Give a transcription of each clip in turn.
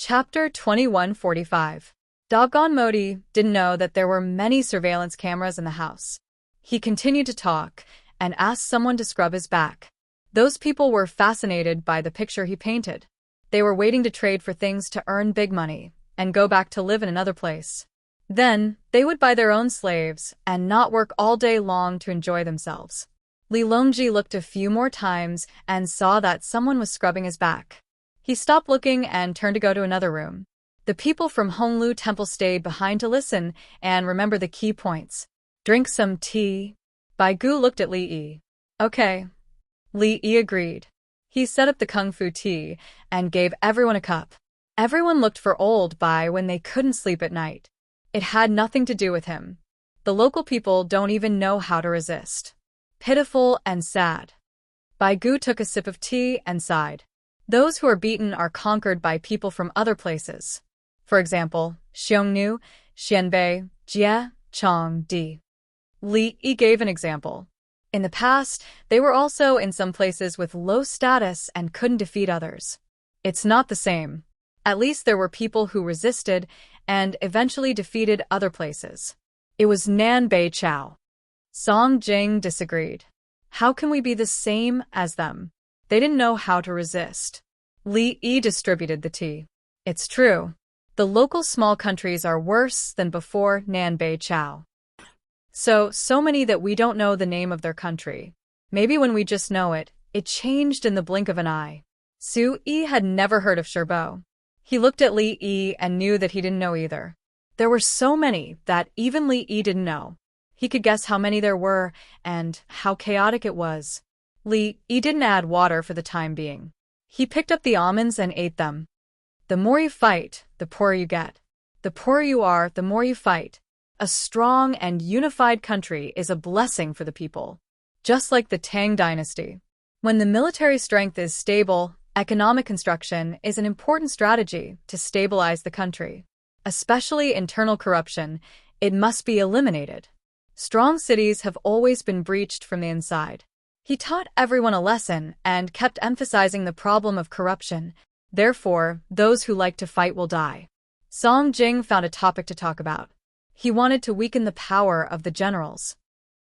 Chapter 2145. Doggone Modi didn't know that there were many surveillance cameras in the house. He continued to talk and asked someone to scrub his back. Those people were fascinated by the picture he painted. They were waiting to trade for things to earn big money and go back to live in another place. Then, they would buy their own slaves and not work all day long to enjoy themselves. Li Longji looked a few more times and saw that someone was scrubbing his back. He stopped looking and turned to go to another room. The people from Honglu Temple stayed behind to listen and remember the key points. Drink some tea. Bai Gu looked at Li Yi. Okay. Li Yi agreed. He set up the kung fu tea and gave everyone a cup. Everyone looked for old Bai when they couldn't sleep at night. It had nothing to do with him. The local people don't even know how to resist. Pitiful and sad. Bai Gu took a sip of tea and sighed. Those who are beaten are conquered by people from other places. For example, Xiongnu, Xianbei, Jie, Chongdi. Li Yi gave an example. In the past, they were also in some places with low status and couldn't defeat others. It's not the same. At least there were people who resisted and eventually defeated other places. It was Nan Bei Chao. Song Jing disagreed. How can we be the same as them? They didn't know how to resist. Li Yi distributed the tea. It's true. The local small countries are worse than before Nan Bei Chao. So many that we don't know the name of their country. Maybe when we just know it, it changed in the blink of an eye. Su Yi had never heard of Sherbo. He looked at Li Yi and knew that he didn't know either. There were so many that even Li Yi didn't know. He could guess how many there were and how chaotic it was. Li Yi didn't add water for the time being. He picked up the almonds and ate them. The more you fight, the poorer you get. The poorer you are, the more you fight. A strong and unified country is a blessing for the people. Just like the Tang dynasty. When the military strength is stable, economic construction is an important strategy to stabilize the country. Especially internal corruption, it must be eliminated. Strong cities have always been breached from the inside. He taught everyone a lesson and kept emphasizing the problem of corruption. Therefore, those who like to fight will die. Song Jing found a topic to talk about. He wanted to weaken the power of the generals.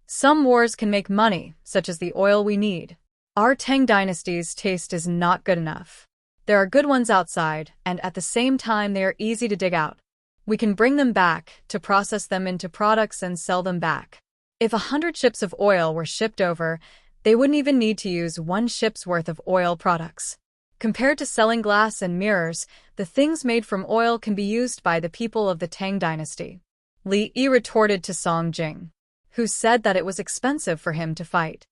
Some wars can make money, such as the oil we need. Our Tang dynasty's taste is not good enough. There are good ones outside, and at the same time they are easy to dig out. We can bring them back, to process them into products and sell them back. If 100 ships of oil were shipped over, they wouldn't even need to use 1 ship's worth of oil products. Compared to selling glass and mirrors, the things made from oil can be used by the people of the Tang dynasty. Li Yi retorted to Song Jing, who said that it was expensive for him to fight.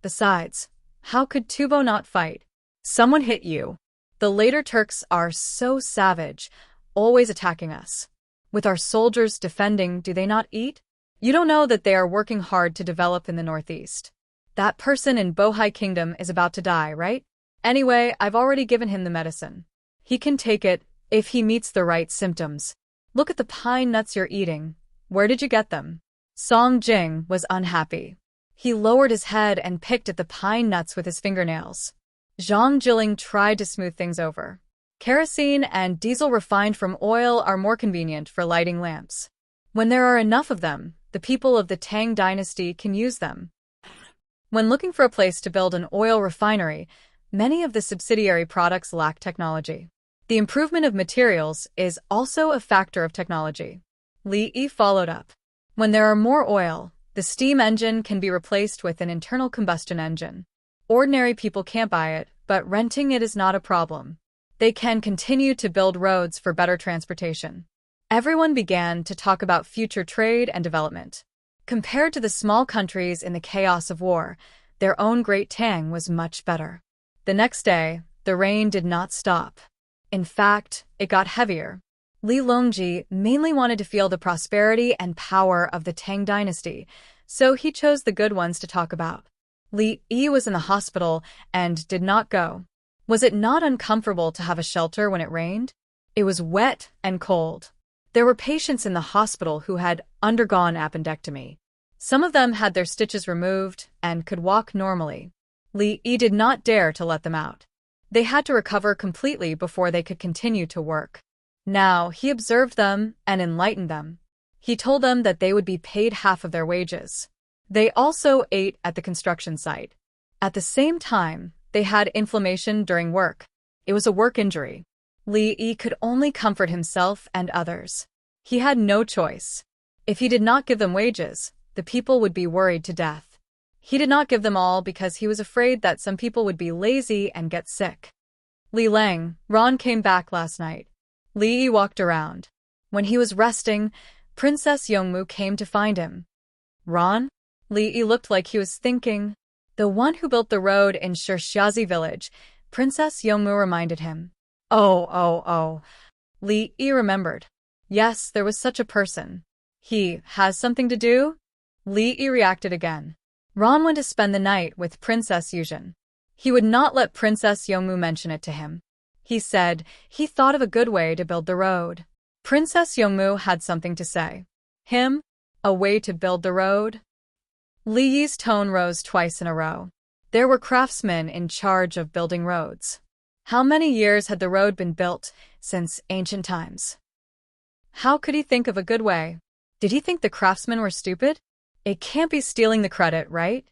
Besides, how could Tubo not fight? Someone hit you. The later Turks are so savage, always attacking us. With our soldiers defending, do they not eat? You don't know that they are working hard to develop in the northeast. That person in Bohai Kingdom is about to die, right? Anyway, I've already given him the medicine. He can take it if he meets the right symptoms. Look at the pine nuts you're eating. Where did you get them? Song Jing was unhappy. He lowered his head and picked at the pine nuts with his fingernails. Zhang Jiling tried to smooth things over. Kerosene and diesel refined from oil are more convenient for lighting lamps. When there are enough of them, the people of the Tang dynasty can use them. When looking for a place to build an oil refinery, many of the subsidiary products lack technology. The improvement of materials is also a factor of technology. Li Yi followed up. When there are more oil, the steam engine can be replaced with an internal combustion engine. Ordinary people can't buy it, but renting it is not a problem. They can continue to build roads for better transportation. Everyone began to talk about future trade and development. Compared to the small countries in the chaos of war, their own Great Tang was much better. The next day, the rain did not stop. In fact, it got heavier. Li Longji mainly wanted to feel the prosperity and power of the Tang dynasty, so he chose the good ones to talk about. Li Yi was in the hospital and did not go. Was it not uncomfortable to have a shelter when it rained? It was wet and cold. There were patients in the hospital who had undergone appendectomy. Some of them had their stitches removed and could walk normally. Li Yi did not dare to let them out. They had to recover completely before they could continue to work. Now, he observed them and enlightened them. He told them that they would be paid half of their wages. They also ate at the construction site. At the same time, they had inflammation during work. It was a work injury. Li Yi could only comfort himself and others. He had no choice. If he did not give them wages, the people would be worried to death. He did not give them all because he was afraid that some people would be lazy and get sick. Li Lang, Ron came back last night. Li Yi walked around. When he was resting, Princess Yongmu came to find him. Ron? Li Yi looked like he was thinking. The one who built the road in Shixiazi village, Princess Yongmu reminded him. Oh. Li Yi remembered. Yes, there was such a person. He has something to do? Li Yi reacted again. Ron went to spend the night with Princess Yuzhen. He would not let Princess Yongmu mention it to him. He said he thought of a good way to build the road. Princess Yongmu had something to say. Him? A way to build the road? Li Yi's tone rose twice in a row. There were craftsmen in charge of building roads. How many years had the road been built since ancient times? How could he think of a good way? Did he think the craftsmen were stupid? It can't be stealing the credit, right?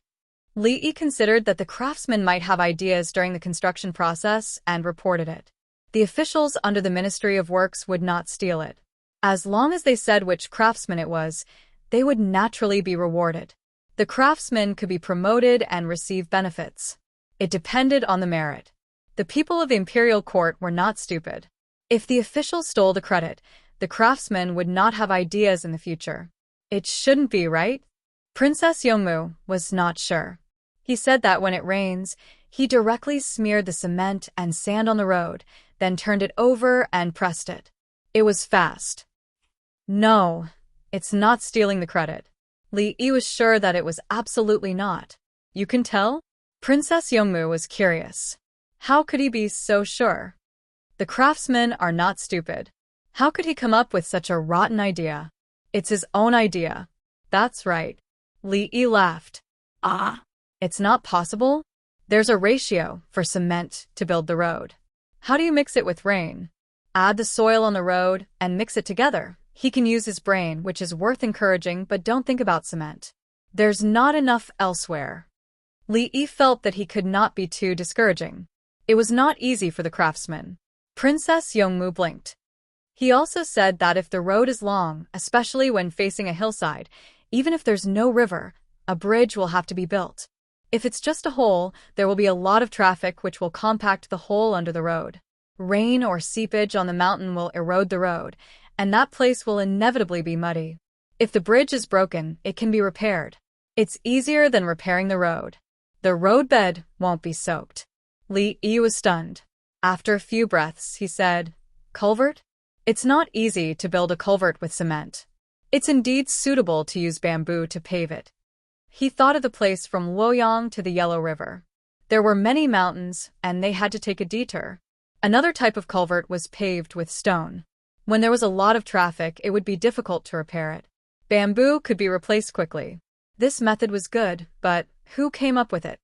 Li Yi considered that the craftsmen might have ideas during the construction process and reported it. The officials under the Ministry of Works would not steal it. As long as they said which craftsman it was, they would naturally be rewarded. The craftsmen could be promoted and receive benefits. It depended on the merit. The people of the imperial court were not stupid. If the officials stole the credit, the craftsmen would not have ideas in the future. It shouldn't be, right? Princess Yongmu was not sure. He said that when it rains, he directly smeared the cement and sand on the road, then turned it over and pressed it. It was fast. No, it's not stealing the credit. Li Yi was sure that it was absolutely not. You can tell? Princess Yongmu was curious. How could he be so sure? The craftsmen are not stupid. How could he come up with such a rotten idea? It's his own idea. That's right. Li Yi laughed. It's not possible? There's a ratio for cement to build the road. How do you mix it with rain? Add the soil on the road and mix it together. He can use his brain, which is worth encouraging, but don't think about cement. There's not enough elsewhere. Li Yi felt that he could not be too discouraging. It was not easy for the craftsman. Princess Yongmu blinked. He also said that if the road is long, especially when facing a hillside, even if there's no river, a bridge will have to be built. If it's just a hole, there will be a lot of traffic which will compact the hole under the road. Rain or seepage on the mountain will erode the road, and that place will inevitably be muddy. If the bridge is broken, it can be repaired. It's easier than repairing the road. The roadbed won't be soaked. Li Yi was stunned. After a few breaths, he said, Culvert? It's not easy to build a culvert with cement. It's indeed suitable to use bamboo to pave it. He thought of the place from Luoyang to the Yellow River. There were many mountains, and they had to take a detour. Another type of culvert was paved with stone. When there was a lot of traffic, it would be difficult to repair it. Bamboo could be replaced quickly. This method was good, but who came up with it?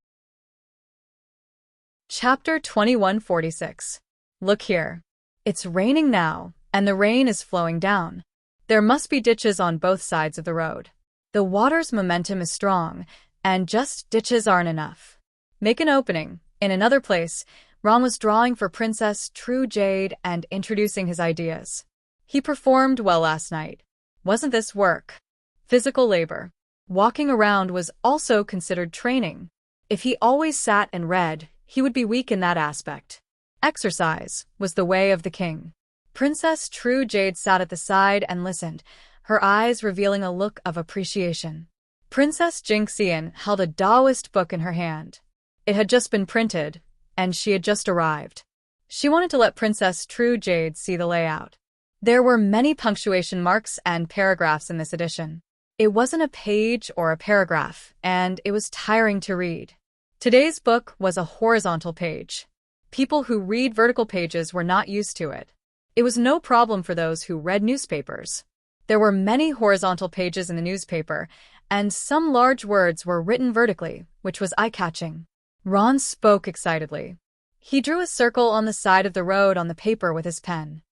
Chapter 2146. Look here. It's raining now, and the rain is flowing down. There must be ditches on both sides of the road. The water's momentum is strong, and just ditches aren't enough. Make an opening. In another place, Ron was drawing for Princess True Jade and introducing his ideas. He performed well last night. Wasn't this work? Physical labor. Walking around was also considered training. If he always sat and read, he would be weak in that aspect. Exercise was the way of the king. Princess True Jade sat at the side and listened, her eyes revealing a look of appreciation. Princess Jingxian held a Taoist book in her hand. It had just been printed, and she had just arrived. She wanted to let Princess True Jade see the layout. There were many punctuation marks and paragraphs in this edition. It wasn't a page or a paragraph, and it was tiring to read. Today's book was a horizontal page. People who read vertical pages were not used to it. It was no problem for those who read newspapers. There were many horizontal pages in the newspaper, and some large words were written vertically, which was eye-catching. Ron spoke excitedly. He drew a circle on the side of the road on the paper with his pen.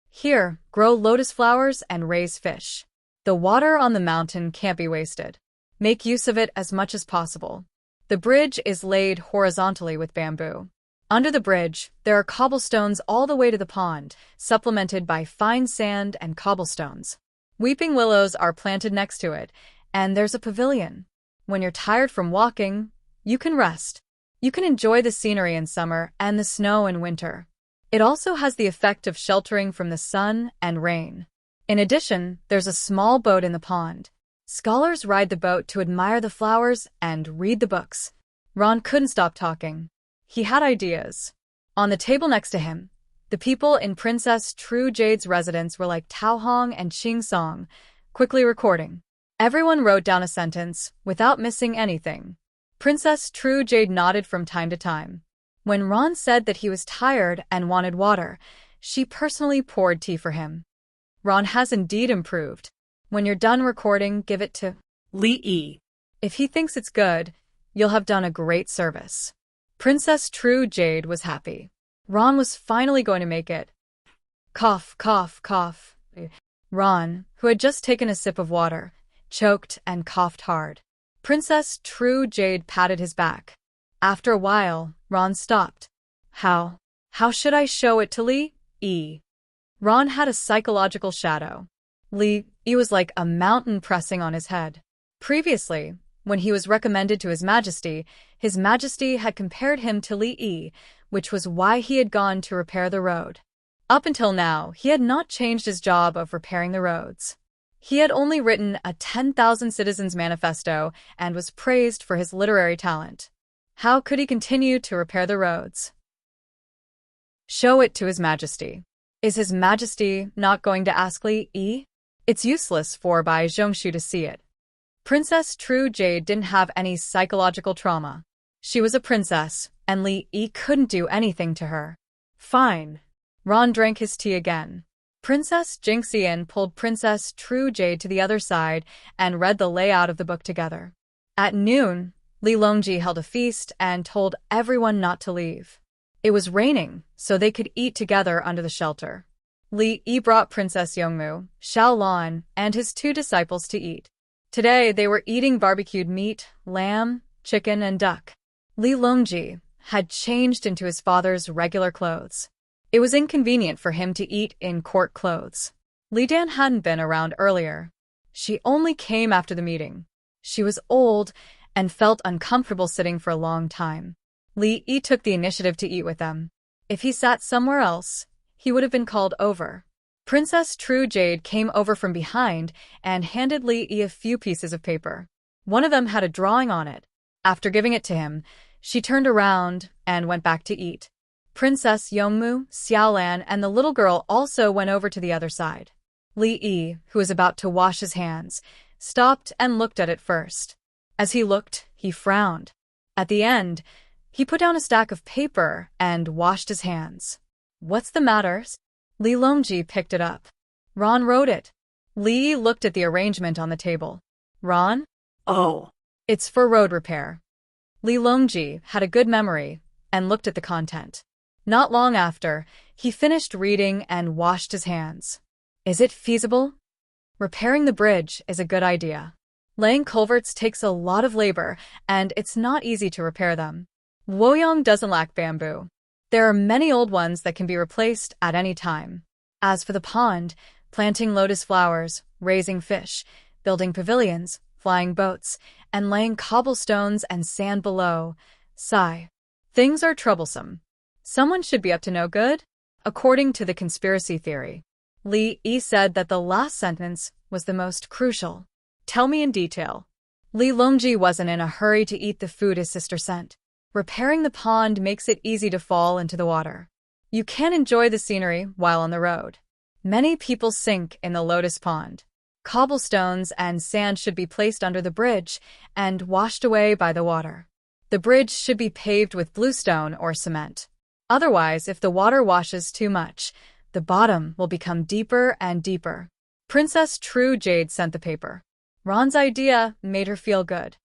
Here, grow lotus flowers and raise fish. The water on the mountain can't be wasted. Make use of it as much as possible. The bridge is laid horizontally with bamboo. Under the bridge, there are cobblestones all the way to the pond, supplemented by fine sand and cobblestones. Weeping willows are planted next to it, and there's a pavilion. When you're tired from walking, you can rest. You can enjoy the scenery in summer and the snow in winter. It also has the effect of sheltering from the sun and rain. In addition, there's a small boat in the pond. Scholars ride the boat to admire the flowers and read the books. Ron couldn't stop talking. He had ideas. On the table next to him, the people in Princess True Jade's residence were like Tao Hong and Ching Song, quickly recording. Everyone wrote down a sentence, without missing anything. Princess True Jade nodded from time to time. When Ron said that he was tired and wanted water, she personally poured tea for him. Ron has indeed improved. When you're done recording, give it to Lee. If he thinks it's good, you'll have done a great service. Princess True Jade was happy. Ron was finally going to make it. Cough, cough, cough. Ron, who had just taken a sip of water, choked and coughed hard. Princess True Jade patted his back. After a while, Ron stopped. How should I show it to Lee? Ron had a psychological shadow. Lee was like a mountain pressing on his head. Previously, when he was recommended to His Majesty had compared him to Lee, which was why he had gone to repair the road. Up until now, he had not changed his job of repairing the roads. He had only written a 10,000 Citizens Manifesto and was praised for his literary talent. How could he continue to repair the roads? Show it to His Majesty. Is His Majesty not going to ask Lee? It's useless for Bai Zhongshu to see it. Princess True Jade didn't have any psychological trauma. She was a princess, and Lee couldn't do anything to her. Fine. Ron drank his tea again. Princess Jinxian pulled Princess True Jade to the other side and read the layout of the book together. At noon, Li Longji held a feast and told everyone not to leave. It was raining, so they could eat together under the shelter. Li brought Princess Yongmu, Xiao Lan, and his 2 disciples to eat. Today, they were eating barbecued meat, lamb, chicken, and duck. Li Longji had changed into his father's regular clothes. It was inconvenient for him to eat in court clothes. Li Dan hadn't been around earlier. She only came after the meeting. She was old and felt uncomfortable sitting for a long time. Li took the initiative to eat with them. If he sat somewhere else, he would have been called over. Princess True Jade came over from behind and handed Li a few pieces of paper. One of them had a drawing on it. After giving it to him, she turned around and went back to eat. Princess Yongmu, Xiaolan, and the little girl also went over to the other side. Li, who was about to wash his hands, stopped and looked at it first. As he looked, he frowned. At the end, he put down a stack of paper and washed his hands. What's the matter? Li Longji picked it up. Ron wrote it. Li looked at the arrangement on the table. Ron? Oh. It's for road repair. Li Longji had a good memory and looked at the content. Not long after, he finished reading and washed his hands. Is it feasible? Repairing the bridge is a good idea. Laying culverts takes a lot of labor, and it's not easy to repair them. Luoyang doesn't lack bamboo. There are many old ones that can be replaced at any time. As for the pond, planting lotus flowers, raising fish, building pavilions, flying boats, and laying cobblestones and sand below, sigh. Things are troublesome. Someone should be up to no good? According to the conspiracy theory, Li said that the last sentence was the most crucial. Tell me in detail. Li Longji wasn't in a hurry to eat the food his sister sent. Repairing the pond makes it easy to fall into the water. You can enjoy the scenery while on the road. Many people sink in the lotus pond. Cobblestones and sand should be placed under the bridge and washed away by the water. The bridge should be paved with bluestone or cement. Otherwise, if the water washes too much, the bottom will become deeper and deeper. Princess True Jade sent the paper. Ron's idea made her feel good.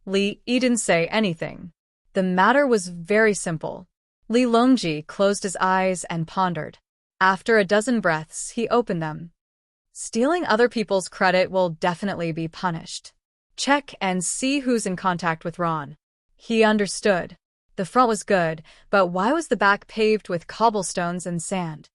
Li didn't say anything. The matter was very simple. Li Longji closed his eyes and pondered. After a dozen breaths, he opened them. Stealing other people's credit will definitely be punished. Check and see who's in contact with Ron. He understood. The front was good, but why was the back paved with cobblestones and sand?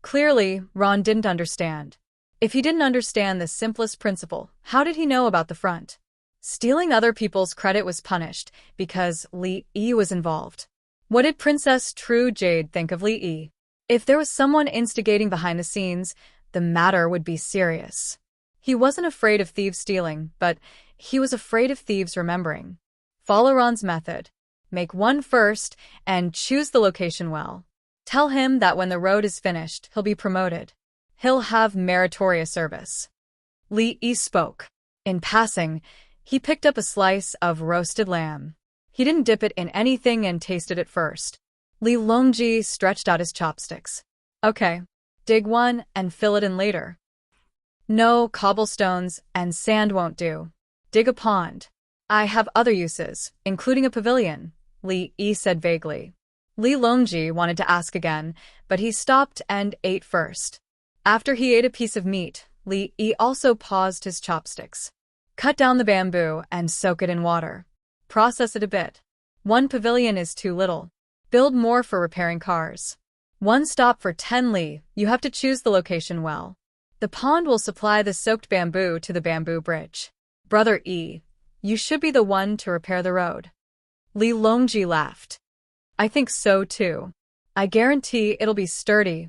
Clearly, Ron didn't understand. If he didn't understand the simplest principle, how did he know about the front? Stealing other people's credit was punished because Li Yi was involved. What did Princess True Jade think of Li Yi? If there was someone instigating behind the scenes, the matter would be serious. He wasn't afraid of thieves stealing, but he was afraid of thieves remembering. Follow Ron's method. Make one first and choose the location well. Tell him that when the road is finished, he'll be promoted. He'll have meritorious service. Li Yi spoke. In passing, he picked up a slice of roasted lamb. He didn't dip it in anything and tasted it first. Li Longji stretched out his chopsticks. Okay, dig one and fill it in later. No, cobblestones and sand won't do. Dig a pond. I have other uses, including a pavilion, Li Yi said vaguely. Li Longji wanted to ask again, but he stopped and ate first. After he ate a piece of meat, Li Yi also paused his chopsticks. Cut down the bamboo and soak it in water. Process it a bit. One pavilion is too little. Build more for repairing cars. One stop for 10 li, you have to choose the location well. The pond will supply the soaked bamboo to the bamboo bridge. Brother Yi, you should be the one to repair the road. Li Longji laughed. I think so too. I guarantee it'll be sturdy.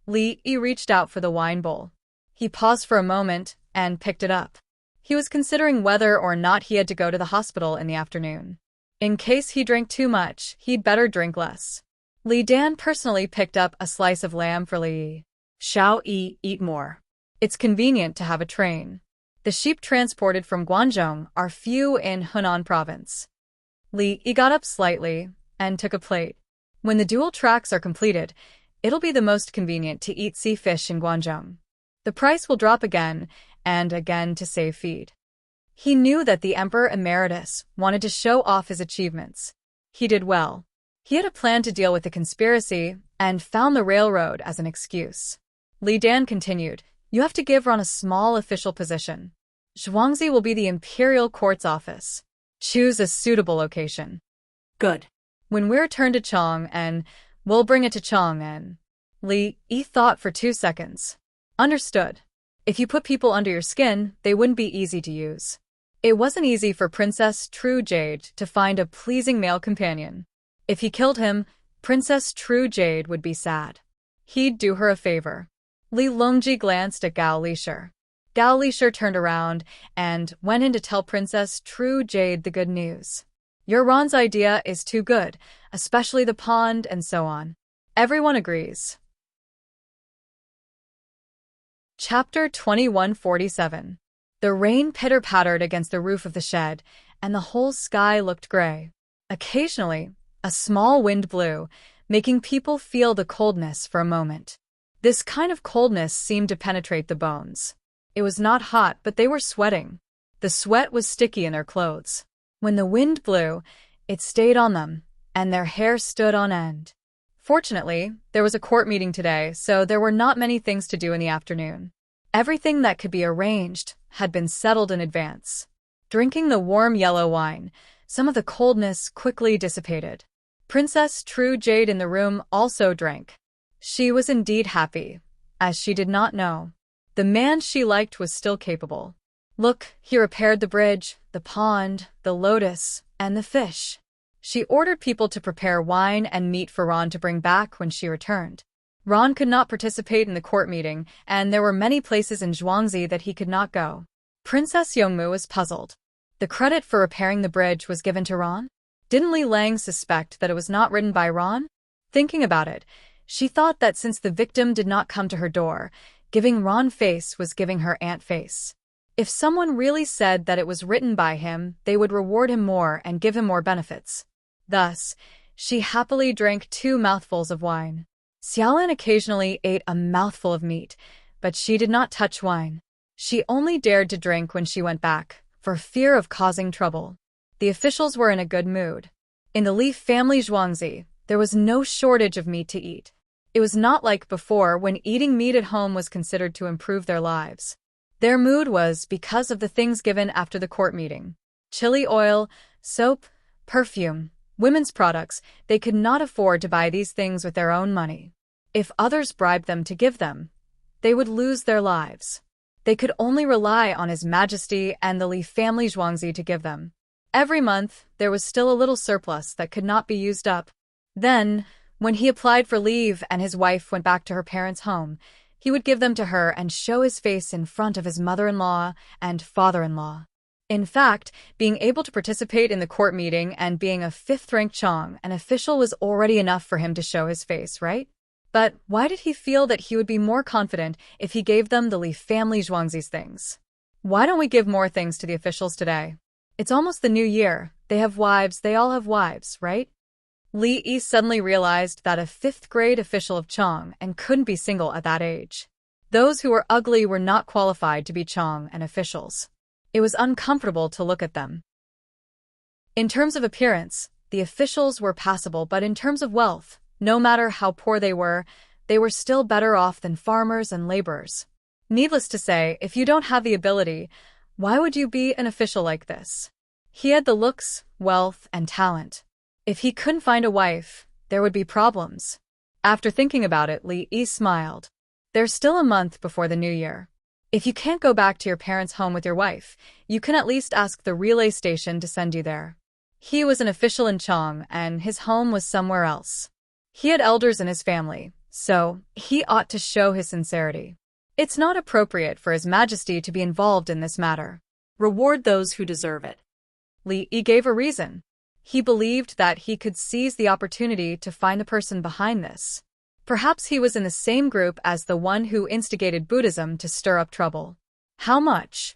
Li Yi reached out for the wine bowl. He paused for a moment and picked it up. He was considering whether or not he had to go to the hospital in the afternoon. In case he drank too much, he'd better drink less. Li Dan personally picked up a slice of lamb for Li Yi. Shao Yi, eat more. It's convenient to have a train. The sheep transported from Guangzhou are few in Hunan province. Li Yi got up slightly and took a plate. When the dual tracks are completed, it'll be the most convenient to eat sea fish in Guangzhou. The price will drop again and again to save feed. He knew that the Emperor Emeritus wanted to show off his achievements. He did well. He had a plan to deal with the conspiracy and found the railroad as an excuse. Li Dan continued, you have to give Ron a small official position. Zhuangzi will be the imperial court's office. Choose a suitable location. Good. When we return to Chang'an, we'll bring it to Chang'an. Li Yi thought for 2 seconds. Understood. If you put people under your skin, they wouldn't be easy to use. It wasn't easy for Princess True Jade to find a pleasing male companion. If he killed him, Princess True Jade would be sad. He'd do her a favor. Li Longji glanced at Gao Lisher. Gao Lisher turned around and went in to tell Princess True Jade the good news. Your Ron's idea is too good, especially the pond and so on. Everyone agrees. Chapter 2147. The rain pitter-pattered against the roof of the shed, and the whole sky looked gray. Occasionally, a small wind blew, making people feel the coldness for a moment. This kind of coldness seemed to penetrate the bones. It was not hot, but they were sweating. The sweat was sticky in their clothes. When the wind blew, it stayed on them, and their hair stood on end. Fortunately, there was a court meeting today, so there were not many things to do in the afternoon. Everything that could be arranged had been settled in advance. Drinking the warm yellow wine, some of the coldness quickly dissipated. Princess True Jade in the room also drank. She was indeed happy, as she did not know. The man she liked was still capable. Look, he repaired the bridge, the pond, the lotus, and the fish. She ordered people to prepare wine and meat for Ron to bring back when she returned. Ron could not participate in the court meeting, and there were many places in Zhuangzi that he could not go. Princess Yongmu was puzzled. The credit for repairing the bridge was given to Ron? Didn't Li Lang suspect that it was not written by Ron? Thinking about it, she thought that since the victim did not come to her door, giving Ron face was giving her aunt face. If someone really said that it was written by him, they would reward him more and give him more benefits. Thus, she happily drank 2 mouthfuls of wine. Xiaolin occasionally ate a mouthful of meat, but she did not touch wine. She only dared to drink when she went back, for fear of causing trouble. The officials were in a good mood. In the Li family Zhuangzi, There was no shortage of meat to eat. It was not like before when eating meat at home was considered to improve their lives. Their mood was because of the things given after the court meeting. Chili oil, soap, perfume, women's products. They could not afford to buy these things with their own money. If others bribed them to give them, they would lose their lives. They could only rely on His Majesty and the Li family Zhuangzi to give them. Every month, there was still a little surplus that could not be used up. Then, when he applied for leave and his wife went back to her parents' home, he would give them to her and show his face in front of his mother-in-law and father-in-law. In fact, being able to participate in the court meeting and being a fifth-rank Chong, an official, was already enough for him to show his face, right? But why did he feel that he would be more confident if he gave them the Li family Zhuangzi's things? Why don't we give more things to the officials today? It's almost the new year. They have wives, they all have wives, right? Li Yi suddenly realized that a fifth-grade official of Chong and couldn't be single at that age. Those who were ugly were not qualified to be Chong and officials. It was uncomfortable to look at them. In terms of appearance, the officials were passable, but in terms of wealth, no matter how poor they were still better off than farmers and laborers. Needless to say, if you don't have the ability, why would you be an official like this? He had the looks, wealth, and talent. If he couldn't find a wife, there would be problems. After thinking about it, Li Yi smiled. There's still a month before the new year. If you can't go back to your parents' home with your wife, you can at least ask the relay station to send you there. He was an official in Chong, and his home was somewhere else. He had elders in his family, so he ought to show his sincerity. It's not appropriate for His Majesty to be involved in this matter. Reward those who deserve it. Li Yi gave a reason. He believed that he could seize the opportunity to find the person behind this. Perhaps he was in the same group as the one who instigated Buddhism to stir up trouble. How much?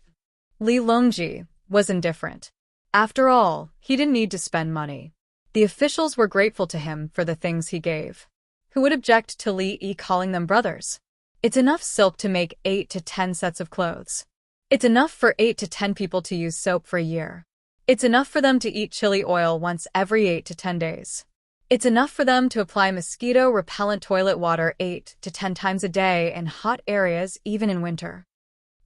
Li Longji was indifferent. After all, he didn't need to spend money. The officials were grateful to him for the things he gave. Who would object to Li Yi calling them brothers? It's enough silk to make 8 to 10 sets of clothes. It's enough for 8 to 10 people to use soap for a year. It's enough for them to eat chili oil once every 8 to 10 days. It's enough for them to apply mosquito-repellent toilet water 8 to 10 times a day in hot areas, even in winter.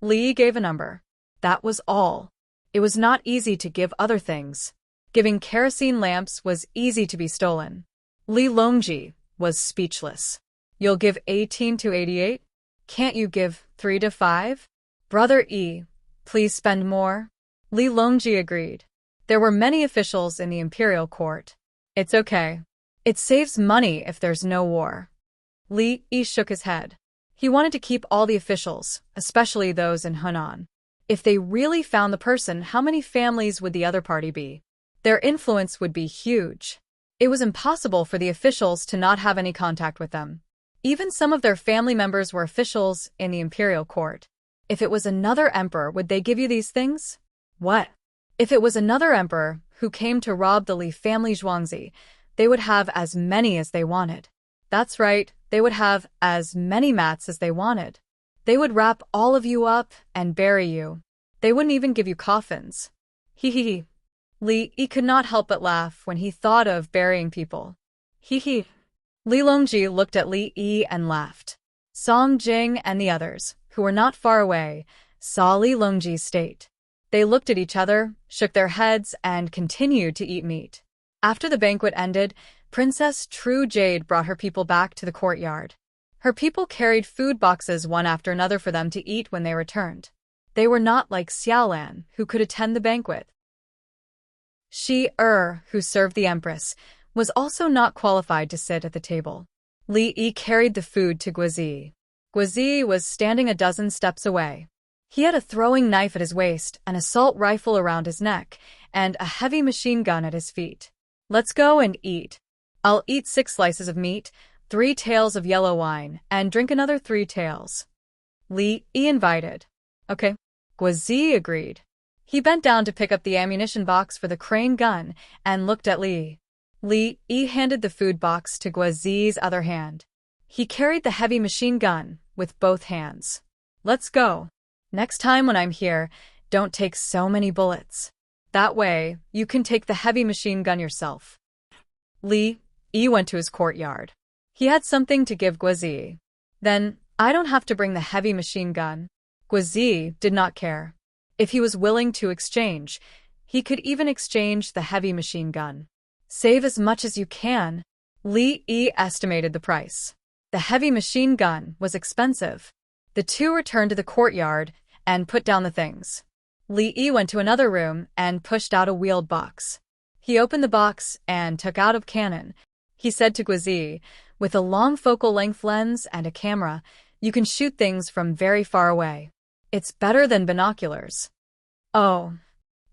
Li gave a number. That was all. It was not easy to give other things. Giving kerosene lamps was easy to be stolen. Li Longji was speechless. You'll give 18 to 88? Can't you give 3 to 5? Brother Yi, please spend more. Li Longji agreed. There were many officials in the imperial court. It's okay. It saves money if there's no war. Li Yi shook his head. He wanted to keep all the officials, especially those in Hunan. If they really found the person, how many families would the other party be? Their influence would be huge. It was impossible for the officials to not have any contact with them. Even some of their family members were officials in the imperial court. If it was another emperor, would they give you these things? What? If it was another emperor who came to rob the Li family Zhuangzi, they would have as many as they wanted. That's right, they would have as many mats as they wanted. They would wrap all of you up and bury you. They wouldn't even give you coffins. Hee hee hee. Li Yi could not help but laugh when he thought of burying people. Hee hee. Li Longji looked at Li Yi and laughed. Song Jing and the others, who were not far away, saw Li Longji's state. They looked at each other, shook their heads, and continued to eat meat. After the banquet ended, Princess True Jade brought her people back to the courtyard. Her people carried food boxes one after another for them to eat when they returned. They were not like Xiaolan, who could attend the banquet. Shi who served the empress, was also not qualified to sit at the table. Li Yi carried the food to Guizi. Guizi was standing a dozen steps away. He had a throwing knife at his waist, an assault rifle around his neck, and a heavy machine gun at his feet. Let's go and eat. I'll eat 6 slices of meat, 3 taels of yellow wine, and drink another 3 taels. Li Yi invited. Okay. Guizi agreed. He bent down to pick up the ammunition box for the crane gun and looked at Li. Li Yi handed the food box to Guizi's other hand. He carried the heavy machine gun with both hands. Let's go. Next time when I'm here, don't take so many bullets. That way, you can take the heavy machine gun yourself. Li Yi went to his courtyard. He had something to give Guazi. Then, I don't have to bring the heavy machine gun. Guazi did not care. If he was willing to exchange, he could even exchange the heavy machine gun. Save as much as you can. Li Yi estimated the price. The heavy machine gun was expensive. The two returned to the courtyard and put down the things. Li Yi went to another room and pushed out a wheeled box. He opened the box and took out a cannon. He said to Guazi, with a long focal length lens and a camera, you can shoot things from very far away. It's better than binoculars. Oh.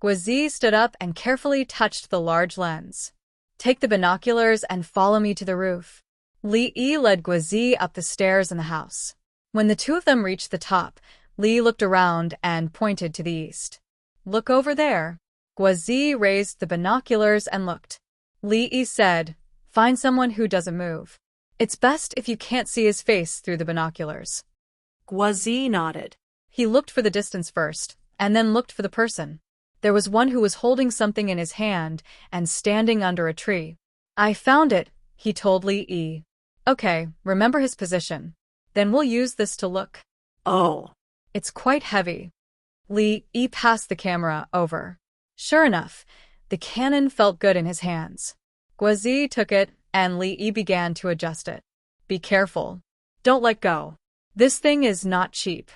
Guazi stood up and carefully touched the large lens. Take the binoculars and follow me to the roof. Li Yi led Guazi up the stairs in the house. When the two of them reached the top, Li looked around and pointed to the east. Look over there. Guazi raised the binoculars and looked. Li Yi said, find someone who doesn't move. It's best if you can't see his face through the binoculars. Guazi nodded. He looked for the distance first, and then looked for the person. There was one who was holding something in his hand and standing under a tree. I found it, he told Li Yi. Okay, remember his position. Then we'll use this to look. Oh. It's quite heavy. Li Yi passed the camera over. Sure enough, the cannon felt good in his hands. Guazi took it, and Li Yi began to adjust it. Be careful. Don't let go. This thing is not cheap.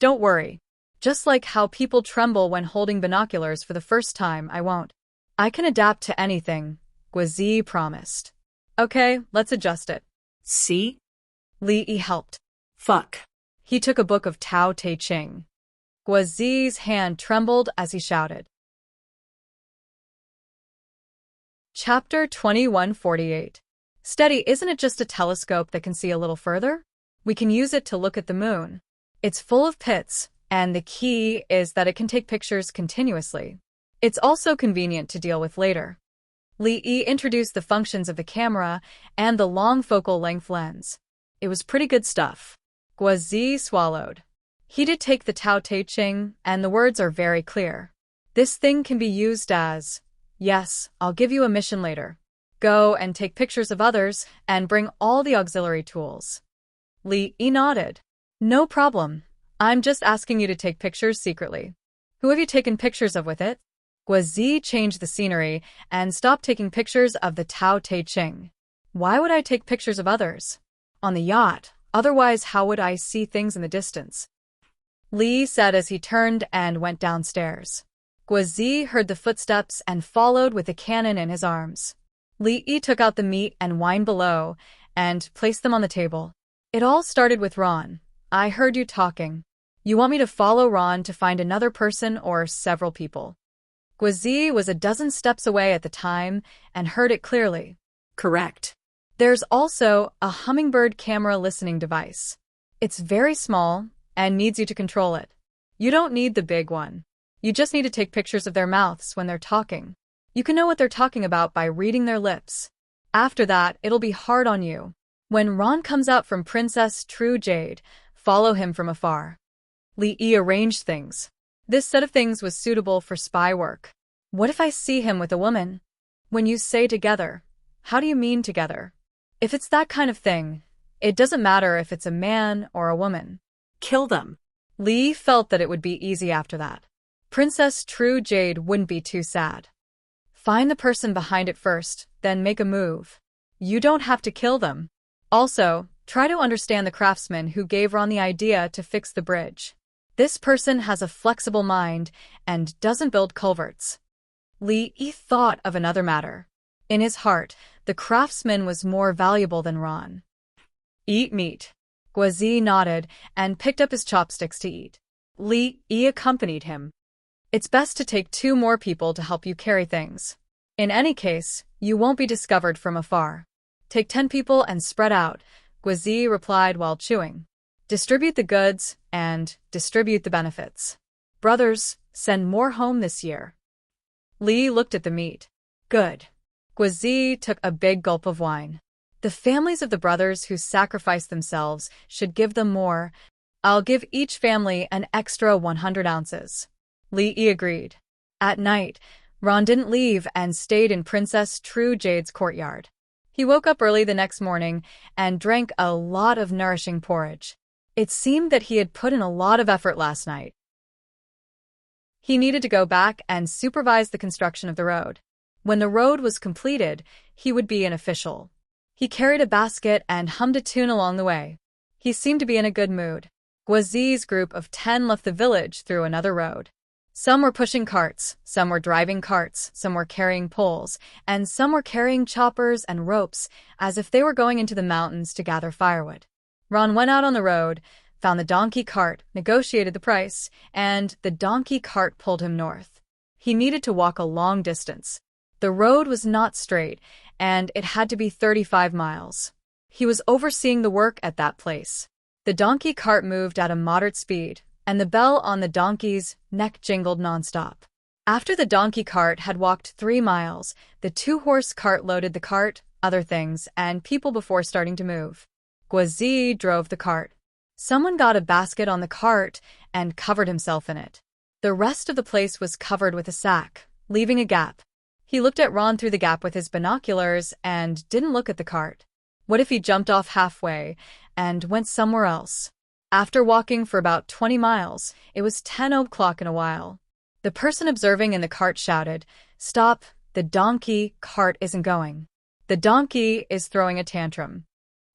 Don't worry. Just like how people tremble when holding binoculars for the first time, I won't. I can adapt to anything, Guazi promised. Okay, let's adjust it. See? Li Yi helped. Fuck. He took a book of Tao Te Ching. Guazi's hand trembled as he shouted. Chapter 2148. Steady, isn't it just a telescope that can see a little further? We can use it to look at the moon. It's full of pits, and the key is that it can take pictures continuously. It's also convenient to deal with later. Li Yi introduced the functions of the camera and the long focal length lens. It was pretty good stuff. Guazi swallowed. He did take the Tao Te Ching, and the words are very clear. This thing can be used as, yes, I'll give you a mission later. Go and take pictures of others and bring all the auxiliary tools. Li Yi nodded. No problem. I'm just asking you to take pictures secretly. Who have you taken pictures of with it? Guazi changed the scenery and stopped taking pictures of the Tao Te Ching. Why would I take pictures of others? On the yacht, otherwise how would I see things in the distance? Li said as he turned and went downstairs. Guazi heard the footsteps and followed with the cannon in his arms. Li Yi took out the meat and wine below and placed them on the table. It all started with Ron. I heard you talking. You want me to follow Ron to find another person or several people? Guazi was a dozen steps away at the time and heard it clearly. Correct. There's also a hummingbird camera listening device. It's very small and needs you to control it. You don't need the big one. You just need to take pictures of their mouths when they're talking. You can know what they're talking about by reading their lips. After that, it'll be hard on you. When Ron comes out from Princess True Jade, follow him from afar. Li Yi arranged things. This set of things was suitable for spy work. What if I see him with a woman? When you say together, how do you mean together? If it's that kind of thing, it doesn't matter if it's a man or a woman. Kill them. Li felt that it would be easy after that. Princess True Jade wouldn't be too sad. Find the person behind it first, then make a move. You don't have to kill them. Also, try to understand the craftsman who gave Ron the idea to fix the bridge. This person has a flexible mind and doesn't build culverts. Li Yi thought of another matter. In his heart, the craftsman was more valuable than Ron. Eat meat. Guazi nodded and picked up his chopsticks to eat. Li Yi accompanied him. It's best to take 2 more people to help you carry things. In any case, you won't be discovered from afar. Take 10 people and spread out, Guazi replied while chewing. Distribute the goods and distribute the benefits. Brothers, send more home this year. Li looked at the meat. Good. Guazi took a big gulp of wine. The families of the brothers who sacrificed themselves should give them more. I'll give each family an extra 100 ounces. Li Yi agreed. At night, Ron didn't leave and stayed in Princess True Jade's courtyard. He woke up early the next morning and drank a lot of nourishing porridge. It seemed that he had put in a lot of effort last night. He needed to go back and supervise the construction of the road. When the road was completed, he would be an official. He carried a basket and hummed a tune along the way. He seemed to be in a good mood. Guazi's group of 10 left the village through another road. Some were pushing carts, some were driving carts, some were carrying poles, and some were carrying choppers and ropes as if they were going into the mountains to gather firewood. Ron went out on the road, found the donkey cart, negotiated the price, and the donkey cart pulled him north. He needed to walk a long distance. The road was not straight, and it had to be 35 miles. He was overseeing the work at that place. The donkey cart moved at a moderate speed, and the bell on the donkey's neck jingled nonstop. After the donkey cart had walked 3 miles, the 2-horse cart loaded the cart, other things, and people before starting to move. Guazi drove the cart. Someone got a basket on the cart and covered himself in it. The rest of the place was covered with a sack, leaving a gap. He looked at Ron through the gap with his binoculars and didn't look at the cart. What if he jumped off halfway and went somewhere else? After walking for about 20 miles, it was 10 o'clock in a while. The person observing in the cart shouted, "Stop, the donkey cart isn't going. The donkey is throwing a tantrum."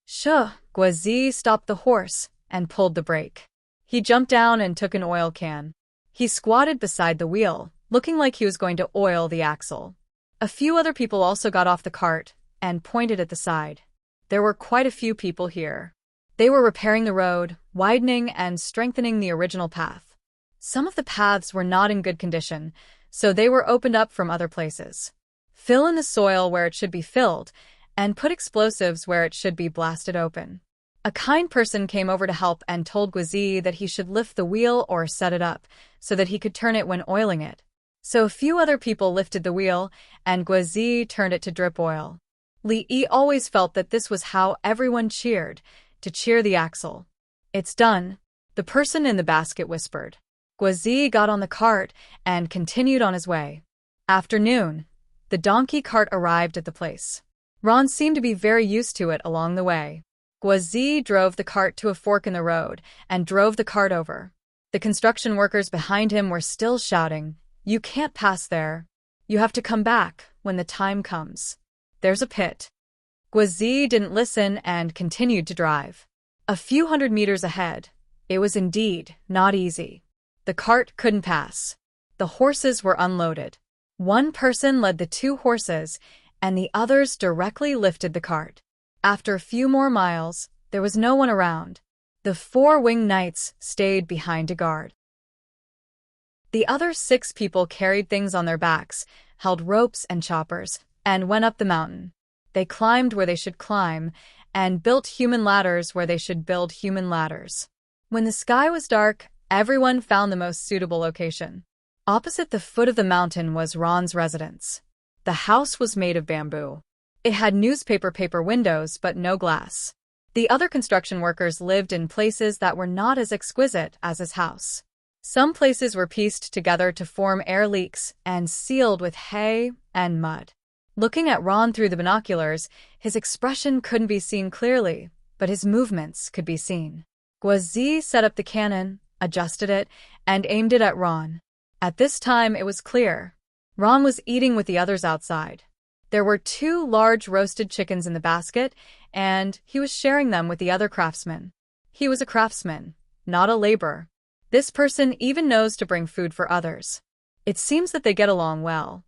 Shuh! Guazi stopped the horse and pulled the brake. He jumped down and took an oil can. He squatted beside the wheel, looking like he was going to oil the axle. A few other people also got off the cart and pointed at the side. There were quite a few people here. They were repairing the road, widening and strengthening the original path. Some of the paths were not in good condition, so they were opened up from other places. Fill in the soil where it should be filled, and put explosives where it should be blasted open. A kind person came over to help and told Guazi that he should lift the wheel or set it up, so that he could turn it when oiling it. So a few other people lifted the wheel, and Guazi turned it to drip oil. Li always felt that this was how everyone cheered, to cheer the axle. "It's done," the person in the basket whispered. Guazi got on the cart and continued on his way. After noon, the donkey cart arrived at the place. Ron seemed to be very used to it along the way. Guazi drove the cart to a fork in the road and drove the cart over. The construction workers behind him were still shouting, "You can't pass there. You have to come back when the time comes. There's a pit." Guazi didn't listen and continued to drive. A few hundred meters ahead, it was indeed not easy. The cart couldn't pass. The horses were unloaded. One person led the 2 horses, and the others directly lifted the cart. After a few more miles, there was no one around. The 4 winged knights stayed behind to guard. The other 6 people carried things on their backs, held ropes and choppers, and went up the mountain. They climbed where they should climb, and built human ladders where they should build human ladders. When the sky was dark, everyone found the most suitable location. Opposite the foot of the mountain was Ron's residence. The house was made of bamboo. It had newspaper paper windows but no glass. The other construction workers lived in places that were not as exquisite as his house. Some places were pieced together to form air leaks and sealed with hay and mud. Looking at Ron through the binoculars, his expression couldn't be seen clearly, but his movements could be seen. Guazi set up the cannon, adjusted it, and aimed it at Ron. At this time it was clear. Ron was eating with the others outside. There were 2 large roasted chickens in the basket, and he was sharing them with the other craftsmen. He was a craftsman, not a laborer. This person even knows to bring food for others. It seems that they get along well.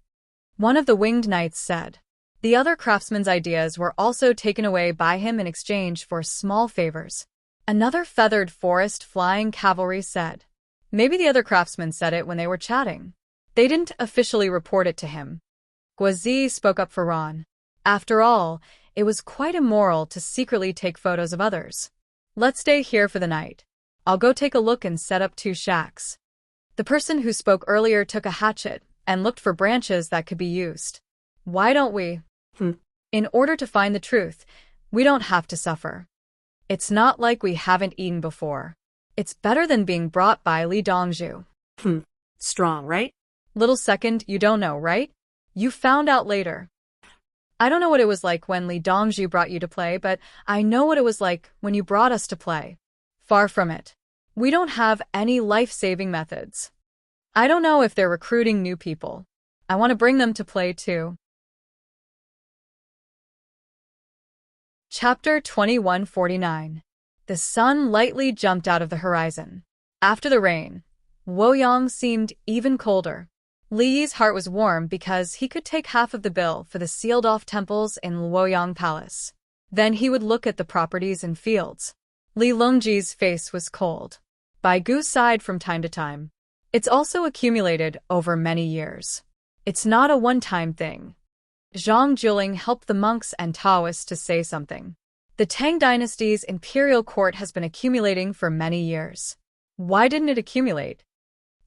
One of the winged knights said. The other craftsman's ideas were also taken away by him in exchange for small favors. Another feathered forest flying cavalry said. Maybe the other craftsmen said it when they were chatting. They didn't officially report it to him. Guazi spoke up for Ron. After all, it was quite immoral to secretly take photos of others. "Let's stay here for the night. I'll go take a look and set up 2 shacks." The person who spoke earlier took a hatchet and looked for branches that could be used. "Why don't we? In order to find the truth, we don't have to suffer. It's not like we haven't eaten before. It's better than being brought by Li Dongzhu." Strong, right? Little second, you don't know, right? You found out later. I don't know what it was like when Li Dongzhu brought you to play, but I know what it was like when you brought us to play. Far from it. We don't have any life-saving methods. I don't know if they're recruiting new people. I want to bring them to play too. Chapter 2149. The sun lightly jumped out of the horizon. After the rain, Luoyang seemed even colder. Li Yi's heart was warm because he could take half of the bill for the sealed-off temples in Luoyang Palace. Then he would look at the properties and fields. Li Longji's face was cold. Bai Gu sighed from time to time. It's also accumulated over many years. It's not a one-time thing. Zhang Juling helped the monks and Taoists to say something. The Tang dynasty's imperial court has been accumulating for many years. Why didn't it accumulate?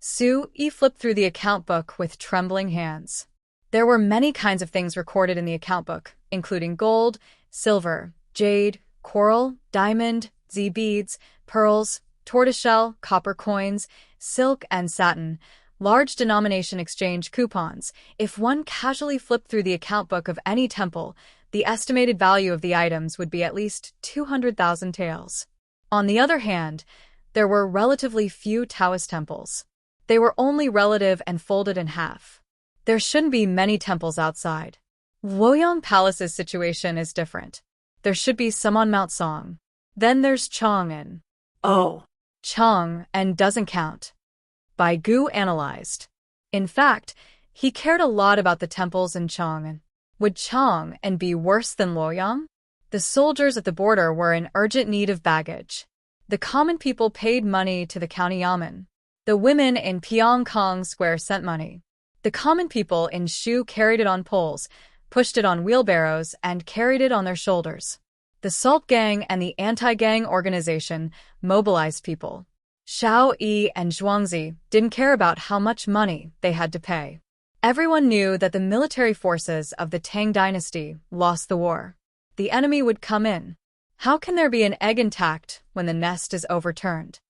Su Yi flipped through the account book with trembling hands. There were many kinds of things recorded in the account book, including gold, silver, jade, coral, diamond, beads, pearls, tortoiseshell, copper coins, silk and satin, large denomination exchange coupons. If one casually flipped through the account book of any temple, the estimated value of the items would be at least 200,000 taels. On the other hand, there were relatively few Taoist temples. They were only relative and folded in half. There shouldn't be many temples outside. Luoyang Palace's situation is different. There should be some on Mount Song. Then there's Chang'an. Oh. Chang'an doesn't count. Bai Gu analyzed. In fact, he cared a lot about the temples in Chang'an. Would Chang'an be worse than Luoyang? The soldiers at the border were in urgent need of baggage. The common people paid money to the county yamen. The women in Pyongkong Square sent money. The common people in Shu carried it on poles, pushed it on wheelbarrows, and carried it on their shoulders. The Salt Gang and the anti-gang organization mobilized people. Xiao Yi and Zhuangzi didn't care about how much money they had to pay. Everyone knew that the military forces of the Tang dynasty lost the war. The enemy would come in. How can there be an egg intact when the nest is overturned?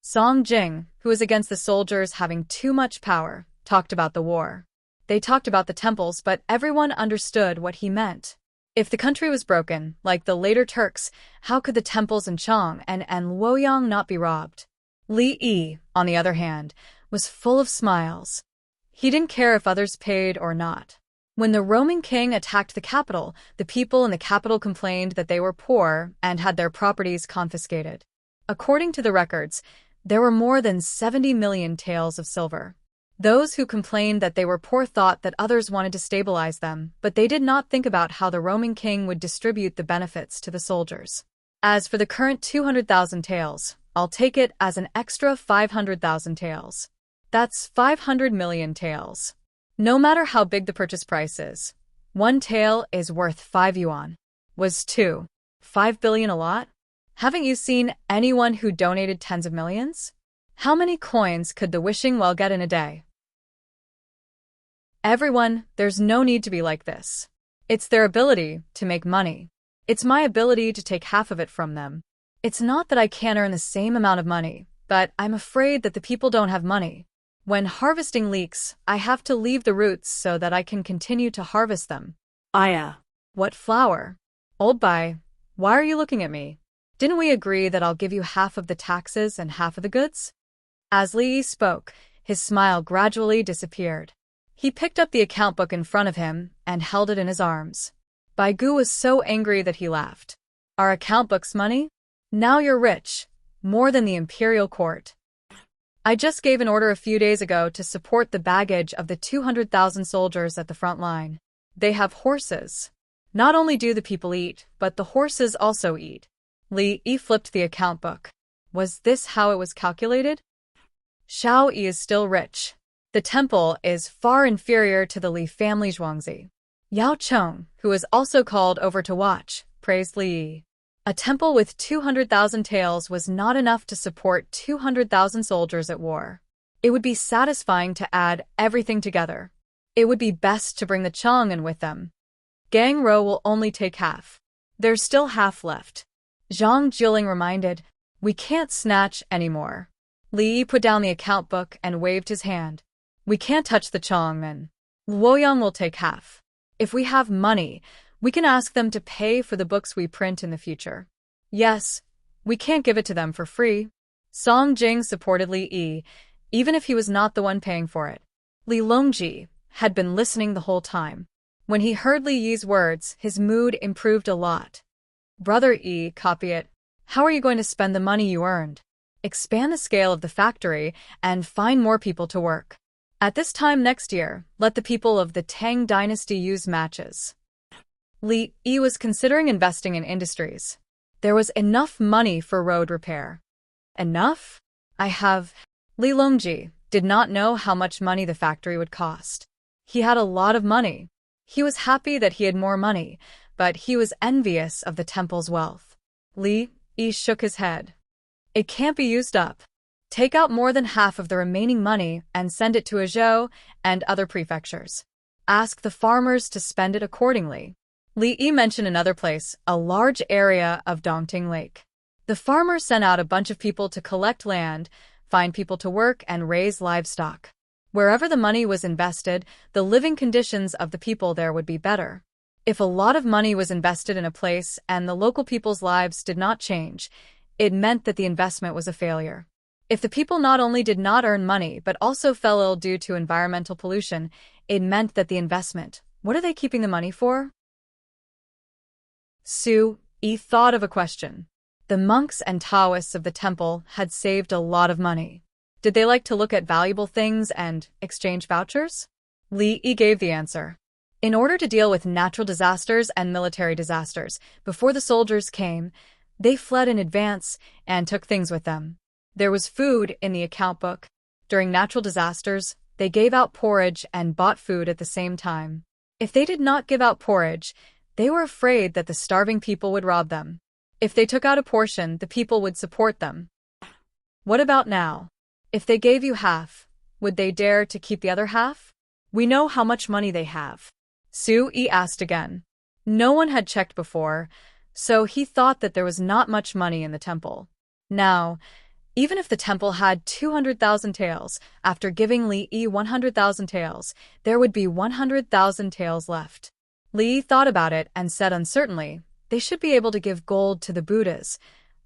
Song Jing, who was against the soldiers having too much power, talked about the war. They talked about the temples, but everyone understood what he meant. If the country was broken, like the later Turks, how could the temples in Chang'an and Luoyang not be robbed? Li Yi, on the other hand, was full of smiles. He didn't care if others paid or not. When the roaming king attacked the capital, the people in the capital complained that they were poor and had their properties confiscated. According to the records, there were more than 70 million taels of silver. Those who complained that they were poor thought that others wanted to stabilize them, but they did not think about how the roaming king would distribute the benefits to the soldiers. As for the current 200,000 taels, I'll take it as an extra 500,000 taels. That's 500 million taels. No matter how big the purchase price is, 1 tael is worth 5 yuan. Was 5 billion a lot? Haven't you seen anyone who donated tens of millions? How many coins could the wishing well get in a day? Everyone, there's no need to be like this. It's their ability to make money. It's my ability to take half of it from them. It's not that I can't earn the same amount of money, but I'm afraid that the people don't have money. When harvesting leeks, I have to leave the roots so that I can continue to harvest them. Aya. What flower? Old Bai, why are you looking at me? Didn't we agree that I'll give you half of the taxes and half of the goods? As Li Yi spoke, his smile gradually disappeared. He picked up the account book in front of him and held it in his arms. Bai Gu was so angry that he laughed. Our account book's money? Now you're rich. More than the imperial court. I just gave an order a few days ago to support the baggage of the 200,000 soldiers at the front line. They have horses. Not only do the people eat, but the horses also eat. Li Yi flipped the account book. Was this how it was calculated? Xiao Yi is still rich. The temple is far inferior to the Li family Zhuangzi. Yao Cheng, who was also called over to watch, praised Li Yi. A temple with 200,000 taels was not enough to support 200,000 soldiers at war. It would be satisfying to add everything together. It would be best to bring the Chang'an with them. Gang Ro will only take half. There's still half left. Zhang Juling reminded, we can't snatch anymore. Li Yi put down the account book and waved his hand. We can't touch the Chang'an. Luoyang will take half. If we have money, we can ask them to pay for the books we print in the future. Yes, we can't give it to them for free. Song Jing supported Li Yi, even if he was not the one paying for it. Li Longji had been listening the whole time. When he heard Li Yi's words, his mood improved a lot. Brother Yi, copy it. How are you going to spend the money you earned? Expand the scale of the factory and find more people to work. At this time next year, let the people of the Tang dynasty use matches. Li Yi was considering investing in industries. There was enough money for road repair. Enough? Li Longji did not know how much money the factory would cost. He had a lot of money. He was happy that he had more money, but he was envious of the temple's wealth. Li Yi shook his head. It can't be used up. Take out more than half of the remaining money and send it to Azhou and other prefectures. Ask the farmers to spend it accordingly. Li Yi mentioned another place, a large area of Dongting Lake. The farmers sent out a bunch of people to collect land, find people to work, and raise livestock. Wherever the money was invested, the living conditions of the people there would be better. If a lot of money was invested in a place and the local people's lives did not change, it meant that the investment was a failure. If the people not only did not earn money but also fell ill due to environmental pollution, it meant that the investment, what are they keeping the money for? Su Yi thought of a question. The monks and Taoists of the temple had saved a lot of money. Did they like to look at valuable things and exchange vouchers? Li Yi gave the answer. In order to deal with natural disasters and military disasters, before the soldiers came, they fled in advance and took things with them. There was food in the account book. During natural disasters, they gave out porridge and bought food at the same time. If they did not give out porridge, they were afraid that the starving people would rob them. If they took out a portion, the people would support them. What about now? If they gave you half, would they dare to keep the other half? We know how much money they have. Su Yi asked again. No one had checked before, so he thought that there was not much money in the temple. Now, even if the temple had 200,000 taels, after giving Li Yi 100,000 taels, there would be 100,000 taels left. Li Yi thought about it and said uncertainly, they should be able to give gold to the Buddhas,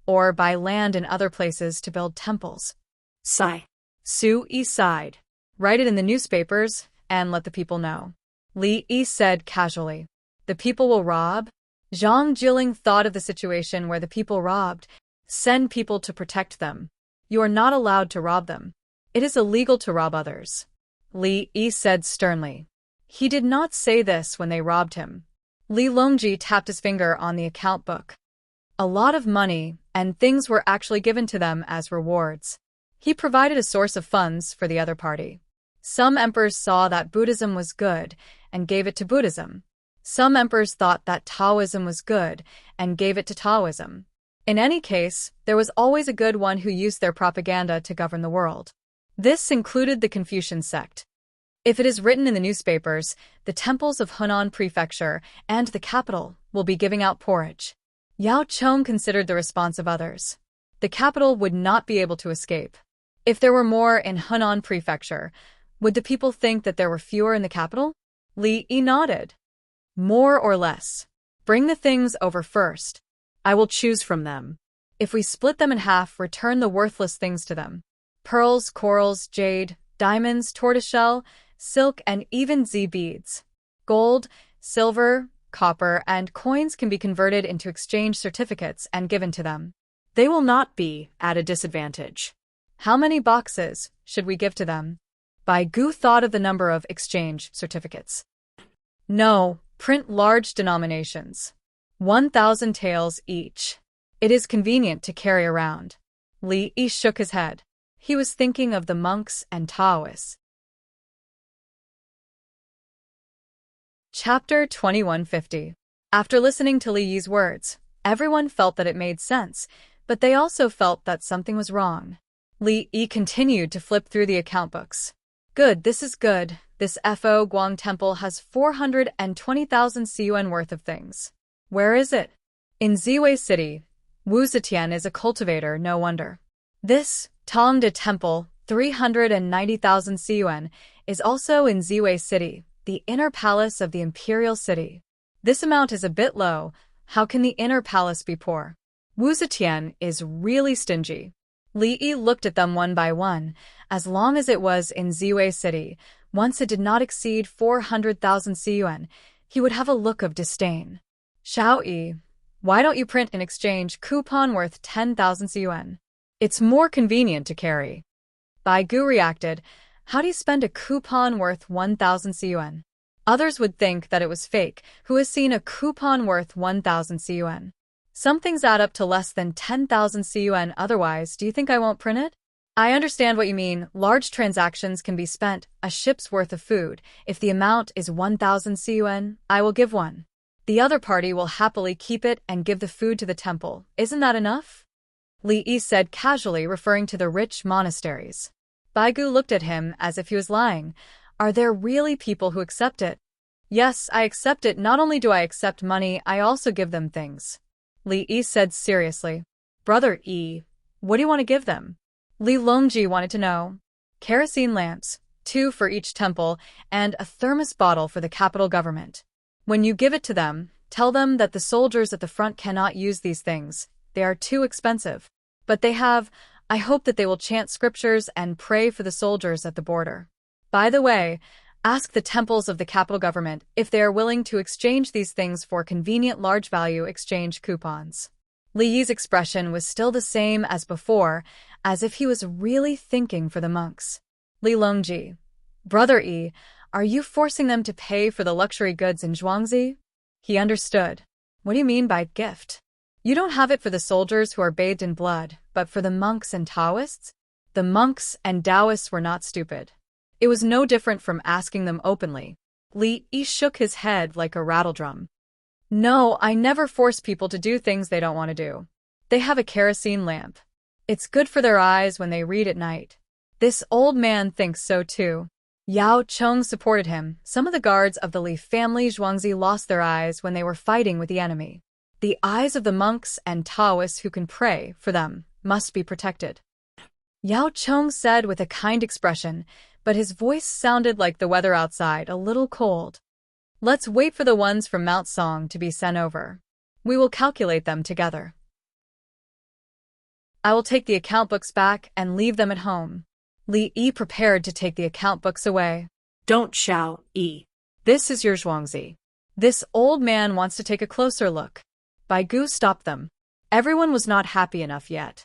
or buy land in other places to build temples. Sigh. Su Yi sighed. Write it in the newspapers and let the people know. Li Yi said casually. The people will rob? Zhang Jiling thought of the situation where the people robbed. Send people to protect them. You are not allowed to rob them. It is illegal to rob others. Li Yi said sternly. He did not say this when they robbed him. Li Longji tapped his finger on the account book. A lot of money and things were actually given to them as rewards. He provided a source of funds for the other party. Some emperors saw that Buddhism was good and gave it to Buddhism. Some emperors thought that Taoism was good and gave it to Taoism. In any case, there was always a good one who used their propaganda to govern the world. This included the Confucian sect. If it is written in the newspapers, the temples of Hunan Prefecture and the capital will be giving out porridge. Yao Chong considered the response of others. The capital would not be able to escape. If there were more in Hunan Prefecture, would the people think that there were fewer in the capital? Li Yi nodded. More or less. Bring the things over first. I will choose from them. If we split them in half, return the worthless things to them. Pearls, corals, jade, diamonds, tortoiseshell, silk, and even Z beads. Gold, silver, copper, and coins can be converted into exchange certificates and given to them. They will not be at a disadvantage. How many boxes should we give to them? Bai Gu thought of the number of exchange certificates. No, print large denominations. 1,000 taels each. It is convenient to carry around. Li Yi shook his head. He was thinking of the monks and Taoists. Chapter 2150. After listening to Li Yi's words, everyone felt that it made sense, but they also felt that something was wrong. Li Yi continued to flip through the account books. Good, this is good. This Fo Guang temple has 420,000 CUN worth of things. Where is it? In Ziwei City. Wu Zetian is a cultivator, no wonder. This Tongde temple, 390,000 CUN, is also in Ziwei City. The inner palace of the imperial city. This amount is a bit low. How can the inner palace be poor? Wu Zetian is really stingy. Li Yi looked at them one by one. As long as it was in Ziwei City, once it did not exceed 400,000 CUN, he would have a look of disdain. Xiao Yi, why don't you print an exchange coupon worth 10,000 CUN? It's more convenient to carry. Bai Gu reacted, how do you spend a coupon worth 1,000 CUN? Others would think that it was fake. Who has seen a coupon worth 1,000 CUN? Some things add up to less than 10,000 CUN, otherwise, do you think I won't print it? I understand what you mean. Large transactions can be spent, a ship's worth of food. If the amount is 1,000 CUN, I will give one. The other party will happily keep it and give the food to the temple. Isn't that enough? Li Yi said casually, referring to the rich monasteries. Bai Gu looked at him as if he was lying. Are there really people who accept it? Yes, I accept it. Not only do I accept money, I also give them things. Li Yi said seriously. Brother Yi, what do you want to give them? Li Longji wanted to know. Kerosene lamps, 2 for each temple, and a thermos bottle for the capital government. When you give it to them, tell them that the soldiers at the front cannot use these things. They are too expensive. But they have. I hope that they will chant scriptures and pray for the soldiers at the border. By the way, ask the temples of the capital government if they are willing to exchange these things for convenient large-value exchange coupons. Li Yi's expression was still the same as before, as if he was really thinking for the monks. Li Longji, Brother Yi, are you forcing them to pay for the luxury goods in Zhuangzi? He understood. What do you mean by gift? You don't have it for the soldiers who are bathed in blood, but for the monks and Taoists? The monks and Taoists were not stupid. It was no different from asking them openly. Li Yi shook his head like a rattledrum. No, I never force people to do things they don't want to do. They have a kerosene lamp. It's good for their eyes when they read at night. This old man thinks so too. Yao Chong supported him. Some of the guards of the Li family Zhuangzi lost their eyes when they were fighting with the enemy. The eyes of the monks and Taoists who can pray for them must be protected. Yao Chong said with a kind expression, but his voice sounded like the weather outside, a little cold. Let's wait for the ones from Mount Song to be sent over. We will calculate them together. I will take the account books back and leave them at home. Li Yi prepared to take the account books away. Don't, Xiao Yi. This is your Zhuangzi. This old man wants to take a closer look. Bai Gu stopped them. Everyone was not happy enough yet.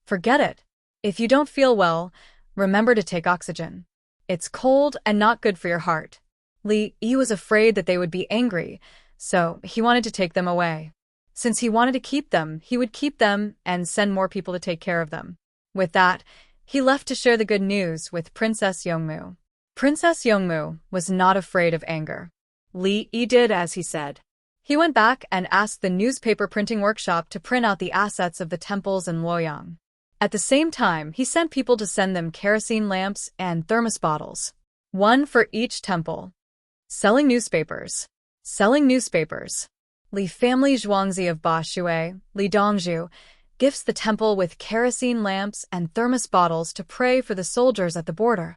Forget it. If you don't feel well, remember to take oxygen. It's cold and not good for your heart. Li Yi was afraid that they would be angry, so he wanted to take them away. Since he wanted to keep them, he would keep them and send more people to take care of them. With that, he left to share the good news with Princess Yongmu. Princess Yongmu was not afraid of anger. Li Yi did as he said. He went back and asked the newspaper printing workshop to print out the assets of the temples in Luoyang. At the same time, he sent people to send them kerosene lamps and thermos bottles. 1 for each temple. Selling newspapers. Selling newspapers. Li family Zhuangzi of Ba Shui, Li Dongzhu, gifts the temple with kerosene lamps and thermos bottles to pray for the soldiers at the border.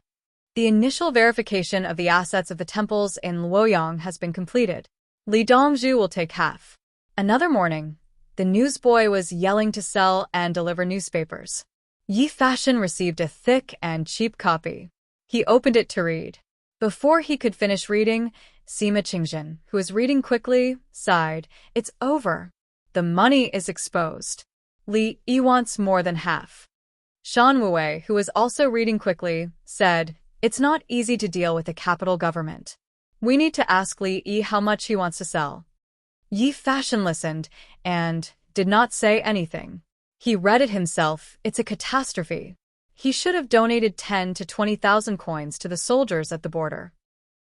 The initial verification of the assets of the temples in Luoyang has been completed. Li Dongzhu will take half. Another morning, the newsboy was yelling to sell and deliver newspapers. Yi Fashion received a thick and cheap copy. He opened it to read. Before he could finish reading, Sima Qingjin, who was reading quickly, sighed. It's over. The money is exposed. Li Yi wants more than half. Shan Wuwei, who was also reading quickly, said, It's not easy to deal with the capital government. We need to ask Li Yi how much he wants to sell. Yi Fashion listened and did not say anything. He read it himself. It's a catastrophe. He should have donated 10 to 20,000 coins to the soldiers at the border.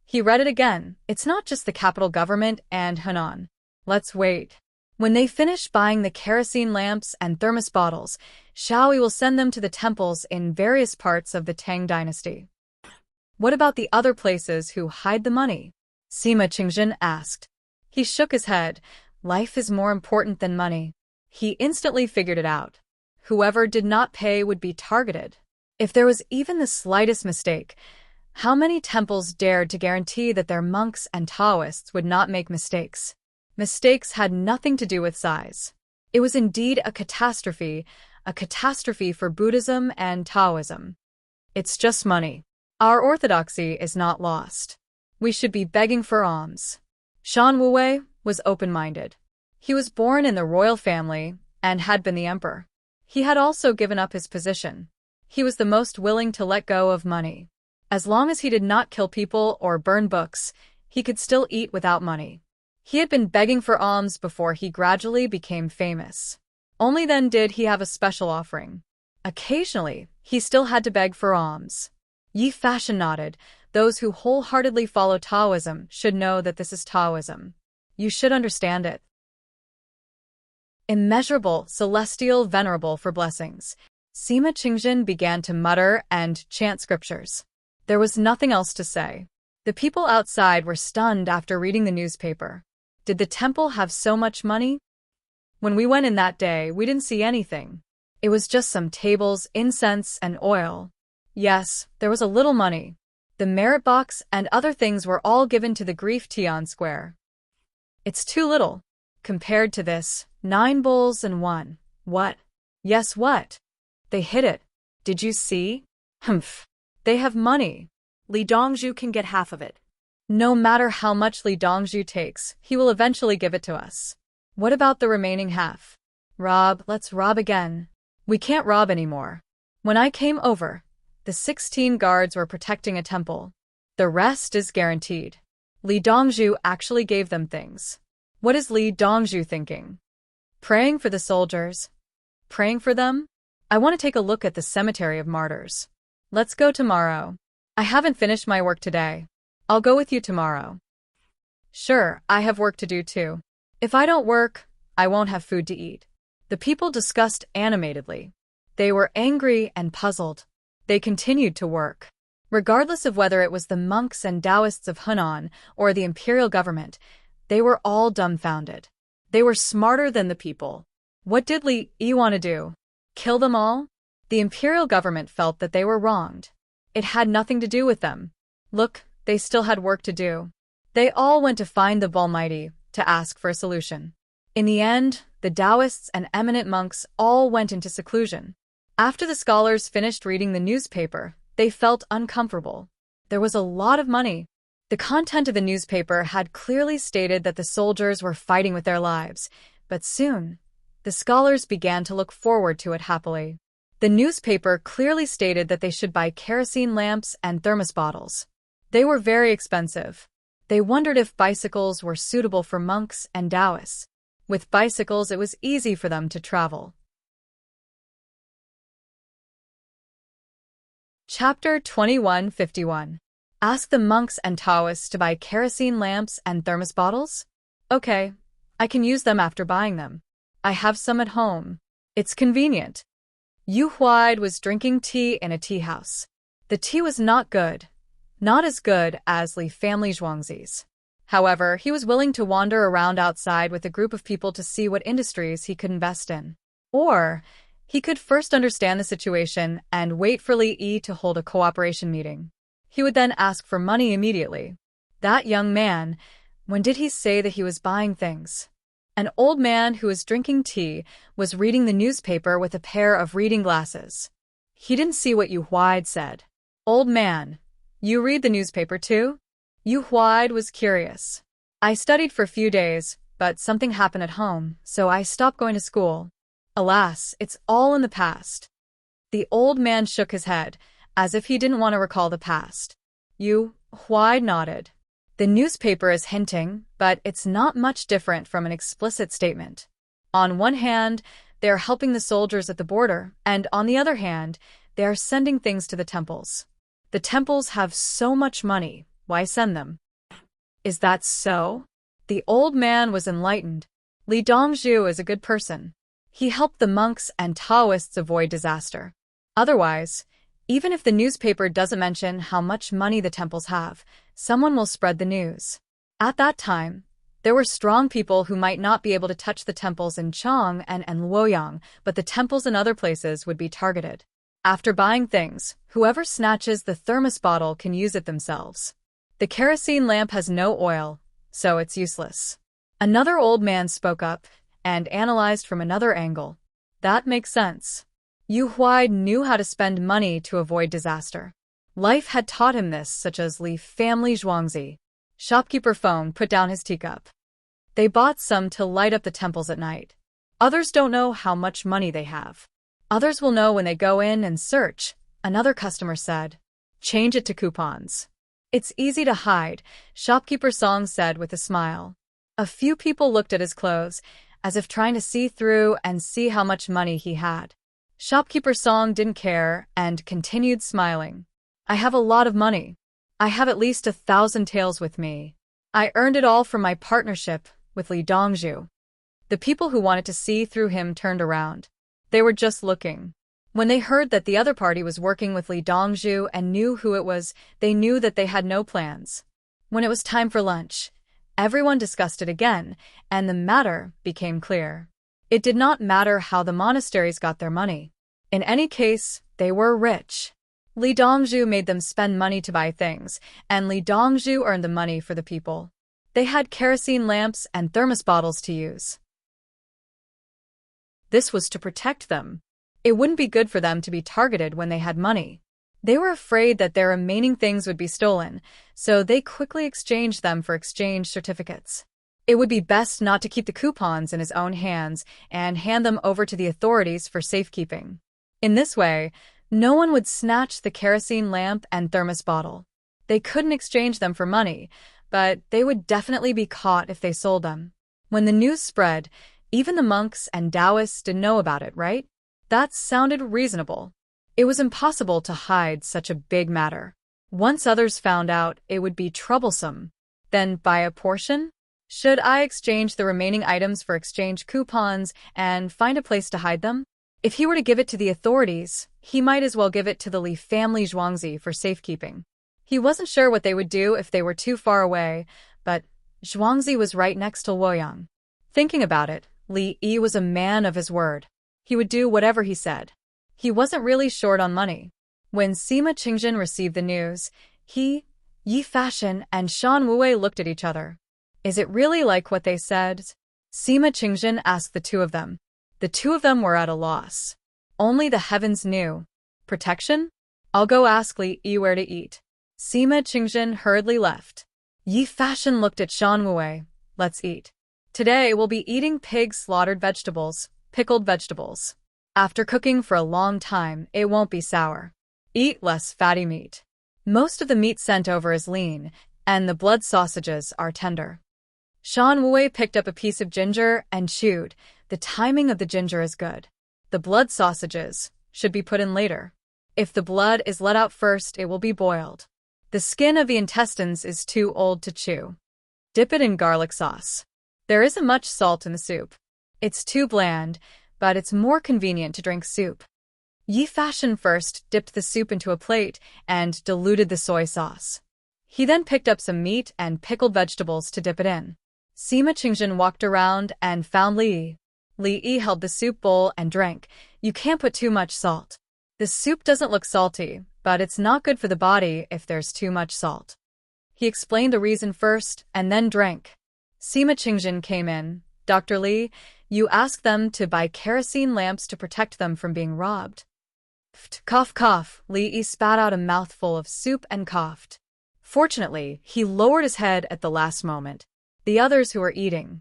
He read it again. It's not just the capital government and Henan. Let's wait. When they finish buying the kerosene lamps and thermos bottles, Xiaoyi will send them to the temples in various parts of the Tang dynasty. What about the other places who hide the money? Sima Qingjin asked. He shook his head. Life is more important than money. He instantly figured it out. Whoever did not pay would be targeted. If there was even the slightest mistake, How many temples dared to guarantee that their monks and Taoists would not make mistakes? Mistakes had nothing to do with size. It was indeed a catastrophe for Buddhism and Taoism. It's just money. Our orthodoxy is not lost. We should be begging for alms. Shan Wuwei was open-minded. He was born in the royal family and had been the emperor. He had also given up his position. He was the most willing to let go of money. As long as he did not kill people or burn books, he could still eat without money. He had been begging for alms before he gradually became famous. Only then did he have a special offering. Occasionally, he still had to beg for alms. Yi Fashion nodded. Those who wholeheartedly follow Taoism should know that this is Taoism. You should understand it. Immeasurable, celestial, venerable for blessings. Sima Qingjin began to mutter and chant scriptures. There was nothing else to say. The people outside were stunned after reading the newspaper. Did the temple have so much money? When we went in that day, we didn't see anything. It was just some tables, incense, and oil. Yes, there was a little money. The merit box and other things were all given to the Grief Tian Square. It's too little. Compared to this, 9 bulls and 1. What? Yes, what? They hid it. Did you see? Humph. They have money. Li Dongzhu can get half of it. No matter how much Li Dongzhu takes, he will eventually give it to us. What about the remaining half? Rob, let's rob again. We can't rob anymore. When I came over, the 16 guards were protecting a temple. The rest is guaranteed. Li Dongzhu actually gave them things. What is Li Dongzhu thinking? Praying for the soldiers? Praying for them? I want to take a look at the cemetery of martyrs. Let's go tomorrow. I haven't finished my work today. I'll go with you tomorrow. Sure, I have work to do too. If I don't work, I won't have food to eat. The people discussed animatedly. They were angry and puzzled. They continued to work. Regardless of whether it was the monks and Taoists of Hunan or the imperial government, they were all dumbfounded. They were smarter than the people. What did Li Yi want to do? Kill them all? The imperial government felt that they were wronged. It had nothing to do with them. Look, they still had work to do. They all went to find the Almighty to ask for a solution. In the end, the Taoists and eminent monks all went into seclusion. After the scholars finished reading the newspaper, they felt uncomfortable. There was a lot of money. The content of the newspaper had clearly stated that the soldiers were fighting with their lives, but soon, the scholars began to look forward to it happily. The newspaper clearly stated that they should buy kerosene lamps and thermos bottles. They were very expensive. They wondered if bicycles were suitable for monks and Taoists. With bicycles, it was easy for them to travel. Chapter 2151. Ask the monks and Taoists to buy kerosene lamps and thermos bottles? Okay, I can use them after buying them. I have some at home. It's convenient. Yu Huaid was drinking tea in a tea house. The tea was not good. Not as good as Li family Zhuangzi's. However, he was willing to wander around outside with a group of people to see what industries he could invest in. Or, he could first understand the situation and wait for Li Yi to hold a cooperation meeting. He would then ask for money immediately. That young man, when did he say that he was buying things? An old man who was drinking tea was reading the newspaper with a pair of reading glasses. He didn't see what Yu Huaid said. Old man, you read the newspaper too? Yu Huaid was curious. I studied for a few days, but something happened at home, so I stopped going to school. Alas, it's all in the past. The old man shook his head, as if he didn't want to recall the past. Yu Huaid nodded. The newspaper is hinting, but it's not much different from an explicit statement. On one hand, they are helping the soldiers at the border, and on the other hand, they are sending things to the temples. The temples have so much money, why send them? Is that so? The old man was enlightened. Li Dongzhu is a good person. He helped the monks and Taoists avoid disaster. Otherwise, even if the newspaper doesn't mention how much money the temples have, someone will spread the news. At that time, there were strong people who might not be able to touch the temples in Chang and Luoyang, but the temples in other places would be targeted. After buying things, whoever snatches the thermos bottle can use it themselves. The kerosene lamp has no oil, so it's useless. Another old man spoke up and analyzed from another angle. That makes sense. Yu Huai knew how to spend money to avoid disaster. Life had taught him this, such as Li family Zhuangzi. Shopkeeper Feng put down his teacup. They bought some to light up the temples at night. Others don't know how much money they have. Others will know when they go in and search, another customer said. Change it to coupons. It's easy to hide, Shopkeeper Song said with a smile. A few people looked at his clothes, as if trying to see through and see how much money he had. Shopkeeper Song didn't care and continued smiling. I have a lot of money. I have at least 1,000 taels with me. I earned it all from my partnership with Li Dongzhu. The people who wanted to see through him turned around. They were just looking. When they heard that the other party was working with Li Dongzhu and knew who it was, they knew that they had no plans. When it was time for lunch, everyone discussed it again, and the matter became clear. It did not matter how the monasteries got their money. In any case, they were rich. Li Dongzhu made them spend money to buy things, and Li Dongzhu earned the money for the people. They had kerosene lamps and thermos bottles to use. This was to protect them. It wouldn't be good for them to be targeted when they had money. They were afraid that their remaining things would be stolen, so they quickly exchanged them for exchange certificates. It would be best not to keep the coupons in his own hands and hand them over to the authorities for safekeeping. In this way, no one would snatch the kerosene lamp and thermos bottle. They couldn't exchange them for money, but they would definitely be caught if they sold them. When the news spread, even the monks and Taoists didn't know about it, right? That sounded reasonable. It was impossible to hide such a big matter. Once others found out, it would be troublesome. Then buy a portion? Should I exchange the remaining items for exchange coupons and find a place to hide them? If he were to give it to the authorities, he might as well give it to the Li family Zhuangzi for safekeeping. He wasn't sure what they would do if they were too far away, but Zhuangzi was right next to Luoyang. Thinking about it, Li Yi was a man of his word. He would do whatever he said. He wasn't really short on money. When Sima Qingjin received the news, he, Yi Fashion, and Shan Wuwei looked at each other. Is it really like what they said? Sima Qingjin asked the two of them. The two of them were at a loss. Only the heavens knew. Protection? I'll go ask Li Yi where to eat. Sima Qingjin hurriedly left. Yi Fashion looked at Shan Wuwei. Let's eat. Today we'll be eating pig slaughtered vegetables, pickled vegetables. After cooking for a long time, it won't be sour. Eat less fatty meat. Most of the meat sent over is lean, and the blood sausages are tender. Shan Wuwei picked up a piece of ginger and chewed. The timing of the ginger is good. The blood sausages should be put in later. If the blood is let out first, it will be boiled. The skin of the intestines is too old to chew. Dip it in garlic sauce. There isn't much salt in the soup. It's too bland, but it's more convenient to drink soup. Yi Fashion first dipped the soup into a plate and diluted the soy sauce. He then picked up some meat and pickled vegetables to dip it in. Sima Qingjin walked around and found Li Yi. Li Yi held the soup bowl and drank. You can't put too much salt. The soup doesn't look salty, but it's not good for the body if there's too much salt. He explained the reason first and then drank. Sima Qingjin came in. Dr. Li, you asked them to buy kerosene lamps to protect them from being robbed. Cough, cough. Li Yi spat out a mouthful of soup and coughed. Fortunately, he lowered his head at the last moment. The others who were eating.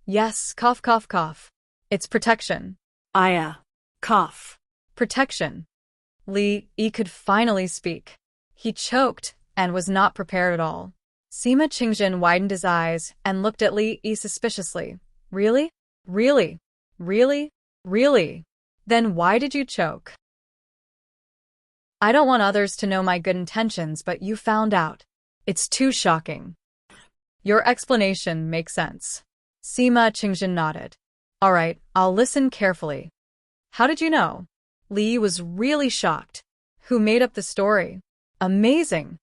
Yes, cough, cough, cough. It's protection. Cough. Protection. Li Yi could finally speak. He choked and was not prepared at all. Sima Qingjin widened his eyes and looked at Li Yi suspiciously. Really? Really? Really? Really? Then why did you choke? I don't want others to know my good intentions, but you found out. It's too shocking. Your explanation makes sense. Sima Qingjin nodded. All right, I'll listen carefully. How did you know? Li was really shocked. Who made up the story? Amazing.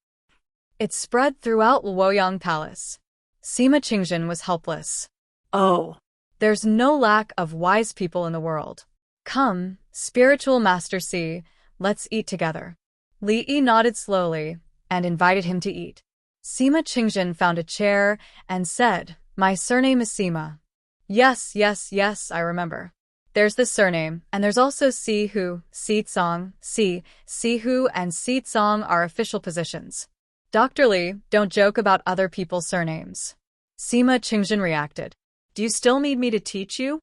It spread throughout Luoyang Palace. Sima Qingjin was helpless. Oh. There's no lack of wise people in the world. Come, spiritual Master C, let's eat together. Li Yi nodded slowly and invited him to eat. Sima Qingjin found a chair and said, "My surname is Sima." Yes, yes, yes, I remember. There's the surname, and there's also Sihu, Sitsong, Sihu, and Sitsong are official positions. Dr. Li, don't joke about other people's surnames. Sima Qingjin reacted. Do you still need me to teach you?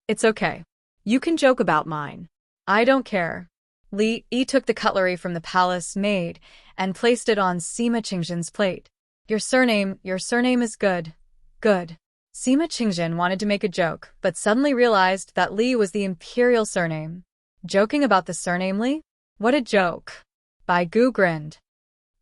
It's okay. You can joke about mine. I don't care. Li Yi took the cutlery from the palace maid and placed it on Sima Qingjin's plate. Your surname is good. Good. Sima Qingjin wanted to make a joke, but suddenly realized that Li was the imperial surname. Joking about the surname Li? What a joke. Bai Gu grinned.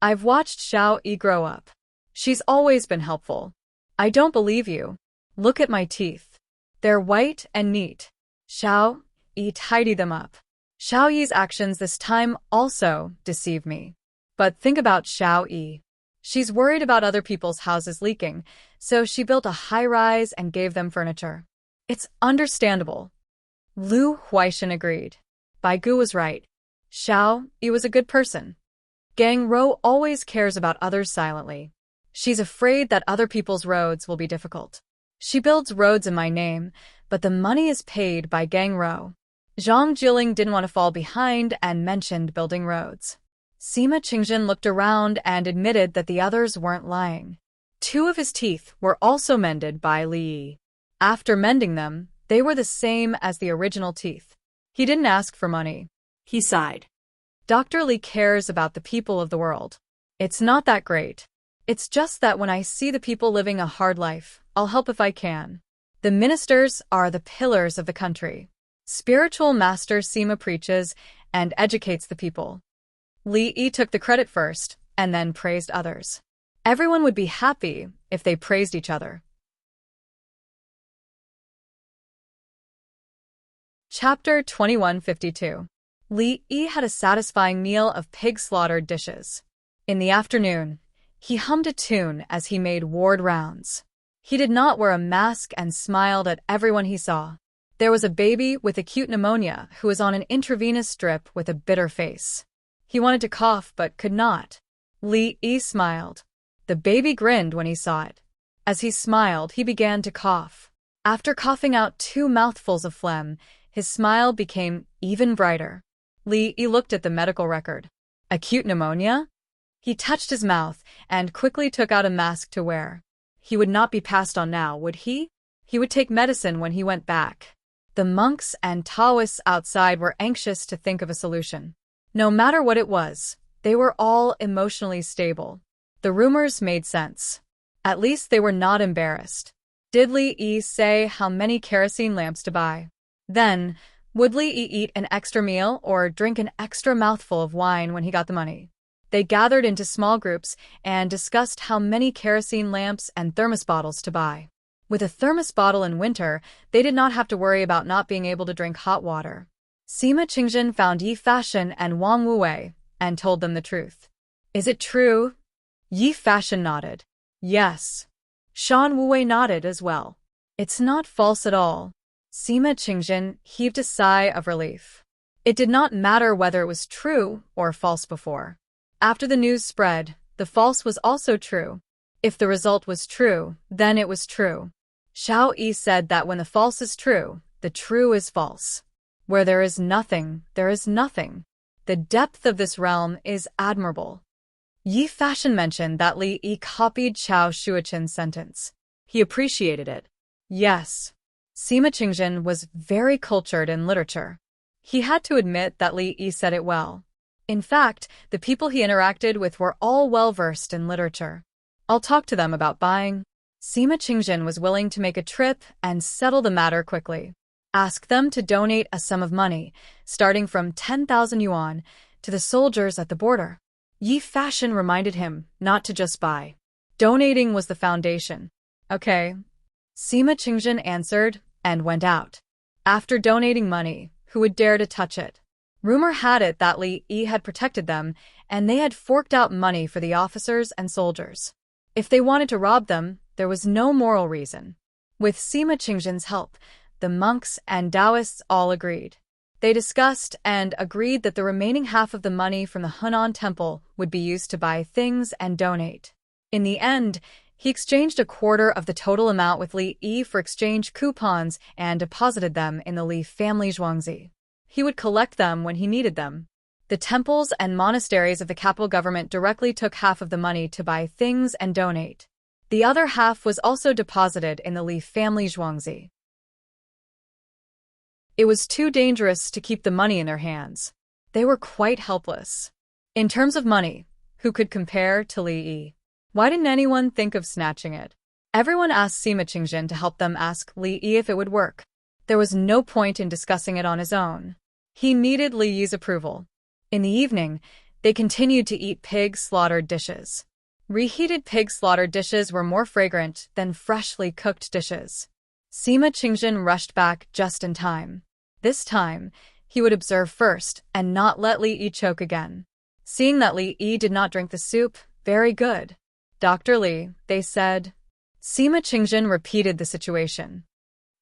I've watched Xiao Yi grow up. She's always been helpful. I don't believe you. Look at my teeth. They're white and neat. Xiao Yi tidied them up. Xiao Yi's actions this time also deceive me. But think about Xiao Yi. She's worried about other people's houses leaking, so she built a high-rise and gave them furniture. It's understandable. Lu Huaishan agreed. Bai Gu was right. Xiao Yi was a good person. Gang Rou always cares about others silently. She's afraid that other people's roads will be difficult. She builds roads in my name, but the money is paid by Gang Rou. Zhang Jiling didn't want to fall behind and mentioned building roads. Sima Qingjin looked around and admitted that the others weren't lying. 2 of his teeth were also mended by Li Yi. After mending them, they were the same as the original teeth. He didn't ask for money. He sighed. Dr. Li cares about the people of the world. It's not that great. It's just that when I see the people living a hard life, I'll help if I can. The ministers are the pillars of the country. Spiritual master Sima preaches and educates the people. Li Yi took the credit first and then praised others. Everyone would be happy if they praised each other. Chapter 2152. Li Yi had a satisfying meal of pig-slaughtered dishes. In the afternoon, he hummed a tune as he made ward rounds. He did not wear a mask and smiled at everyone he saw. There was a baby with acute pneumonia who was on an intravenous drip with a bitter face. He wanted to cough but could not. Li Yi smiled. The baby grinned when he saw it. As he smiled, he began to cough. After coughing out 2 mouthfuls of phlegm, his smile became even brighter. Li Yi looked at the medical record. Acute pneumonia? He touched his mouth and quickly took out a mask to wear. He would not be passed on now, would he? He would take medicine when he went back. The monks and Taoists outside were anxious to think of a solution. No matter what it was, they were all emotionally stable. The rumors made sense. At least they were not embarrassed. Did Li Yi say how many kerosene lamps to buy? Then, would Li Yi eat an extra meal or drink an extra mouthful of wine when he got the money? They gathered into small groups and discussed how many kerosene lamps and thermos bottles to buy. With a thermos bottle in winter, they did not have to worry about not being able to drink hot water. Sima Qingjin found Yi Fashion and Wang Wuwei and told them the truth. Is it true? Yi Fashion nodded. Yes. Shan Wuwei nodded as well. It's not false at all. Sima Qingjin heaved a sigh of relief. It did not matter whether it was true or false before. After the news spread, the false was also true. If the result was true, then it was true. Xiao Yi said that when the false is true, the true is false. Where there is nothing, there is nothing. The depth of this realm is admirable. Yi Fashion mentioned that Li Yi copied Qiao Shuichen's sentence. He appreciated it. Yes. Sima Qingjin was very cultured in literature. He had to admit that Li Yi said it well. In fact, the people he interacted with were all well-versed in literature. I'll talk to them about buying. Sima Qingjin was willing to make a trip and settle the matter quickly. Ask them to donate a sum of money, starting from 10,000 yuan, to the soldiers at the border. Yi Fashion reminded him not to just buy. Donating was the foundation. Okay. Sima Qingjin answered and went out. After donating money, who would dare to touch it? Rumor had it that Li Yi had protected them, and they had forked out money for the officers and soldiers. If they wanted to rob them, there was no moral reason. With Sima Qingjin's help, the monks and Taoists all agreed. They discussed and agreed that the remaining half of the money from the Hunan temple would be used to buy things and donate. In the end, he exchanged a quarter of the total amount with Li Yi for exchange coupons and deposited them in the Li family zhuangzi. He would collect them when he needed them. The temples and monasteries of the capital government directly took half of the money to buy things and donate. The other half was also deposited in the Li family zhuangzi. It was too dangerous to keep the money in their hands. They were quite helpless. In terms of money, who could compare to Li Yi? Why didn't anyone think of snatching it? Everyone asked Sima Qingjin to help them ask Li Yi if it would work. There was no point in discussing it on his own. He needed Li Yi's approval. In the evening, they continued to eat pig-slaughtered dishes. Reheated pig-slaughtered dishes were more fragrant than freshly cooked dishes. Sima Qingjin rushed back just in time. This time, he would observe first and not let Li Yi choke again. Seeing that Li Yi did not drink the soup, very good. Dr. Li, they said. Sima Qingjin repeated the situation.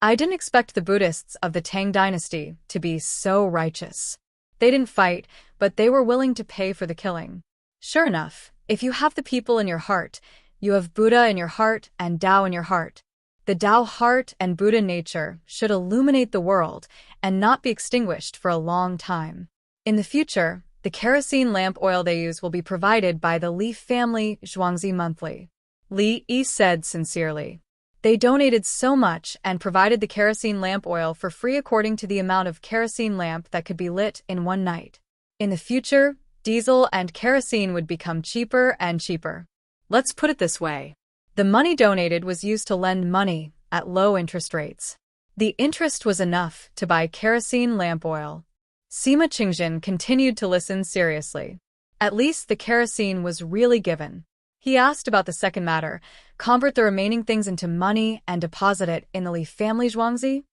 I didn't expect the Buddhists of the Tang dynasty to be so righteous. They didn't fight, but they were willing to pay for the killing. Sure enough, if you have the people in your heart, you have Buddha in your heart and Tao in your heart. The Tao heart and Buddha nature should illuminate the world and not be extinguished for a long time. In the future, the kerosene lamp oil they use will be provided by the Li family zhuangzi monthly. Li Yi said sincerely. They donated so much and provided the kerosene lamp oil for free according to the amount of kerosene lamp that could be lit in one night. In the future, diesel and kerosene would become cheaper and cheaper. Let's put it this way. The money donated was used to lend money at low interest rates. The interest was enough to buy kerosene lamp oil. Sima Qingjin continued to listen seriously. At least the kerosene was really given. He asked about the second matter, convert the remaining things into money and deposit it in the Li family zhuangzi?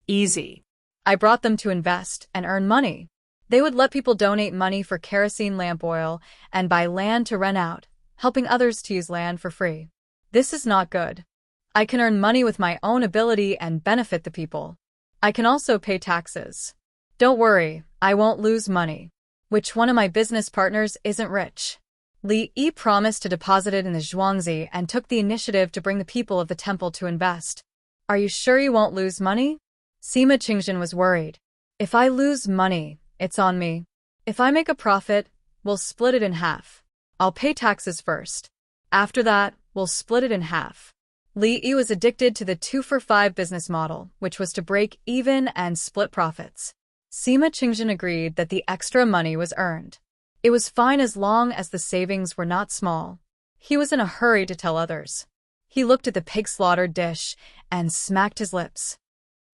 Easy. I brought them to invest and earn money. They would let people donate money for kerosene lamp oil and buy land to rent out, helping others to use land for free. This is not good. I can earn money with my own ability and benefit the people. I can also pay taxes. Don't worry, I won't lose money. Which one of my business partners isn't rich? Li Yi promised to deposit it in the zhuangzi and took the initiative to bring the people of the temple to invest. Are you sure you won't lose money? Sima Qingjin was worried. If I lose money, it's on me. If I make a profit, we'll split it in half. I'll pay taxes first. After that, we'll split it in half. Li Yi was addicted to the 2-for-5 business model, which was to break even and split profits. Sima Qingjin agreed that the extra money was earned. It was fine as long as the savings were not small. He was in a hurry to tell others. He looked at the pig-slaughtered dish and smacked his lips.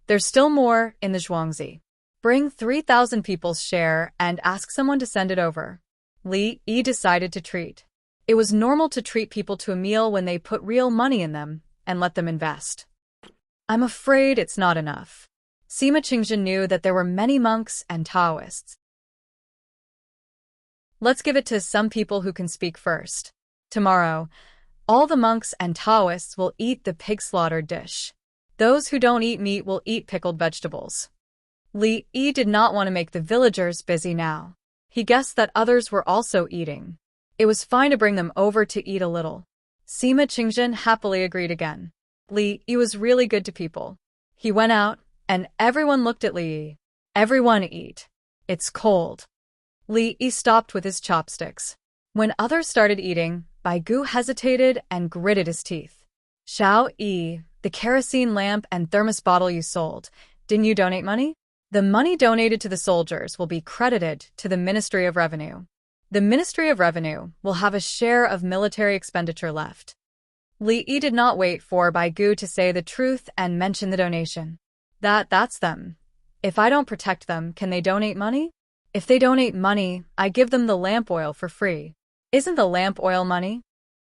There's still more in the zhuangzi. Bring 3,000 people's share and ask someone to send it over. Li Yi decided to treat. It was normal to treat people to a meal when they put real money in them and let them invest. I'm afraid it's not enough. Sima Qingjin knew that there were many monks and Taoists. Let's give it to some people who can speak first. Tomorrow, all the monks and Taoists will eat the pig-slaughtered dish. Those who don't eat meat will eat pickled vegetables. Li Yi did not want to make the villagers busy now. He guessed that others were also eating. It was fine to bring them over to eat a little. Sima Qingjin happily agreed again. Li Yi was really good to people. He went out, and everyone looked at Li Yi. Everyone eat. It's cold. Li Yi stopped with his chopsticks. When others started eating, Bai Gu hesitated and gritted his teeth. Xiao Yi, the kerosene lamp and thermos bottle you sold, didn't you donate money? The money donated to the soldiers will be credited to the Ministry of Revenue. The Ministry of Revenue will have a share of military expenditure left. Li Yi did not wait for Bai Gu to say the truth and mention the donation. That's them. If I don't protect them, can they donate money? If they donate money, I give them the lamp oil for free. Isn't the lamp oil money?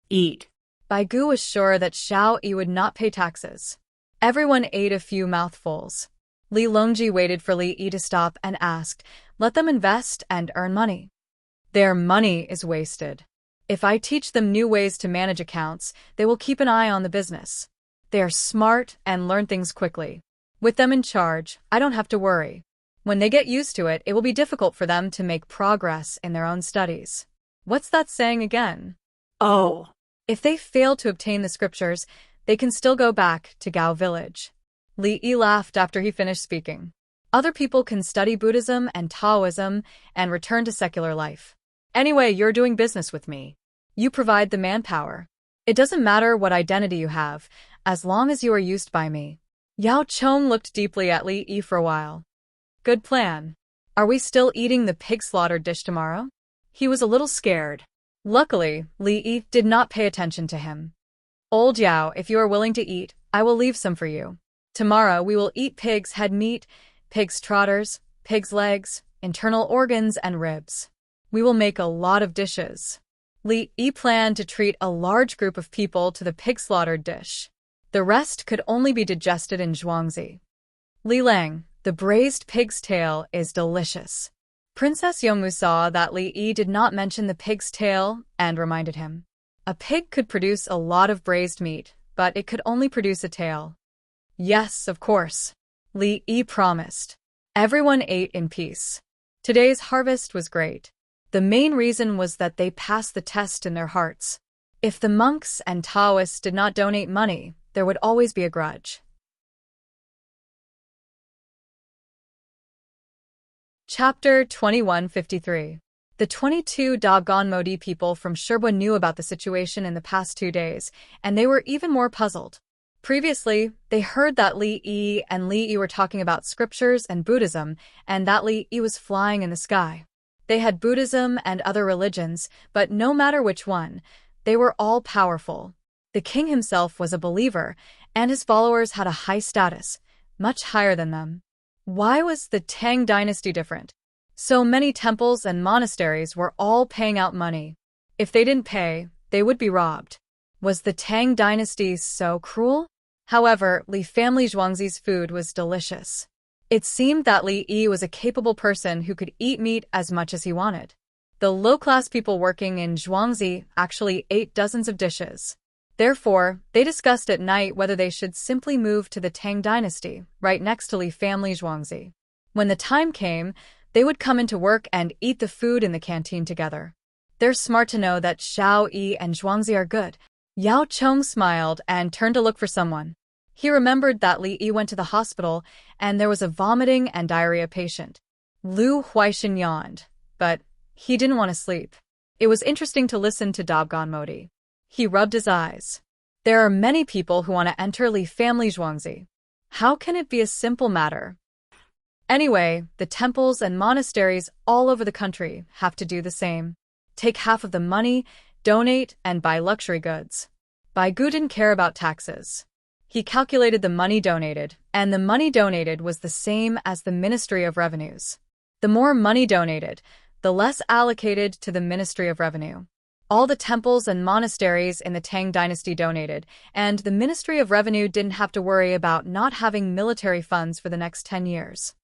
Eat. Bai Gu was sure that Xiao Yi would not pay taxes. Everyone ate a few mouthfuls. Li Longji waited for Li Yi to stop and asked, let them invest and earn money. Their money is wasted. If I teach them new ways to manage accounts, they will keep an eye on the business. They are smart and learn things quickly. With them in charge, I don't have to worry. When they get used to it, it will be difficult for them to make progress in their own studies. What's that saying again? Oh, If they fail to obtain the scriptures, they can still go back to Gao village. Li Yi laughed after he finished speaking. Other people can study Buddhism and Taoism and return to secular life. Anyway, you're doing business with me. You provide the manpower. It doesn't matter what identity you have, as long as you are used by me. Yao Chong looked deeply at Li Yi for a while. Good plan. Are we still eating the pig slaughtered dish tomorrow? He was a little scared. Luckily, Li Yi did not pay attention to him. Old Yao, if you are willing to eat, I will leave some for you. Tomorrow we will eat pig's head meat, pig's trotters, pig's legs, internal organs, and ribs. We will make a lot of dishes. Li Yi planned to treat a large group of people to the pig slaughtered dish. The rest could only be digested in Zhuangzi. Li Lang, the braised pig's tail is delicious. Princess Yongmu saw that Li Yi did not mention the pig's tail and reminded him. A pig could produce a lot of braised meat, but it could only produce a tail. Yes, of course. Li Yi promised. Everyone ate in peace. Today's harvest was great. The main reason was that they passed the test in their hearts. If the monks and Taoists did not donate money, there would always be a grudge. Chapter 2153. The 22 Dagon Modi people from Sherbua knew about the situation in the past 2 days, and they were even more puzzled. Previously, they heard that Li Yi and Li Yi were talking about scriptures and Buddhism, and that Li Yi was flying in the sky. They had Buddhism and other religions, but no matter which one, they were all powerful. The king himself was a believer, and his followers had a high status, much higher than them. Why was the Tang dynasty different? So many temples and monasteries were all paying out money. If they didn't pay, they would be robbed. Was the Tang dynasty so cruel? However, Li family Zhuangzi's food was delicious. It seemed that Li Yi was a capable person who could eat meat as much as he wanted. The low-class people working in Zhuangzi actually ate dozens of dishes. Therefore, they discussed at night whether they should simply move to the Tang dynasty, right next to Li family Zhuangzi. When the time came, they would come into work and eat the food in the canteen together. They're smart to know that Xiao Yi and Zhuangzi are good. Yao Chong smiled and turned to look for someone. He remembered that Li Yi went to the hospital and there was a vomiting and diarrhea patient. Lu Huaixin yawned, but he didn't want to sleep. It was interesting to listen to Dagon Modi. He rubbed his eyes. There are many people who want to enter Li family Zhuangzi. How can it be a simple matter? Anyway, the temples and monasteries all over the country have to do the same. Take half of the money, donate, and buy luxury goods. Bai Gu didn't care about taxes. He calculated the money donated, and the money donated was the same as the Ministry of Revenues. The more money donated, the less allocated to the Ministry of Revenue. All the temples and monasteries in the Tang dynasty donated, and the Ministry of Revenue didn't have to worry about not having military funds for the next 10 years.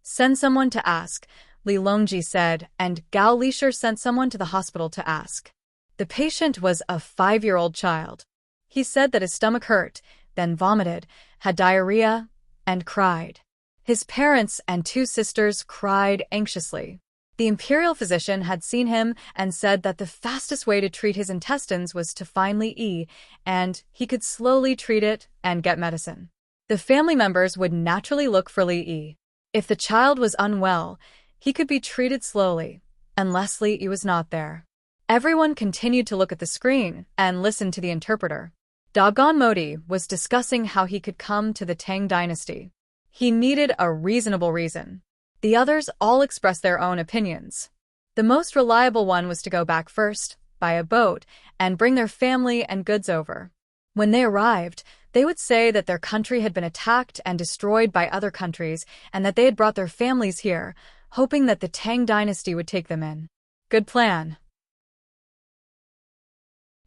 Send someone to ask, Li Longji said, and Gao Lishir sent someone to the hospital to ask. The patient was a 5-year-old child. He said that his stomach hurt, then vomited, had diarrhea, and cried. His parents and 2 sisters cried anxiously. The imperial physician had seen him and said that the fastest way to treat his intestines was to find Li Yi, and he could slowly treat it and get medicine. The family members would naturally look for Li Yi. If the child was unwell, he could be treated slowly, unless Li Yi was not there. Everyone continued to look at the screen and listen to the interpreter. Dagon Modi was discussing how he could come to the Tang dynasty. He needed a reasonable reason. The others all expressed their own opinions. The most reliable one was to go back first, by a boat, and bring their family and goods over. When they arrived, they would say that their country had been attacked and destroyed by other countries and that they had brought their families here, hoping that the Tang dynasty would take them in. Good plan.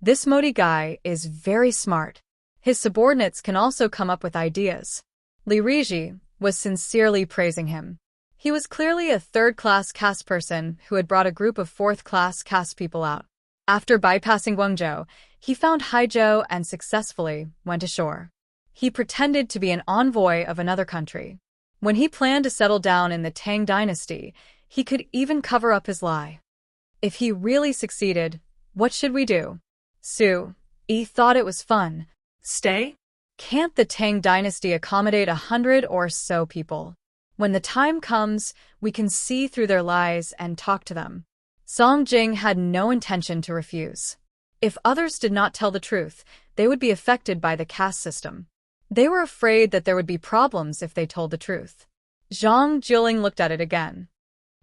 This Modi guy is very smart. His subordinates can also come up with ideas. Li Riji was sincerely praising him. He was clearly a third-class caste person who had brought a group of fourth-class caste people out. After bypassing Guangzhou, he found Haizhou and successfully went ashore. He pretended to be an envoy of another country. When he planned to settle down in the Tang dynasty, he could even cover up his lie. If he really succeeded, what should we do? Yi thought it was fun. Stay? Can't the Tang dynasty accommodate 100 or so people? When the time comes, we can see through their lies and talk to them. Song Jing had no intention to refuse. If others did not tell the truth, they would be affected by the caste system. They were afraid that there would be problems if they told the truth. Zhang Jiling looked at it again.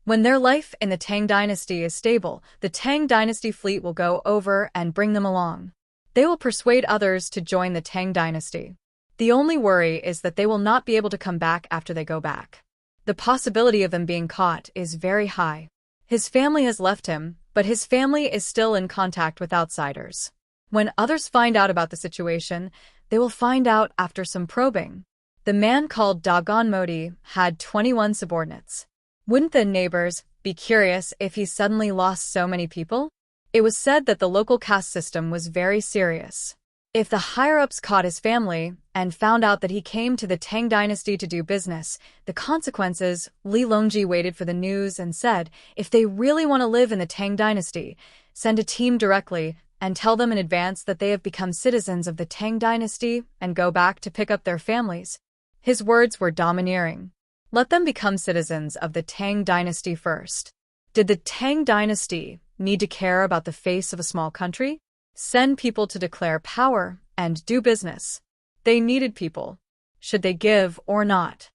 When their life in the Tang dynasty is stable, the Tang dynasty fleet will go over and bring them along. They will persuade others to join the Tang dynasty. The only worry is that they will not be able to come back after they go back. The possibility of them being caught is very high. His family has left him, but his family is still in contact with outsiders. When others find out about the situation, they will find out after some probing. The man called Dagon Modi had 21 subordinates. Wouldn't the neighbors be curious if he suddenly lost so many people? It was said that the local caste system was very serious. If the higher-ups caught his family and found out that he came to the Tang dynasty to do business, the consequences. Li Longji waited for the news and said, if they really want to live in the Tang dynasty, send a team directly and tell them in advance that they have become citizens of the Tang dynasty and go back to pick up their families. His words were domineering. Let them become citizens of the Tang dynasty first. Did the Tang dynasty need to care about the face of a small country? Send people to declare power and do business. They needed people. Should they give or not?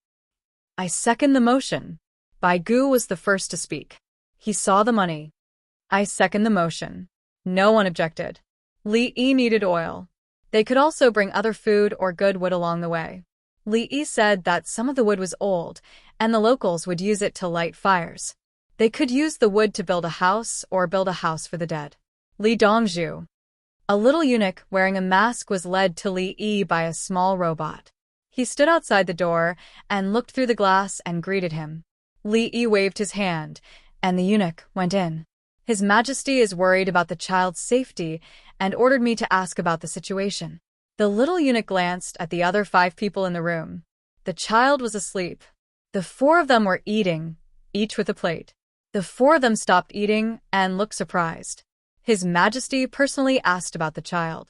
I second the motion. Bai Gu was the first to speak. He saw the money. I second the motion. No one objected. Li Yi needed oil. They could also bring other food or good wood along the way. Li Yi said that some of the wood was old, and the locals would use it to light fires. They could use the wood to build a house or build a house for the dead. Li Dongzhu. A little eunuch wearing a mask was led to Li Yi by a small robot. He stood outside the door and looked through the glass and greeted him. Li Yi waved his hand, and the eunuch went in. His Majesty is worried about the child's safety and ordered me to ask about the situation. The little eunuch glanced at the other 5 people in the room. The child was asleep. The 4 of them were eating, each with a plate. The 4 of them stopped eating and looked surprised. His Majesty personally asked about the child.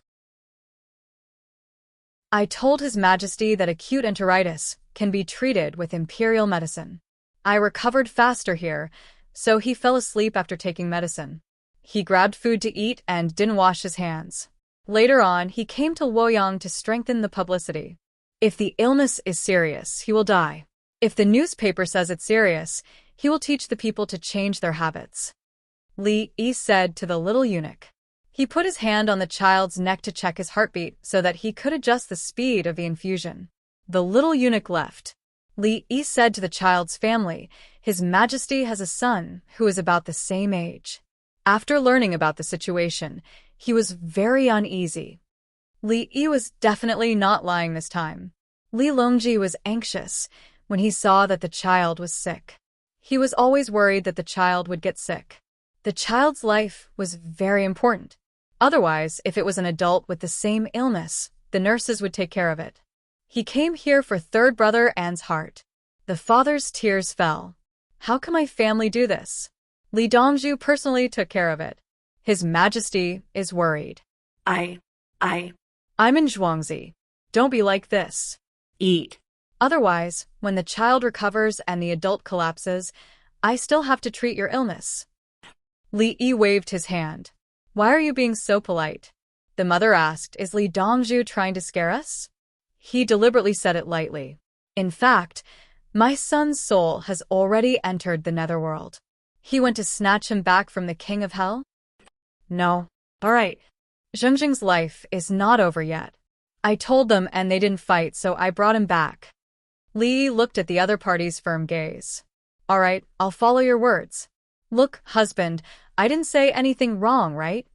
I told His Majesty that acute enteritis can be treated with imperial medicine. I recovered faster here, so he fell asleep after taking medicine. He grabbed food to eat and didn't wash his hands. Later on, he came to Luoyang to strengthen the publicity. If the illness is serious, he will die. If the newspaper says it's serious, he will teach the people to change their habits. Li Yi said to the little eunuch. He put his hand on the child's neck to check his heartbeat so that he could adjust the speed of the infusion. The little eunuch left. Li Yi said to the child's family, His Majesty has a son who is about the same age. After learning about the situation, he was very uneasy. Li Yi was definitely not lying this time. Li Longji was anxious when he saw that the child was sick. He was always worried that the child would get sick. The child's life was very important. Otherwise, if it was an adult with the same illness, the nurses would take care of it. He came here for third brother An's heart. The father's tears fell. How can my family do this? Li Dongzhu personally took care of it. His Majesty is worried. I'm in Zhuangzi. Don't be like this. Eat. Otherwise, when the child recovers and the adult collapses, I still have to treat your illness. Li Yi waved his hand. Why are you being so polite? The mother asked, Is Li Dongzhu trying to scare us? He deliberately said it lightly. In fact, my son's soul has already entered the netherworld. He went to snatch him back from the king of hell? No. All right. Zhengjing's life is not over yet. I told them and they didn't fight, so I brought him back. Li looked at the other party's firm gaze. All right, I'll follow your words. Look, husband, I didn't say anything wrong, right?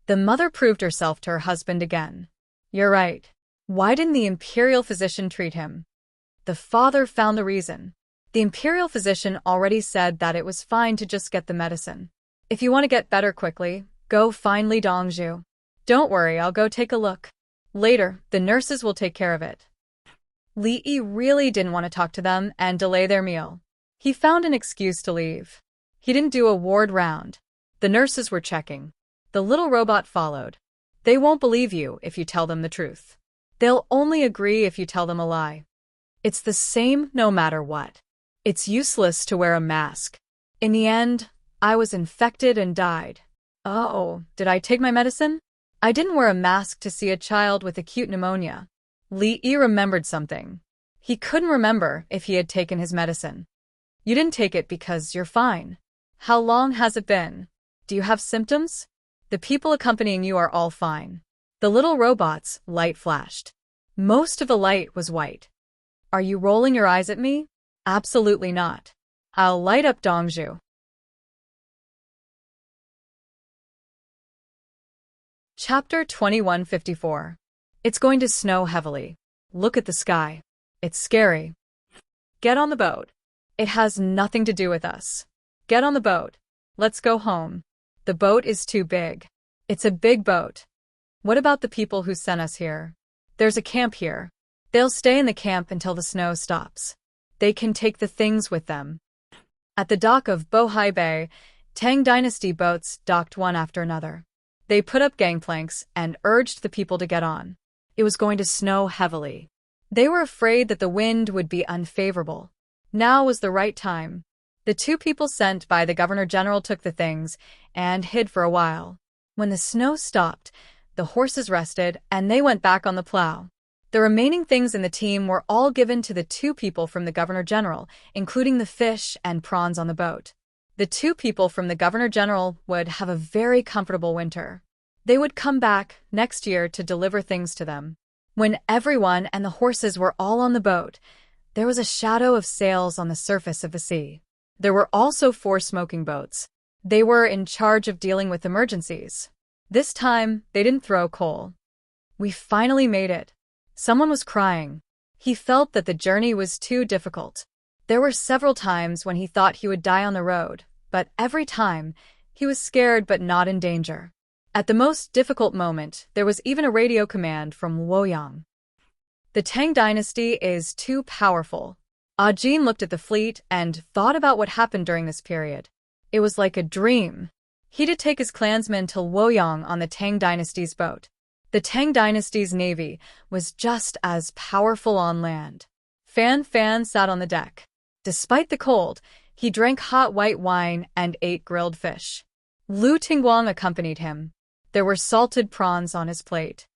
The mother proved herself to her husband again. You're right. Why didn't the imperial physician treat him? The father found the reason. The imperial physician already said that it was fine to just get the medicine. If you want to get better quickly, go find Li Dongzhu. Don't worry, I'll go take a look. Later, the nurses will take care of it. Li Yi really didn't want to talk to them and delay their meal. He found an excuse to leave. He didn't do a ward round. The nurses were checking. The little robot followed. They won't believe you if you tell them the truth. They'll only agree if you tell them a lie. It's the same no matter what. It's useless to wear a mask. In the end, I was infected and died. Oh, did I take my medicine? I didn't wear a mask to see a child with acute pneumonia. Li Yi remembered something. He couldn't remember if he had taken his medicine. You didn't take it because you're fine. How long has it been? Do you have symptoms? The people accompanying you are all fine. The little robot's light flashed. Most of the light was white. Are you rolling your eyes at me? Absolutely not. I'll light up Dongzhu. Chapter 2154. It's going to snow heavily. Look at the sky. It's scary. Get on the boat. It has nothing to do with us. Get on the boat. Let's go home. The boat is too big. It's a big boat. What about the people who sent us here? There's a camp here. They'll stay in the camp until the snow stops. They can take the things with them. At the dock of Bohai Bay, Tang Dynasty boats docked one after another. They put up gangplanks and urged the people to get on. It was going to snow heavily. They were afraid that the wind would be unfavorable. Now was the right time. The two people sent by the Governor-General took the things and hid for a while. When the snow stopped, the horses rested and they went back on the plow. The remaining things in the team were all given to the two people from the Governor-General, including the fish and prawns on the boat. The two people from the Governor-General would have a very comfortable winter. They would come back next year to deliver things to them. When everyone and the horses were all on the boat, there was a shadow of sails on the surface of the sea. There were also 4 smoking boats. They were in charge of dealing with emergencies. This time, they didn't throw coal. We finally made it. Someone was crying. He felt that the journey was too difficult. There were several times when he thought he would die on the road, but every time, he was scared but not in danger. At the most difficult moment, there was even a radio command from Luoyang. The Tang Dynasty is too powerful. Ajin looked at the fleet and thought about what happened during this period. It was like a dream. He did take his clansmen to Luoyang on the Tang Dynasty's boat. The Tang Dynasty's navy was just as powerful on land. Fan Fan sat on the deck. Despite the cold, he drank hot white wine and ate grilled fish. Lu Tingguang accompanied him. There were salted prawns on his plate.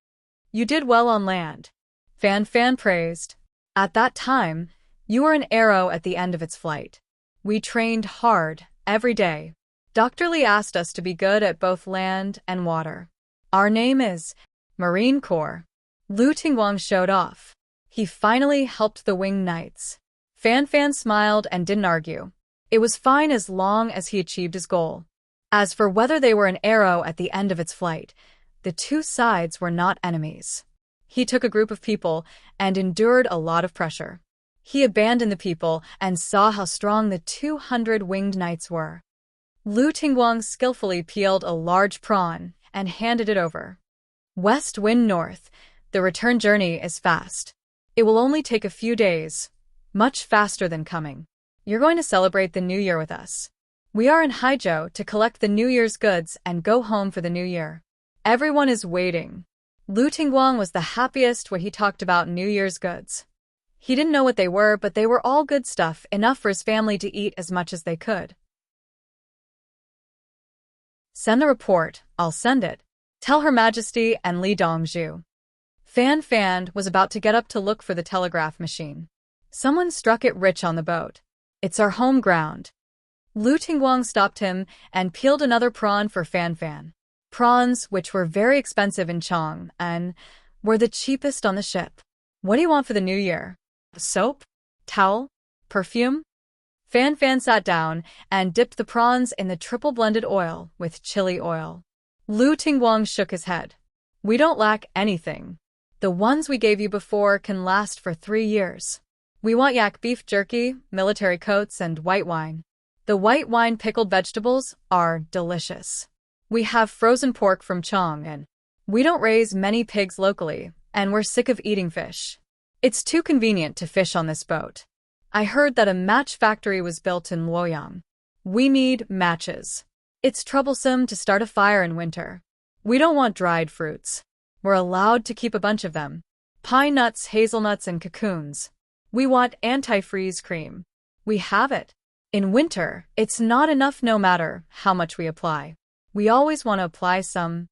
You did well on land. Fan Fan praised. At that time, you were an arrow at the end of its flight. We trained hard, every day. Dr. Li asked us to be good at both land and water. Our name is Marine Corps. Lu Tingguang showed off. He finally helped the Winged Knights. Fan Fan smiled and didn't argue. It was fine as long as he achieved his goal. As for whether they were an arrow at the end of its flight, the two sides were not enemies. He took a group of people and endured a lot of pressure. He abandoned the people and saw how strong the 200 Winged Knights were. Lu Tingguang skillfully peeled a large prawn and handed it over. West wind north. The return journey is fast. It will only take a few days, much faster than coming. You're going to celebrate the New Year with us. We are in Haizhou to collect the New Year's goods and go home for the New Year. Everyone is waiting. Lu Tingguang was the happiest when he talked about New Year's goods. He didn't know what they were, but they were all good stuff, enough for his family to eat as much as they could. Send the report, I'll send it. Tell Her Majesty and Li Dongzhu. Fan Fan was about to get up to look for the telegraph machine. Someone struck it rich on the boat. It's our home ground. Lu Tingguang stopped him and peeled another prawn for Fan Fan. Prawns, which were very expensive in Chang'an, were the cheapest on the ship. What do you want for the New Year? Soap? Towel? Perfume? Fan Fan sat down and dipped the prawns in the triple blended oil with chili oil. Lu Tingguang shook his head. We don't lack anything. The ones we gave you before can last for 3 years. We want yak beef jerky, military coats, and white wine. The white wine pickled vegetables are delicious. We have frozen pork from Chang'an. We don't raise many pigs locally, and we're sick of eating fish. It's too convenient to fish on this boat. I heard that a match factory was built in Luoyang. We need matches. It's troublesome to start a fire in winter. We don't want dried fruits. We're allowed to keep a bunch of them. Pine nuts, hazelnuts, and cocoons. We want antifreeze cream. We have it. In winter, it's not enough no matter how much we apply. We always want to apply some.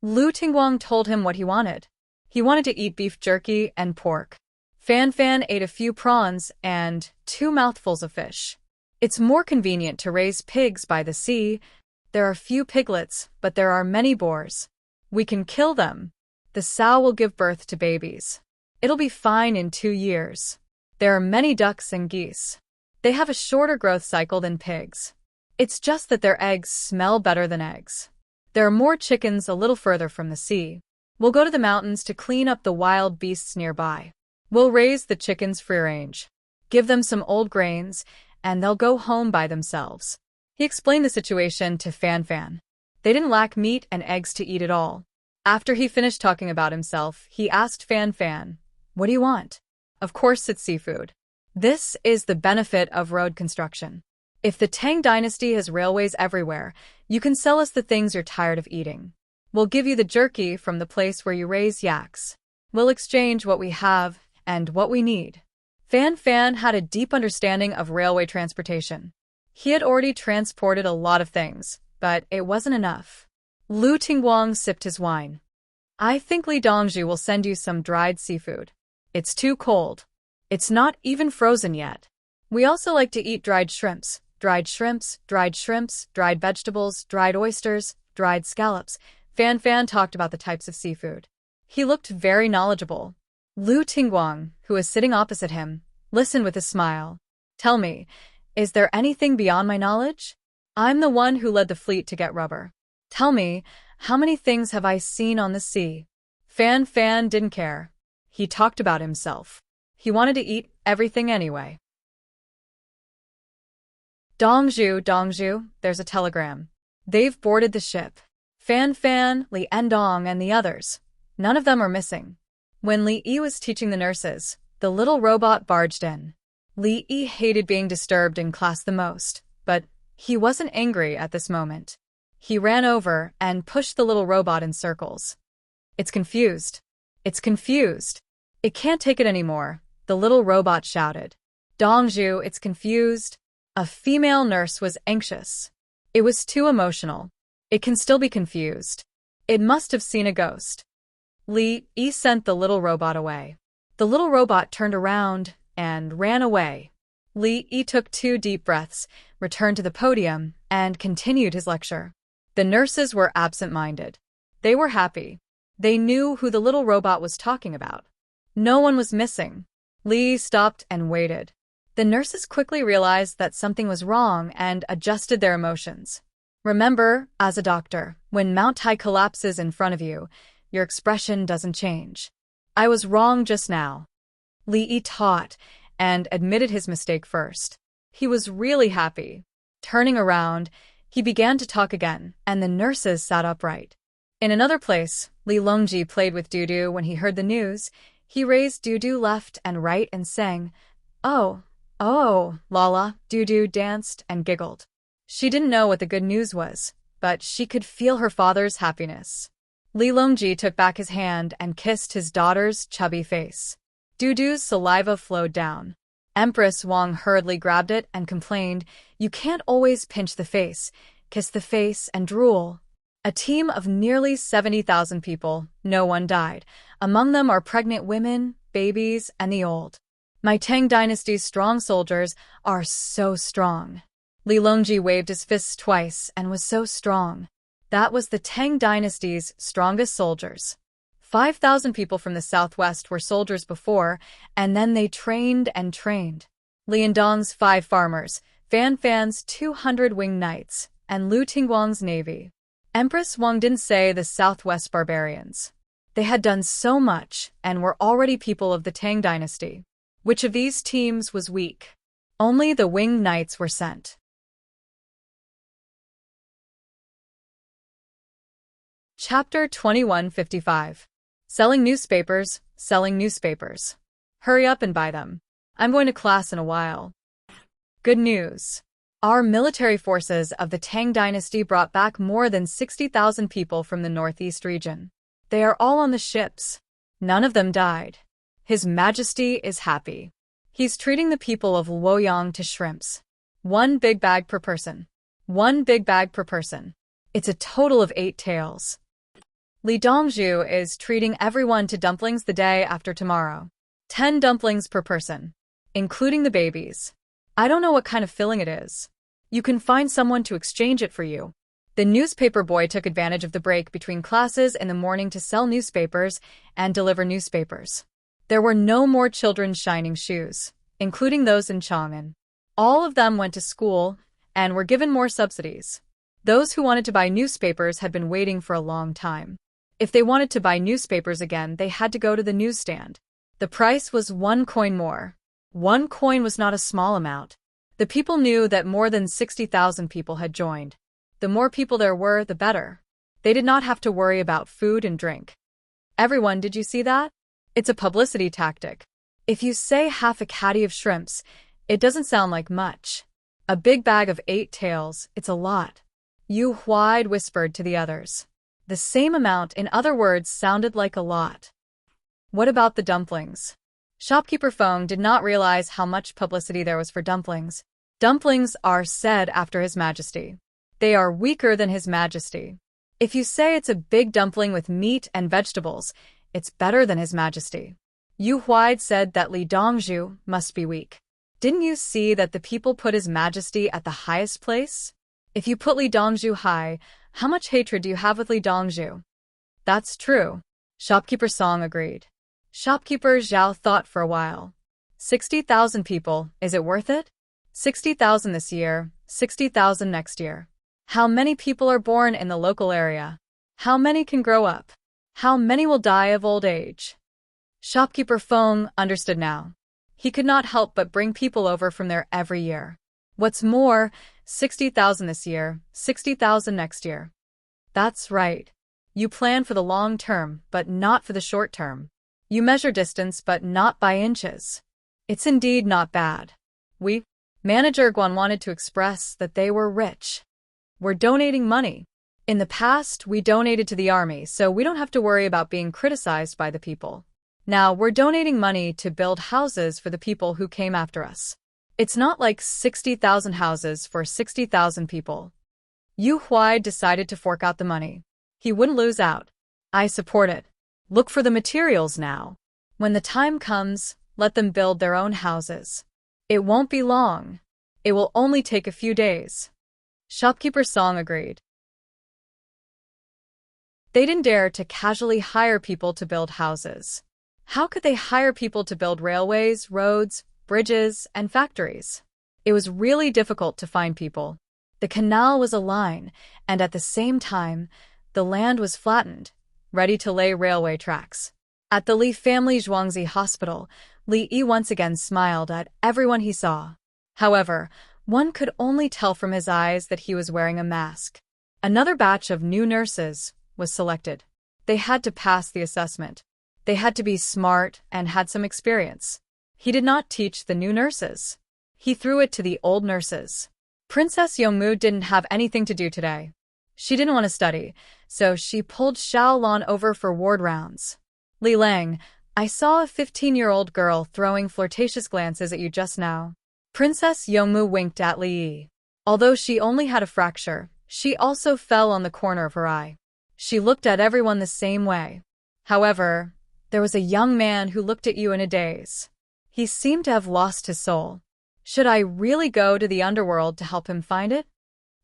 Lu Tingguang told him what he wanted. He wanted to eat beef jerky and pork. Fan Fan ate a few prawns and 2 mouthfuls of fish. It's more convenient to raise pigs by the sea. There are few piglets, but there are many boars. We can kill them. The sow will give birth to babies. It'll be fine in 2 years. There are many ducks and geese. They have a shorter growth cycle than pigs. It's just that their eggs smell better than eggs. There are more chickens a little further from the sea. We'll go to the mountains to clean up the wild beasts nearby. We'll raise the chickens free range. Give them some old grains, and they'll go home by themselves. He explained the situation to Fan Fan. They didn't lack meat and eggs to eat at all. After he finished talking about himself, he asked Fan Fan, "What do you want?" Of course it's seafood. This is the benefit of road construction. If the Tang dynasty has railways everywhere, you can sell us the things you're tired of eating. We'll give you the jerky from the place where you raise yaks. We'll exchange what we have and what we need. Fan Fan had a deep understanding of railway transportation. He had already transported a lot of things, but it wasn't enough. Lu Tingguang sipped his wine. I think Li Dongzhi will send you some dried seafood. It's too cold. It's not even frozen yet. We also like to eat dried shrimps, dried shrimps, dried shrimps, dried vegetables, dried oysters, dried scallops. Fan Fan talked about the types of seafood. He looked very knowledgeable. Lu Tingguang, who was sitting opposite him, listened with a smile. Tell me, is there anything beyond my knowledge? I'm the one who led the fleet to get rubber. Tell me, how many things have I seen on the sea? Fan Fan didn't care. He talked about himself. He wanted to eat everything anyway. Dongzhu, there's a telegram. They've boarded the ship. Fan Fan, Li Endong, and the others. None of them are missing. When Li Yi was teaching the nurses, the little robot barged in. Li Yi hated being disturbed in class the most, but he wasn't angry at this moment. He ran over and pushed the little robot in circles. It's confused. It's confused. It can't take it anymore, the little robot shouted. Dongzhu, it's confused. A female nurse was anxious. It was too emotional. It can still be confused. It must have seen a ghost. Li Yi sent the little robot away. The little robot turned around and ran away. Li Yi took 2 deep breaths, returned to the podium, and continued his lecture. The nurses were absent-minded. They were happy. They knew who the little robot was talking about. No one was missing. Li stopped and waited. The nurses quickly realized that something was wrong and adjusted their emotions. Remember, as a doctor, when Mount Tai collapses in front of you, your expression doesn't change. I was wrong just now. Li Yi taught and admitted his mistake first. He was really happy. Turning around, he began to talk again, and the nurses sat upright. In another place, Li Longji played with Dudu when he heard the news. He raised Dudu left and right and sang, "Oh, oh, Lala." Dudu danced and giggled. She didn't know what the good news was, but she could feel her father's happiness. Li Longji took back his hand and kissed his daughter's chubby face. Dudu's saliva flowed down. Empress Wang hurriedly grabbed it and complained, "You can't always pinch the face, kiss the face, and drool." A team of nearly 70,000 people, no one died. Among them are pregnant women, babies, and the old. My Tang dynasty's strong soldiers are so strong. Li Longji waved his fists twice and was so strong. That was the Tang dynasty's strongest soldiers. 5,000 people from the southwest were soldiers before, and then they trained and trained. Li Endong's 5 farmers, Fan Fan's 200 winged knights, and Lu Tingguang's navy. Empress Wang didn't say the southwest barbarians. They had done so much and were already people of the Tang dynasty. Which of these teams was weak? Only the winged knights were sent. Chapter 2155. Selling newspapers, selling newspapers. Hurry up and buy them. I'm going to class in a while. Good news. Our military forces of the Tang dynasty brought back more than 60,000 people from the northeast region. They are all on the ships. None of them died. His Majesty is happy. He's treating the people of Luoyang to shrimps. 1 big bag per person. 1 big bag per person. It's a total of 8 taels. Li Dongzhu is treating everyone to dumplings the day after tomorrow. 10 dumplings per person, including the babies. I don't know what kind of filling it is. You can find someone to exchange it for you. The newspaper boy took advantage of the break between classes in the morning to sell newspapers and deliver newspapers. There were no more children's shining shoes, including those in Chang'an. All of them went to school and were given more subsidies. Those who wanted to buy newspapers had been waiting for a long time. If they wanted to buy newspapers again, they had to go to the newsstand. The price was 1 coin more. 1 coin was not a small amount. The people knew that more than 60,000 people had joined. The more people there were, the better. They did not have to worry about food and drink. Everyone, did you see that? It's a publicity tactic. If you say half a caddy of shrimps, it doesn't sound like much. A big bag of 8 taels, it's a lot. Yu Huaid whispered to the others. The same amount, in other words, sounded like a lot. What about the dumplings? Shopkeeper Feng did not realize how much publicity there was for dumplings. Dumplings are said after His Majesty. They are weaker than His Majesty. If you say it's a big dumpling with meat and vegetables, it's better than His Majesty. Yu Huaid said that Li Dongzhu must be weak. Didn't you see that the people put His Majesty at the highest place? If you put Li Dongzhu high, how much hatred do you have with Li Dongzhu? That's true. Shopkeeper Song agreed. Shopkeeper Zhao thought for a while. 60,000 people, is it worth it? 60,000 this year, 60,000 next year. How many people are born in the local area? How many can grow up? How many will die of old age? Shopkeeper Feng understood now. He could not help but bring people over from there every year. What's more, 60,000 this year, 60,000 next year. That's right. You plan for the long term, but not for the short term. You measure distance, but not by inches. It's indeed not bad. Manager Guan wanted to express that they were rich. We're donating money. In the past, we donated to the army, so we don't have to worry about being criticized by the people. Now, we're donating money to build houses for the people who came after us. It's not like 60,000 houses for 60,000 people. Yu Huaid decided to fork out the money. He wouldn't lose out. I support it. Look for the materials now. When the time comes, let them build their own houses. It won't be long. It will only take a few days. Shopkeeper Song agreed. They didn't dare to casually hire people to build houses. How could they hire people to build railways, roads, bridges, and factories? It was really difficult to find people. The canal was a line, and at the same time, the land was flattened, ready to lay railway tracks. At the Li family Zhuangzi hospital, Li Yi once again smiled at everyone he saw. However, one could only tell from his eyes that he was wearing a mask. Another batch of new nurses was selected. They had to pass the assessment. They had to be smart and had some experience. He did not teach the new nurses. He threw it to the old nurses. Princess Yongmu didn't have anything to do today. She didn't want to study, so she pulled Xiao Lan over for ward rounds. Li Lang, I saw a 15-year-old girl throwing flirtatious glances at you just now. Princess Yongmu winked at Li Yi. Although she only had a fracture, she also fell on the corner of her eye. She looked at everyone the same way. However, there was a young man who looked at you in a daze. He seemed to have lost his soul. Should I really go to the underworld to help him find it?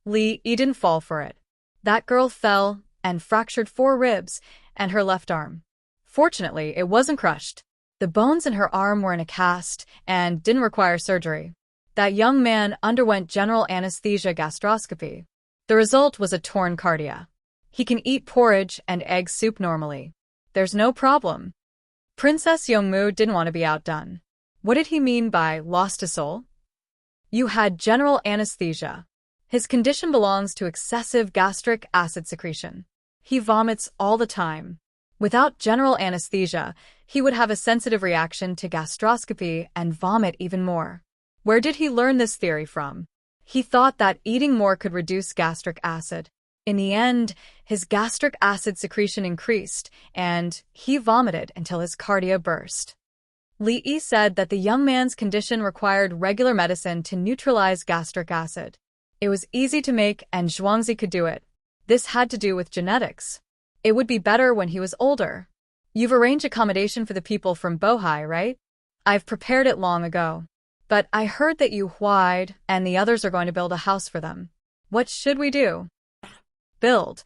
Li Yi didn't fall for it. That girl fell and fractured 4 ribs and her left arm. Fortunately, it wasn't crushed. The bones in her arm were in a cast and didn't require surgery. That young man underwent general anesthesia gastroscopy. The result was a torn cardia. He can eat porridge and egg soup normally. There's no problem. Princess Yongmu didn't want to be outdone. What did he mean by lost a soul? You had general anesthesia. His condition belongs to excessive gastric acid secretion. He vomits all the time. Without general anesthesia, he would have a sensitive reaction to gastroscopy and vomit even more. Where did he learn this theory from? He thought that eating more could reduce gastric acid. In the end, his gastric acid secretion increased, and he vomited until his cardia burst. Li Yi said that the young man's condition required regular medicine to neutralize gastric acid. It was easy to make, and Zhuangzi could do it. This had to do with genetics. It would be better when he was older. You've arranged accommodation for the people from Bohai, right? I've prepared it long ago. But I heard that you Huaid and the others are going to build a house for them. What should we do? Build.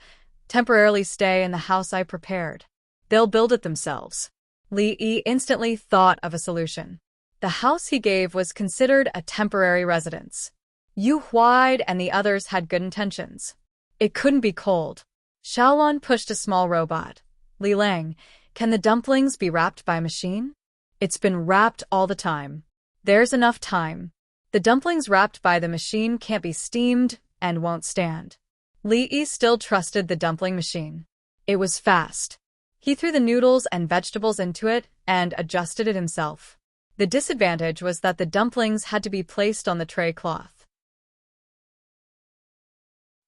Temporarily stay in the house I prepared. They'll build it themselves. Li Yi instantly thought of a solution. The house he gave was considered a temporary residence. Yu Huaid and the others had good intentions. It couldn't be cold. Xiaolon pushed a small robot. Li Lang, can the dumplings be wrapped by machine? It's been wrapped all the time. There's enough time. The dumplings wrapped by the machine can't be steamed and won't stand. Li Yi still trusted the dumpling machine. It was fast. He threw the noodles and vegetables into it and adjusted it himself. The disadvantage was that the dumplings had to be placed on the tray cloth.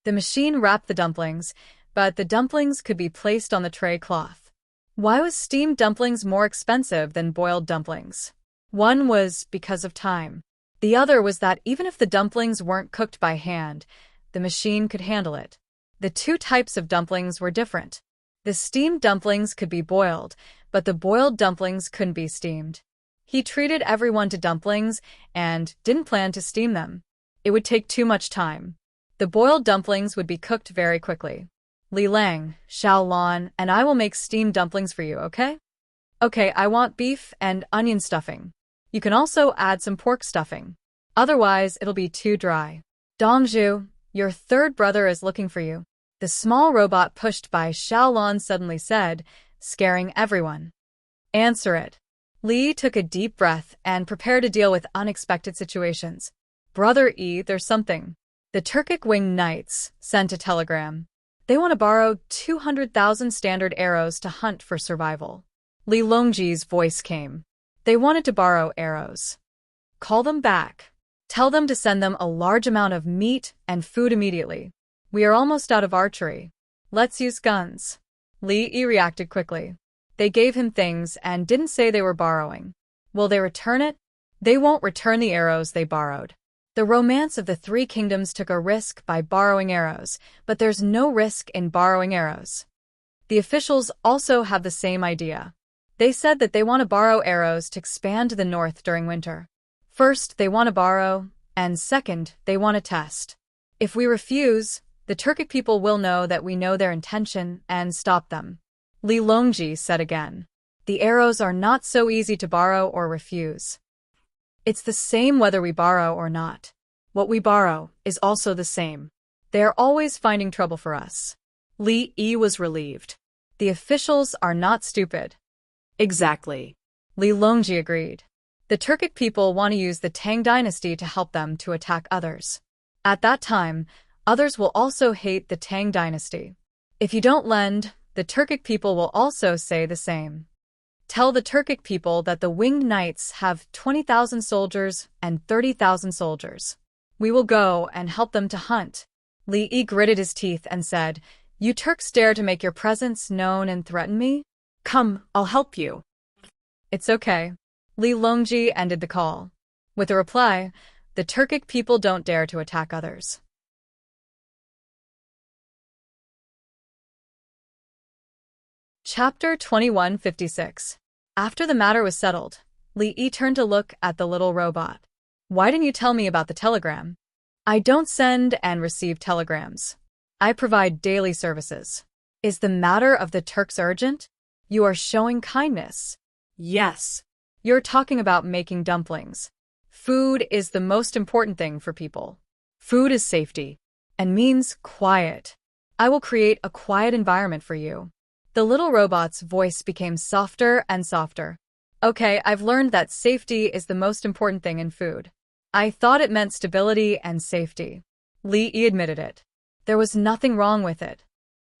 The machine wrapped the dumplings, but the dumplings could be placed on the tray cloth. Why was steamed dumplings more expensive than boiled dumplings? One was because of time. The other was that even if the dumplings weren't cooked by hand, the machine could handle it. The two types of dumplings were different. The steamed dumplings could be boiled, but the boiled dumplings couldn't be steamed. He treated everyone to dumplings and didn't plan to steam them. It would take too much time. The boiled dumplings would be cooked very quickly. Li Lang, Xiaolon, and I will make steamed dumplings for you, okay? Okay, I want beef and onion stuffing. You can also add some pork stuffing. Otherwise, it'll be too dry. Dongzhu, your third brother is looking for you. The small robot pushed by Xiaolon suddenly said, scaring everyone. Answer it. Li took a deep breath and prepared to deal with unexpected situations. Brother Yi, there's something. The Turkic Winged Knights sent a telegram. They want to borrow 200,000 standard arrows to hunt for survival. Li Longji's voice came. They wanted to borrow arrows. Call them back. Tell them to send them a large amount of meat and food immediately. We are almost out of archery. Let's use guns. Li Yi reacted quickly. They gave him things and didn't say they were borrowing. Will they return it? They won't return the arrows they borrowed. The romance of the Three Kingdoms took a risk by borrowing arrows, but there's no risk in borrowing arrows. The officials also have the same idea. They said that they want to borrow arrows to expand to the north during winter. First, they want to borrow, and second, they want to test. If we refuse, the Turkic people will know that we know their intention and stop them. Li Longji said again. The arrows are not so easy to borrow or refuse. It's the same whether we borrow or not. What we borrow is also the same. They are always finding trouble for us. Li Yi was relieved. The officials are not stupid. Exactly. Li Longji agreed. The Turkic people want to use the Tang dynasty to help them to attack others. At that time, others will also hate the Tang dynasty. If you don't lend, the Turkic people will also say the same. Tell the Turkic people that the Winged Knights have 20,000 soldiers and 30,000 soldiers. We will go and help them to hunt. Li Yi gritted his teeth and said, You Turks dare to make your presence known and threaten me? Come, I'll help you. It's okay. Li Longji ended the call. With a reply, the Turkic people don't dare to attack others. Chapter 2156. After the matter was settled, Li Yi turned to look at the little robot. Why didn't you tell me about the telegram? I don't send and receive telegrams. I provide daily services. Is the matter of the Turks urgent? You are showing kindness. Yes. You're talking about making dumplings. Food is the most important thing for people. Food is safety and means quiet. I will create a quiet environment for you. The little robot's voice became softer and softer. Okay, I've learned that safety is the most important thing in food. I thought it meant stability and safety. Li Yi admitted it. There was nothing wrong with it.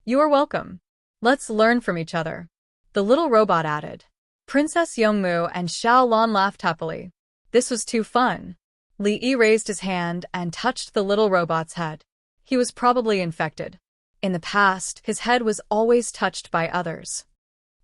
You are welcome. Let's learn from each other. The little robot added. Princess Youngmu and Xiao Lan laughed happily. This was too fun. Li Yi raised his hand and touched the little robot's head. He was probably infected. In the past, his head was always touched by others.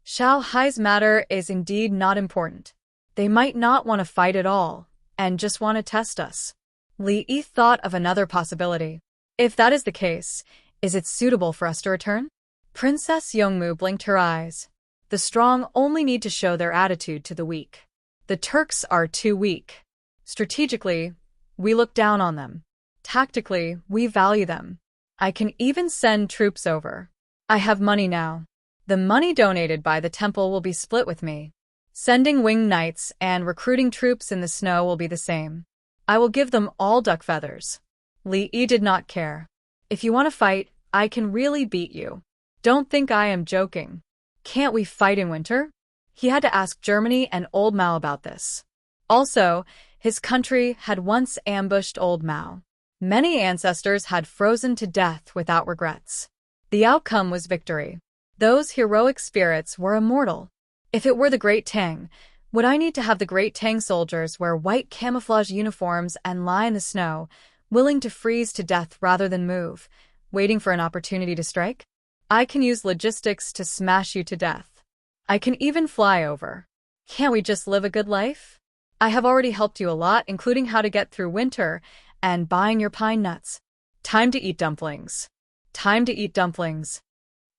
Xiao Hai's matter is indeed not important. They might not want to fight at all, and just want to test us. Li Yi thought of another possibility. If that is the case, is it suitable for us to return? Princess Youngmu blinked her eyes. The strong only need to show their attitude to the weak. The Turks are too weak. Strategically, we look down on them. Tactically, we value them. I can even send troops over. I have money now. The money donated by the temple will be split with me. Sending winged knights and recruiting troops in the snow will be the same. I will give them all duck feathers. Li Yi did not care. If you want to fight, I can really beat you. Don't think I am joking. Can't we fight in winter? He had to ask Germany and Old Mao about this. Also, his country had once ambushed Old Mao. Many ancestors had frozen to death without regrets. The outcome was victory. Those heroic spirits were immortal. If it were the Great Tang, would I need to have the Great Tang soldiers wear white camouflage uniforms and lie in the snow, willing to freeze to death rather than move, waiting for an opportunity to strike? I can use logistics to smash you to death. I can even fly over. Can't we just live a good life? I have already helped you a lot, including how to get through winter and buying your pine nuts. Time to eat dumplings. Time to eat dumplings.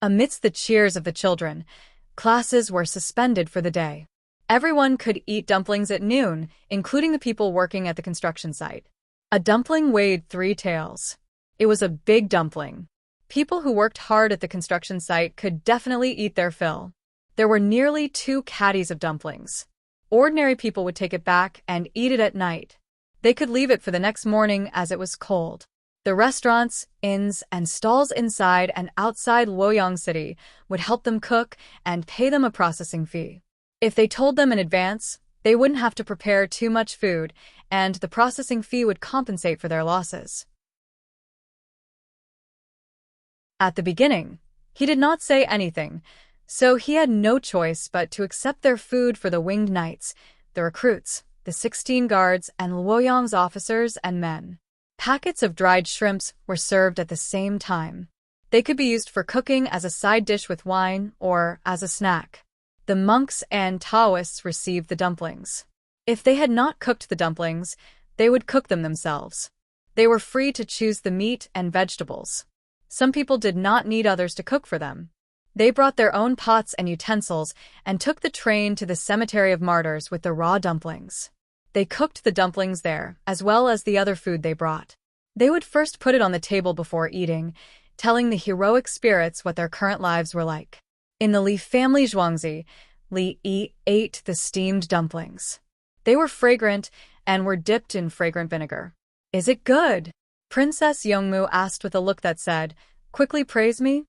Amidst the cheers of the children, classes were suspended for the day. Everyone could eat dumplings at noon, including the people working at the construction site. A dumpling weighed 3 taels. It was a big dumpling. People who worked hard at the construction site could definitely eat their fill. There were nearly 2 caddies of dumplings. Ordinary people would take it back and eat it at night. They could leave it for the next morning as it was cold. The restaurants, inns, and stalls inside and outside Luoyang City would help them cook and pay them a processing fee. If they told them in advance, they wouldn't have to prepare too much food, and the processing fee would compensate for their losses. At the beginning, he did not say anything, so he had no choice but to accept their food for the winged knights, the recruits, the 16 guards, and Luoyang's officers and men. Packets of dried shrimps were served at the same time. They could be used for cooking as a side dish with wine or as a snack. The monks and Taoists received the dumplings. If they had not cooked the dumplings, they would cook them themselves. They were free to choose the meat and vegetables. Some people did not need others to cook for them. They brought their own pots and utensils and took the train to the cemetery of martyrs with the raw dumplings. They cooked the dumplings there, as well as the other food they brought. They would first put it on the table before eating, telling the heroic spirits what their current lives were like. In the Li family Zhuangzi, Li Yi ate the steamed dumplings. They were fragrant and were dipped in fragrant vinegar. Is it good? Princess Youngmu asked with a look that said, quickly praise me?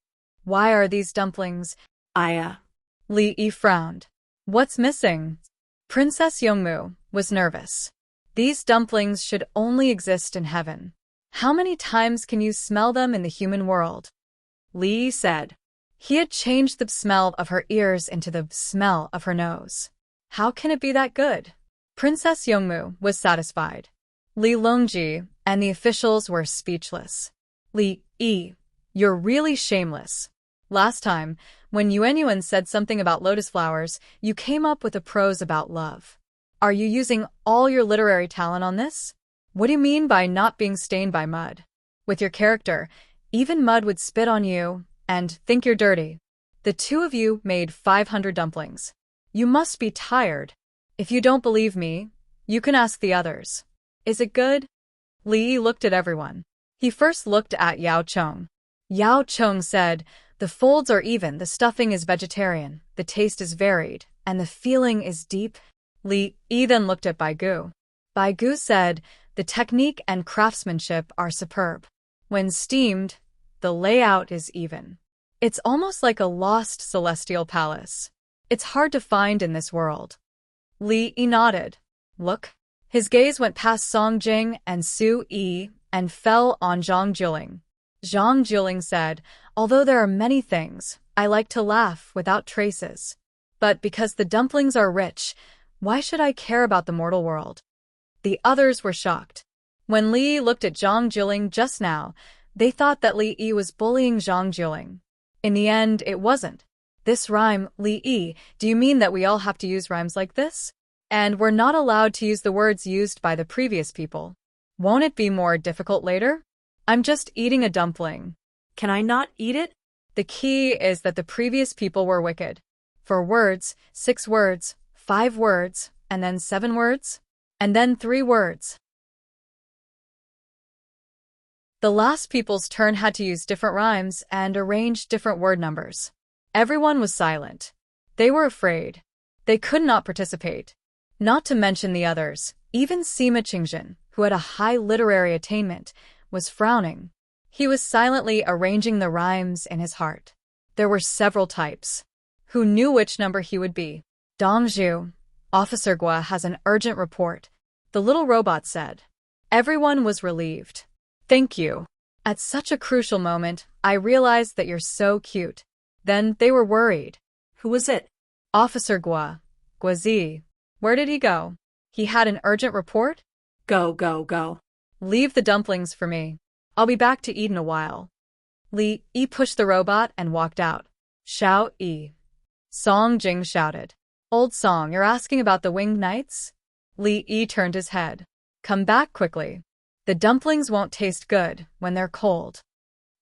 Why are these dumplings? Li Yi frowned. What's missing? Princess Youngmu was nervous. These dumplings should only exist in heaven. How many times can you smell them in the human world? Li Yi said. He had changed the smell of her ears into the smell of her nose. How can it be that good? Princess Youngmu was satisfied. Li Longji and the officials were speechless. Li Yi, you're really shameless. Last time, when Yuan said something about lotus flowers, you came up with a prose about love. Are you using all your literary talent on this? What do you mean by not being stained by mud? With your character, even mud would spit on you and think you're dirty. The 2 of you made 500 dumplings. You must be tired. If you don't believe me, you can ask the others. Is it good? Li Yi looked at everyone. He first looked at Yao Chong. Yao Chong said, the folds are even, the stuffing is vegetarian, the taste is varied, and the feeling is deep. Li Yi then looked at Bai Gu. Bai Gu said, the technique and craftsmanship are superb. When steamed, the layout is even. It's almost like a lost celestial palace. It's hard to find in this world. Li Yi nodded. Look. His gaze went past Song Jing and Su Yi and fell on Zhang Juling. Zhang Juling said, although there are many things, I like to laugh without traces. But because the dumplings are rich, why should I care about the mortal world? The others were shocked. When Li looked at Zhang Jiling just now, they thought that Li Yi was bullying Zhang Jiling. In the end, it wasn't. This rhyme, Li Yi, do you mean that we all have to use rhymes like this? And we're not allowed to use the words used by the previous people. Won't it be more difficult later? I'm just eating a dumpling. Can I not eat it? The key is that the previous people were wicked. For words, 6 words, 5 words, and then 7 words, and then 3 words. The last people's turn had to use different rhymes and arrange different word numbers. Everyone was silent. They were afraid. They could not participate. Not to mention the others, even Sima Qingjin, who had a high literary attainment, was frowning. He was silently arranging the rhymes in his heart. There were several types. Who knew which number he would be? Dongzhu, Officer Gua has an urgent report, the little robot said. Everyone was relieved. Thank you. At such a crucial moment, I realized that you're so cute. Then they were worried. Who was it? Officer Gua. Guazi. Where did he go? He had an urgent report? Go, go, go. Leave the dumplings for me. I'll be back to eat in a while. Li Yi pushed the robot and walked out. Xiao Yi. Song Jing shouted. Old Song, you're asking about the winged knights? Li Yi turned his head. Come back quickly. The dumplings won't taste good when they're cold.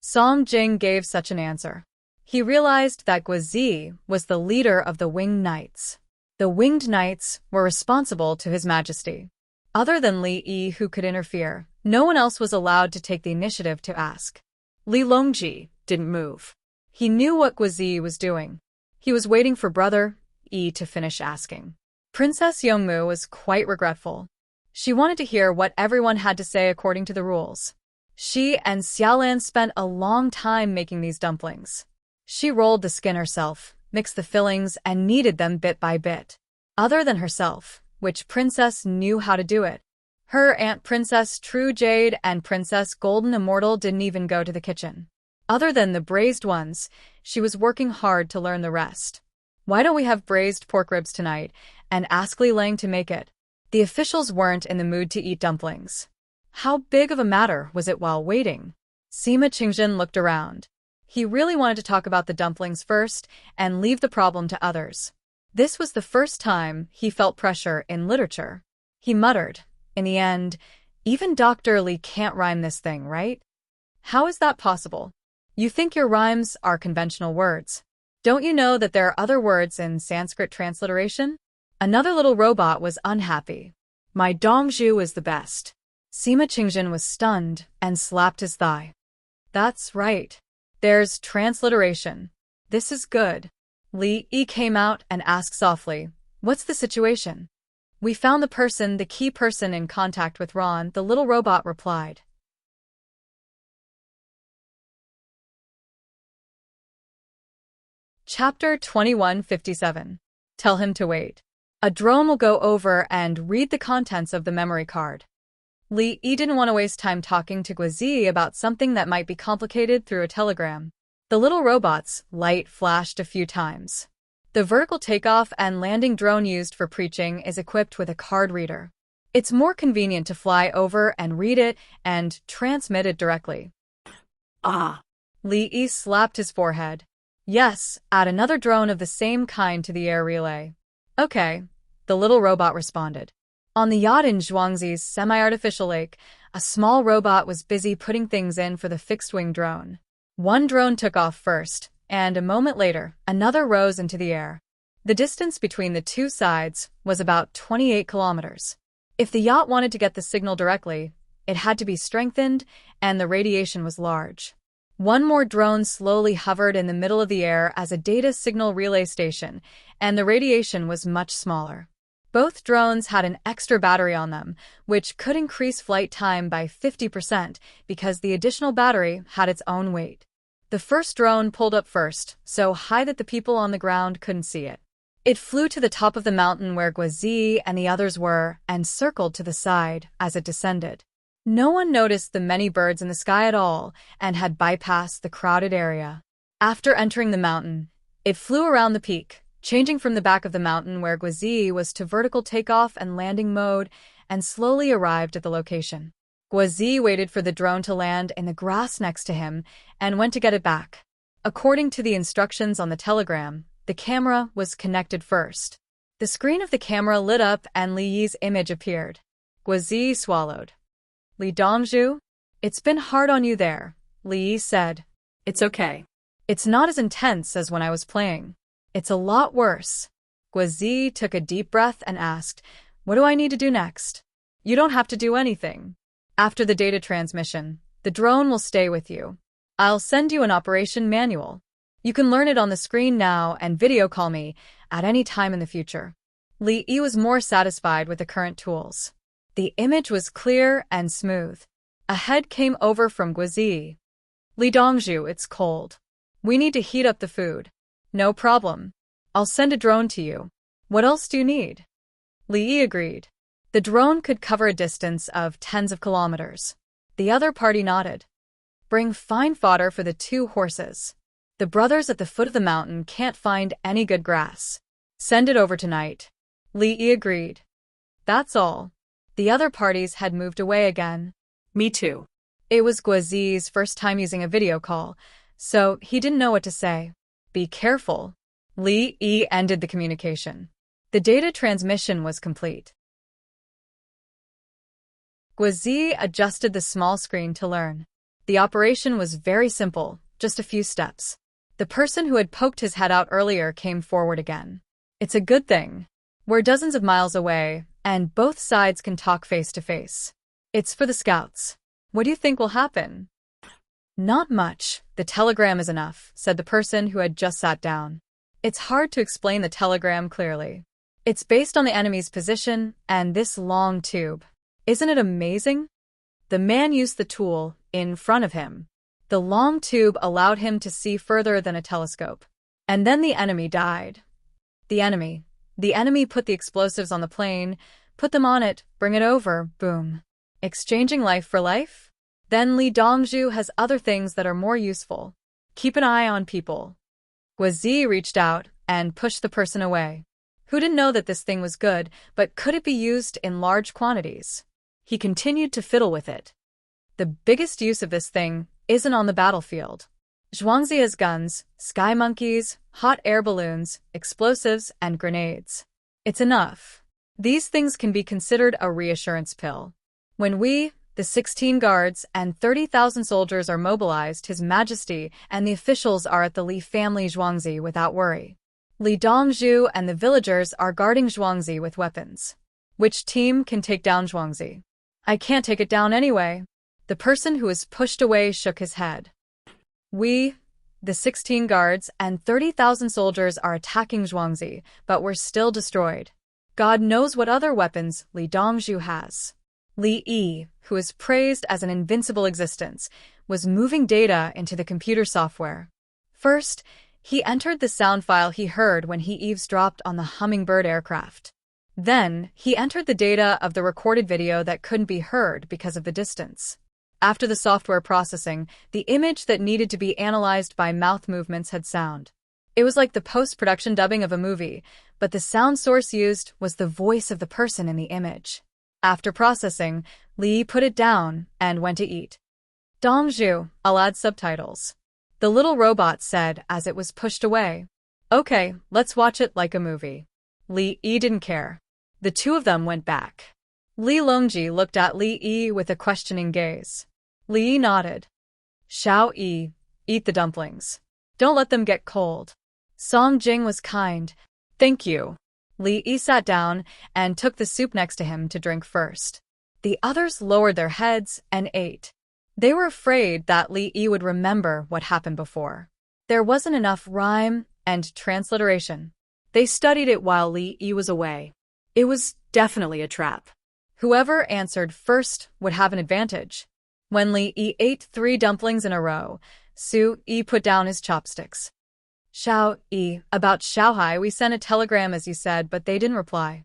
Song Jing gave such an answer. He realized that Guazi was the leader of the winged knights. The winged knights were responsible to His Majesty. Other than Li Yi who could interfere, no one else was allowed to take the initiative to ask. Li Longji didn't move. He knew what Guazi was doing. He was waiting for Brother Yi to finish asking. Princess Yongmu was quite regretful. She wanted to hear what everyone had to say according to the rules. She and Xiaolan spent a long time making these dumplings. She rolled the skin herself, mixed the fillings, and kneaded them bit by bit. Other than herself, which princess knew how to do it? Her aunt Princess True Jade and Princess Golden Immortal didn't even go to the kitchen. Other than the braised ones, she was working hard to learn the rest. Why don't we have braised pork ribs tonight, and ask Li Lang to make it? The officials weren't in the mood to eat dumplings. How big of a matter was it while waiting? Sima Qingjin looked around. He really wanted to talk about the dumplings first and leave the problem to others. This was the first time he felt pressure in literature. He muttered, in the end, even Dr. Li can't rhyme this thing, right? How is that possible? You think your rhymes are conventional words. Don't you know that there are other words in Sanskrit transliteration? Another little robot was unhappy. My Dongzhu is the best. Sima Qingjin was stunned and slapped his thigh. That's right. There's transliteration. This is good. Li Yi came out and asked softly, what's the situation? We found the key person in contact with Ron, the little robot replied. Chapter 2157. Tell him to wait. A drone will go over and read the contents of the memory card. Li Yi didn't want to waste time talking to Guazi about something that might be complicated through a telegram. The little robot's light flashed a few times. The vertical takeoff and landing drone used for preaching is equipped with a card reader. It's more convenient to fly over and read it and transmit it directly. Ah. Li Yi slapped his forehead. Yes, add another drone of the same kind to the air relay. Okay, the little robot responded. On the yacht in Zhuangzi's semi-artificial lake, a small robot was busy putting things in for the fixed-wing drone. One drone took off first, and a moment later, another rose into the air. The distance between the two sides was about 28 kilometers. If the yacht wanted to get the signal directly, it had to be strengthened, and the radiation was large. One more drone slowly hovered in the middle of the air as a data signal relay station, and the radiation was much smaller. Both drones had an extra battery on them, which could increase flight time by 50% because the additional battery had its own weight. The first drone pulled up first, so high that the people on the ground couldn't see it. It flew to the top of the mountain where Guazi and the others were and circled to the side as it descended. No one noticed the many birds in the sky at all and had bypassed the crowded area. After entering the mountain, it flew around the peak, changing from the back of the mountain where Guizi was to vertical takeoff and landing mode, and slowly arrived at the location. Guizi waited for the drone to land in the grass next to him and went to get it back. According to the instructions on the telegram, the camera was connected first. The screen of the camera lit up and Li Yi's image appeared. Guizi swallowed. Li Dongzhu? It's been hard on you there, Li Yi said. It's okay. It's not as intense as when I was playing. It's a lot worse. Guizi took a deep breath and asked, what do I need to do next? You don't have to do anything. After the data transmission, the drone will stay with you. I'll send you an operation manual. You can learn it on the screen now and video call me at any time in the future. Li Yi was more satisfied with the current tools. The image was clear and smooth. A head came over from Guizi. Li Dongzhu, it's cold. We need to heat up the food. No problem. I'll send a drone to you. What else do you need? Li Yi agreed. The drone could cover a distance of tens of kilometers. The other party nodded. Bring fine fodder for the 2 horses. The brothers at the foot of the mountain can't find any good grass. Send it over tonight. Li Yi agreed. That's all. The other parties had moved away again. Me too. It was Guizi's first time using a video call, so he didn't know what to say. Be careful. Li Yi ended the communication. The data transmission was complete. Guizi adjusted the small screen to learn. The operation was very simple, just a few steps. The person who had poked his head out earlier came forward again. It's a good thing. We're dozens of miles away, and both sides can talk face to face. It's for the scouts. What do you think will happen? Not much. The telegram is enough, said the person who had just sat down. It's hard to explain the telegram clearly. It's based on the enemy's position and this long tube. Isn't it amazing? The man used the tool in front of him. The long tube allowed him to see further than a telescope. And then the enemy died. The enemy put the explosives on the plane, put them on it, bring it over, boom. Exchanging life for life? Then Li Dongzhu has other things that are more useful. Keep an eye on people. Guizi reached out and pushed the person away. Who didn't know that this thing was good, but could it be used in large quantities? He continued to fiddle with it. The biggest use of this thing isn't on the battlefield. Zhuangzi has guns, sky monkeys, hot air balloons, explosives, and grenades. It's enough. These things can be considered a reassurance pill. When we, the 16 guards and 30,000 soldiers are mobilized, His Majesty and the officials are at the Li family Zhuangzi without worry. Li Dongzhu and the villagers are guarding Zhuangzi with weapons. Which team can take down Zhuangzi? I can't take it down anyway. The person who was pushed away shook his head. We, the 16 guards and 30,000 soldiers are attacking Zhuangzi, but we're still destroyed. God knows what other weapons Li Dongzhu has. Li Yi, who is praised as an invincible existence, was moving data into the computer software. First, he entered the sound file he heard when he eavesdropped on the hummingbird aircraft. Then, he entered the data of the recorded video that couldn't be heard because of the distance. After the software processing, the image that needed to be analyzed by mouth movements had sound. It was like the post-production dubbing of a movie, but the sound source used was the voice of the person in the image. After processing, Li put it down and went to eat. Dongzhu, I'll add subtitles. The little robot said as it was pushed away. Okay, let's watch it like a movie. Li Yi didn't care. The two of them went back. Li Longji looked at Li Yi with a questioning gaze. Li Yi nodded. Xiao Yi, eat the dumplings. Don't let them get cold. Song Jing was kind. Thank you. Li Yi sat down and took the soup next to him to drink first. The others lowered their heads and ate. They were afraid that Li Yi would remember what happened before. There wasn't enough rhyme and transliteration. They studied it while Li Yi was away. It was definitely a trap. Whoever answered first would have an advantage. When Li Yi ate 3 dumplings in a row, Su Yi put down his chopsticks. Xiao Yi, about Xiaohai we sent a telegram as you said, but they didn't reply.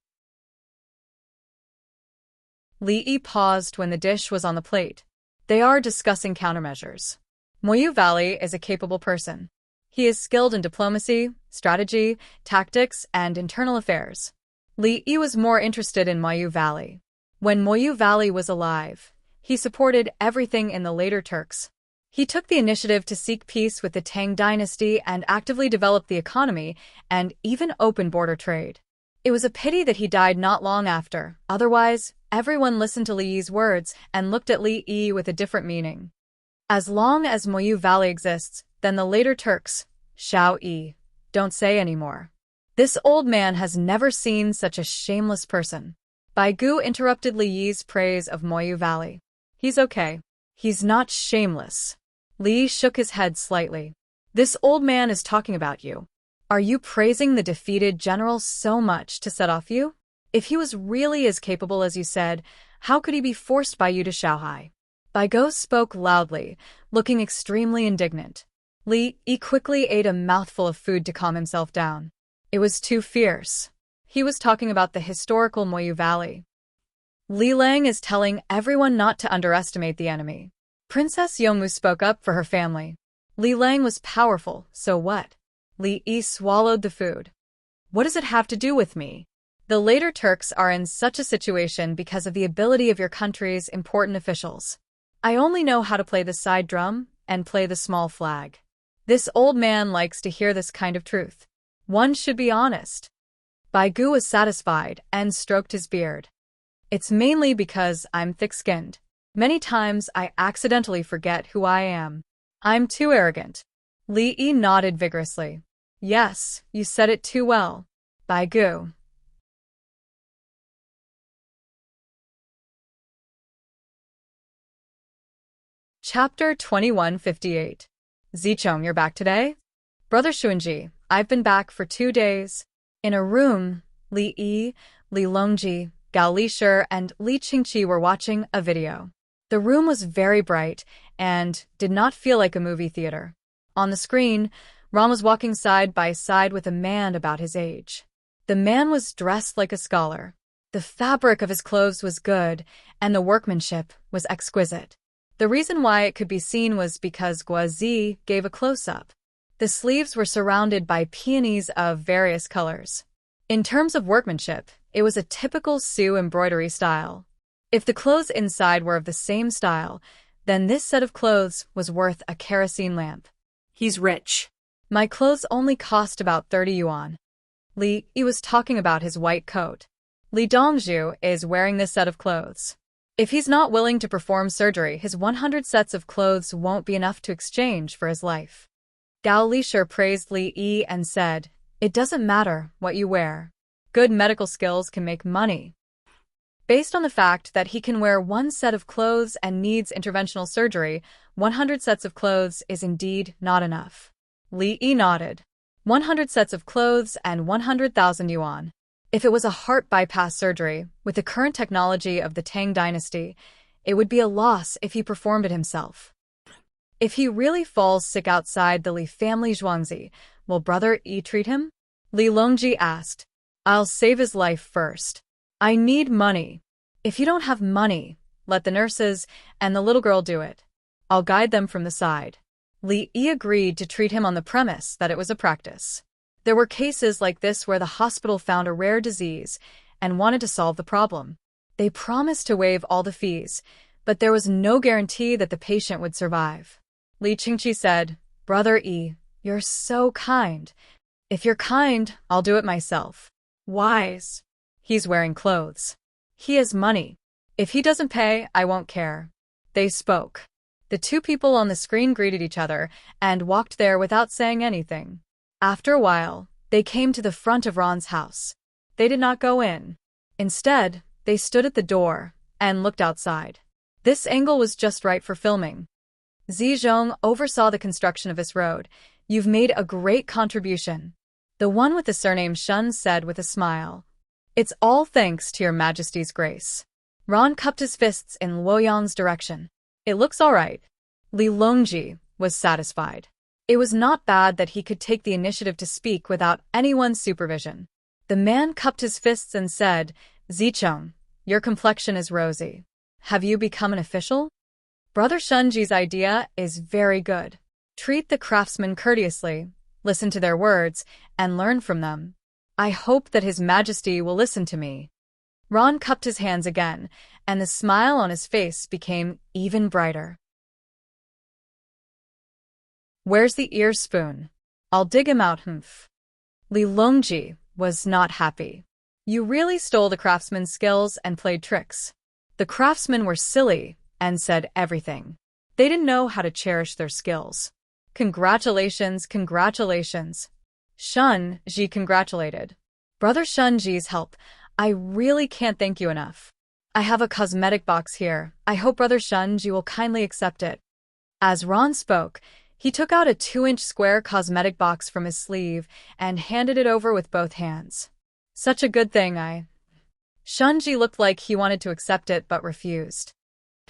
Li Yi paused when the dish was on the plate. They are discussing countermeasures. Moyu Valley is a capable person. He is skilled in diplomacy, strategy, tactics, and internal affairs. Li Yi was more interested in Moyu Valley. When Moyu Valley was alive, he supported everything in the later Turks. He took the initiative to seek peace with the Tang dynasty and actively developed the economy and even opened border trade. It was a pity that he died not long after, otherwise, everyone listened to Li Yi's words and looked at Li Yi with a different meaning. As long as Moyu Valley exists, then the later Turks, Shao Yi, don't say anymore. This old man has never seen such a shameless person. Bai Gu interrupted Li Yi's praise of Moyu Valley. He's okay. He's not shameless. Li shook his head slightly. This old man is talking about you. Are you praising the defeated general so much to set off you? If he was really as capable as you said, how could he be forced by you to Shanghai? Bai Gu spoke loudly, looking extremely indignant. Li Yi quickly ate a mouthful of food to calm himself down. It was too fierce. He was talking about the historical Moyu Valley. Li Lang is telling everyone not to underestimate the enemy. Princess Yongmu spoke up for her family. Li Lang was powerful, so what? Li Yi swallowed the food. What does it have to do with me? The later Turks are in such a situation because of the ability of your country's important officials. I only know how to play the side drum and play the small flag. This old man likes to hear this kind of truth. One should be honest. Bai Gu was satisfied and stroked his beard. It's mainly because I'm thick-skinned. Many times I accidentally forget who I am. I'm too arrogant. Li Yi nodded vigorously. Yes, you said it too well. Bai Gu. Chapter 2158. Zichong, you're back today? Brother Xuanji, I've been back for 2 days. In a room, Li Yi, Li Longji, Gao Lishir, and Li Qingqi were watching a video. The room was very bright and did not feel like a movie theater. On the screen, Ron was walking side by side with a man about his age. The man was dressed like a scholar. The fabric of his clothes was good, and the workmanship was exquisite. The reason why it could be seen was because Guazi gave a close-up. The sleeves were surrounded by peonies of various colors. In terms of workmanship, it was a typical Sioux embroidery style. If the clothes inside were of the same style, then this set of clothes was worth a kerosene lamp. He's rich. My clothes only cost about 30 yuan. Li Yi was talking about his white coat. Li Dongzhu is wearing this set of clothes. If he's not willing to perform surgery, his 100 sets of clothes won't be enough to exchange for his life. Gao Lishir praised Li Yi and said, "It doesn't matter what you wear. Good medical skills can make money." Based on the fact that he can wear 1 set of clothes and needs interventional surgery, 100 sets of clothes is indeed not enough. Li Yi nodded. 100 sets of clothes and 100,000 yuan. If it was a heart bypass surgery, with the current technology of the Tang dynasty, it would be a loss if he performed it himself. If he really falls sick outside the Li family Zhuangzi, will Brother Yi treat him? Li Longji asked. I'll save his life first. I need money. If you don't have money, let the nurses and the little girl do it. I'll guide them from the side. Li Yi agreed to treat him on the premise that it was a practice. There were cases like this where the hospital found a rare disease and wanted to solve the problem. They promised to waive all the fees, but there was no guarantee that the patient would survive. Li Qingqi said, Brother Yi, you're so kind. If you're kind, I'll do it myself. Wise. He's wearing clothes. He has money. If he doesn't pay, I won't care. They spoke. The 2 people on the screen greeted each other and walked there without saying anything. After a while, they came to the front of Ron's house. They did not go in. Instead, they stood at the door and looked outside. This angle was just right for filming. Zizhong oversaw the construction of this road. You've made a great contribution. The one with the surname Shun said with a smile. It's all thanks to your Majesty's grace. Ron cupped his fists in Luoyang's direction. It looks all right. Li Longji was satisfied. It was not bad that he could take the initiative to speak without anyone's supervision. The man cupped his fists and said, Zicheng, your complexion is rosy. Have you become an official? Brother Shunji's idea is very good. Treat the craftsman courteously, listen to their words, and learn from them. I hope that His Majesty will listen to me. Ron cupped his hands again, and the smile on his face became even brighter. Where's the ear spoon? I'll dig him out, humph. Li Longji was not happy. You really stole the craftsman's skills and played tricks. The craftsmen were silly and said everything. They didn't know how to cherish their skills. Congratulations, congratulations. Shun Ji congratulated. Brother Shun Ji's help. I really can't thank you enough. I have a cosmetic box here. I hope Brother Shun Ji will kindly accept it. As Ron spoke, he took out a 2-inch square cosmetic box from his sleeve and handed it over with both hands. Such a good thing, Shun Ji looked like he wanted to accept it but refused.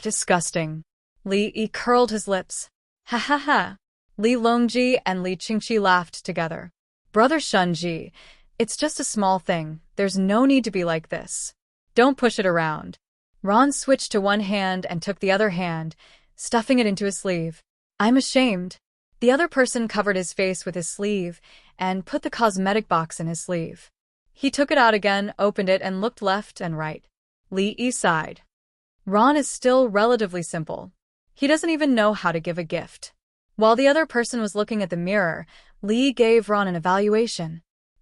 Disgusting. Li Yi curled his lips. Ha ha ha. Li Longji and Li Qingqi laughed together. Brother Shun Ji, it's just a small thing. There's no need to be like this. Don't push it around. Ron switched to one hand and took the other hand, stuffing it into his sleeve. I'm ashamed. The other person covered his face with his sleeve and put the cosmetic box in his sleeve. He took it out again, opened it, and looked left and right. Li Yi sighed. Ron is still relatively simple. He doesn't even know how to give a gift. While the other person was looking at the mirror, Li gave Ron an evaluation.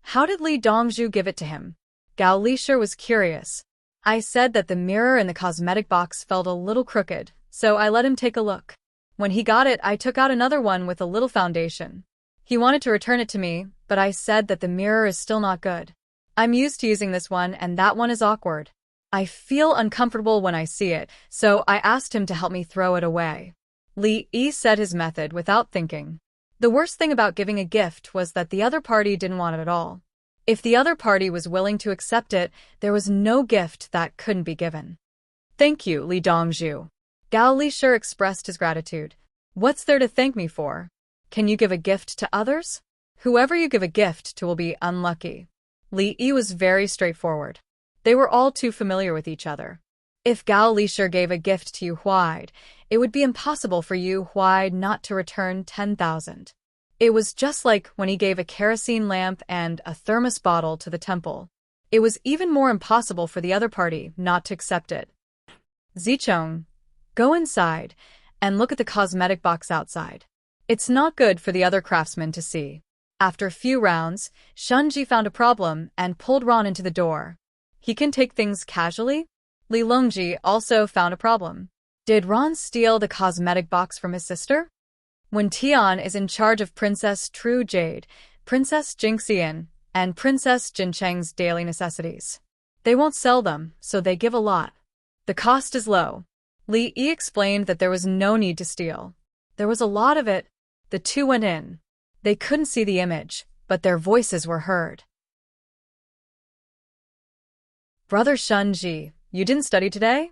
How did Li Dongzhu give it to him? Gao Lisher was curious. I said that the mirror in the cosmetic box felt a little crooked, so I let him take a look. When he got it, I took out another one with a little foundation. He wanted to return it to me, but I said that the mirror is still not good. I'm used to using this one, and that one is awkward. I feel uncomfortable when I see it, so I asked him to help me throw it away. Li Yi said his method without thinking. The worst thing about giving a gift was that the other party didn't want it at all. If the other party was willing to accept it, there was no gift that couldn't be given. Thank you, Li Dongzhu. Gao Lisher expressed his gratitude. What's there to thank me for? Can you give a gift to others? Whoever you give a gift to will be unlucky. Li Yi was very straightforward. They were all too familiar with each other. If Gao Lisher gave a gift to Yu Huaid, it would be impossible for Yu Huaid not to return 10,000. It was just like when he gave a kerosene lamp and a thermos bottle to the temple. It was even more impossible for the other party not to accept it. Zichong, go inside and look at the cosmetic box outside. It's not good for the other craftsmen to see. After a few rounds, Shunji found a problem and pulled Ron into the door. He can take things casually? Li Longji also found a problem. Did Ron steal the cosmetic box from his sister? When Tian is in charge of Princess True Jade, Princess Jingxian, and Princess Jincheng's daily necessities. They won't sell them, so they give a lot. The cost is low. Li Yi explained that there was no need to steal. There was a lot of it. The two went in. They couldn't see the image, but their voices were heard. Brother Shunji, you didn't study today?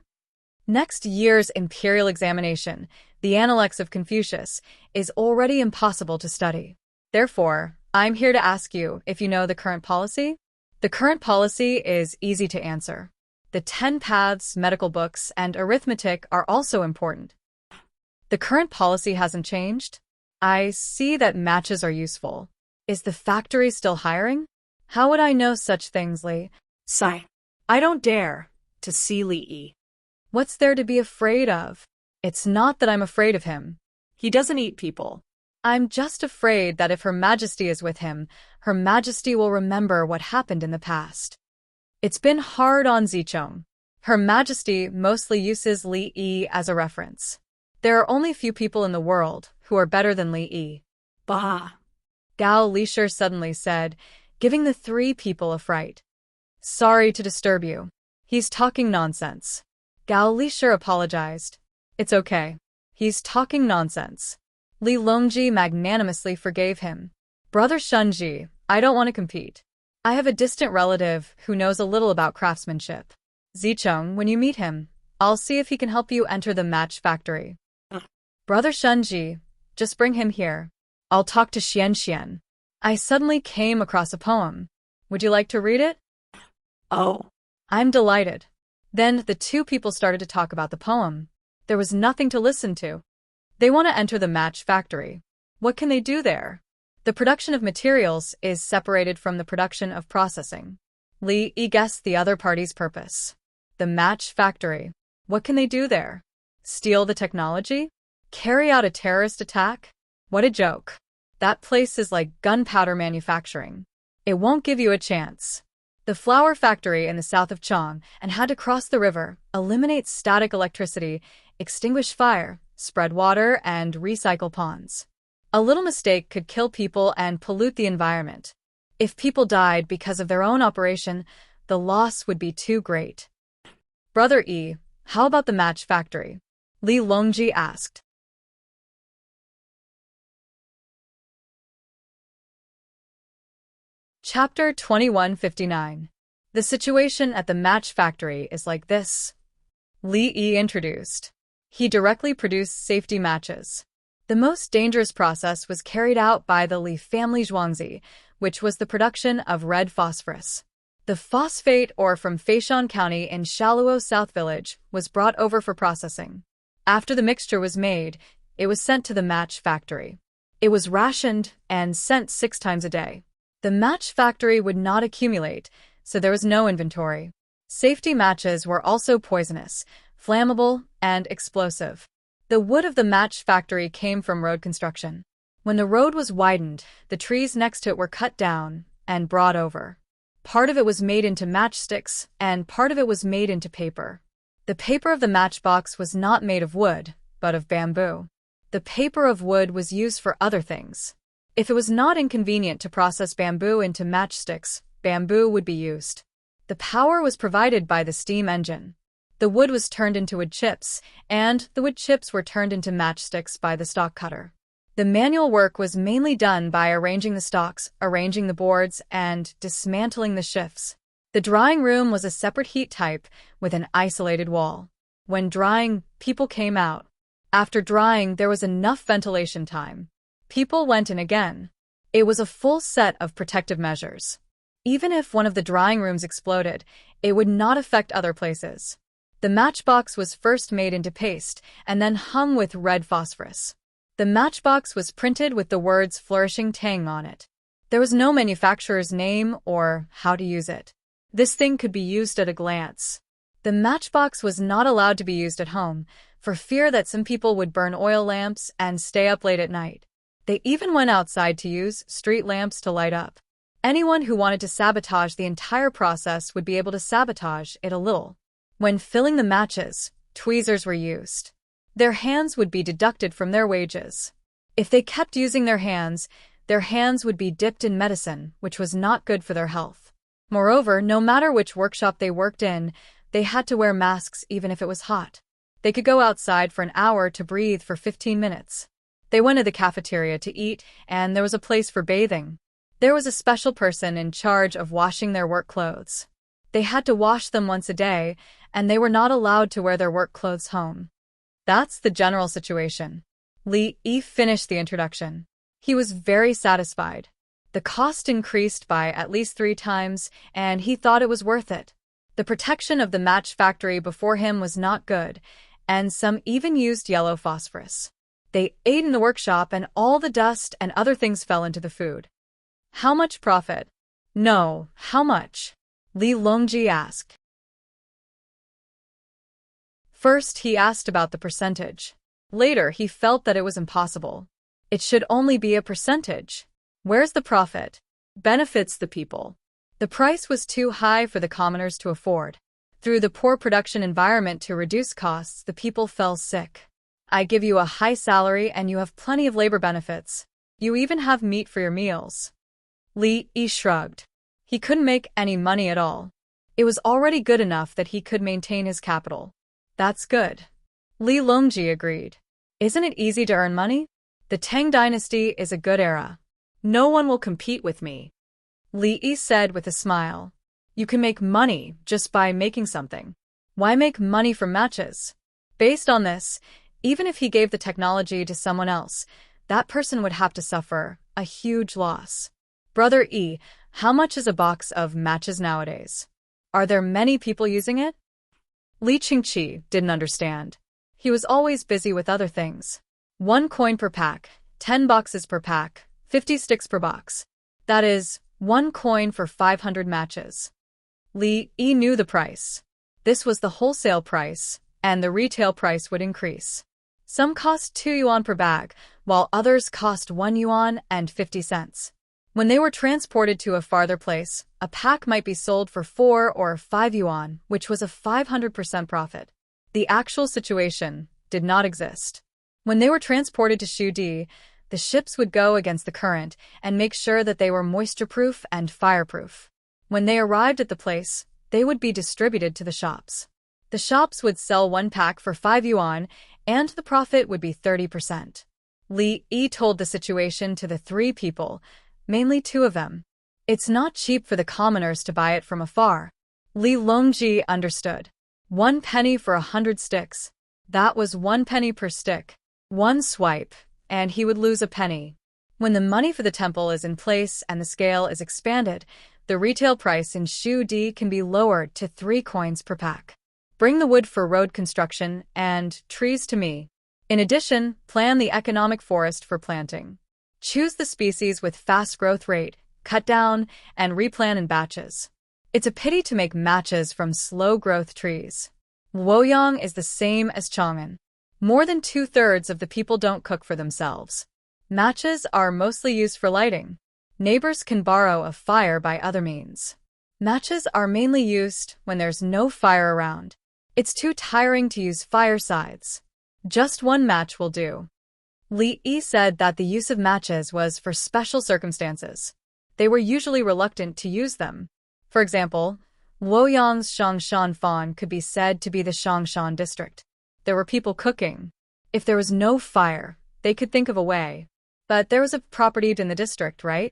Next year's imperial examination, the Analects of Confucius, is already impossible to study. Therefore, I'm here to ask you if you know the current policy. The current policy is easy to answer. The 10 paths, medical books, and arithmetic are also important. The current policy hasn't changed. I see that matches are useful. Is the factory still hiring? How would I know such things, Li? Sigh. I don't dare to see Li Yi. What's there to be afraid of? It's not that I'm afraid of him. He doesn't eat people. I'm just afraid that if Her Majesty is with him, Her Majesty will remember what happened in the past. It's been hard on Zichong. Her Majesty mostly uses Li Yi as a reference. There are only few people in the world who are better than Li Yi. Bah! Gao Lisher suddenly said, giving the three people a fright. Sorry to disturb you. He's talking nonsense. Gao Lisher apologized. It's okay. He's talking nonsense. Li Longji magnanimously forgave him. Brother Shunji, I don't want to compete. I have a distant relative who knows a little about craftsmanship. Zichong, when you meet him, I'll see if he can help you enter the match factory. Brother Shunji, just bring him here. I'll talk to Xian. I suddenly came across a poem. Would you like to read it? Oh. I'm delighted. Then the two people started to talk about the poem. There was nothing to listen to. They want to enter the match factory. What can they do there? The production of materials is separated from the production of processing. Li guessed the other party's purpose. The match factory. What can they do there? Steal the technology? Carry out a terrorist attack? What a joke. That place is like gunpowder manufacturing. It won't give you a chance. The flour factory in the south of Chang and had to cross the river, eliminate static electricity, extinguish fire, spread water, and recycle ponds. A little mistake could kill people and pollute the environment. If people died because of their own operation, the loss would be too great. Brother E, how about the match factory? Li Longji asked. Chapter 2159. The situation at the match factory is like this. Li introduced. He directly produced safety matches. The most dangerous process was carried out by the Li family Zhuangzi, which was the production of red phosphorus. The phosphate ore from Feishan County in Shaluo South Village was brought over for processing. After the mixture was made, it was sent to the match factory. It was rationed and sent 6 times a day. The match factory would not accumulate, so there was no inventory. Safety matches were also poisonous, flammable, and explosive. The wood of the match factory came from road construction. When the road was widened, the trees next to it were cut down and brought over. Part of it was made into matchsticks, and part of it was made into paper. The paper of the matchbox was not made of wood, but of bamboo. The paper of wood was used for other things. If it was not inconvenient to process bamboo into matchsticks, bamboo would be used. The power was provided by the steam engine. The wood was turned into wood chips, and the wood chips were turned into matchsticks by the stock cutter. The manual work was mainly done by arranging the stocks, arranging the boards, and dismantling the shifts. The drying room was a separate heat type with an isolated wall. When drying, people came out. After drying, there was enough ventilation time. People went in again. It was a full set of protective measures. Even if one of the drying rooms exploded, it would not affect other places. The matchbox was first made into paste and then hung with red phosphorus. The matchbox was printed with the words Flourishing Tang on it. There was no manufacturer's name or how to use it. This thing could be used at a glance. The matchbox was not allowed to be used at home, for fear that some people would burn oil lamps and stay up late at night. They even went outside to use street lamps to light up. Anyone who wanted to sabotage the entire process would be able to sabotage it a little. When filling the matches, tweezers were used. Their hands would be deducted from their wages. If they kept using their hands would be dipped in medicine, which was not good for their health. Moreover, no matter which workshop they worked in, they had to wear masks even if it was hot. They could go outside for an hour to breathe for 15 minutes. They went to the cafeteria to eat, and there was a place for bathing. There was a special person in charge of washing their work clothes. They had to wash them once a day, and they were not allowed to wear their work clothes home. That's the general situation. Li finished the introduction. He was very satisfied. The cost increased by at least 3 times, and he thought it was worth it. The protection of the match factory before him was not good, and some even used yellow phosphorus. They ate in the workshop, and all the dust and other things fell into the food. How much profit? No, how much? Li Longji asked. First, he asked about the percentage. Later, he felt that it was impossible. It should only be a percentage. Where's the profit? Benefits the people. The price was too high for the commoners to afford. Through the poor production environment to reduce costs, the people fell sick. I give you a high salary and you have plenty of labor benefits. You even have meat for your meals. Li shrugged. He couldn't make any money at all. It was already good enough that he could maintain his capital. That's good. Li Longji agreed. Isn't it easy to earn money? The Tang dynasty is a good era. No one will compete with me. Li said with a smile. You can make money just by making something. Why make money from matches? Based on this, even if he gave the technology to someone else, that person would have to suffer a huge loss. Brother E, how much is a box of matches nowadays? Are there many people using it? Li Qingqi didn't understand. He was always busy with other things. 1 coin per pack, 10 boxes per pack, 50 sticks per box. That is, 1 coin for 500 matches. Li Yi knew the price. This was the wholesale price, and the retail price would increase. Some cost 2 yuan per bag, while others cost 1 yuan and 50 cents. When they were transported to a farther place, a pack might be sold for 4 or 5 yuan, which was a 500% profit. The actual situation did not exist. When they were transported to Shudi, the ships would go against the current and make sure that they were moisture-proof and fireproof. When they arrived at the place, they would be distributed to the shops. The shops would sell 1 pack for 5 yuan, and the profit would be 30%. Li Yi told the situation to the 3 people, mainly 2 of them. It's not cheap for the commoners to buy it from afar. Li Longji understood. 1 penny for 100 sticks. That was 1 penny per stick. 1 swipe, and he would lose a penny. When the money for the temple is in place and the scale is expanded, the retail price in Shudi can be lowered to 3 coins per pack. Bring the wood for road construction and trees to me. In addition, plan the economic forest for planting. Choose the species with fast growth rate, cut down, and replant in batches. It's a pity to make matches from slow growth trees. Luoyang is the same as Chang'an. More than 2/3 of the people don't cook for themselves. Matches are mostly used for lighting. Neighbors can borrow a fire by other means. Matches are mainly used when there's no fire around. It's too tiring to use firesides. Just 1 match will do. Li Yi said that the use of matches was for special circumstances. They were usually reluctant to use them. For example, Luoyang's Shangshan Fan could be said to be the Shangshan district. There were people cooking. If there was no fire, they could think of a way. But there was a property in the district, right?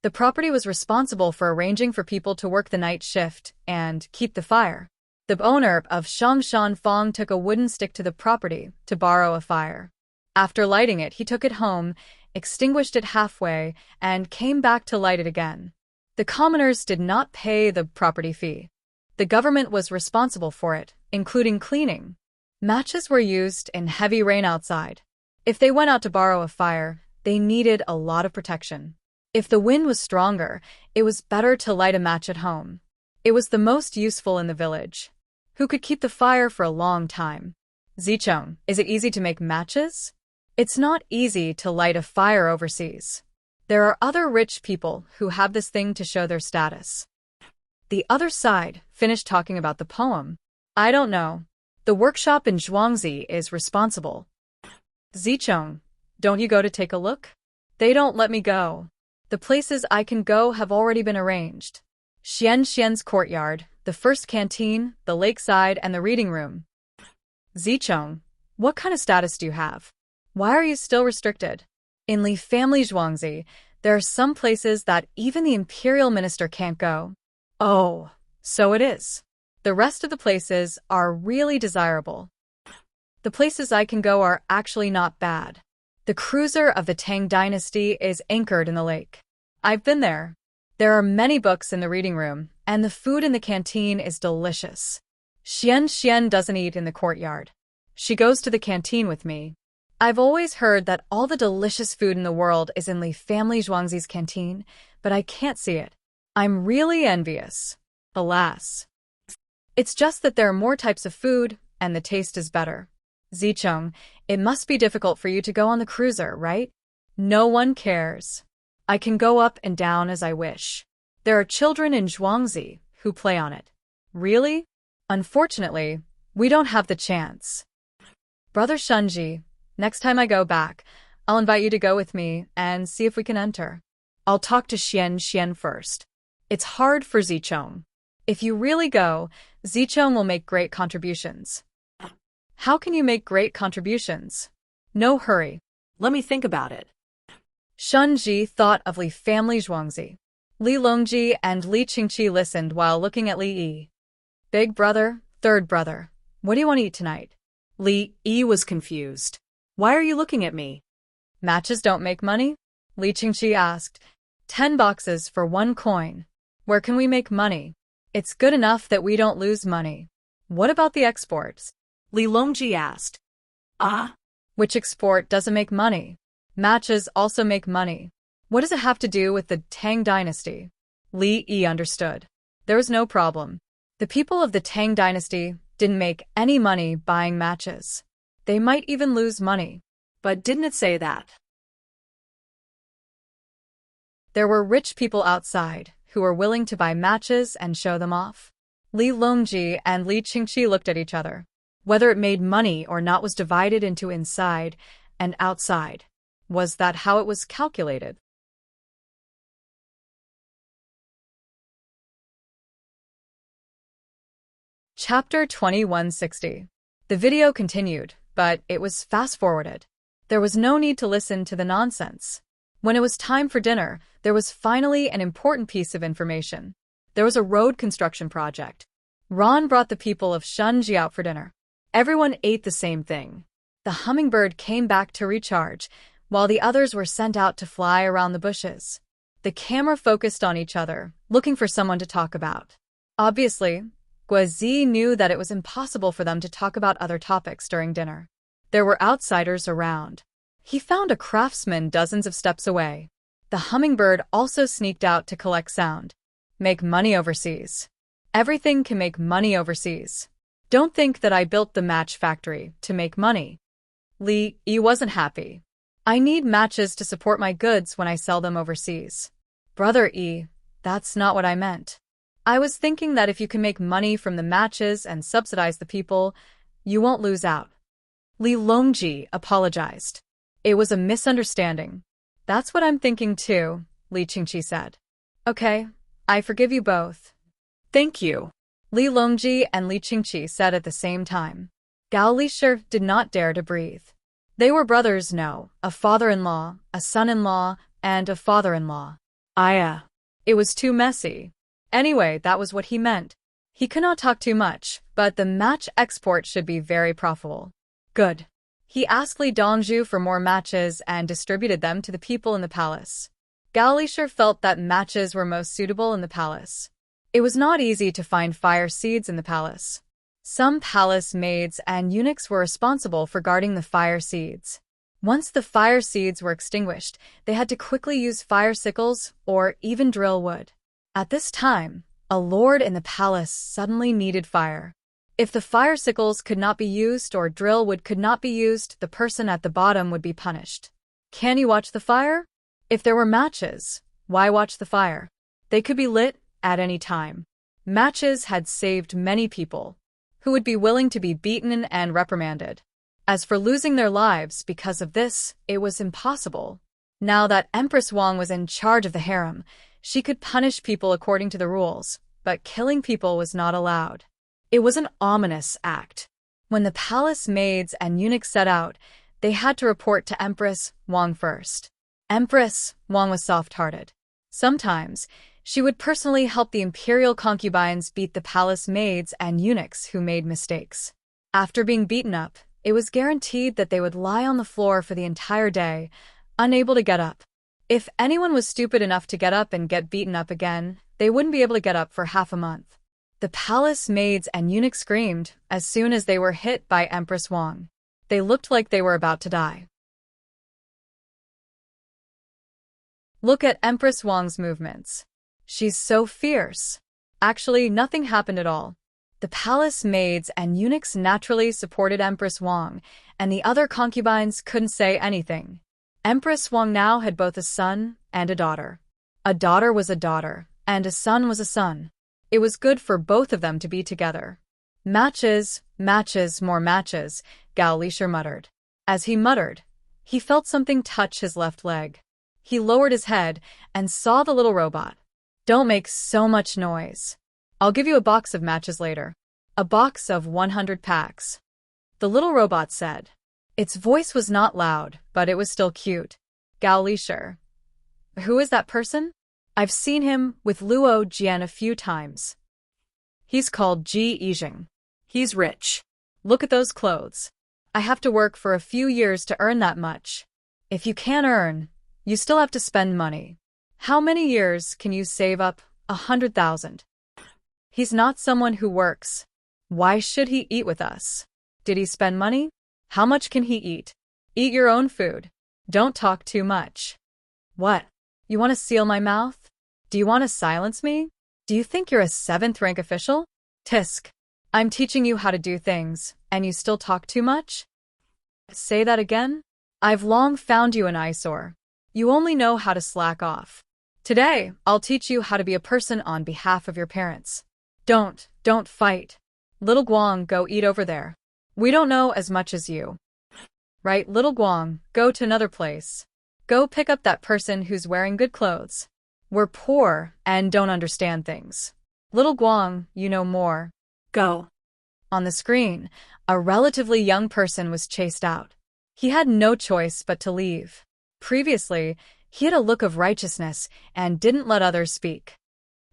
The property was responsible for arranging for people to work the night shift and keep the fire. The owner of Shangshan Fang took a wooden stick to the property to borrow a fire. After lighting it, he took it home, extinguished it halfway, and came back to light it again. The commoners did not pay the property fee. The government was responsible for it, including cleaning. Matches were used in heavy rain outside. If they went out to borrow a fire, they needed a lot of protection. If the wind was stronger, it was better to light a match at home. It was the most useful in the village. Who could keep the fire for a long time? Zicheng, is it easy to make matches? It's not easy to light a fire overseas. There are other rich people who have this thing to show their status. The other side finished talking about the poem. I don't know. The workshop in Zhuangzi is responsible. Zicheng, don't you go to take a look? They don't let me go. The places I can go have already been arranged. Xian's courtyard, the first canteen, the lakeside, and the reading room. Zicheng, what kind of status do you have? Why are you still restricted? In Li family Zhuangzi, there are some places that even the imperial minister can't go. Oh, so it is. The rest of the places are really desirable. The places I can go are actually not bad. The cruiser of the Tang dynasty is anchored in the lake. I've been there. There are many books in the reading room, and the food in the canteen is delicious. Xian doesn't eat in the courtyard. She goes to the canteen with me. I've always heard that all the delicious food in the world is in Li family Zhuangzi's canteen, but I can't see it. I'm really envious. Alas. It's just that there are more types of food, and the taste is better. Zicheng, it must be difficult for you to go on the cruiser, right? No one cares. I can go up and down as I wish. There are children in Zhuangzi who play on it. Really? Unfortunately, we don't have the chance. Brother Shunji, next time I go back, I'll invite you to go with me and see if we can enter. I'll talk to Xian first. It's hard for Zicheng. If you really go, Zicheng will make great contributions. How can you make great contributions? No hurry. Let me think about it. Shunji thought of Li family Zhuangzi. Li Longji and Li Qingqi listened while looking at Li Yi. Big brother, third brother, what do you want to eat tonight? Li Yi was confused. Why are you looking at me? Matches don't make money? Li Qingqi asked. 10 boxes for 1 coin. Where can we make money? It's good enough that we don't lose money. What about the exports? Li Longji asked. Which export doesn't make money? Matches also make money. What does it have to do with the Tang dynasty? Li Yi understood. There was no problem. The people of the Tang dynasty didn't make any money buying matches. They might even lose money. But didn't it say that? There were rich people outside who were willing to buy matches and show them off. Li Longji and Li Qingqi looked at each other. Whether it made money or not was divided into inside and outside. Was that how it was calculated? Chapter 2160. The video continued, but it was fast-forwarded. There was no need to listen to the nonsense. When it was time for dinner, there was finally an important piece of information. There was a road construction project. Ron brought the people of Shunji out for dinner. Everyone ate the same thing. The hummingbird came back to recharge, while the others were sent out to fly around the bushes. The camera focused on each other, looking for someone to talk about. Obviously, Guazi knew that it was impossible for them to talk about other topics during dinner. There were outsiders around. He found a craftsman dozens of steps away. The hummingbird also sneaked out to collect sound. Make money overseas. Everything can make money overseas. Don't think that I built the match factory to make money. Li Yi wasn't happy. I need matches to support my goods when I sell them overseas. Brother Yi, that's not what I meant. I was thinking that if you can make money from the matches and subsidize the people, you won't lose out. Li Longji apologized. It was a misunderstanding. That's what I'm thinking too, Li Qingqi said. Okay, I forgive you both. Thank you. Li Longji and Li Qingqi said at the same time. Gao Lisher did not dare to breathe. They were brothers, no, a father-in-law, a son-in-law, and a father-in-law. It was too messy. Anyway, that was what he meant. He could not talk too much, but the match export should be very profitable. Good. He asked Li Dongzhu for more matches and distributed them to the people in the palace. Gao Lisher felt that matches were most suitable in the palace. It was not easy to find fire seeds in the palace. Some palace maids and eunuchs were responsible for guarding the fire seeds. Once the fire seeds were extinguished, they had to quickly use fire sickles or even drill wood. At this time, a lord in the palace suddenly needed fire. If the fire sickles could not be used or drill wood could not be used, the person at the bottom would be punished. Can you watch the fire? If there were matches, why watch the fire? They could be lit at any time. Matches had saved many people, who would be willing to be beaten and reprimanded. As for losing their lives because of this, it was impossible. Now that Empress Wang was in charge of the harem, she could punish people according to the rules, but killing people was not allowed. It was an ominous act. When the palace maids and eunuchs set out, they had to report to Empress Wang first. Empress Wang was soft-hearted. Sometimes, she would personally help the imperial concubines beat the palace maids and eunuchs who made mistakes. After being beaten up, it was guaranteed that they would lie on the floor for the entire day, unable to get up. If anyone was stupid enough to get up and get beaten up again, they wouldn't be able to get up for half a month. The palace maids and eunuchs screamed as soon as they were hit by Empress Wang. They looked like they were about to die. Look at Empress Wang's movements. She's so fierce. Actually, nothing happened at all. The palace maids and eunuchs naturally supported Empress Wang, and the other concubines couldn't say anything. Empress Wang now had both a son and a daughter. A daughter was a daughter, and a son was a son. It was good for both of them to be together. Matches, matches, more matches, Gao Lisher muttered. As he muttered, he felt something touch his left leg. He lowered his head and saw the little robot. Don't make so much noise. I'll give you a box of matches later. A box of 100 packs. The little robot said. Its voice was not loud, but it was still cute. Gao Lisher. Who is that person? I've seen him with Luo Jian a few times. He's called Ji Yijing. He's rich. Look at those clothes. I have to work for a few years to earn that much. If you can't earn, you still have to spend money. How many years can you save up 100,000? He's not someone who works. Why should he eat with us? Did he spend money? How much can he eat? Eat your own food. Don't talk too much. What? You want to seal my mouth? Do you want to silence me? Do you think you're a seventh-rank official? Tisk. I'm teaching you how to do things, and you still talk too much? Say that again? I've long found you an eyesore. You only know how to slack off. Today, I'll teach you how to be a person on behalf of your parents. Don't fight. Little Guang, go eat over there. We don't know as much as you. Right, little Guang, go to another place. Go pick up that person who's wearing good clothes. We're poor and don't understand things. Little Guang, you know more. Go. On the screen, a relatively young person was chased out. He had no choice but to leave. Previously, he had a look of righteousness and didn't let others speak.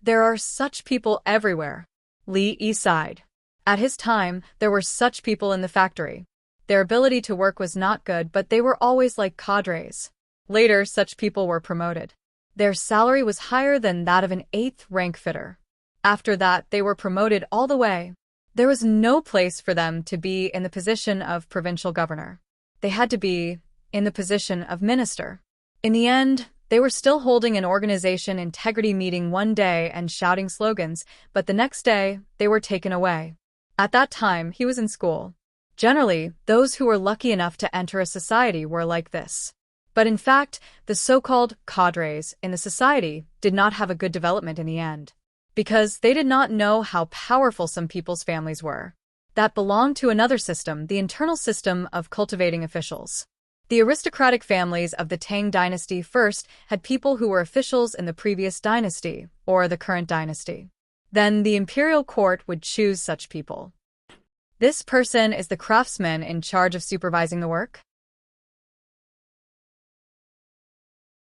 There are such people everywhere. Li Yi sighed. At his time, there were such people in the factory. Their ability to work was not good, but they were always like cadres. Later, such people were promoted. Their salary was higher than that of an 8th-rank fitter. After that, they were promoted all the way. There was no place for them to be in the position of provincial governor. They had to be in the position of minister. In the end, they were still holding an organization integrity meeting one day and shouting slogans, but the next day, they were taken away. At that time, he was in school. Generally, those who were lucky enough to enter a society were like this. But in fact, the so-called cadres in the society did not have a good development in the end, because they did not know how powerful some people's families were. That belonged to another system, the internal system of cultivating officials. The aristocratic families of the Tang dynasty first had people who were officials in the previous dynasty, or the current dynasty. Then the imperial court would choose such people. This person is the craftsman in charge of supervising the work?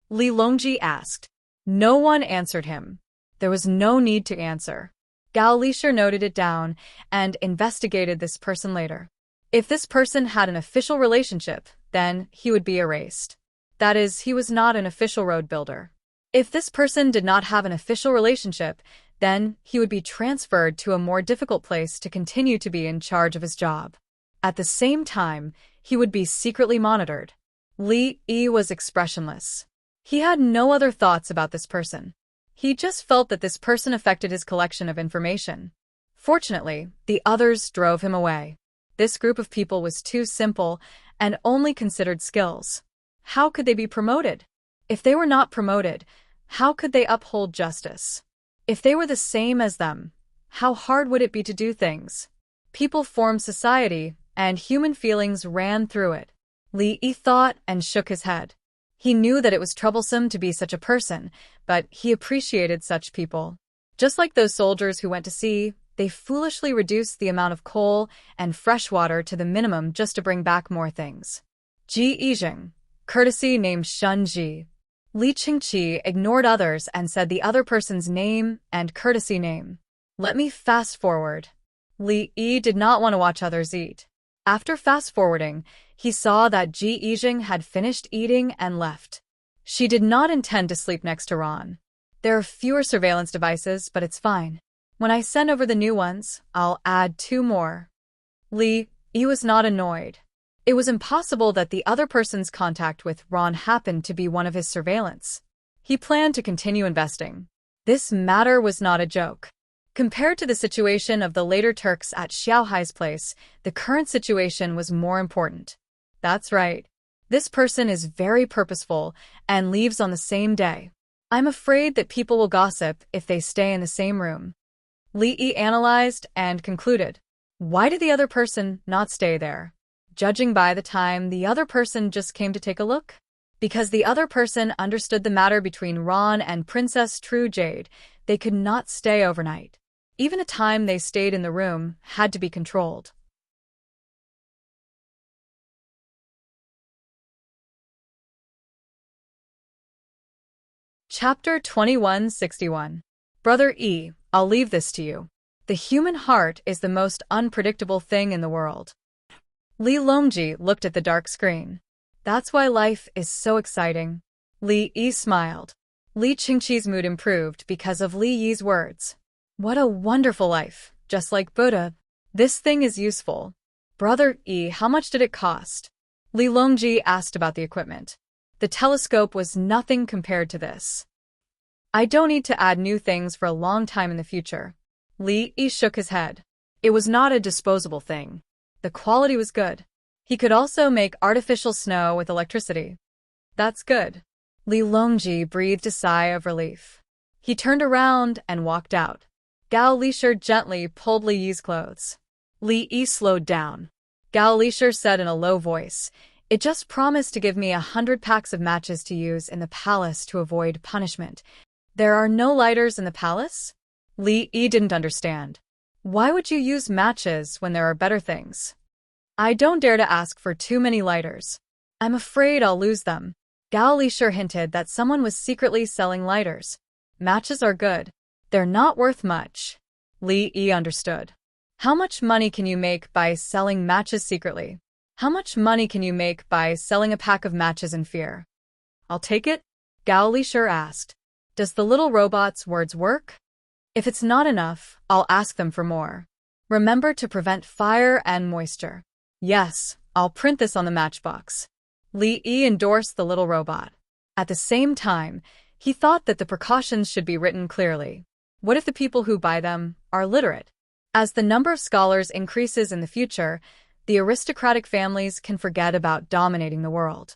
Li Longji asked. No one answered him. There was no need to answer. Gao Lisher noted it down and investigated this person later. If this person had an official relationship, then he would be erased. That is, he was not an official road builder. If this person did not have an official relationship, then he would be transferred to a more difficult place to continue to be in charge of his job. At the same time, he would be secretly monitored. Li Yi was expressionless. He had no other thoughts about this person. He just felt that this person affected his collection of information. Fortunately, the others drove him away. This group of people was too simple and only considered skills. How could they be promoted? If they were not promoted, how could they uphold justice? If they were the same as them, how hard would it be to do things? People formed society, and human feelings ran through it. Li Yi thought and shook his head. He knew that it was troublesome to be such a person, but he appreciated such people. Just like those soldiers who went to sea, they foolishly reduced the amount of coal and fresh water to the minimum just to bring back more things. Ji Yijing, courtesy named Shun Ji. Li Qingqi ignored others and said the other person's name and courtesy name. Let me fast forward. Li Yi did not want to watch others eat. After fast-forwarding, he saw that Ji Yijing had finished eating and left. She did not intend to sleep next to Ron. There are fewer surveillance devices, but it's fine. When I send over the new ones, I'll add 2 more. Li Yi was not annoyed. It was impossible that the other person's contact with Ron happened to be one of his surveillance. He planned to continue investing. This matter was not a joke. Compared to the situation of the later Turks at Xiaohai's place, the current situation was more important. That's right. This person is very purposeful and leaves on the same day. I'm afraid that people will gossip if they stay in the same room. Li Yi analyzed and concluded. Why did the other person not stay there? Judging by the time, the other person just came to take a look? Because the other person understood the matter between Ron and Princess True Jade, they could not stay overnight. Even the time they stayed in the room had to be controlled. Chapter 2161. Brother E, I'll leave this to you. The human heart is the most unpredictable thing in the world. Li Longji looked at the dark screen. That's why life is so exciting. Li Yi smiled. Li Qingqi's mood improved because of Li Yi's words. What a wonderful life, just like Buddha. This thing is useful. Brother E, how much did it cost? Li Longji asked about the equipment. The telescope was nothing compared to this. I don't need to add new things for a long time in the future. Li Yi shook his head. It was not a disposable thing. The quality was good. He could also make artificial snow with electricity. That's good. Li Longji breathed a sigh of relief. He turned around and walked out. Gao Lishir gently pulled Li Yi's clothes. Li Yi slowed down. Gao Lishir said in a low voice, "It just promised to give me 100 packs of matches to use in the palace to avoid punishment. There are no lighters in the palace?" Li Yi didn't understand. Why would you use matches when there are better things? I don't dare to ask for too many lighters. I'm afraid I'll lose them. Gao Lishir hinted that someone was secretly selling lighters. Matches are good. They're not worth much. Li Yi understood. How much money can you make by selling matches secretly? How much money can you make by selling a pack of matches in fear? I'll take it? Gao Lishir asked. Does the little robot's words work? If it's not enough, I'll ask them for more. Remember to prevent fire and moisture. Yes, I'll print this on the matchbox. Li Yi endorsed the little robot. At the same time, he thought that the precautions should be written clearly. What if the people who buy them are literate? As the number of scholars increases in the future, the aristocratic families can forget about dominating the world.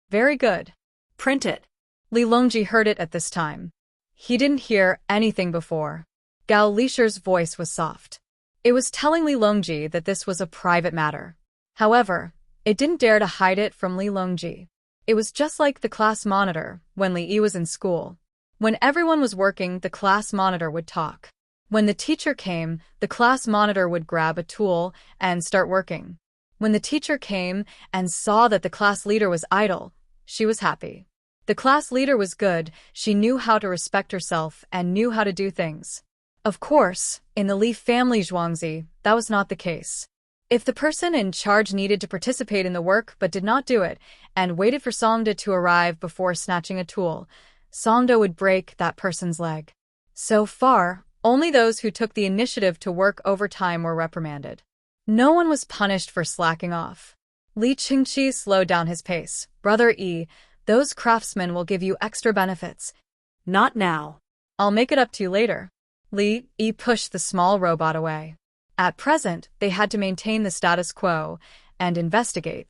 Very good. Print it. Li Longji heard it at this time. He didn't hear anything before. Gao Lishir's voice was soft. It was telling Li Longji that this was a private matter. However, it didn't dare to hide it from Li Longji. It was just like the class monitor when Li Yi was in school. When everyone was working, the class monitor would talk. When the teacher came, the class monitor would grab a tool and start working. When the teacher came and saw that the class leader was idle, she was happy. The class leader was good, she knew how to respect herself and knew how to do things. Of course, in the Li family Zhuangzi, that was not the case. If the person in charge needed to participate in the work but did not do it, and waited for Songda to arrive before snatching a tool, Songda would break that person's leg. So far, only those who took the initiative to work overtime were reprimanded. No one was punished for slacking off. Li Qingqi slowed down his pace. Brother Yi, those craftsmen will give you extra benefits. Not now. I'll make it up to you later. Li Yi pushed the small robot away. At present, they had to maintain the status quo and investigate.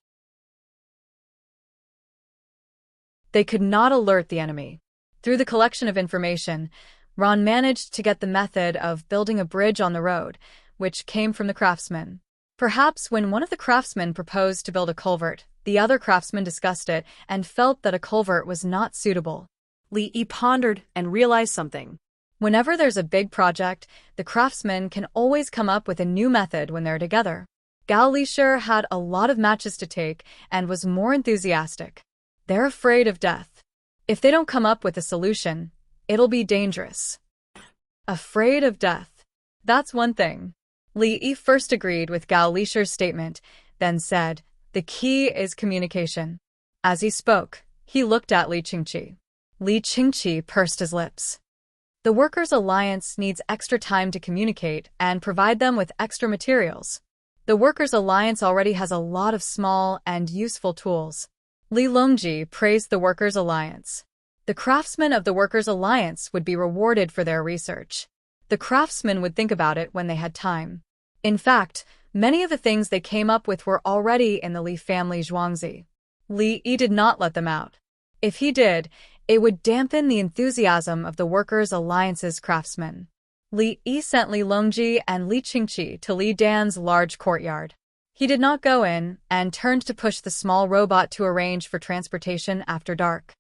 They could not alert the enemy. Through the collection of information, Ron managed to get the method of building a bridge on the road, which came from the craftsman. Perhaps when one of the craftsmen proposed to build a culvert, the other craftsman discussed it and felt that a culvert was not suitable. Li Yi pondered and realized something. Whenever there's a big project, the craftsmen can always come up with a new method when they're together. Gao Lishir had a lot of matches to take and was more enthusiastic. They're afraid of death. If they don't come up with a solution, it'll be dangerous. Afraid of death. That's one thing. Li Yi first agreed with Gao Lishir's statement, then said, the key is communication. As he spoke, he looked at Li Qingqi. Li Qingqi pursed his lips. The Workers' Alliance needs extra time to communicate and provide them with extra materials. The Workers' Alliance already has a lot of small and useful tools. Li Longji praised the Workers' Alliance. The craftsmen of the Workers' Alliance would be rewarded for their research. The craftsmen would think about it when they had time. In fact, many of the things they came up with were already in the Li family Zhuangzi. Li Yi did not let them out. If he did, it would dampen the enthusiasm of the Workers' Alliance's craftsmen. Li Yi sent Li Longji and Li Qingqi to Li Dan's large courtyard. He did not go in and turned to push the small robot to arrange for transportation after dark.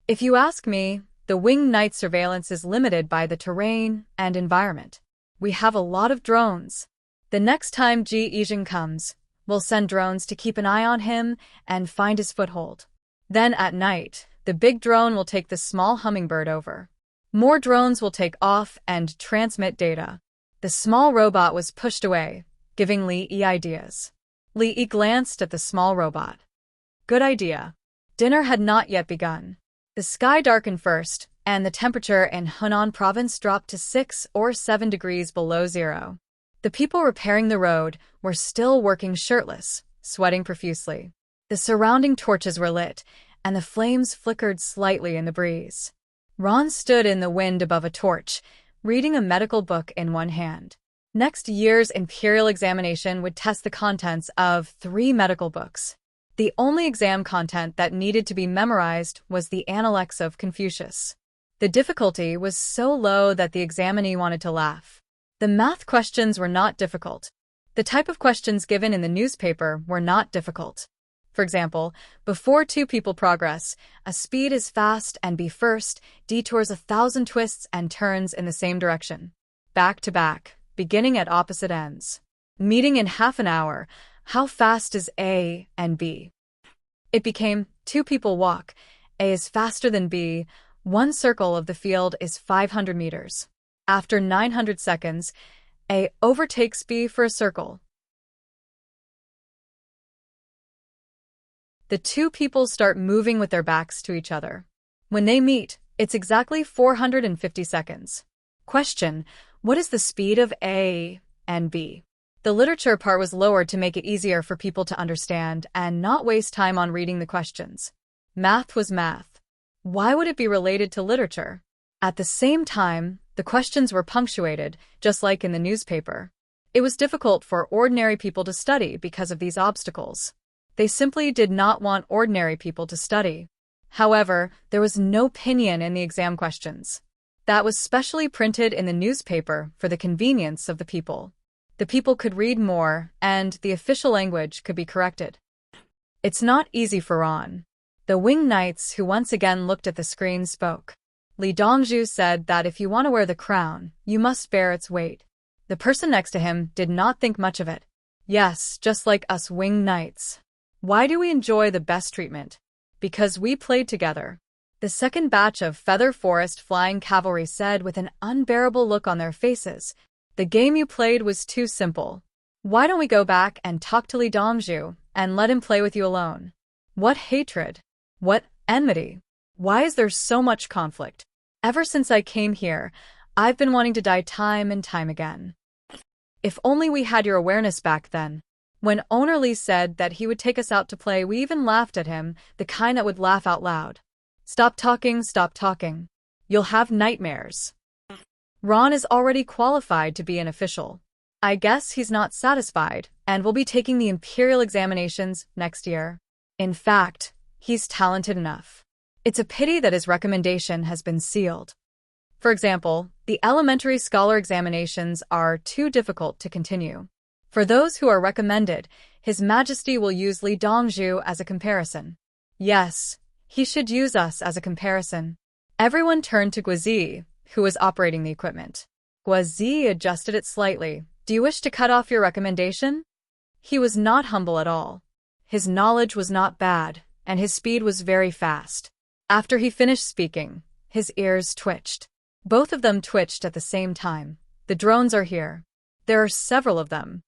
If you ask me, the winged night surveillance is limited by the terrain and environment. We have a lot of drones. The next time Ji Yijing comes, we'll send drones to keep an eye on him and find his foothold. Then at night, the big drone will take the small hummingbird over. More drones will take off and transmit data. The small robot was pushed away, giving Li Yi ideas. Li Yi glanced at the small robot. Good idea. Dinner had not yet begun. The sky darkened first, and the temperature in Hunan province dropped to 6 or 7 degrees below zero. The people repairing the road were still working shirtless, sweating profusely. The surrounding torches were lit, and the flames flickered slightly in the breeze. Ron stood in the wind above a torch, reading a medical book in one hand. Next year's imperial examination would test the contents of 3 medical books. The only exam content that needed to be memorized was the Analects of Confucius. The difficulty was so low that the examinee wanted to laugh. The math questions were not difficult. The type of questions given in the newspaper were not difficult. For example, before 2 people progress, a speed is fast and be first, detours 1,000 twists and turns in the same direction. Back to back, beginning at opposite ends. Meeting in half an hour, how fast is A and B? It became 2 people walk, A is faster than B, 1 circle of the field is 500 meters. After 900 seconds, A overtakes B for a circle. The 2 people start moving with their backs to each other. When they meet, it's exactly 450 seconds. Question: what is the speed of A and B? The literature part was lowered to make it easier for people to understand and not waste time on reading the questions. Math was math. Why would it be related to literature? At the same time, the questions were punctuated, just like in the newspaper. It was difficult for ordinary people to study because of these obstacles. They simply did not want ordinary people to study. However, there was no pinyin in the exam questions. That was specially printed in the newspaper for the convenience of the people. The people could read more, and the official language could be corrected. It's not easy for Ron. The winged knights who once again looked at the screen spoke. Li Dongzhu said that if you want to wear the crown, you must bear its weight. The person next to him did not think much of it. Yes, just like us winged knights. Why do we enjoy the best treatment? Because we played together. The second batch of Feather Forest Flying Cavalry said with an unbearable look on their faces, the game you played was too simple. Why don't we go back and talk to Li Dongzhu and let him play with you alone? What hatred? What enmity? Why is there so much conflict? Ever since I came here, I've been wanting to die time and time again. If only we had your awareness back then. When Owner Lee said that he would take us out to play, we even laughed at him, the kind that would laugh out loud. Stop talking, stop talking. You'll have nightmares. Ron is already qualified to be an official. I guess he's not satisfied and will be taking the imperial examinations next year. In fact, he's talented enough. It's a pity that his recommendation has been sealed. For example, the elementary scholar examinations are too difficult to continue. For those who are recommended, His Majesty will use Li Dongzhu as a comparison. Yes, he should use us as a comparison. Everyone turned to Guazi, who was operating the equipment. Guazi adjusted it slightly. Do you wish to cut off your recommendation? He was not humble at all. His knowledge was not bad, and his speed was very fast. After he finished speaking, his ears twitched. Both of them twitched at the same time. The drones are here. There are several of them.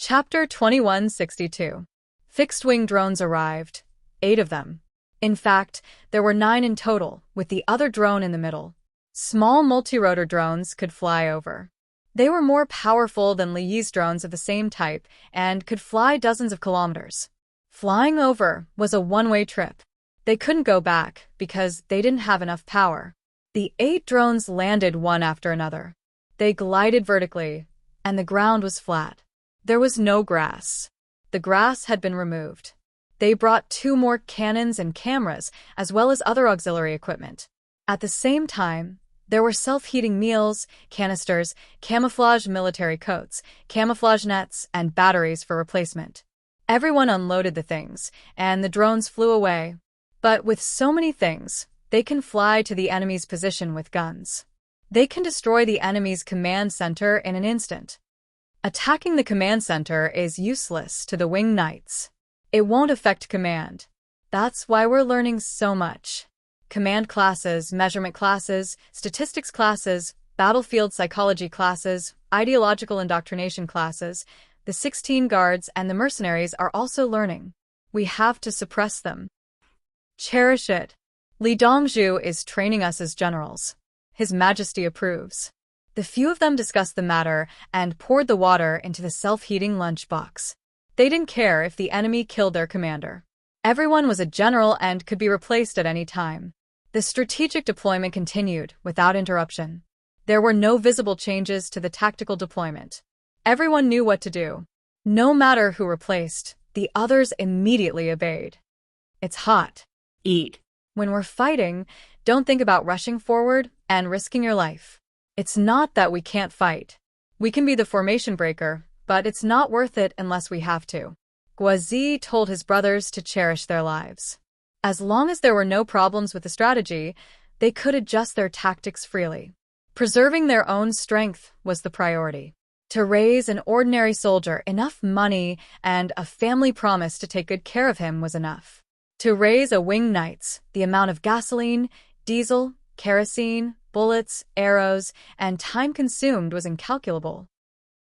Chapter 2162. Fixed-wing drones arrived. 8 of them. In fact, there were 9 in total, with the other drone in the middle. Small multi-rotor drones could fly over. They were more powerful than Li Yi's drones of the same type and could fly dozens of kilometers. Flying over was a one-way trip. They couldn't go back because they didn't have enough power. The 8 drones landed one after another. They glided vertically, and the ground was flat. There was no grass. The grass had been removed. They brought 2 more cannons and cameras, as well as other auxiliary equipment. At the same time, there were self-heating meals, canisters, camouflage military coats, camouflage nets, and batteries for replacement. Everyone unloaded the things, and the drones flew away. But with so many things, they can fly to the enemy's position with guns. They can destroy the enemy's command center in an instant. Attacking the command center is useless to the winged knights. It won't affect command. That's why we're learning so much. Command classes, measurement classes, statistics classes, battlefield psychology classes, ideological indoctrination classes, the 16 guards and the mercenaries are also learning. We have to suppress them. Cherish it. Li Dongzhu is training us as generals. His Majesty approves. The few of them discussed the matter and poured the water into the self-heating lunchbox. They didn't care if the enemy killed their commander. Everyone was a general and could be replaced at any time. The strategic deployment continued without interruption. There were no visible changes to the tactical deployment. Everyone knew what to do. No matter who replaced, the others immediately obeyed. It's hot. Eat. When we're fighting, don't think about rushing forward and risking your life. It's not that we can't fight. We can be the formation breaker, but it's not worth it unless we have to. Guazi told his brothers to cherish their lives. As long as there were no problems with the strategy, they could adjust their tactics freely. Preserving their own strength was the priority. To raise an ordinary soldier enough money and a family promise to take good care of him was enough. To raise a winged knight's, the amount of gasoline, diesel, kerosene, bullets, arrows, and time consumed was incalculable.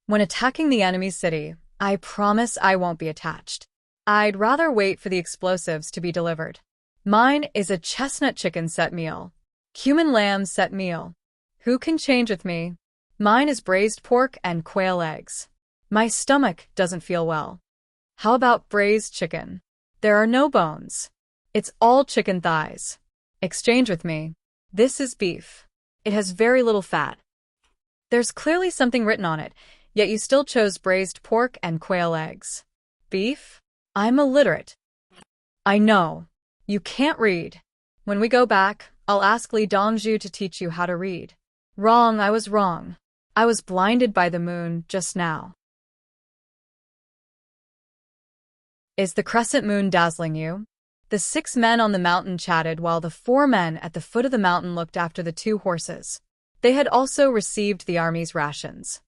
When attacking the enemy's city, I promise I won't be attached. I'd rather wait for the explosives to be delivered. Mine is a chestnut chicken set meal. Cumin lamb set meal. Who can change with me? Mine is braised pork and quail eggs. My stomach doesn't feel well. How about braised chicken? There are no bones. It's all chicken thighs. Exchange with me. This is beef. It has very little fat. There's clearly something written on it, yet you still chose braised pork and quail eggs. Beef? I'm illiterate. I know. You can't read. When we go back, I'll ask Li Dongzhu to teach you how to read. Wrong, I was wrong. I was blinded by the moon just now. Is the crescent moon dazzling you? The 6 men on the mountain chatted while the 4 men at the foot of the mountain looked after the 2 horses. They had also received the army's rations.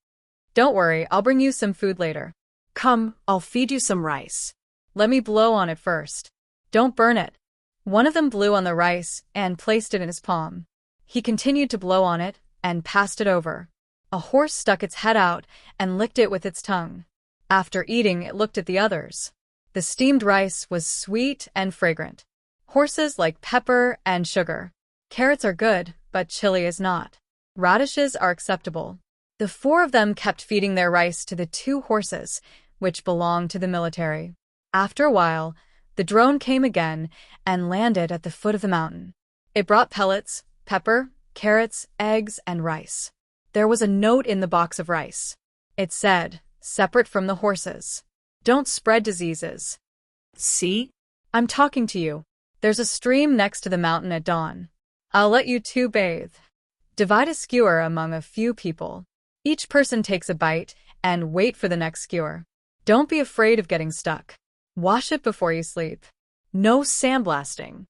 Don't worry, I'll bring you some food later. Come, I'll feed you some rice. Let me blow on it first. Don't burn it. One of them blew on the rice and placed it in his palm. He continued to blow on it and passed it over. A horse stuck its head out and licked it with its tongue. After eating, it looked at the others. The steamed rice was sweet and fragrant. Horses like pepper and sugar. Carrots are good, but chili is not. Radishes are acceptable. The 4 of them kept feeding their rice to the 2 horses, which belonged to the military. After a while, the drone came again and landed at the foot of the mountain. It brought pellets, pepper, carrots, eggs, and rice. There was a note in the box of rice. It said, separate from the horses. Don't spread diseases. See? I'm talking to you. There's a stream next to the mountain at dawn. I'll let you 2 bathe. Divide a skewer among a few people. Each person takes a bite and wait for the next skewer. Don't be afraid of getting stuck. Wash it before you sleep. No sandblasting.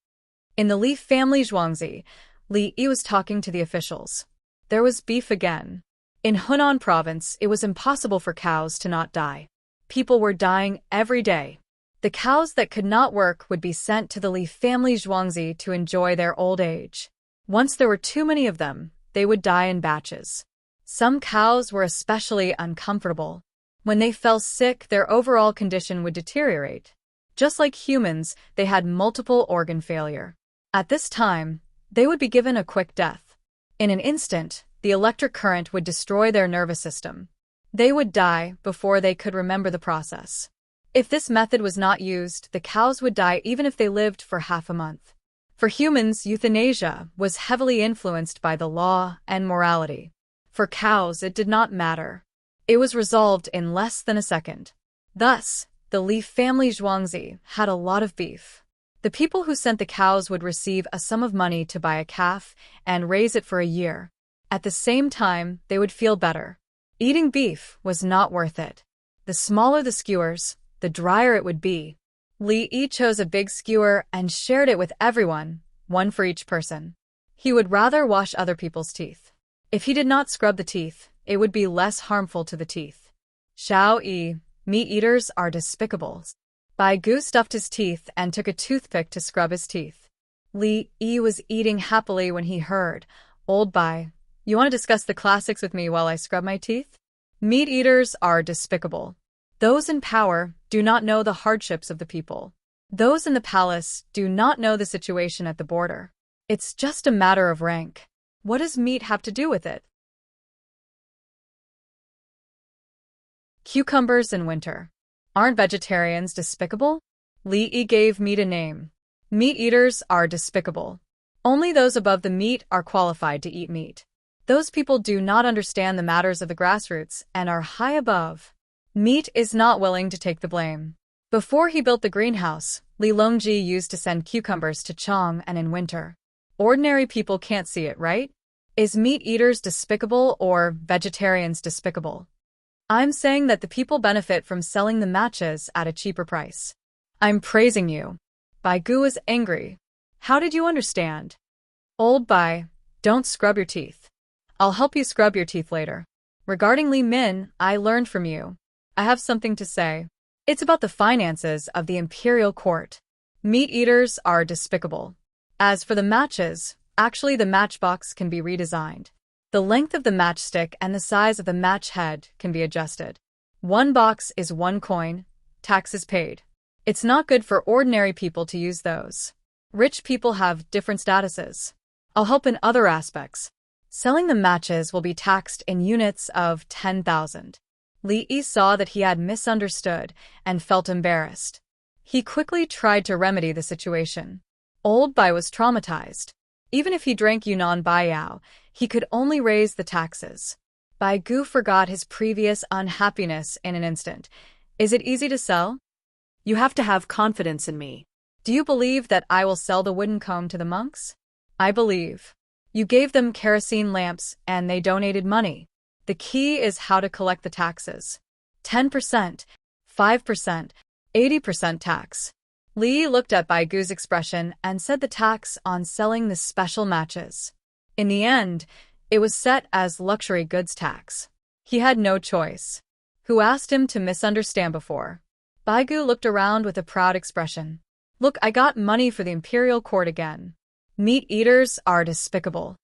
In the Li family Zhuangzi, Li Yi was talking to the officials. There was beef again. In Hunan province, it was impossible for cows to not die. People were dying every day. The cows that could not work would be sent to the Li family Zhuangzi to enjoy their old age. Once there were too many of them, they would die in batches. Some cows were especially uncomfortable. When they fell sick, their overall condition would deteriorate. Just like humans, they had multiple organ failure. At this time, they would be given a quick death. In an instant, the electric current would destroy their nervous system. They would die before they could remember the process. If this method was not used, the cows would die even if they lived for half a month. For humans, euthanasia was heavily influenced by the law and morality. For cows, it did not matter. It was resolved in less than a second. Thus, the Li family Zhuangzi had a lot of beef. The people who sent the cows would receive a sum of money to buy a calf and raise it for a year. At the same time, they would feel better. Eating beef was not worth it. The smaller the skewers, the drier it would be. Li Yi chose a big skewer and shared it with everyone, 1 for each person. He would rather wash other people's teeth. If he did not scrub the teeth, it would be less harmful to the teeth. Xiao Yi, meat eaters are despicable. Bai Gu stuffed his teeth and took a toothpick to scrub his teeth. Li Yi was eating happily when he heard, Old Bai, you want to discuss the classics with me while I scrub my teeth? Meat eaters are despicable. Those in power do not know the hardships of the people. Those in the palace do not know the situation at the border. It's just a matter of rank. What does meat have to do with it? Cucumbers in winter. Aren't vegetarians despicable? Li Yi gave meat a name. Meat eaters are despicable. Only those above the meat are qualified to eat meat. Those people do not understand the matters of the grassroots and are high above. Meat is not willing to take the blame. Before he built the greenhouse, Li Longji used to send cucumbers to Chang and in winter. Ordinary people can't see it, right? Is meat eaters despicable or vegetarians despicable? I'm saying that the people benefit from selling the matches at a cheaper price. I'm praising you. Bai Gu was angry. How did you understand? Old Bai, don't scrub your teeth. I'll help you scrub your teeth later. Regarding Li Min, I learned from you. I have something to say. It's about the finances of the imperial court. Meat eaters are despicable. As for the matches, actually the matchbox can be redesigned. The length of the matchstick and the size of the match head can be adjusted. One box is 1 coin, taxes paid. It's not good for ordinary people to use those. Rich people have different statuses. I'll help in other aspects. Selling the matches will be taxed in units of 10,000. Li Yi saw that he had misunderstood and felt embarrassed. He quickly tried to remedy the situation. Old Bai was traumatized. Even if he drank Yunnan Baiyao, he could only raise the taxes. Bai Gu forgot his previous unhappiness in an instant. Is it easy to sell? You have to have confidence in me. Do you believe that I will sell the wooden comb to the monks? I believe. You gave them kerosene lamps and they donated money. The key is how to collect the taxes. 10%, 5%, 80% tax. Li looked at Bai Gu's expression and said the tax on selling the special matches. In the end, it was set as luxury goods tax. He had no choice. Who asked him to misunderstand before? Bai Gu looked around with a proud expression. Look, I got money for the imperial court again. Meat eaters are despicable.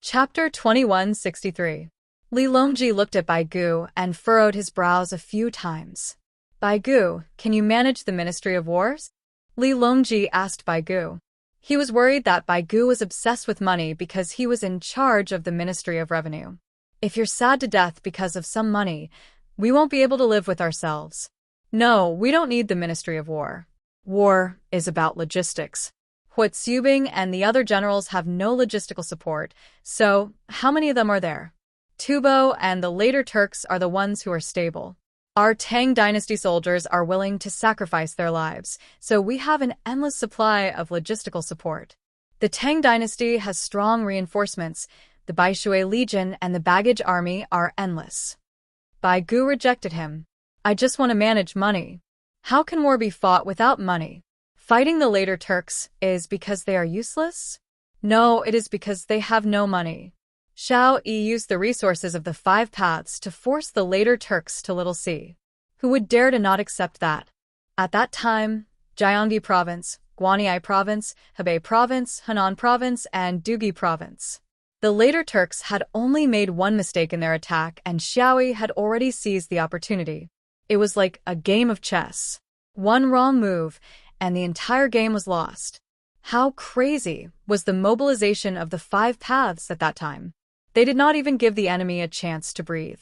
Chapter 2163. Li Longji looked at Bai Gu and furrowed his brows a few times. Bai Gu, can you manage the Ministry of Wars? Li Longji asked Bai Gu. He was worried that Bai Gu was obsessed with money because he was in charge of the Ministry of Revenue. If you're sad to death because of some money, we won't be able to live with ourselves. No, we don't need the Ministry of War. War is about logistics. Huo Tsubing and the other generals have no logistical support, so how many of them are there? Tubo and the later Turks are the ones who are stable. Our Tang dynasty soldiers are willing to sacrifice their lives, so we have an endless supply of logistical support. The Tang dynasty has strong reinforcements. The Baishui Legion and the baggage army are endless. Bai Gu rejected him. I just want to manage money. How can war be fought without money? Fighting the later Turks is because they are useless? No, it is because they have no money. Xiao Yi used the resources of the 5 paths to force the later Turks to Little Sea. Who would dare to not accept that? At that time, Jiangxi Province, Guanyi Province, Hebei Province, Henan Province, and Dugi Province. The later Turks had only made one mistake in their attack and Xiao Yi had already seized the opportunity. It was like a game of chess. One wrong move, and the entire game was lost. How crazy was the mobilization of the 5 paths at that time? They did not even give the enemy a chance to breathe.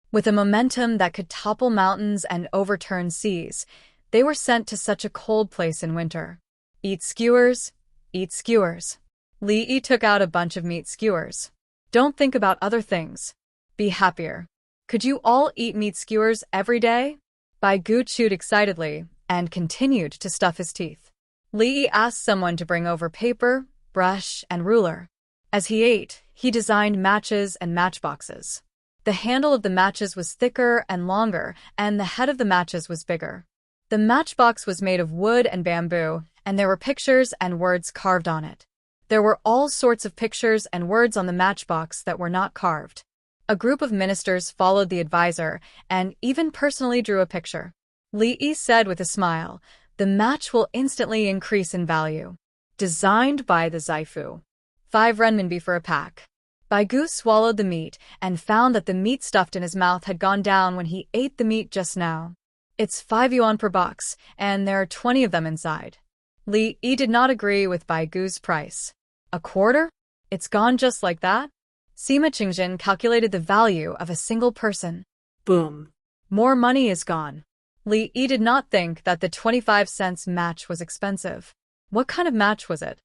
With a momentum that could topple mountains and overturn seas, they were sent to such a cold place in winter. Eat skewers, eat skewers. Li Yi took out a bunch of meat skewers. Don't think about other things. Be happier. Could you all eat meat skewers every day? Bai Gu chewed excitedly and continued to stuff his teeth. Li Yi asked someone to bring over paper, brush, and ruler. As he ate, he designed matches and matchboxes. The handle of the matches was thicker and longer, and the head of the matches was bigger. The matchbox was made of wood and bamboo, and there were pictures and words carved on it. There were all sorts of pictures and words on the matchbox that were not carved. A group of ministers followed the advisor and even personally drew a picture. Li Yi said with a smile, the match will instantly increase in value. Designed by the Zaifu. 5 renminbi for a pack. Bai Gu swallowed the meat and found that the meat stuffed in his mouth had gone down when he ate the meat just now. It's 5 yuan per box, and there are 20 of them inside. Li Yi did not agree with Bai Gu's price. A quarter? It's gone just like that? Sima Qingjin calculated the value of a single person. Boom. More money is gone. Li Yi did not think that the 25 cents match was expensive. What kind of match was it?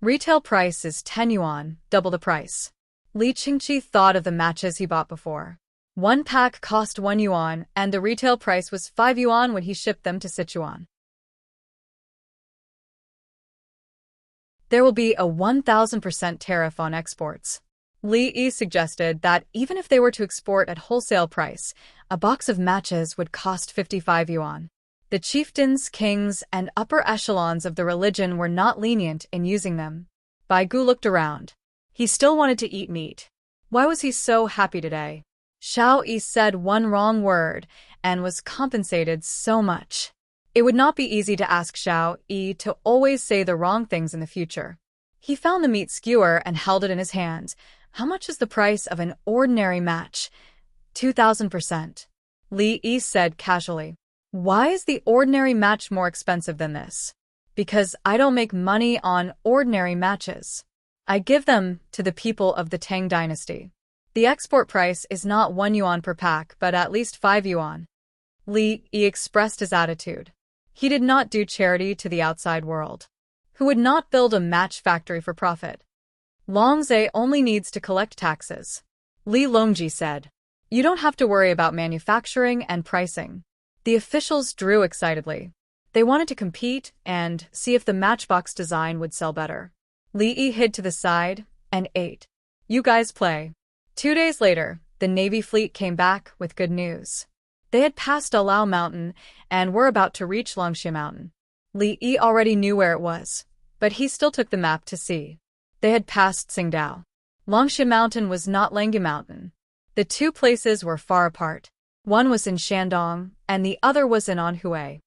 Retail price is 10 yuan, double the price. Li Qingqi thought of the matches he bought before. One pack cost 1 yuan, and the retail price was 5 yuan when he shipped them to Sichuan. There will be a 1,000% tariff on exports. Li Yi suggested that even if they were to export at wholesale price, a box of matches would cost 55 yuan. The chieftains, kings, and upper echelons of the religion were not lenient in using them. Bai Gu looked around. He still wanted to eat meat. Why was he so happy today? Xiao Yi said one wrong word and was compensated so much. It would not be easy to ask Xiao Yi to always say the wrong things in the future. He found the meat skewer and held it in his hands. How much is the price of an ordinary match? 2,000%. Li Yi said casually. Why is the ordinary match more expensive than this? Because I don't make money on ordinary matches. I give them to the people of the Tang dynasty. The export price is not 1 yuan per pack, but at least 5 yuan. Li Yi expressed his attitude. He did not do charity to the outside world. Who would not build a match factory for profit? Longzhe only needs to collect taxes. Li Longji said. You don't have to worry about manufacturing and pricing. The officials drew excitedly. They wanted to compete and see if the matchbox design would sell better. Li Yi hid to the side and ate. You guys play. 2 days later, the Navy fleet came back with good news. They had passed Alao Mountain and were about to reach Longxie Mountain. Li Yi already knew where it was, but he still took the map to see. They had passed Tsingdao. Longxie Mountain was not Lengge Mountain. The two places were far apart. One was in Shandong, and the other was in Anhui.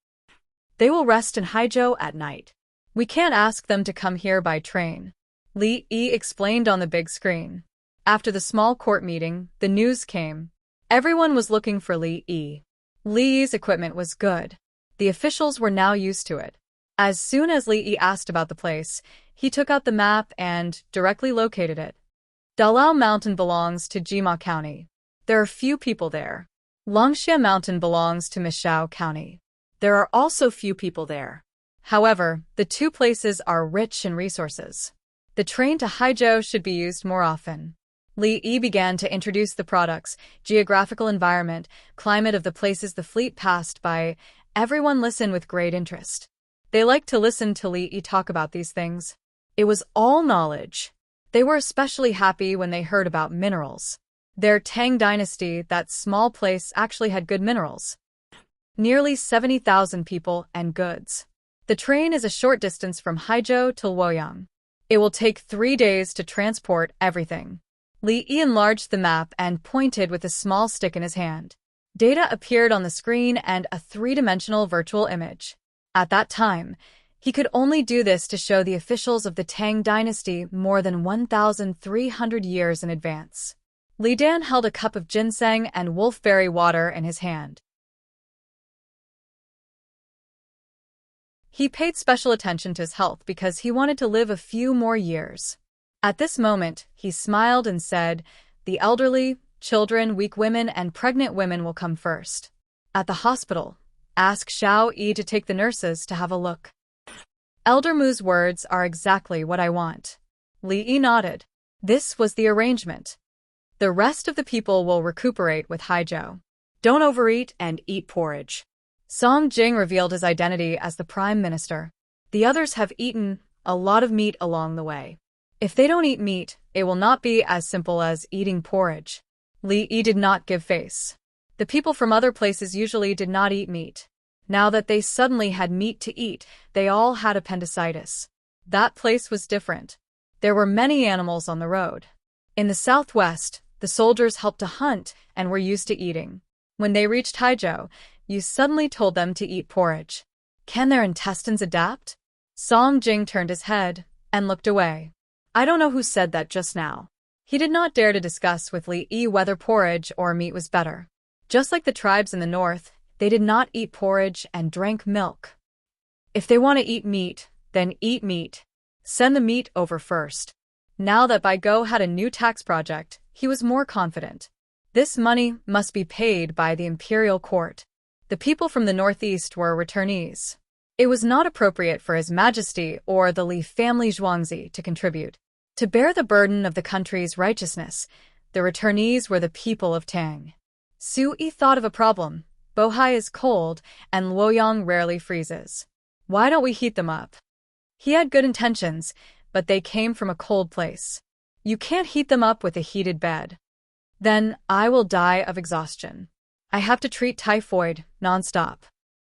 They will rest in Haizhou at night. We can't ask them to come here by train. Li Yi explained on the big screen. After the small court meeting, the news came. Everyone was looking for Li Yi. Li Yi's equipment was good. The officials were now used to it. As soon as Li Yi asked about the place, he took out the map and directly located it. Dalao Mountain belongs to Jima County. There are few people there. Longxie Mountain belongs to Mixiao County. There are also few people there. However, the two places are rich in resources. The train to Haizhou should be used more often. Li Yi began to introduce the products, geographical environment, climate of the places the fleet passed by. Everyone listened with great interest. They liked to listen to Li Yi talk about these things. It was all knowledge. They were especially happy when they heard about minerals. Their Tang dynasty, that small place, actually had good minerals. Nearly 70,000 people and goods. The train is a short distance from Haizhou to Luoyang. It will take 3 days to transport everything. Li Yi enlarged the map and pointed with a small stick in his hand. Data appeared on the screen and a three-dimensional virtual image. At that time, he could only do this to show the officials of the Tang dynasty more than 1,300 years in advance. Li Dan held a cup of ginseng and wolfberry water in his hand. He paid special attention to his health because he wanted to live a few more years. At this moment, he smiled and said, "The elderly, children, weak women, and pregnant women will come first. At the hospital, ask Xiao Yi to take the nurses to have a look." Elder Mu's words are exactly what I want. Li Yi nodded. This was the arrangement. The rest of the people will recuperate with Haizhou. Don't overeat and eat porridge. Song Jing revealed his identity as the prime minister. The others have eaten a lot of meat along the way. If they don't eat meat, it will not be as simple as eating porridge. Li Yi did not give face. The people from other places usually did not eat meat. Now that they suddenly had meat to eat, they all had appendicitis. That place was different. There were many animals on the road. In the southwest, the soldiers helped to hunt and were used to eating. When they reached Haizhou, you suddenly told them to eat porridge. Can their intestines adapt? Song Jing turned his head and looked away. I don't know who said that just now. He did not dare to discuss with Li Yi whether porridge or meat was better. Just like the tribes in the north, they did not eat porridge and drank milk. If they want to eat meat, then eat meat. Send the meat over first. Now that Baigo had a new tax project, he was more confident. This money must be paid by the imperial court. The people from the northeast were returnees. It was not appropriate for His Majesty or the Li family Zhuangzi to contribute. To bear the burden of the country's righteousness, the returnees were the people of Tang. Su Yi thought of a problem. Bohai is cold, and Luoyang rarely freezes. Why don't we heat them up? He had good intentions, but they came from a cold place. You can't heat them up with a heated bed. Then I will die of exhaustion. I have to treat typhoid nonstop.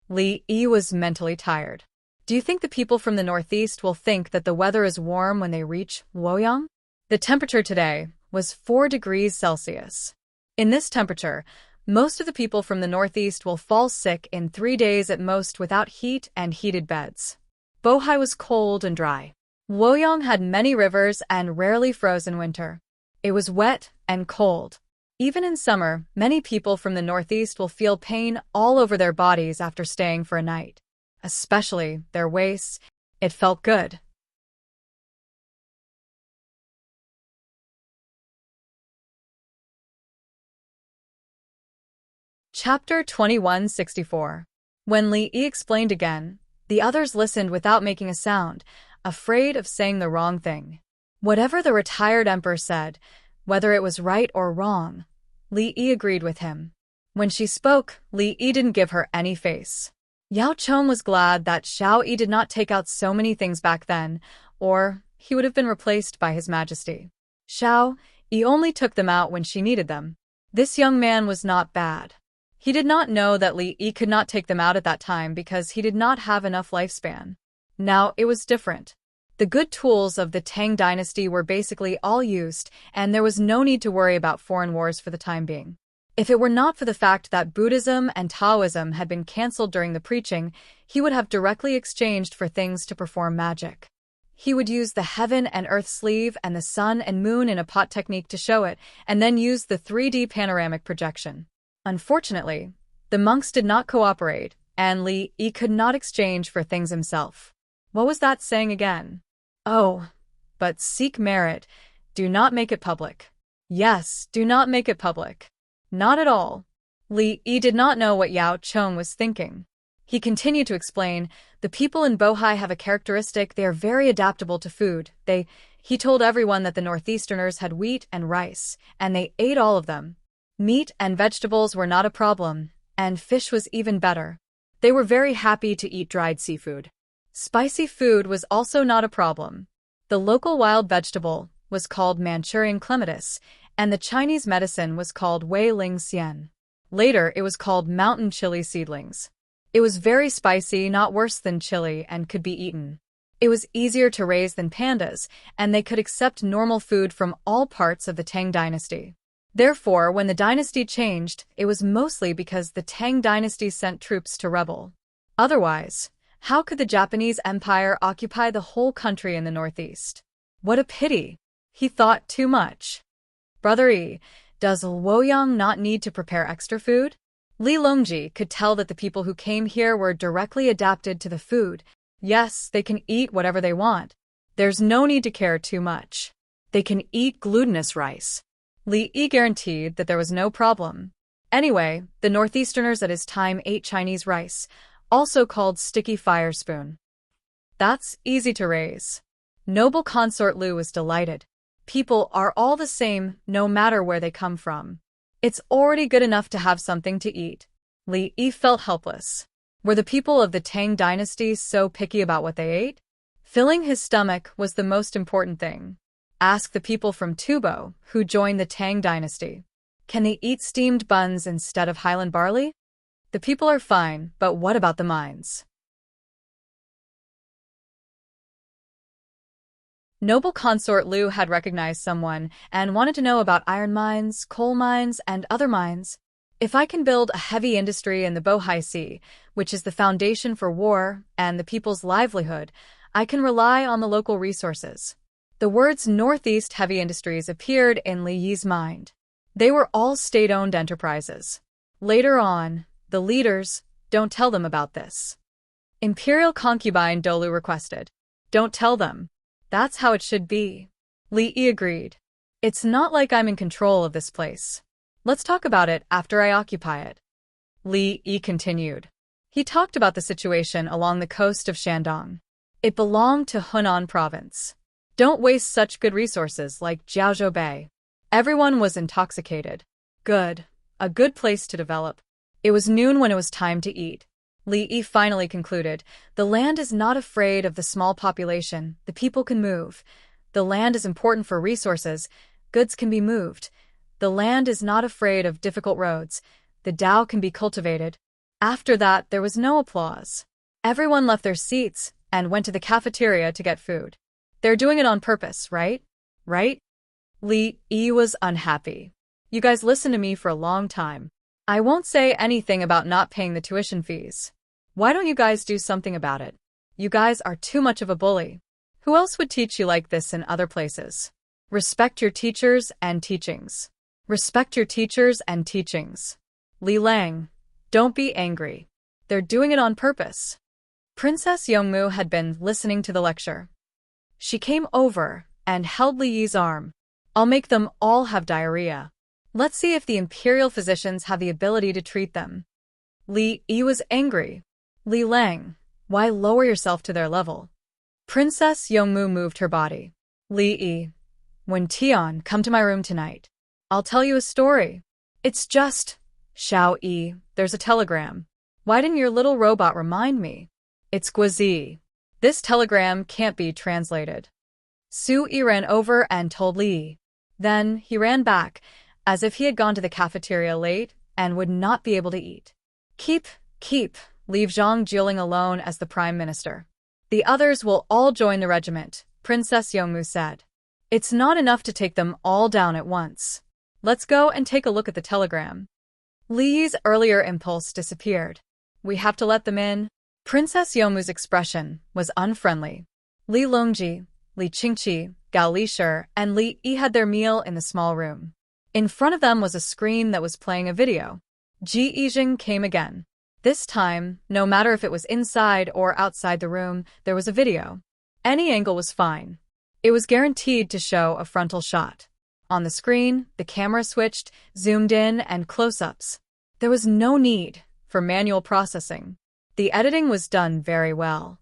Li Yi was mentally tired. Do you think the people from the northeast will think that the weather is warm when they reach Luoyang? The temperature today was 4 degrees Celsius. In this temperature, most of the people from the northeast will fall sick in 3 days at most without heat and heated beds. Bohai was cold and dry. Luoyang had many rivers and rarely froze in winter. It was wet and cold. Even in summer, many people from the northeast will feel pain all over their bodies after staying for a night. Especially their waists. It felt good. Chapter 2164. When Li Yi explained again, the others listened without making a sound, afraid of saying the wrong thing. Whatever the retired emperor said, whether it was right or wrong, Li Yi agreed with him. When she spoke, Li Yi didn't give her any face. Yao Chong was glad that Xiao Yi did not take out so many things back then, or he would have been replaced by His Majesty. Xiao Yi only took them out when she needed them. This young man was not bad. He did not know that Li Yi could not take them out at that time because he did not have enough lifespan. Now it was different. The good tools of the Tang dynasty were basically all used, and there was no need to worry about foreign wars for the time being. If it were not for the fact that Buddhism and Taoism had been cancelled during the preaching, he would have directly exchanged for things to perform magic. He would use the heaven and earth sleeve and the sun and moon in a pot technique to show it, and then use the 3D panoramic projection. Unfortunately, the monks did not cooperate, and Li Yi could not exchange for things himself. What was that saying again? Oh, but seek merit. Do not make it public. Yes, do not make it public. Not at all. Li Yi did not know what Yao Chong was thinking. He continued to explain, the people in Bohai have a characteristic: they are very adaptable to food. He told everyone that the northeasterners had wheat and rice, and they ate all of them. Meat and vegetables were not a problem, and fish was even better. They were very happy to eat dried seafood. Spicy food was also not a problem. The local wild vegetable was called Manchurian clematis, and the Chinese medicine was called Wei Ling Xian. Later, it was called mountain chili seedlings. It was very spicy, not worse than chili, and could be eaten. It was easier to raise than pandas, and they could accept normal food from all parts of the Tang dynasty. Therefore, when the dynasty changed, it was mostly because the Tang dynasty sent troops to rebel. Otherwise, how could the Japanese Empire occupy the whole country in the northeast? What a pity! He thought too much. Brother Yi, does Luoyang not need to prepare extra food? Li Longji could tell that the people who came here were directly adapted to the food. Yes, they can eat whatever they want. There's no need to care too much. They can eat glutinous rice. Li Yi guaranteed that there was no problem. Anyway, the northeasterners at his time ate Chinese rice, also called sticky fire spoon. That's easy to raise. Noble consort Lu was delighted. People are all the same, no matter where they come from. It's already good enough to have something to eat. Li Yi felt helpless. Were the people of the Tang dynasty so picky about what they ate? Filling his stomach was the most important thing. Ask the people from Tubo, who joined the Tang dynasty. Can they eat steamed buns instead of Highland barley? The people are fine, but what about the mines? Noble consort Lu had recognized someone and wanted to know about iron mines, coal mines, and other mines. If I can build a heavy industry in the Bohai Sea, which is the foundation for war and the people's livelihood, I can rely on the local resources. The words Northeast Heavy Industries appeared in Li Yi's mind. They were all state-owned enterprises. Later on, the leaders, don't tell them about this. Imperial concubine Dolu requested. Don't tell them. That's how it should be. Li Yi agreed. It's not like I'm in control of this place. Let's talk about it after I occupy it. Li Yi continued. He talked about the situation along the coast of Shandong. It belonged to Hunan province. Don't waste such good resources like Jiaozhou Bay. Everyone was intoxicated. Good. A good place to develop. It was noon when it was time to eat. Li Yi finally concluded, the land is not afraid of the small population, the people can move. The land is important for resources, goods can be moved. The land is not afraid of difficult roads, the Tao can be cultivated. After that, there was no applause. Everyone left their seats and went to the cafeteria to get food. They're doing it on purpose, right? Right? Li Yi was unhappy. You guys listened to me for a long time. I won't say anything about not paying the tuition fees. Why don't you guys do something about it? You guys are too much of a bully. Who else would teach you like this in other places? Respect your teachers and teachings. Respect your teachers and teachings. Li Lang, don't be angry. They're doing it on purpose. Princess Yongmu had been listening to the lecture. She came over and held Li Yi's arm. I'll make them all have diarrhea. Let's see if the imperial physicians have the ability to treat them. Li Yi was angry. Li Lang, why lower yourself to their level? Princess Yongmu moved her body. Li Yi, when Tian, come to my room tonight. I'll tell you a story. It's just, Xiao Yi, there's a telegram. Why didn't your little robot remind me? It's Guizi. This telegram can't be translated. Su Yi ran over and told Li Yi. Then he ran back, as if he had gone to the cafeteria late and would not be able to eat. Keep, leave Zhang Jiling alone as the prime minister. The others will all join the regiment, Princess Yongmu said. It's not enough to take them all down at once. Let's go and take a look at the telegram. Li Yi's earlier impulse disappeared. We have to let them in. Princess Yongmu's expression was unfriendly. Li Longji, Li Qingqi, Gao Lishir, and Li Yi had their meal in the small room. In front of them was a screen that was playing a video. Ji Yijing came again. This time, no matter if it was inside or outside the room, there was a video. Any angle was fine. It was guaranteed to show a frontal shot. On the screen, the camera switched, zoomed in, and close-ups. There was no need for manual processing. The editing was done very well.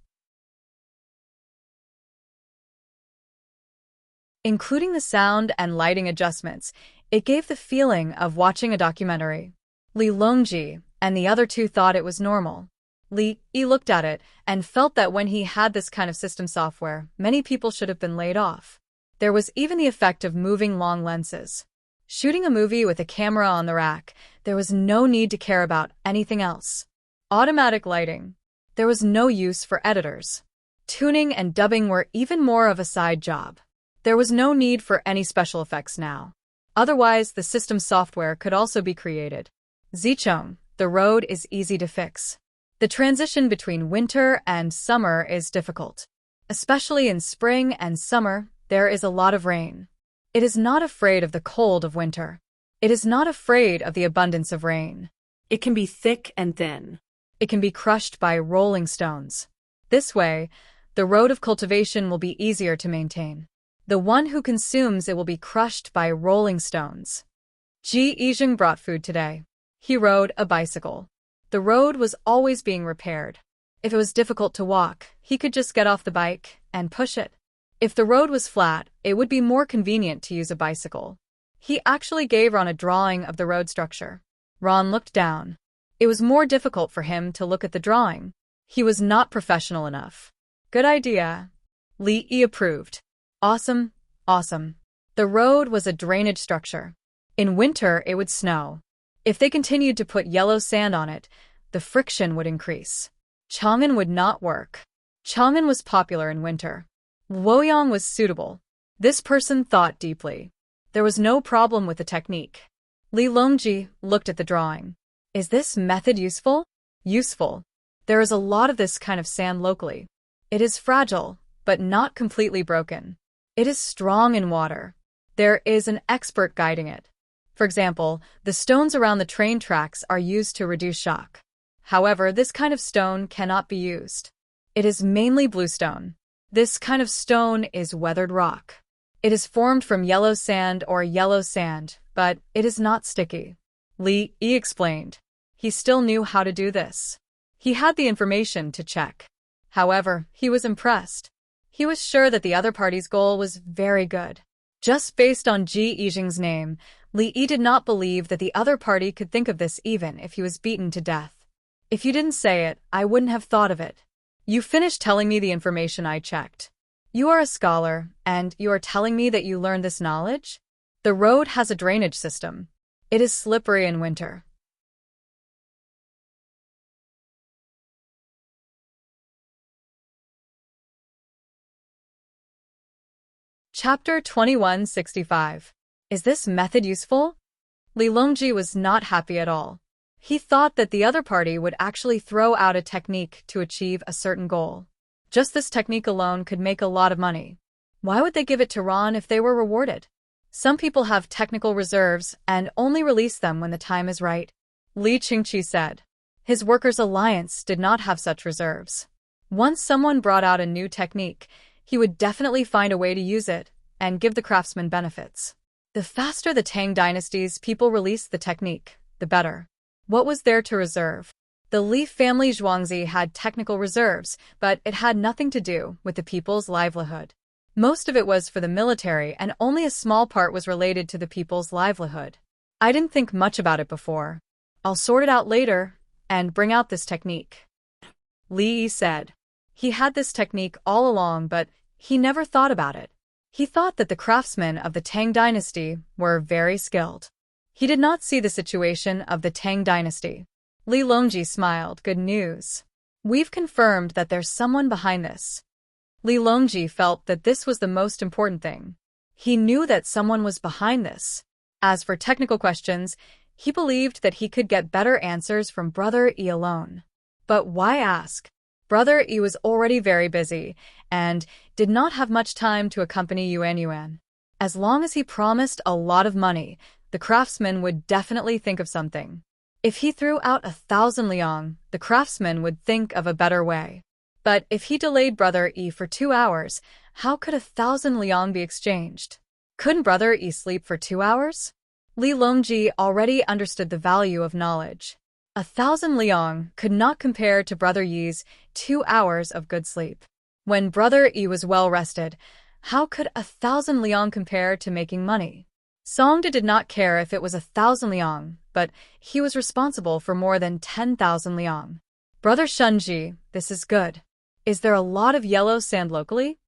Including the sound and lighting adjustments, it gave the feeling of watching a documentary. Li Longji and the other two thought it was normal. Li Yi looked at it and felt that when he had this kind of system software, many people should have been laid off. There was even the effect of moving long lenses. Shooting a movie with a camera on the rack, there was no need to care about anything else. Automatic lighting. There was no use for editors. Tuning and dubbing were even more of a side job. There was no need for any special effects now. Otherwise, the system software could also be created. Zicheng, the road is easy to fix. The transition between winter and summer is difficult. Especially in spring and summer, there is a lot of rain. It is not afraid of the cold of winter. It is not afraid of the abundance of rain. It can be thick and thin. It can be crushed by rolling stones. This way, the road of cultivation will be easier to maintain. The one who consumes it will be crushed by rolling stones. Ji Yijing brought food today. He rode a bicycle. The road was always being repaired. If it was difficult to walk, he could just get off the bike and push it. If the road was flat, it would be more convenient to use a bicycle. He actually gave Ron a drawing of the road structure. Ron looked down. It was more difficult for him to look at the drawing. He was not professional enough. Good idea. Li Yi approved. Awesome, awesome. The road was a drainage structure. In winter, it would snow. If they continued to put yellow sand on it, the friction would increase. Chang'an would not work. Chang'an was popular in winter. Luoyang was suitable. This person thought deeply. There was no problem with the technique. Li Longji looked at the drawing. Is this method useful? Useful. There is a lot of this kind of sand locally. It is fragile, but not completely broken. It is strong in water. There is an expert guiding it. For example, the stones around the train tracks are used to reduce shock. However, this kind of stone cannot be used. It is mainly bluestone. This kind of stone is weathered rock. It is formed from yellow sand or yellow sand, but it is not sticky. Li Yi explained. He still knew how to do this. He had the information to check. However, he was impressed. He was sure that the other party's goal was very good. Just based on Ji Yijing's name, Li Yi did not believe that the other party could think of this even if he was beaten to death. If you didn't say it, I wouldn't have thought of it. You finished telling me the information I checked. You are a scholar, and you are telling me that you learned this knowledge? The road has a drainage system. It is slippery in winter. Chapter 2165. Is this method useful? Li Longji was not happy at all. He thought that the other party would actually throw out a technique to achieve a certain goal. Just this technique alone could make a lot of money. Why would they give it to Ron if they were rewarded? Some people have technical reserves and only release them when the time is right, Li Qingqi said. His workers' alliance did not have such reserves. Once someone brought out a new technique, he would definitely find a way to use it and give the craftsman benefits. The faster the Tang dynasty's people released the technique, the better. What was there to reserve? The Li family Zhuangzi had technical reserves, but it had nothing to do with the people's livelihood. Most of it was for the military and only a small part was related to the people's livelihood. I didn't think much about it before. I'll sort it out later and bring out this technique, Li Yi said. He had this technique all along, but he never thought about it. He thought that the craftsmen of the Tang dynasty were very skilled. He did not see the situation of the Tang dynasty. Li Longji smiled. Good news. We've confirmed that there's someone behind this. Li Longji felt that this was the most important thing. He knew that someone was behind this. As for technical questions, he believed that he could get better answers from Brother Yi alone. But why ask? Brother Yi was already very busy and did not have much time to accompany Yuan. As long as he promised a lot of money, the craftsman would definitely think of something. If he threw out 1,000 liang, the craftsman would think of a better way. But if he delayed Brother Yi for 2 hours, how could 1,000 liang be exchanged? Couldn't Brother Yi sleep for 2 hours? Li Longji already understood the value of knowledge. 1,000 liang could not compare to Brother Yi's 2 hours of good sleep. When Brother Yi was well rested, how could 1,000 liang compare to making money? Songde did not care if it was 1,000 liang, but he was responsible for more than 10,000 liang. Brother Shunji, this is good. Is there a lot of yellow sand locally?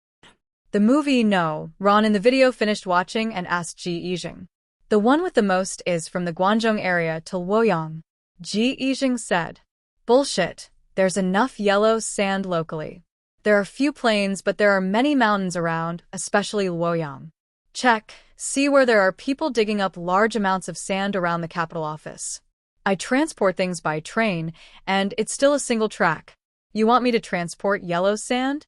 The movie No. Ron in the video finished watching and asked Ji Yijing. The one with the most is from the Guangzhou area to Luoyang. Ji Yijing said. Bullshit. There's enough yellow sand locally. There are few plains, but there are many mountains around, especially Luoyang. Check. See where there are people digging up large amounts of sand around the capital office. I transport things by train, and it's still a single track. You want me to transport yellow sand?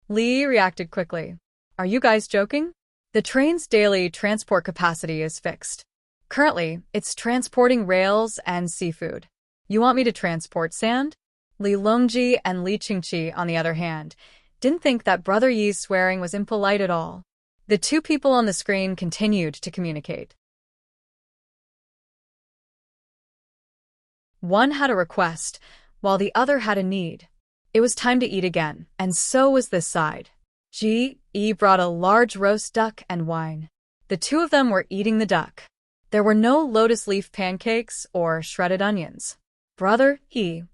Li reacted quickly. Are you guys joking? The train's daily transport capacity is fixed. Currently, it's transporting rails and seafood. You want me to transport sand? Li Longji and Li Qingqi, on the other hand, didn't think that Brother Yi's swearing was impolite at all. The two people on the screen continued to communicate. One had a request, while the other had a need. It was time to eat again, and so was this side. Ji Yi brought a large roast duck and wine. The two of them were eating the duck. There were no lotus leaf pancakes or shredded onions. Brother Yi.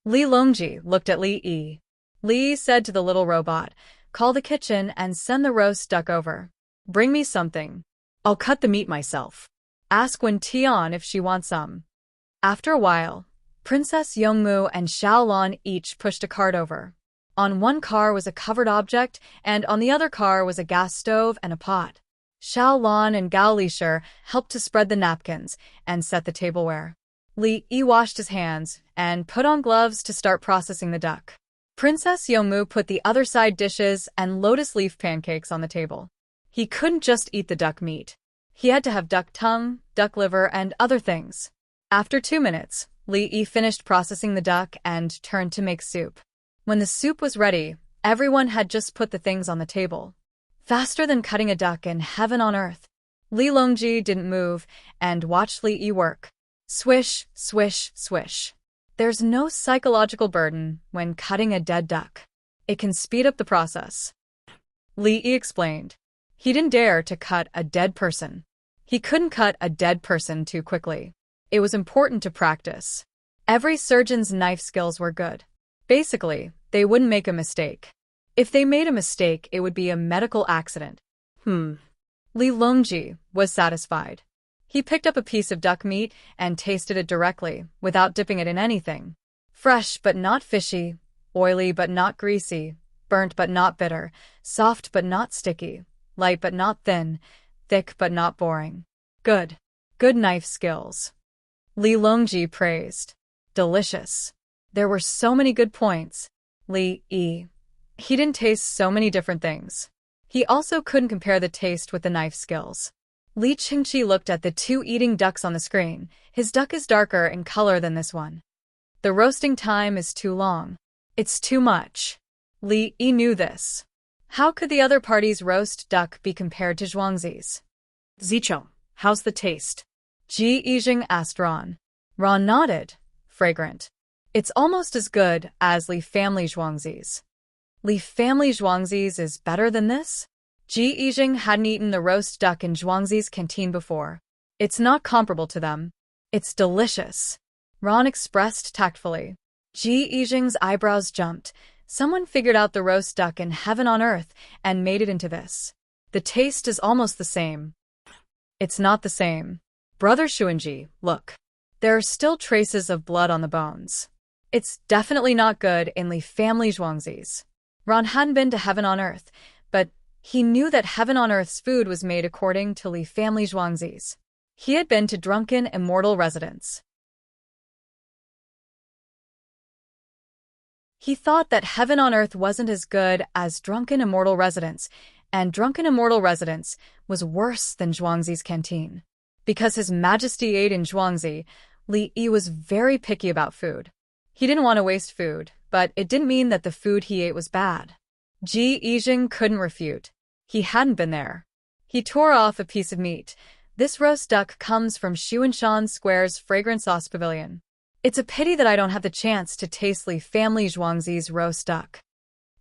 Li Longji looked at Li Yi. Li said to the little robot, call the kitchen and send the roast duck over. Bring me something. I'll cut the meat myself. Ask Wen Tian if she wants some. After a while, Princess Yongmu and Xiaolan each pushed a cart over. On one car was a covered object, and on the other car was a gas stove and a pot. Xiaolan and Gao Lishir helped to spread the napkins and set the tableware. Li Yi washed his hands and put on gloves to start processing the duck. Princess Yongmu put the other side dishes and lotus leaf pancakes on the table. He couldn't just eat the duck meat. He had to have duck tongue, duck liver, and other things. After 2 minutes, Li Yi finished processing the duck and turned to make soup. When the soup was ready, everyone had just put the things on the table. Faster than cutting a duck in heaven on earth. Li Longji didn't move and watched Li Yi work. Swish, swish, swish. There's no psychological burden when cutting a dead duck. It can speed up the process. Li Yi explained. He didn't dare to cut a dead person. He couldn't cut a dead person too quickly. It was important to practice. Every surgeon's knife skills were good. Basically, they wouldn't make a mistake. If they made a mistake, it would be a medical accident. Li Longji was satisfied. He picked up a piece of duck meat and tasted it directly, without dipping it in anything. Fresh but not fishy, oily but not greasy, burnt but not bitter, soft but not sticky, light but not thin, thick but not boring. Good. Good knife skills. Li Longji praised. Delicious. There were so many good points. Li Yi. He didn't taste so many different things. He also couldn't compare the taste with the knife skills. Li Qingqi looked at the two eating ducks on the screen. His duck is darker in color than this one. The roasting time is too long. It's too much. Li Yi knew this. How could the other party's roast duck be compared to Zhuangzi's? Zichong, how's the taste? Ji Yijing asked Ron. Ron nodded. Fragrant. It's almost as good as Li family Zhuangzi's. Li family Zhuangzi's is better than this? Ji Yijing hadn't eaten the roast duck in Zhuangzi's canteen before. It's not comparable to them. It's delicious. Ron expressed tactfully. Ji Yijing's eyebrows jumped. Someone figured out the roast duck in heaven on earth and made it into this. The taste is almost the same. It's not the same. Brother Xuanji, look. There are still traces of blood on the bones. It's definitely not good in Li family Zhuangzi's. Ron hadn't been to heaven on earth, but he knew that heaven on earth's food was made according to Li family Zhuangzi's. He had been to drunken immortal residence. He thought that heaven on earth wasn't as good as drunken immortal residence, and drunken immortal residence was worse than Zhuangzi's canteen. Because His Majesty ate in Zhuangzi, Li Yi was very picky about food. He didn't want to waste food, but it didn't mean that the food he ate was bad. Ji Yijing couldn't refute. He hadn't been there. He tore off a piece of meat. This roast duck comes from Xuanshan Square's Fragrant Sauce Pavilion. It's a pity that I don't have the chance to taste Li family Zhuangzi's roast duck.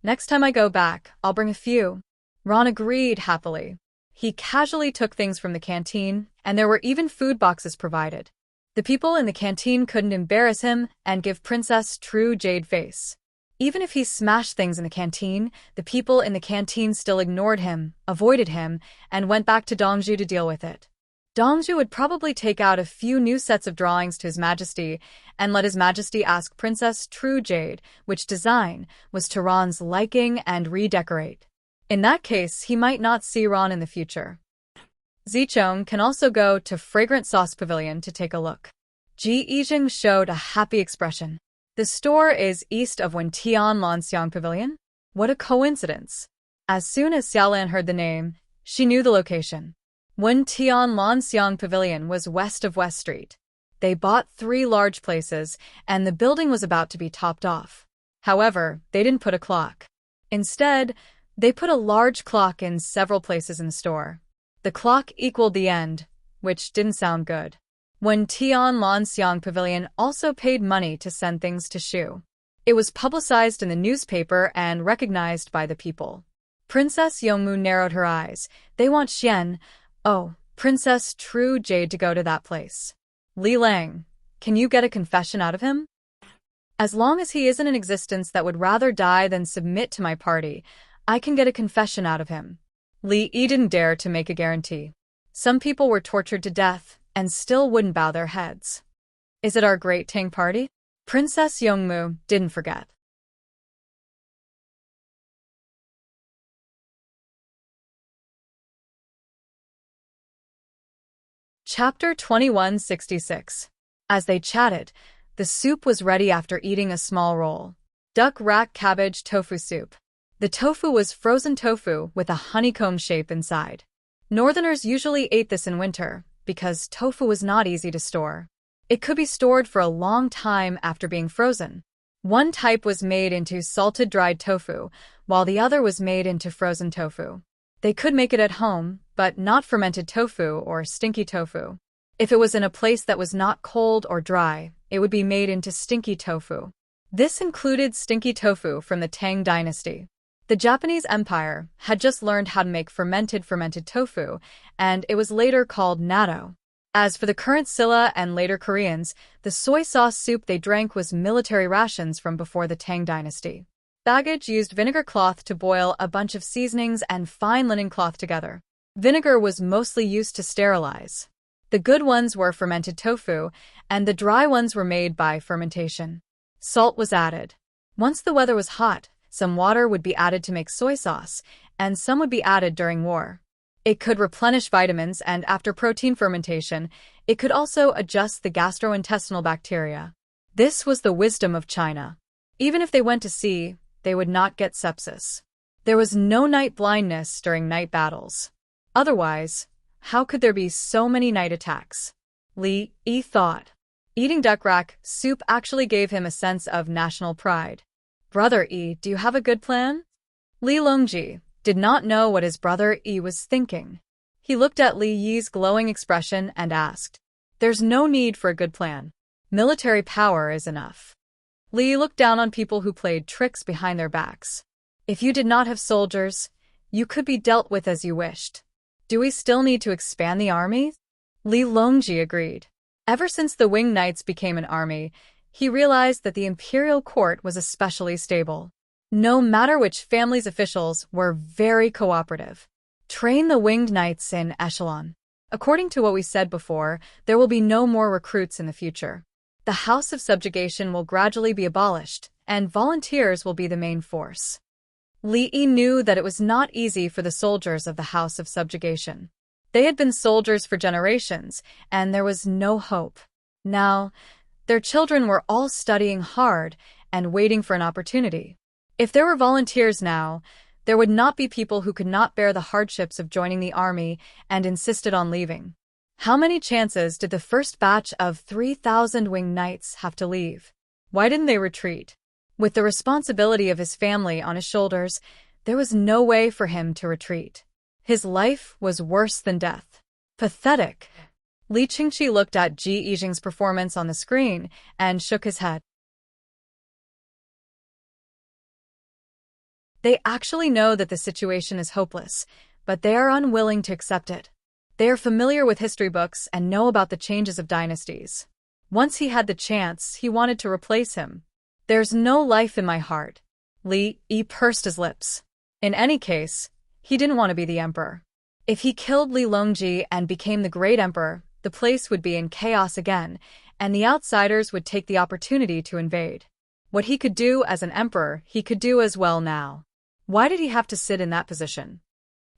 Next time I go back, I'll bring a few. Ron agreed happily. He casually took things from the canteen, and there were even food boxes provided. The people in the canteen couldn't embarrass him and give Princess true jade face. Even if he smashed things in the canteen, the people in the canteen still ignored him, avoided him, and went back to Dongzhu to deal with it. Dongzhu would probably take out a few new sets of drawings to His Majesty and let His Majesty ask Princess True Jade which design was to Ron's liking and redecorate. In that case, he might not see Ron in the future. Zichong can also go to Fragrant Sauce Pavilion to take a look. Ji Yijing showed a happy expression. The store is east of Tian Lanxiang Pavilion? What a coincidence. As soon as Xiaolan heard the name, she knew the location. Tian Lanxiang Pavilion was west of West Street. They bought 3 large places, and the building was about to be topped off. However, they didn't put a clock. Instead, they put a large clock in several places in the store. The clock equaled the end, which didn't sound good. Tian Lanxiang Pavilion also paid money to send things to Shu. It was publicized in the newspaper and recognized by the people. Princess Yongmu narrowed her eyes. They want Xian, Princess True Jade, to go to that place. Li Lang, can you get a confession out of him? As long as he isn't in existence that would rather die than submit to my party, I can get a confession out of him. Li Yi didn't dare to make a guarantee. Some people were tortured to death and still wouldn't bow their heads. Is it our great Tang party? Princess Yongmu didn't forget. Chapter 2166. As they chatted, the soup was ready after eating a small roll. Duck rack cabbage tofu soup. The tofu was frozen tofu with a honeycomb shape inside. Northerners usually ate this in winter because tofu was not easy to store. It could be stored for a long time after being frozen. One type was made into salted dried tofu, while the other was made into frozen tofu. They could make it at home, but not fermented tofu or stinky tofu. If it was in a place that was not cold or dry, it would be made into stinky tofu. This included stinky tofu from the Tang dynasty. The Japanese Empire had just learned how to make fermented tofu, and it was later called natto. As for the current Silla and later Koreans, the soy sauce soup they drank was military rations from before the Tang dynasty. Baggage used vinegar cloth to boil a bunch of seasonings and fine linen cloth together. Vinegar was mostly used to sterilize. The good ones were fermented tofu, and the dry ones were made by fermentation. Salt was added. Once the weather was hot, some water would be added to make soy sauce, and some would be added during war. It could replenish vitamins, and after protein fermentation, it could also adjust the gastrointestinal bacteria. This was the wisdom of China. Even if they went to sea, they would not get sepsis. There was no night blindness during night battles. Otherwise, how could there be so many night attacks? Li Yi thought. Eating duck rack soup actually gave him a sense of national pride. Brother Yi, do you have a good plan? Li Longji did not know what his brother Yi was thinking. He looked at Li Yi's glowing expression and asked, "There's no need for a good plan. Military power is enough." Li looked down on people who played tricks behind their backs. If you did not have soldiers, you could be dealt with as you wished. Do we still need to expand the army? Li Longji agreed. Ever since the Winged Knights became an army, he realized that the imperial court was especially stable. No matter which family's officials were very cooperative. Train the Winged Knights in echelon. According to what we said before, there will be no more recruits in the future. The House of Subjugation will gradually be abolished, and volunteers will be the main force. Li Yi knew that it was not easy for the soldiers of the House of Subjugation. They had been soldiers for generations, and there was no hope. Now, their children were all studying hard and waiting for an opportunity. If there were volunteers now, there would not be people who could not bear the hardships of joining the army and insisted on leaving. How many chances did the first batch of 3,000 Winged Knights have to leave? Why didn't they retreat? With the responsibility of his family on his shoulders, there was no way for him to retreat. His life was worse than death. Pathetic. Li Qingqi looked at Ji Yijing's performance on the screen and shook his head. They actually know that the situation is hopeless, but they are unwilling to accept it. They are familiar with history books and know about the changes of dynasties. Once he had the chance, he wanted to replace him. There's no life in my heart. Li Yi pursed his lips. In any case, he didn't want to be the emperor. If he killed Li Longji and became the great emperor, the place would be in chaos again, and the outsiders would take the opportunity to invade. What he could do as an emperor, he could do as well now. Why did he have to sit in that position?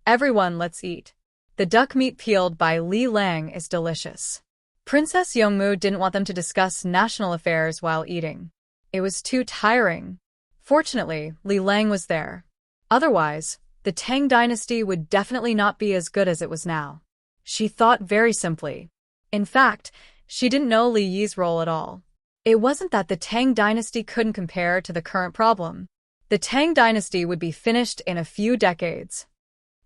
Everyone, let's eat. The duck meat peeled by Li Lang is delicious. Princess Yongmu didn't want them to discuss national affairs while eating. It was too tiring. Fortunately, Li Lang was there. Otherwise, the Tang dynasty would definitely not be as good as it was now. She thought very simply. In fact, she didn't know Li Yi's role at all. It wasn't that the Tang dynasty couldn't compare to the current problem. The Tang dynasty would be finished in a few decades.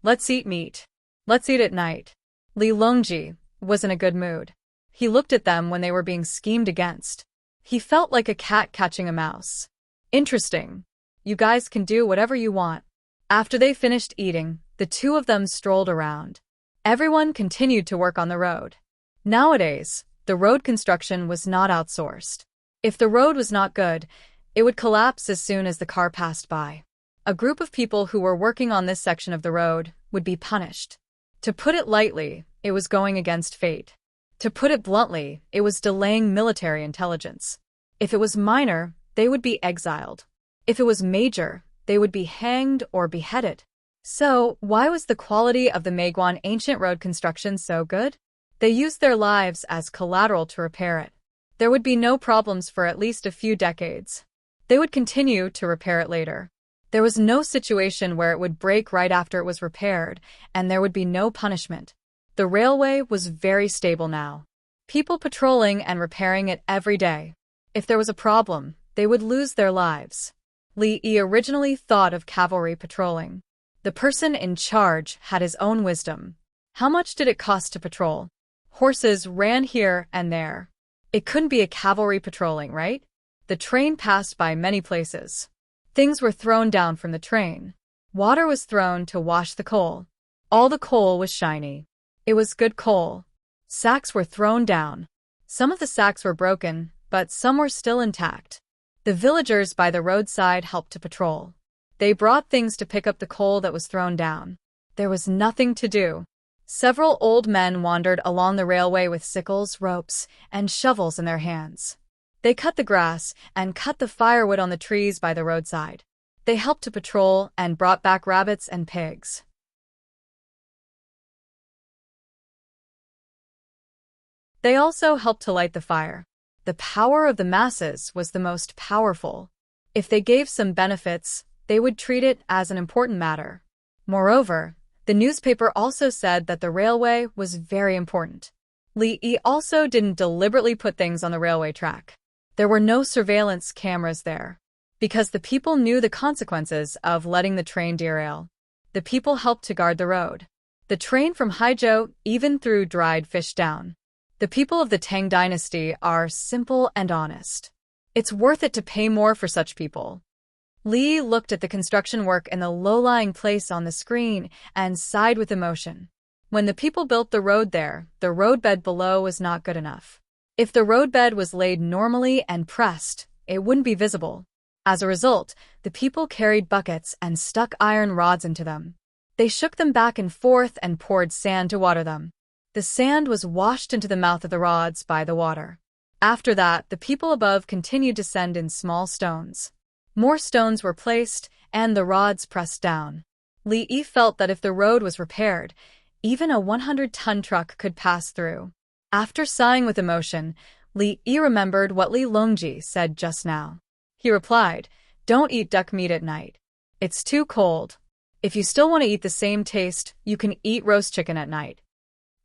Let's eat meat. Let's eat at night. Li Longji was in a good mood. He looked at them when they were being schemed against. He felt like a cat catching a mouse. Interesting. You guys can do whatever you want. After they finished eating, the two of them strolled around. Everyone continued to work on the road. Nowadays, the road construction was not outsourced. If the road was not good, it would collapse as soon as the car passed by. A group of people who were working on this section of the road would be punished. To put it lightly, it was going against fate. To put it bluntly, it was delaying military intelligence. If it was minor, they would be exiled. If it was major, they would be hanged or beheaded. So, why was the quality of the Meiguan ancient road construction so good? They used their lives as collateral to repair it. There would be no problems for at least a few decades. They would continue to repair it later. There was no situation where it would break right after it was repaired, and there would be no punishment. The railway was very stable now. People patrolling and repairing it every day. If there was a problem, they would lose their lives. Li Yi originally thought of cavalry patrolling. The person in charge had his own wisdom. How much did it cost to patrol? Horses ran here and there. It couldn't be a cavalry patrolling, right? The train passed by many places. Things were thrown down from the train. Water was thrown to wash the coal. All the coal was shiny. It was good coal. Sacks were thrown down. Some of the sacks were broken, but some were still intact. The villagers by the roadside helped to patrol. They brought things to pick up the coal that was thrown down. There was nothing to do. Several old men wandered along the railway with sickles, ropes, and shovels in their hands. They cut the grass and cut the firewood on the trees by the roadside. They helped to patrol and brought back rabbits and pigs. They also helped to light the fire. The power of the masses was the most powerful. If they gave some benefits, they would treat it as an important matter. Moreover, the newspaper also said that the railway was very important. Li Yi also didn't deliberately put things on the railway track. There were no surveillance cameras there, because the people knew the consequences of letting the train derail. The people helped to guard the road. The train from Haizhou even threw dried fish down. The people of the Tang dynasty are simple and honest. It's worth it to pay more for such people. Li looked at the construction work in the low-lying place on the screen and sighed with emotion. When the people built the road there, the roadbed below was not good enough. If the roadbed was laid normally and pressed, it wouldn't be visible. As a result, the people carried buckets and stuck iron rods into them. They shook them back and forth and poured sand to water them. The sand was washed into the mouth of the rods by the water. After that, the people above continued to send in small stones. More stones were placed, and the rods pressed down. Li Yi felt that if the road was repaired, even a 100-ton truck could pass through. After sighing with emotion, Li Yi remembered what Li Longji said just now. He replied, "Don't eat duck meat at night. It's too cold. If you still want to eat the same taste, you can eat roast chicken at night."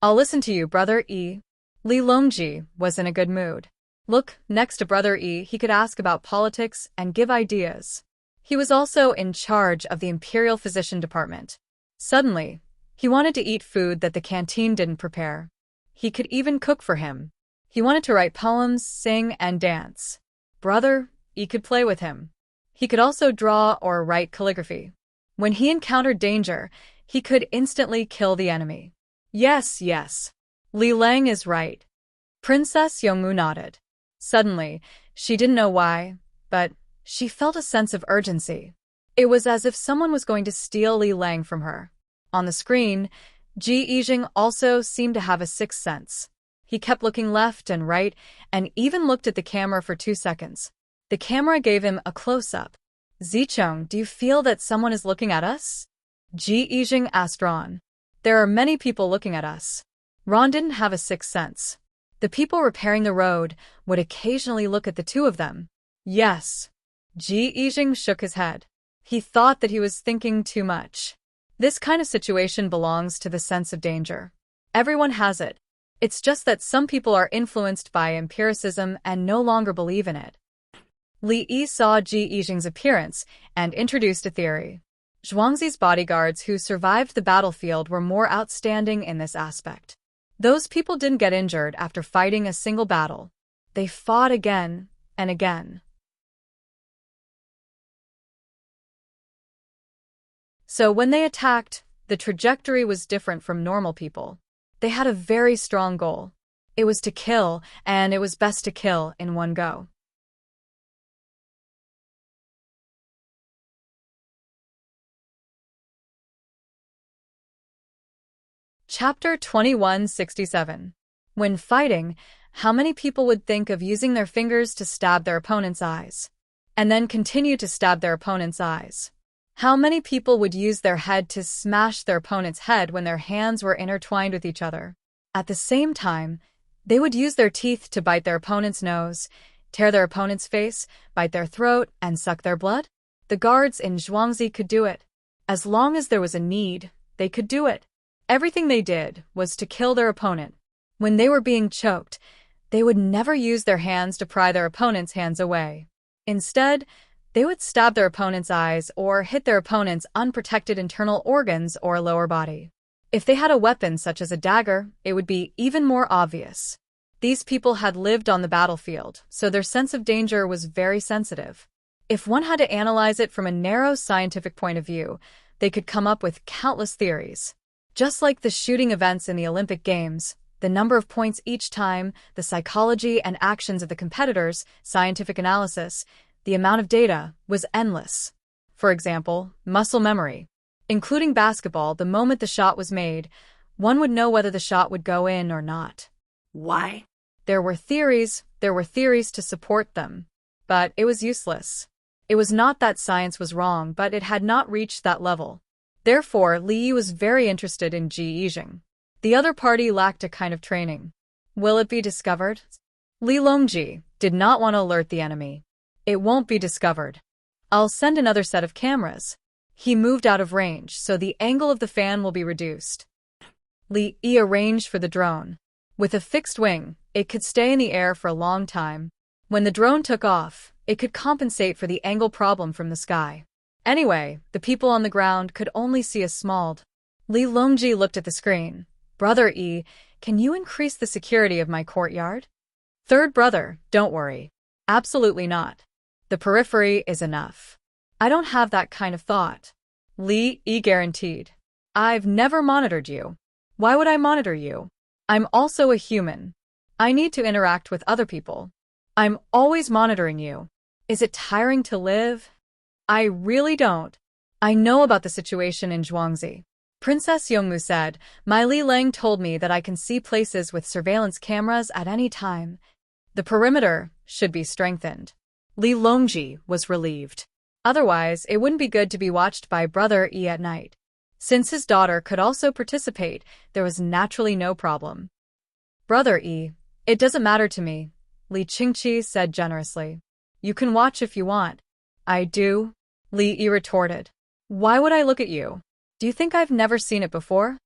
"I'll listen to you, Brother Yi." Li Longji was in a good mood. Look, next to Brother Yi, he could ask about politics and give ideas. He was also in charge of the Imperial Physician Department. Suddenly, he wanted to eat food that the canteen didn't prepare. He could even cook for him. He wanted to write poems, sing, and dance. Brother Yi could play with him. He could also draw or write calligraphy. When he encountered danger, he could instantly kill the enemy. Yes, Li Lang is right. Princess Yongmu nodded. Suddenly, she didn't know why, but she felt a sense of urgency. It was as if someone was going to steal Li Lang from her. On the screen, Ji Yijing also seemed to have a sixth sense. He kept looking left and right, and even looked at the camera for 2 seconds. The camera gave him a close-up. "Zicheng, do you feel that someone is looking at us?" Ji Yijing asked Ron. "There are many people looking at us." Ron didn't have a sixth sense. The people repairing the road would occasionally look at the two of them. Yes. Ji Yijing shook his head. He thought that he was thinking too much. This kind of situation belongs to the sense of danger. Everyone has it. It's just that some people are influenced by empiricism and no longer believe in it. Li Yi saw Ji Yijing's appearance and introduced a theory. Zhuangzi's bodyguards who survived the battlefield were more outstanding in this aspect. Those people didn't get injured after fighting a single battle. They fought again and again. So when they attacked, the trajectory was different from normal people. They had a very strong goal. It was to kill, and it was best to kill in one go. Chapter 2167. When fighting, how many people would think of using their fingers to stab their opponent's eyes, and then continue to stab their opponent's eyes? How many people would use their head to smash their opponent's head when their hands were intertwined with each other? At the same time, they would use their teeth to bite their opponent's nose, tear their opponent's face, bite their throat, and suck their blood? The guards in Zhuangzi could do it. As long as there was a need, they could do it. Everything they did was to kill their opponent. When they were being choked, they would never use their hands to pry their opponent's hands away. Instead, They would stab their opponent's eyes or hit their opponent's unprotected internal organs or lower body. If they had a weapon such as a dagger, it would be even more obvious. These people had lived on the battlefield, so their sense of danger was very sensitive. If one had to analyze it from a narrow scientific point of view, they could come up with countless theories. Just like the shooting events in the Olympic Games, the number of points each time, the psychology and actions of the competitors, scientific analysis, the amount of data was endless. For example, muscle memory. Including basketball, the moment the shot was made, one would know whether the shot would go in or not. Why? There were theories to support them. But it was useless. It was not that science was wrong, but it had not reached that level. Therefore, Li Yi was very interested in Ji Yijing. The other party lacked a kind of training. Will it be discovered? Li Longji did not want to alert the enemy. It won't be discovered. I'll send another set of cameras. He moved out of range, so the angle of the fan will be reduced. Li Yi arranged for the drone. With a fixed wing, it could stay in the air for a long time. When the drone took off, it could compensate for the angle problem from the sky. Anyway, the people on the ground could only see a small. Li Longji looked at the screen. Brother Yi, can you increase the security of my courtyard? Third brother, don't worry. Absolutely not. The periphery is enough. I don't have that kind of thought. Li Yi guaranteed. I've never monitored you. Why would I monitor you? I'm also a human. I need to interact with other people. I'm always monitoring you. Is it tiring to live? I really don't. I know about the situation in Zhuangzi. Princess Yongmu said, My Li Lang told me that I can see places with surveillance cameras at any time. The perimeter should be strengthened. Li Longji was relieved. Otherwise, it wouldn't be good to be watched by Brother Yi at night. Since his daughter could also participate, there was naturally no problem. Brother Yi, it doesn't matter to me, Li Qingqi said generously. You can watch if you want. I do, Li Yi retorted. Why would I look at you? Do you think I've never seen it before?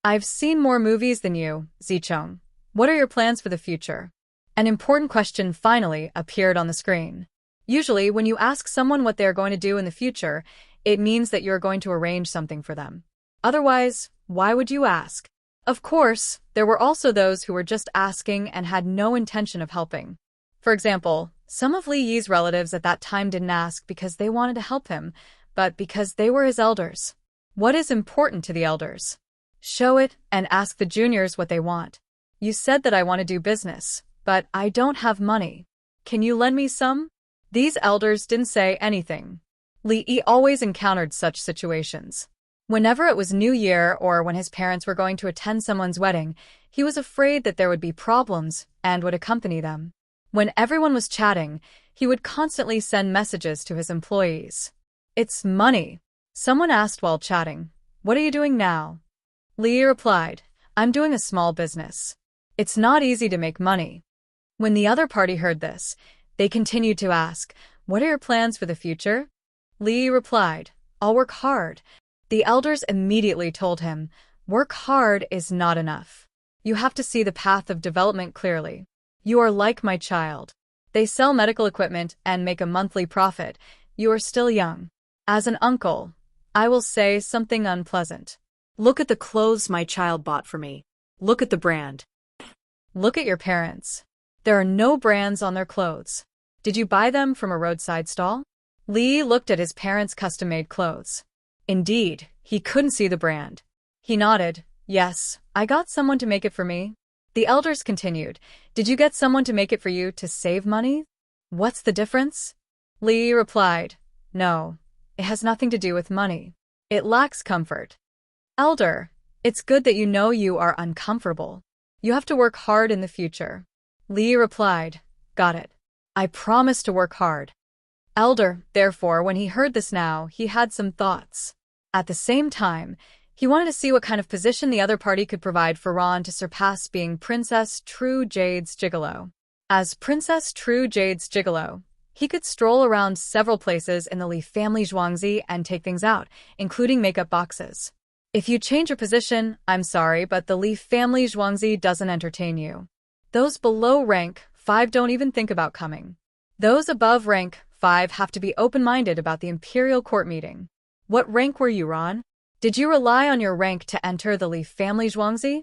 I've seen more movies than you, Zicheng. What are your plans for the future? An important question finally appeared on the screen. Usually, when you ask someone what they're going to do in the future, it means that you're going to arrange something for them. Otherwise, why would you ask? Of course, there were also those who were just asking and had no intention of helping. For example, some of Li Yi's relatives at that time didn't ask because they wanted to help him, but because they were his elders. What is important to the elders? Show it and ask the juniors what they want. You said that I want to do business, but I don't have money. Can you lend me some? These elders didn't say anything. Li Yi always encountered such situations. Whenever it was New Year or when his parents were going to attend someone's wedding, he was afraid that there would be problems and would accompany them. When everyone was chatting, he would constantly send messages to his employees. It's money. Someone asked while chatting, What are you doing now? Li Yi replied, I'm doing a small business. It's not easy to make money. When the other party heard this, they continued to ask, What are your plans for the future? Li Yi replied, I'll work hard. The elders immediately told him, Work hard is not enough. You have to see the path of development clearly. You are like my child. They sell medical equipment and make a monthly profit. You are still young. As an uncle, I will say something unpleasant. Look at the clothes my child bought for me. Look at the brand. Look at your parents. There are no brands on their clothes. Did you buy them from a roadside stall? Li looked at his parents' custom-made clothes. Indeed, he couldn't see the brand. He nodded. Yes, I got someone to make it for me. The elders continued. Did you get someone to make it for you to save money? What's the difference? Li replied. No, it has nothing to do with money. It lacks comfort. Elder, it's good that you know you are uncomfortable. You have to work hard in the future. Li replied. Got it. I promise to work hard. Elder, therefore, when he heard this now, he had some thoughts. At the same time, he wanted to see what kind of position the other party could provide for Ron to surpass being Princess True Jade's gigolo. As Princess True Jade's gigolo, he could stroll around several places in the Li family Zhuangzi and take things out, including makeup boxes. If you change your position, I'm sorry, but the Li family Zhuangzi doesn't entertain you. Those below rank 5 don't even think about coming. Those above rank 5 have to be open-minded about the imperial court meeting. What rank were you, Ron? Did you rely on your rank to enter the Li family Zhuangzi?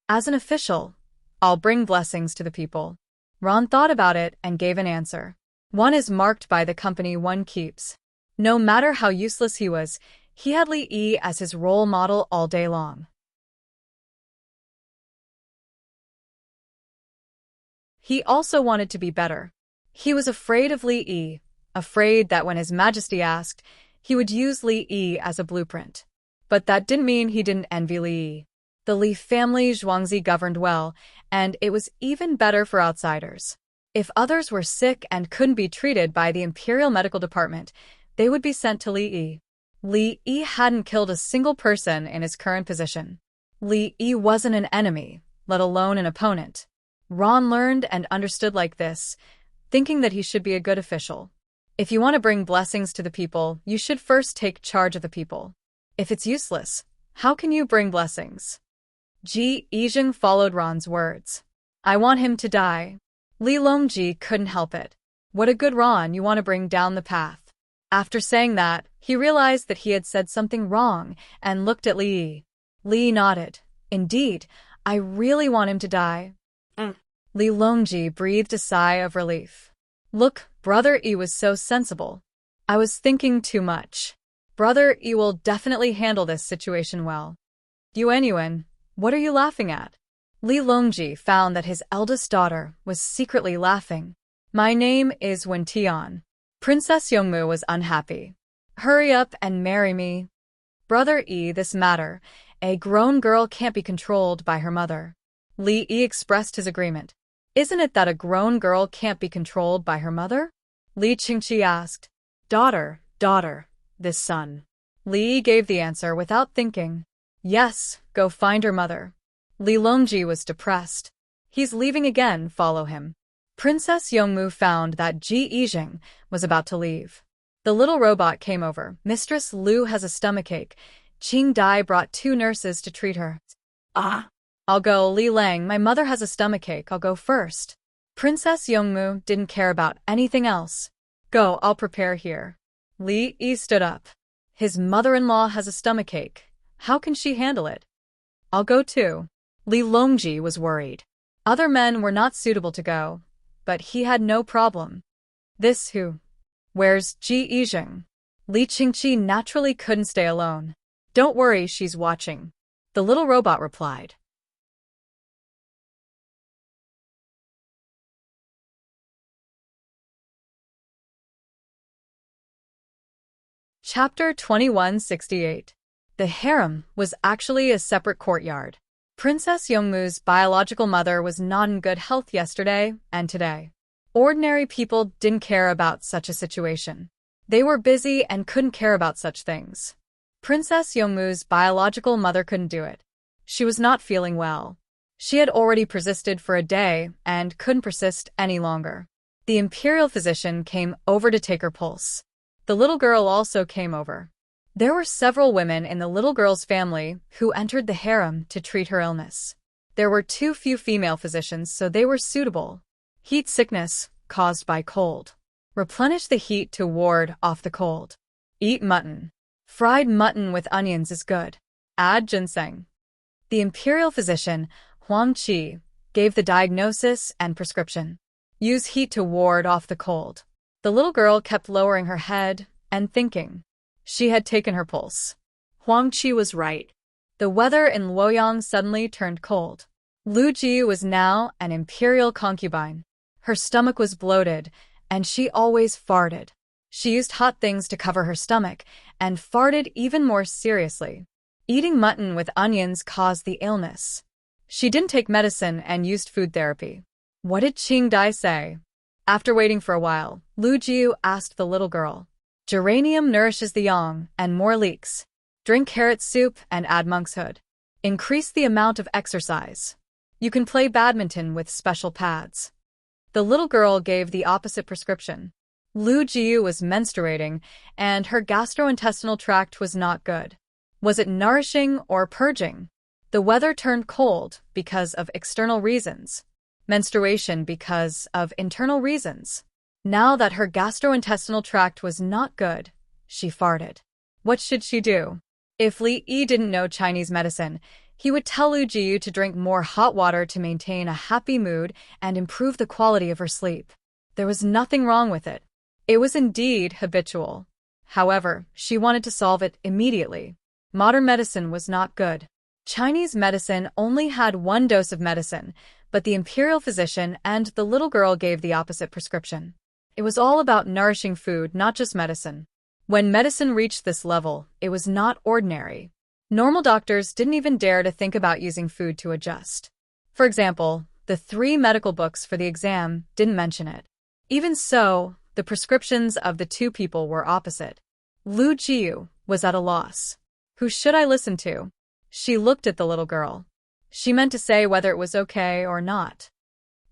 As an official, I'll bring blessings to the people. Ron thought about it and gave an answer. One is marked by the company one keeps. No matter how useless he was, he had Li Yi as his role model all day long. He also wanted to be better. He was afraid of Li Yi, afraid that when His Majesty asked, he would use Li Yi as a blueprint. But that didn't mean he didn't envy Li Yi. The Li family Zhuangzi governed well, and it was even better for outsiders. If others were sick and couldn't be treated by the Imperial Medical Department, they would be sent to Li Yi. Li Yi hadn't killed a single person in his current position. Li Yi wasn't an enemy, let alone an opponent. Ron learned and understood like this, thinking that he should be a good official. If you want to bring blessings to the people, you should first take charge of the people. If it's useless, how can you bring blessings? Ji Yizheng followed Ron's words. I want him to die. Li Longji couldn't help it. What a good Ron, you want to bring down the path. After saying that, he realized that he had said something wrong and looked at Li Yi. Li nodded. Indeed, I really want him to die. Li Longji breathed a sigh of relief. Look, Brother Yi was so sensible. I was thinking too much. Brother Yi will definitely handle this situation well. Yuanyuan, what are you laughing at? Li Longji found that his eldest daughter was secretly laughing. My name is Wentian. Princess Yongmu was unhappy. Hurry up and marry me. Brother Yi, this matter. A grown girl can't be controlled by her mother. Li Yi expressed his agreement. Isn't it that a grown girl can't be controlled by her mother? Li Qingqi asked. Daughter, this son. Li Yi gave the answer without thinking. Yes, go find her mother. Li Longji was depressed. He's leaving again, follow him. Princess Yongmu found that Ji Yizheng was about to leave. The little robot came over. Mistress Lu has a stomachache. Qing Dai brought 2 nurses to treat her. I'll go, Li Lang, my mother has a stomachache, I'll go first. Princess Yongmu didn't care about anything else. Go, I'll prepare here. Li Yi stood up. His mother-in-law has a stomachache. How can she handle it? I'll go too. Li Longji was worried. Other men were not suitable to go, but he had no problem. This who? Where's Ji Yizheng? Li Qingqi naturally couldn't stay alone. Don't worry, she's watching. The little robot replied. Chapter 2168. The harem was actually a separate courtyard. Princess Yongmu's biological mother was not in good health yesterday and today. Ordinary people didn't care about such a situation. They were busy and couldn't care about such things. Princess Yongmu's biological mother couldn't do it. She was not feeling well. She had already persisted for a day and couldn't persist any longer. The imperial physician came over to take her pulse. The little girl also came over. There were several women in the little girl's family who entered the harem to treat her illness. There were too few female physicians, so they were suitable. Heat sickness caused by cold. Replenish the heat to ward off the cold. Eat mutton. Fried mutton with onions is good. Add ginseng. The imperial physician, Huang Qi, gave the diagnosis and prescription. Use heat to ward off the cold. The little girl kept lowering her head and thinking. She had taken her pulse. Huang Qi was right. The weather in Luoyang suddenly turned cold. Lu Ji was now an imperial concubine. Her stomach was bloated, and she always farted. She used hot things to cover her stomach and farted even more seriously. Eating mutton with onions caused the illness. She didn't take medicine and used food therapy. What did Qing Dai say? After waiting for a while, Lu Jiu asked the little girl. Geranium nourishes the yang and more leeks. Drink carrot soup and add monk's hood. Increase the amount of exercise. You can play badminton with special pads. The little girl gave the opposite prescription. Lu Jiu was menstruating, and her gastrointestinal tract was not good. Was it nourishing or purging? The weather turned cold because of external reasons. menstruation because of internal reasons. Now that her gastrointestinal tract was not good, she farted. What should she do? If Li Yi didn't know Chinese medicine, he would tell Lu Jiyu to drink more hot water to maintain a happy mood and improve the quality of her sleep. There was nothing wrong with it. It was indeed habitual. However, she wanted to solve it immediately. Modern medicine was not good. Chinese medicine only had one dose of medicine, but the imperial physician and the little girl gave the opposite prescription. It was all about nourishing food, not just medicine. When medicine reached this level, it was not ordinary. Normal doctors didn't even dare to think about using food to adjust. For example, the 3 medical books for the exam didn't mention it. Even so, the prescriptions of the 2 people were opposite. Lu Jiyu was at a loss. Who should I listen to? She looked at the little girl. She meant to say whether it was okay or not.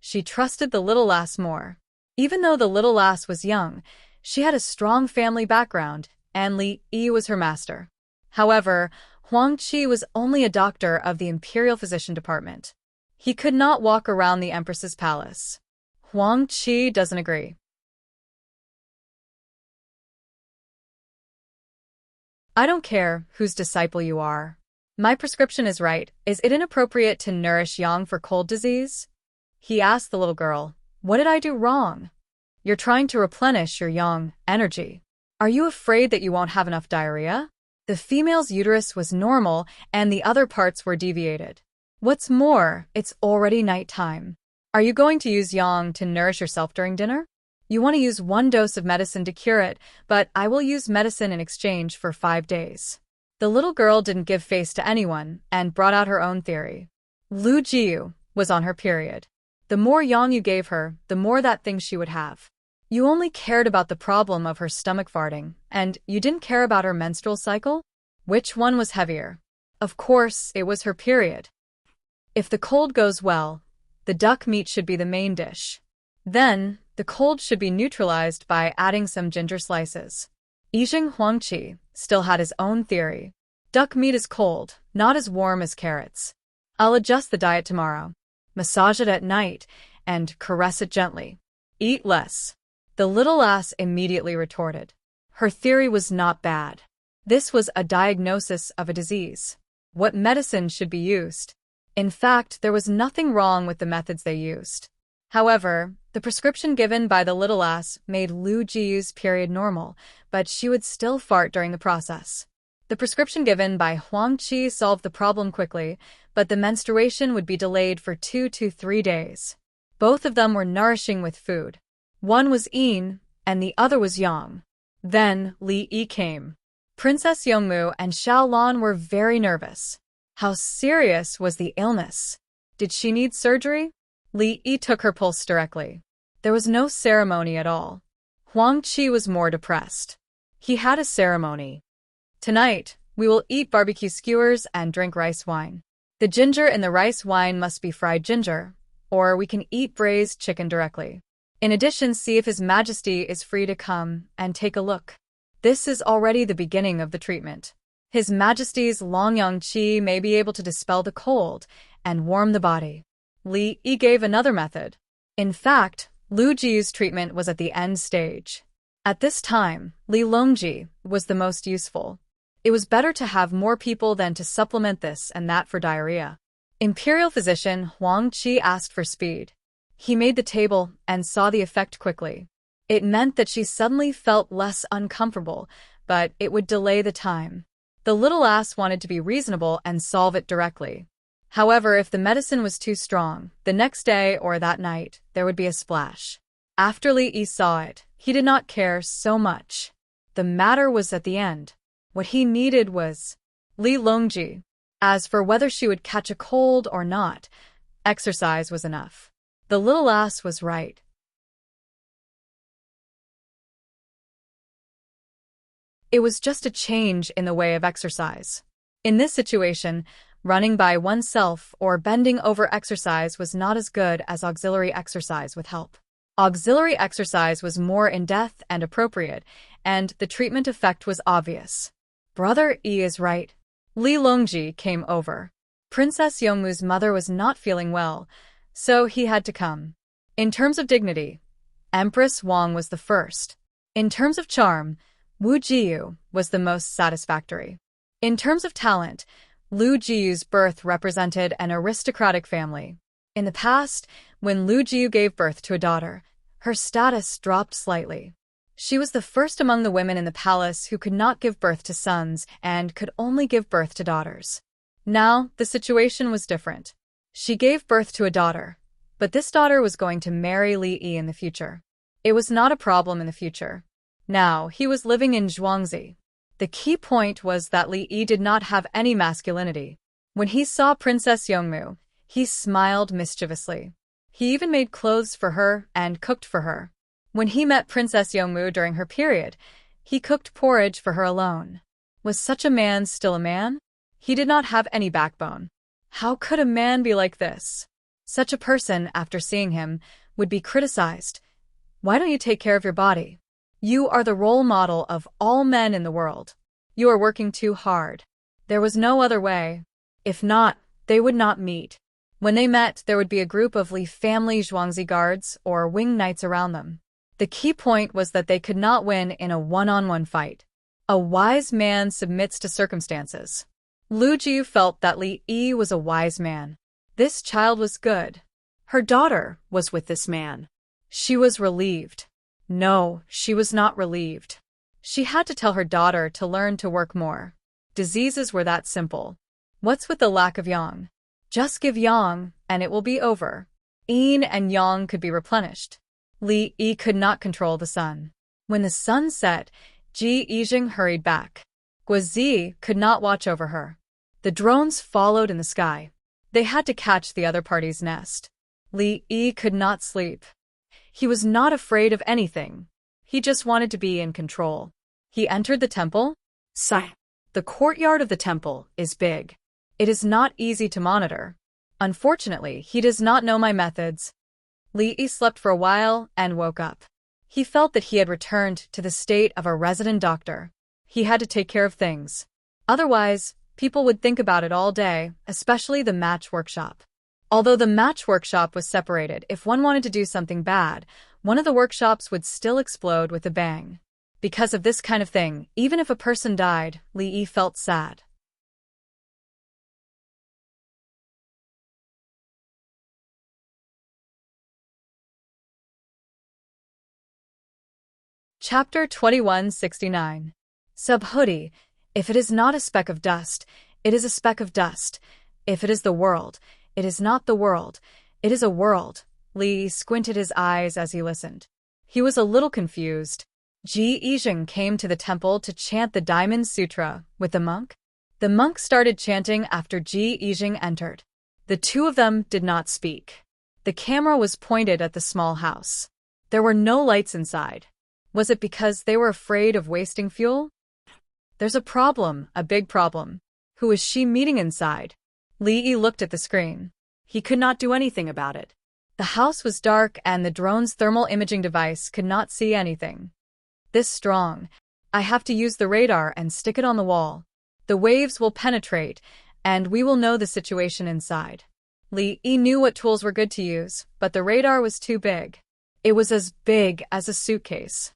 She trusted the little lass more. Even though the little lass was young, she had a strong family background, and Li Yi was her master. However, Huang Qi was only a doctor of the Imperial Physician Department. He could not walk around the Empress's palace. Huang Qi doesn't agree. I don't care whose disciple you are. My prescription is right. Is it inappropriate to nourish yang for cold disease? He asked the little girl. What did I do wrong? You're trying to replenish your yang energy. Are you afraid that you won't have enough diarrhea? The female's uterus was normal and the other parts were deviated. What's more, it's already nighttime. Are you going to use yang to nourish yourself during dinner? You want to use 1 dose of medicine to cure it, but I will use medicine in exchange for 5 days. The little girl didn't give face to anyone and brought out her own theory. Lu Jiyu was on her period. The more yang you gave her, the more that thing she would have. You only cared about the problem of her stomach farting, and you didn't care about her menstrual cycle? Which one was heavier? Of course, it was her period. If the cold goes well, the duck meat should be the main dish. Then, the cold should be neutralized by adding some ginger slices. Yijing Huangqi still had his own theory. Duck meat is cold, not as warm as carrots. I'll adjust the diet tomorrow. Massage it at night, and caress it gently. Eat less. The little lass immediately retorted. Her theory was not bad. This was a diagnosis of a disease. What medicine should be used? In fact, there was nothing wrong with the methods they used. However, the prescription given by the little lass made Lu Jiyu's period normal, but she would still fart during the process. The prescription given by Huang Qi solved the problem quickly, but the menstruation would be delayed for 2 to 3 days. Both of them were nourishing with food. One was yin, and the other was yang. Then Li Yi came. Princess Yongmu and Xiao Lan were very nervous. How serious was the illness? Did she need surgery? Li Yi took her pulse directly. There was no ceremony at all. Huang Qi was more depressed. He had a ceremony. Tonight, we will eat barbecue skewers and drink rice wine. The ginger in the rice wine must be fried ginger, or we can eat braised chicken directly. In addition, see if His Majesty is free to come and take a look. This is already the beginning of the treatment. His Majesty's Longyang Qi may be able to dispel the cold and warm the body. Li Yi gave another method. In fact, Lu Jiyu's treatment was at the end stage. At this time, Li Longji was the most useful. It was better to have more people than to supplement this and that for diarrhea. Imperial physician Huang Qi asked for speed. He made the table and saw the effect quickly. It meant that she suddenly felt less uncomfortable, but it would delay the time. The little ass wanted to be reasonable and solve it directly. However, if the medicine was too strong, the next day or that night, there would be a splash. After Li Yi saw it, he did not care so much. The matter was at the end. What he needed was Li Longji. As for whether she would catch a cold or not, exercise was enough. The little ass was right. It was just a change in the way of exercise. In this situation, running by oneself or bending over exercise was not as good as auxiliary exercise with help. Auxiliary exercise was more in-depth and appropriate, and the treatment effect was obvious. Brother Yi is right. Li Longji came over. Princess Yongmu's mother was not feeling well, So he had to come. In terms of dignity, Empress Wang was the first. In terms of charm, Wu Jiyu was the most satisfactory. In terms of talent, Lu Jiyu's birth represented an aristocratic family. In the past, when Lu Jiyu gave birth to a daughter, her status dropped slightly. She was the first among the women in the palace who could not give birth to sons and could only give birth to daughters. Now, the situation was different. She gave birth to a daughter, but this daughter was going to marry Li Yi in the future. It was not a problem in the future. Now, he was living in Zhuangzi. The key point was that Li Yi did not have any masculinity. When he saw Princess Yongmu, he smiled mischievously. He even made clothes for her and cooked for her. When he met Princess Yongmu during her period, he cooked porridge for her alone. Was such a man still a man? He did not have any backbone. How could a man be like this? Such a person, after seeing him, would be criticized. Why don't you take care of your body? You are the role model of all men in the world. You are working too hard. There was no other way. If not, they would not meet. When they met, there would be a group of Li family Zhuangzi guards or wing knights around them. The key point was that they could not win in a one-on-one fight. A wise man submits to circumstances. Lu Jiyu felt that Li Yi was a wise man. This child was good. Her daughter was with this man. She was relieved. No, she was not relieved. She had to tell her daughter to learn to work more. Diseases were that simple. What's with the lack of yang? Just give yang, and it will be over. Yin and yang could be replenished. Li Yi could not control the sun. When the sun set, Ji Yijing hurried back. Guazi could not watch over her. The drones followed in the sky. They had to catch the other party's nest. Li Yi could not sleep. He was not afraid of anything. He just wanted to be in control. He entered the temple. The courtyard of the temple is big. It is not easy to monitor. Unfortunately, he does not know my methods. Li Yi slept for a while and woke up. He felt that he had returned to the state of a resident doctor. He had to take care of things. Otherwise, people would think about it all day, especially the match workshop. Although the match workshop was separated, if one wanted to do something bad, one of the workshops would still explode with a bang. Because of this kind of thing, even if a person died, Li Yi felt sad. Chapter 2169. Subhoodie. If it is not a speck of dust, it is a speck of dust. If it is the world, it is not the world. It is a world. Li squinted his eyes as he listened. He was a little confused. Ji Yijing came to the temple to chant the Diamond Sutra with the monk. The monk started chanting after Ji Yijing entered. The two of them did not speak. The camera was pointed at the small house. There were no lights inside. Was it because they were afraid of wasting fuel? There's a problem, a big problem. Who is she meeting inside? Li Yi looked at the screen. He could not do anything about it. The house was dark and the drone's thermal imaging device could not see anything. This strong. I have to use the radar and stick it on the wall. The waves will penetrate, and we will know the situation inside. Li Yi knew what tools were good to use, but the radar was too big. It was as big as a suitcase.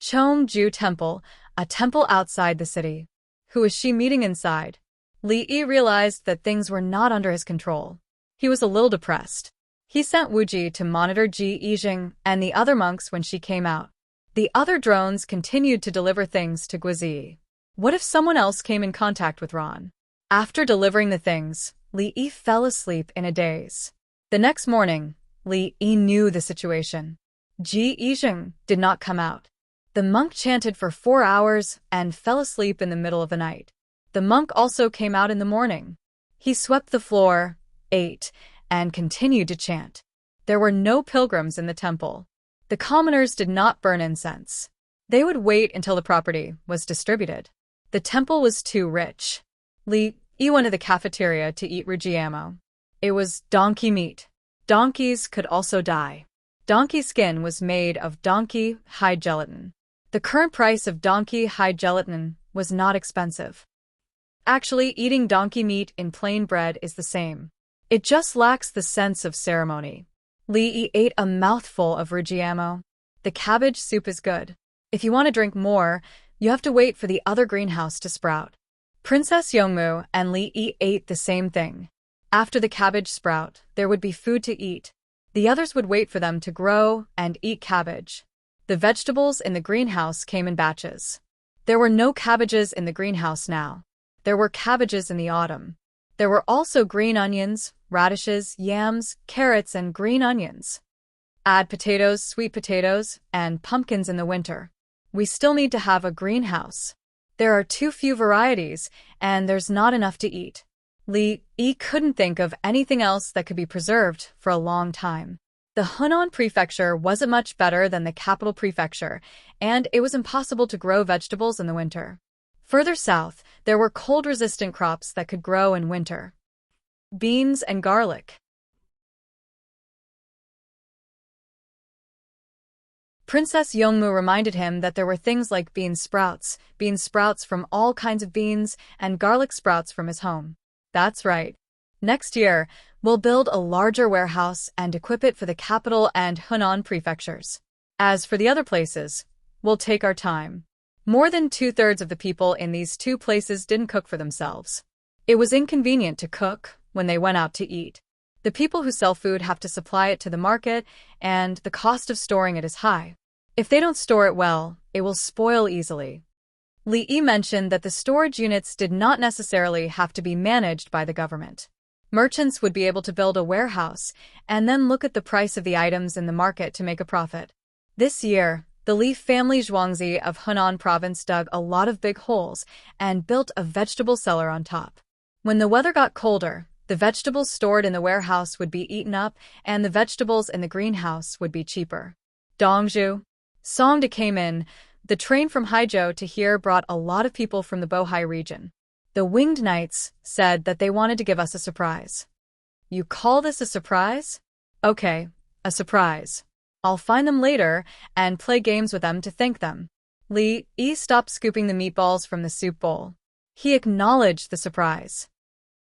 Chongju Temple, a temple outside the city. Who is she meeting inside? Li Yi realized that things were not under his control. He was a little depressed. He sent Wu Ji to monitor Ji Yijing and the other monks when she came out. The other drones continued to deliver things to Guizi. What if someone else came in contact with Ron? After delivering the things, Li Yi fell asleep in a daze. The next morning, Li Yi knew the situation. Ji Yijing did not come out. The monk chanted for 4 hours and fell asleep in the middle of the night. The monk also came out in the morning. He swept the floor, ate, and continued to chant. There were no pilgrims in the temple. The commoners did not burn incense. They would wait until the property was distributed. The temple was too rich. Li Yi went to the cafeteria to eat rujiamo. It was donkey meat. Donkeys could also die. Donkey skin was made of donkey hide gelatin. The current price of donkey hide gelatin was not expensive. Actually, eating donkey meat in plain bread is the same. It just lacks the sense of ceremony. Li ate a mouthful of rujiamo. The cabbage soup is good. If you want to drink more, you have to wait for the other greenhouse to sprout. Princess Yongmu and Li ate the same thing. After the cabbage sprout, there would be food to eat. The others would wait for them to grow and eat cabbage. The vegetables in the greenhouse came in batches. There were no cabbages in the greenhouse now. There were cabbages in the autumn. There were also green onions, radishes, yams, carrots, and green onions. Add potatoes, sweet potatoes, and pumpkins in the winter. We still need to have a greenhouse. There are too few varieties, and there's not enough to eat. Li couldn't think of anything else that could be preserved for a long time. The Hunan prefecture wasn't much better than the capital prefecture, and it was impossible to grow vegetables in the winter. Further south, there were cold-resistant crops that could grow in winter. Beans and garlic. Princess Yongmu reminded him that there were things like bean sprouts from all kinds of beans, and garlic sprouts from his home. That's right. Next year, we'll build a larger warehouse and equip it for the capital and Hunan prefectures. As for the other places, we'll take our time. More than 2/3 of the people in these two places didn't cook for themselves. It was inconvenient to cook when they went out to eat. The people who sell food have to supply it to the market, and the cost of storing it is high. If they don't store it well, it will spoil easily. Li mentioned that the storage units did not necessarily have to be managed by the government. Merchants would be able to build a warehouse and then look at the price of the items in the market to make a profit. This year, the Li family Zhuangzi of Hunan province dug a lot of big holes and built a vegetable cellar on top. When the weather got colder, the vegetables stored in the warehouse would be eaten up and the vegetables in the greenhouse would be cheaper. Dongzhu. Songda came in. The train from Haizhou to here brought a lot of people from the Bohai region. The Winged Knights said that they wanted to give us a surprise. You call this a surprise? Okay, a surprise. I'll find them later and play games with them to thank them. Li stopped scooping the meatballs from the soup bowl. He acknowledged the surprise.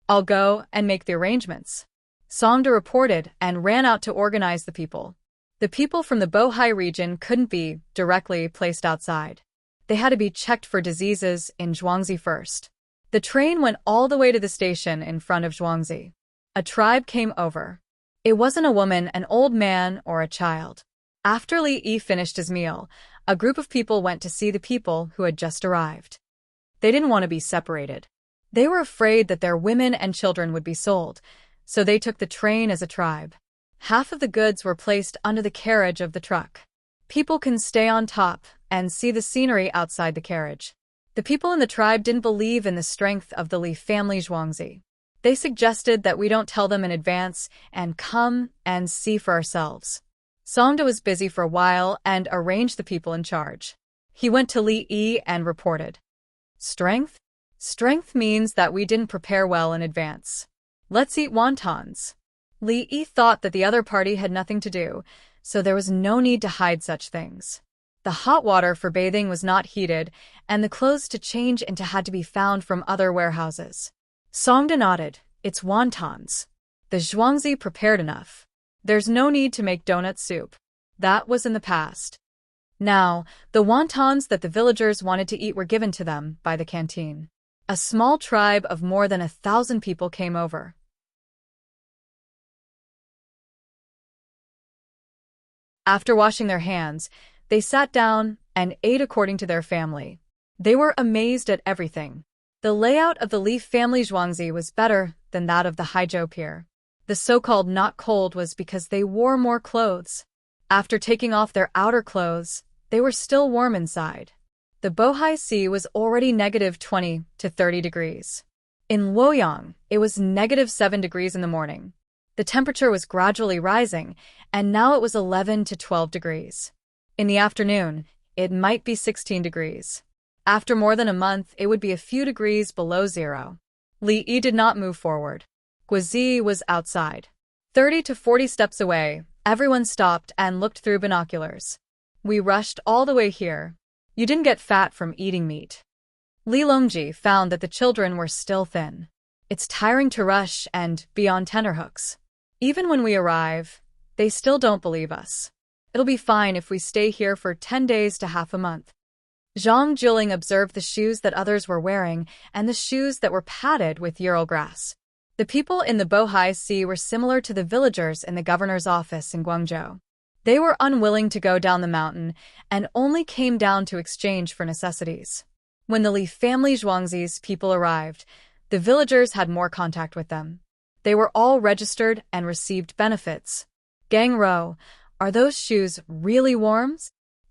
I'll go and make the arrangements. Songda reported and ran out to organize the people. The people from the Bohai region couldn't be directly placed outside. They had to be checked for diseases in Zhuangzi first. The train went all the way to the station in front of Zhuangzi. A tribe came over. It wasn't a woman, an old man, or a child. After Li finished his meal, a group of people went to see the people who had just arrived. They didn't want to be separated. They were afraid that their women and children would be sold, so they took the train as a tribe. Half of the goods were placed under the carriage of the truck. People can stay on top and see the scenery outside the carriage. The people in the tribe didn't believe in the strength of the Li family Zhuangzi. They suggested that we don't tell them in advance and come and see for ourselves. Songda was busy for a while and arranged the people in charge. He went to Li and reported. Strength? Strength means that we didn't prepare well in advance. Let's eat wontons. Li thought that the other party had nothing to do, so there was no need to hide such things. The hot water for bathing was not heated, and the clothes to change into had to be found from other warehouses. Songda nodded. It's wontons. The Zhuangzi prepared enough. There's no need to make donut soup. That was in the past. Now, the wontons that the villagers wanted to eat were given to them by the canteen. A small tribe of more than 1,000 people came over. After washing their hands, they sat down and ate according to their family. They were amazed at everything. The layout of the Li family Zhuangzi was better than that of the Haizhou pier. The so-called not cold was because they wore more clothes. After taking off their outer clothes, they were still warm inside. The Bohai Sea was already -20 to 30 degrees. In Luoyang, it was -7 degrees in the morning. The temperature was gradually rising, and now it was 11 to 12 degrees. In the afternoon, it might be 16 degrees. After more than a month, it would be a few degrees below zero. Li did not move forward. Guizi was outside. 30 to 40 steps away, everyone stopped and looked through binoculars. We rushed all the way here. You didn't get fat from eating meat. Li Longji found that the children were still thin. It's tiring to rush and be on tenterhooks. Even when we arrive, they still don't believe us. It'll be fine if we stay here for 10 days to half a month. Zhang Juling observed the shoes that others were wearing and the shoes that were padded with Ural grass. The people in the Bohai Sea were similar to the villagers in the governor's office in Guangzhou. They were unwilling to go down the mountain and only came down to exchange for necessities. When the Li family Zhuangzi's people arrived, the villagers had more contact with them. They were all registered and received benefits. Gang Ro, are those shoes really warm?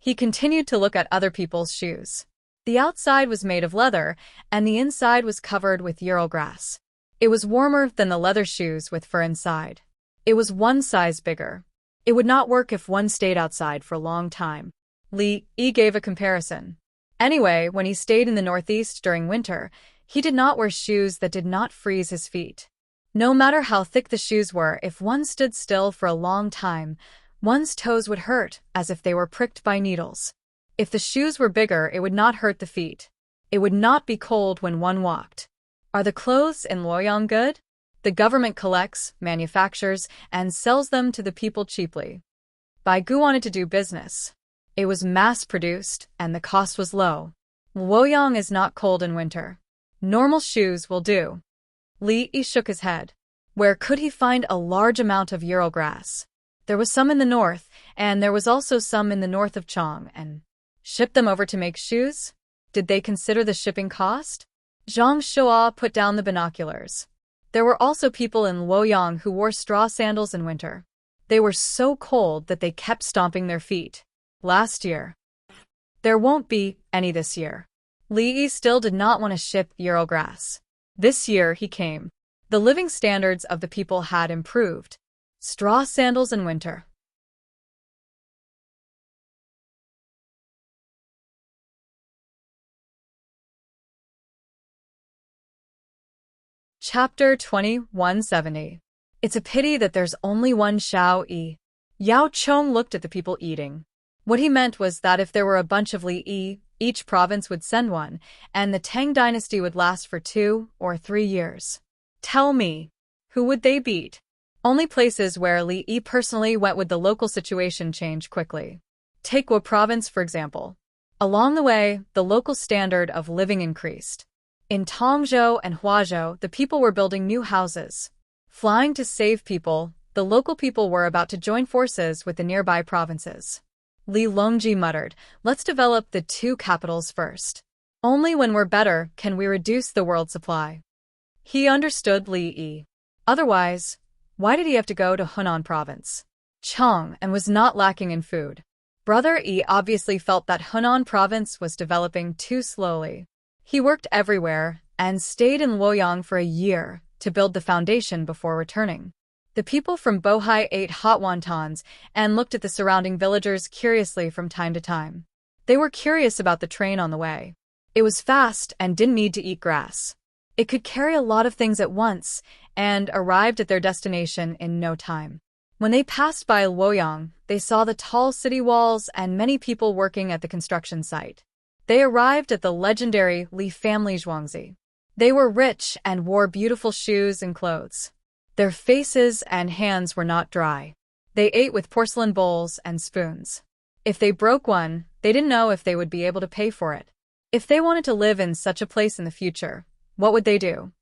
He continued to look at other people's shoes. The outside was made of leather, and the inside was covered with Ural grass. It was warmer than the leather shoes with fur inside. It was one size bigger. It would not work if one stayed outside for a long time. Li Yi gave a comparison. Anyway, when he stayed in the northeast during winter, he did not wear shoes that did not freeze his feet. No matter how thick the shoes were, if one stood still for a long time, one's toes would hurt as if they were pricked by needles. If the shoes were bigger, it would not hurt the feet. It would not be cold when one walked. Are the clothes in Luoyang good? The government collects, manufactures, and sells them to the people cheaply. Baigu wanted to do business. It was mass-produced, and the cost was low. Luoyang is not cold in winter. Normal shoes will do. Li Yi shook his head. Where could he find a large amount of Ural grass? There was some in the north, and there was also some in the north of Chang, and ship them over to make shoes? Did they consider the shipping cost? Zhang Shua put down the binoculars. There were also people in Luoyang who wore straw sandals in winter. They were so cold that they kept stomping their feet. Last year. There won't be any this year. Li Yi still did not want to ship Ural grass. This year he came. The living standards of the people had improved. Straw sandals in winter. Chapter 2170. It's a pity that there's only one Xiao Yi. Yao Chong looked at the people eating. What he meant was that if there were a bunch of Li Yi, each province would send one, and the Tang dynasty would last for 2 or 3 years. Tell me, who would they beat? Only places where Li Yi personally went would the local situation change quickly. Take Wu province, for example. Along the way, the local standard of living increased. In Tongzhou and Huazhou, the people were building new houses. Flying to save people, the local people were about to join forces with the nearby provinces. Li Longji muttered, let's develop the 2 capitals first. Only when we're better can we reduce the world supply. He understood Li Yi. Otherwise, why did he have to go to Hunan province? Chang and was not lacking in food. Brother Yi obviously felt that Hunan province was developing too slowly. He worked everywhere and stayed in Luoyang for a year to build the foundation before returning. The people from Bohai ate hot wontons and looked at the surrounding villagers curiously from time to time. They were curious about the train on the way. It was fast and didn't need to eat grass. It could carry a lot of things at once and arrived at their destination in no time. When they passed by Luoyang, they saw the tall city walls and many people working at the construction site. They arrived at the legendary Li family Zhuangzi. They were rich and wore beautiful shoes and clothes. Their faces and hands were not dry. They ate with porcelain bowls and spoons. If they broke one, they didn't know if they would be able to pay for it. If they wanted to live in such a place in the future, what would they do?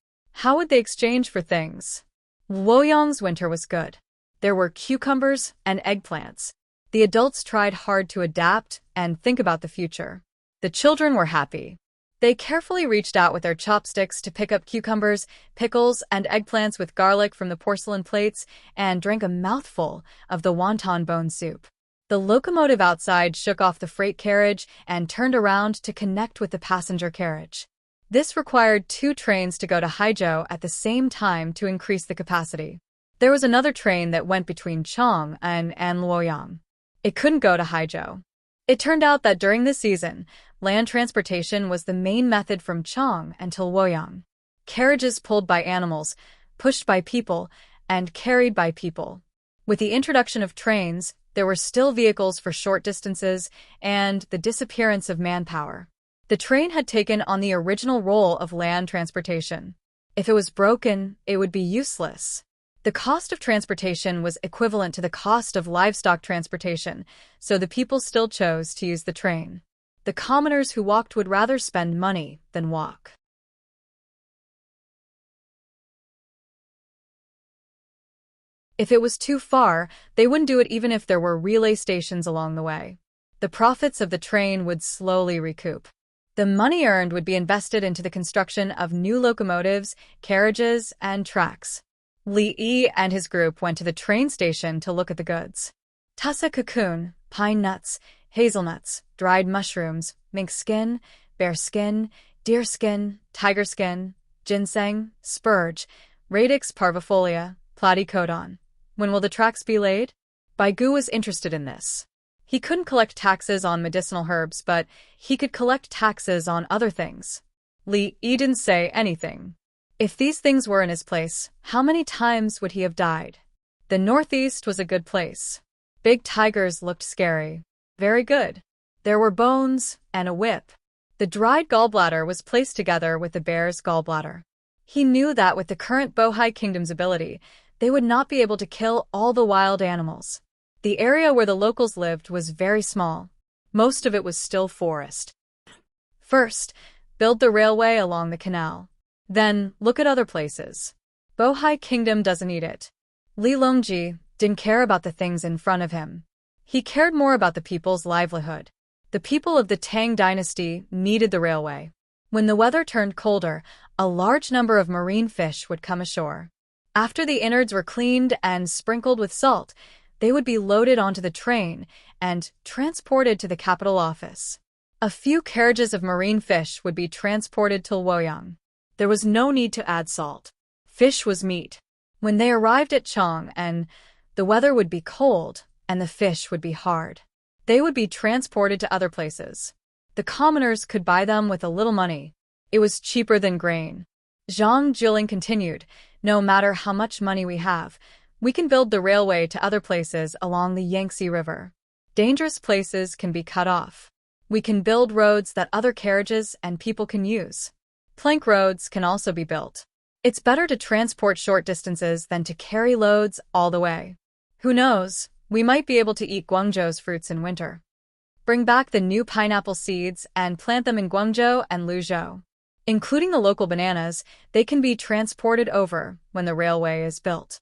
How would they exchange for things? Luoyang's winter was good. There were cucumbers and eggplants. The adults tried hard to adapt and think about the future. The children were happy. They carefully reached out with their chopsticks to pick up cucumbers, pickles, and eggplants with garlic from the porcelain plates and drank a mouthful of the wonton bone soup. The locomotive outside shook off the freight carriage and turned around to connect with the passenger carriage. This required 2 trains to go to Haizhou at the same time to increase the capacity. There was another train that went between Chang and Luoyang. It couldn't go to Haizhou. It turned out that during this season, land transportation was the main method from Chang until Luoyang. Carriages pulled by animals, pushed by people, and carried by people. With the introduction of trains, there were still vehicles for short distances and the disappearance of manpower. The train had taken on the original role of land transportation. If it was broken, it would be useless. The cost of transportation was equivalent to the cost of livestock transportation, so the people still chose to use the train. The commoners who walked would rather spend money than walk. If it was too far, they wouldn't do it even if there were relay stations along the way. The profits of the train would slowly recoup. The money earned would be invested into the construction of new locomotives, carriages, and tracks. Li Yi and his group went to the train station to look at the goods. Tussa cocoon, pine nuts, hazelnuts, dried mushrooms, mink skin, bear skin, deer skin, tiger skin, ginseng, spurge, radix parvifolia, platycodon. When will the tracks be laid? Baigu was interested in this. He couldn't collect taxes on medicinal herbs, but he could collect taxes on other things. Li Yi didn't say anything. If these things were in his place, how many times would he have died? The northeast was a good place. Big tigers looked scary. Very good. There were bones and a whip. The dried gallbladder was placed together with the bear's gallbladder. He knew that with the current Bohai Kingdom's ability, they would not be able to kill all the wild animals. The area where the locals lived was very small. Most of it was still forest. First, build the railway along the canal. Then, look at other places. Bohai Kingdom doesn't need it. Li Longji didn't care about the things in front of him. He cared more about the people's livelihood. The people of the Tang dynasty needed the railway. When the weather turned colder, a large number of marine fish would come ashore. After the innards were cleaned and sprinkled with salt, they would be loaded onto the train and transported to the capital office. A few carriages of marine fish would be transported to Luoyang. There was no need to add salt. Fish was meat. When they arrived at Chang, and the weather would be cold and the fish would be hard, they would be transported to other places. The commoners could buy them with a little money. It was cheaper than grain. Zhang Jiling continued, no matter how much money we have, we can build the railway to other places along the Yangtze River. Dangerous places can be cut off. We can build roads that other carriages and people can use. Plank roads can also be built. It's better to transport short distances than to carry loads all the way. Who knows, we might be able to eat Guangzhou's fruits in winter. Bring back the new pineapple seeds and plant them in Guangzhou and Luzhou. Including the local bananas, they can be transported over when the railway is built.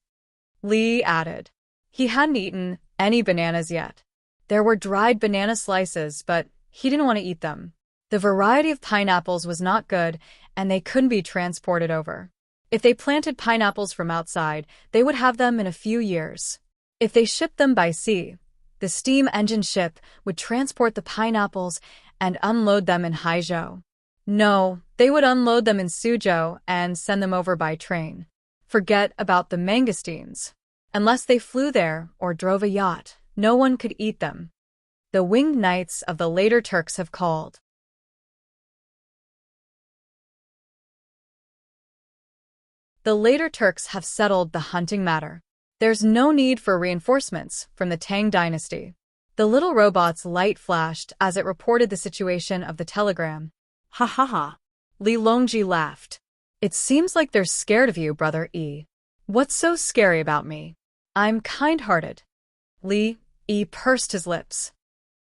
Li added. He hadn't eaten any bananas yet. There were dried banana slices, but he didn't want to eat them. The variety of pineapples was not good, and they couldn't be transported over. If they planted pineapples from outside, they would have them in a few years. If they shipped them by sea, the steam engine ship would transport the pineapples and unload them in Haizhou. No, they would unload them in Suzhou and send them over by train. Forget about the mangosteens. Unless they flew there or drove a yacht, no one could eat them. The winged knights of the later Turks have called. The later Turks have settled the hunting matter. There's no need for reinforcements from the Tang dynasty. The little robot's light flashed as it reported the situation of the telegram. Ha ha ha. Li Longji laughed. It seems like they're scared of you, Brother Yi. What's so scary about me? I'm kind-hearted. Li Yi pursed his lips.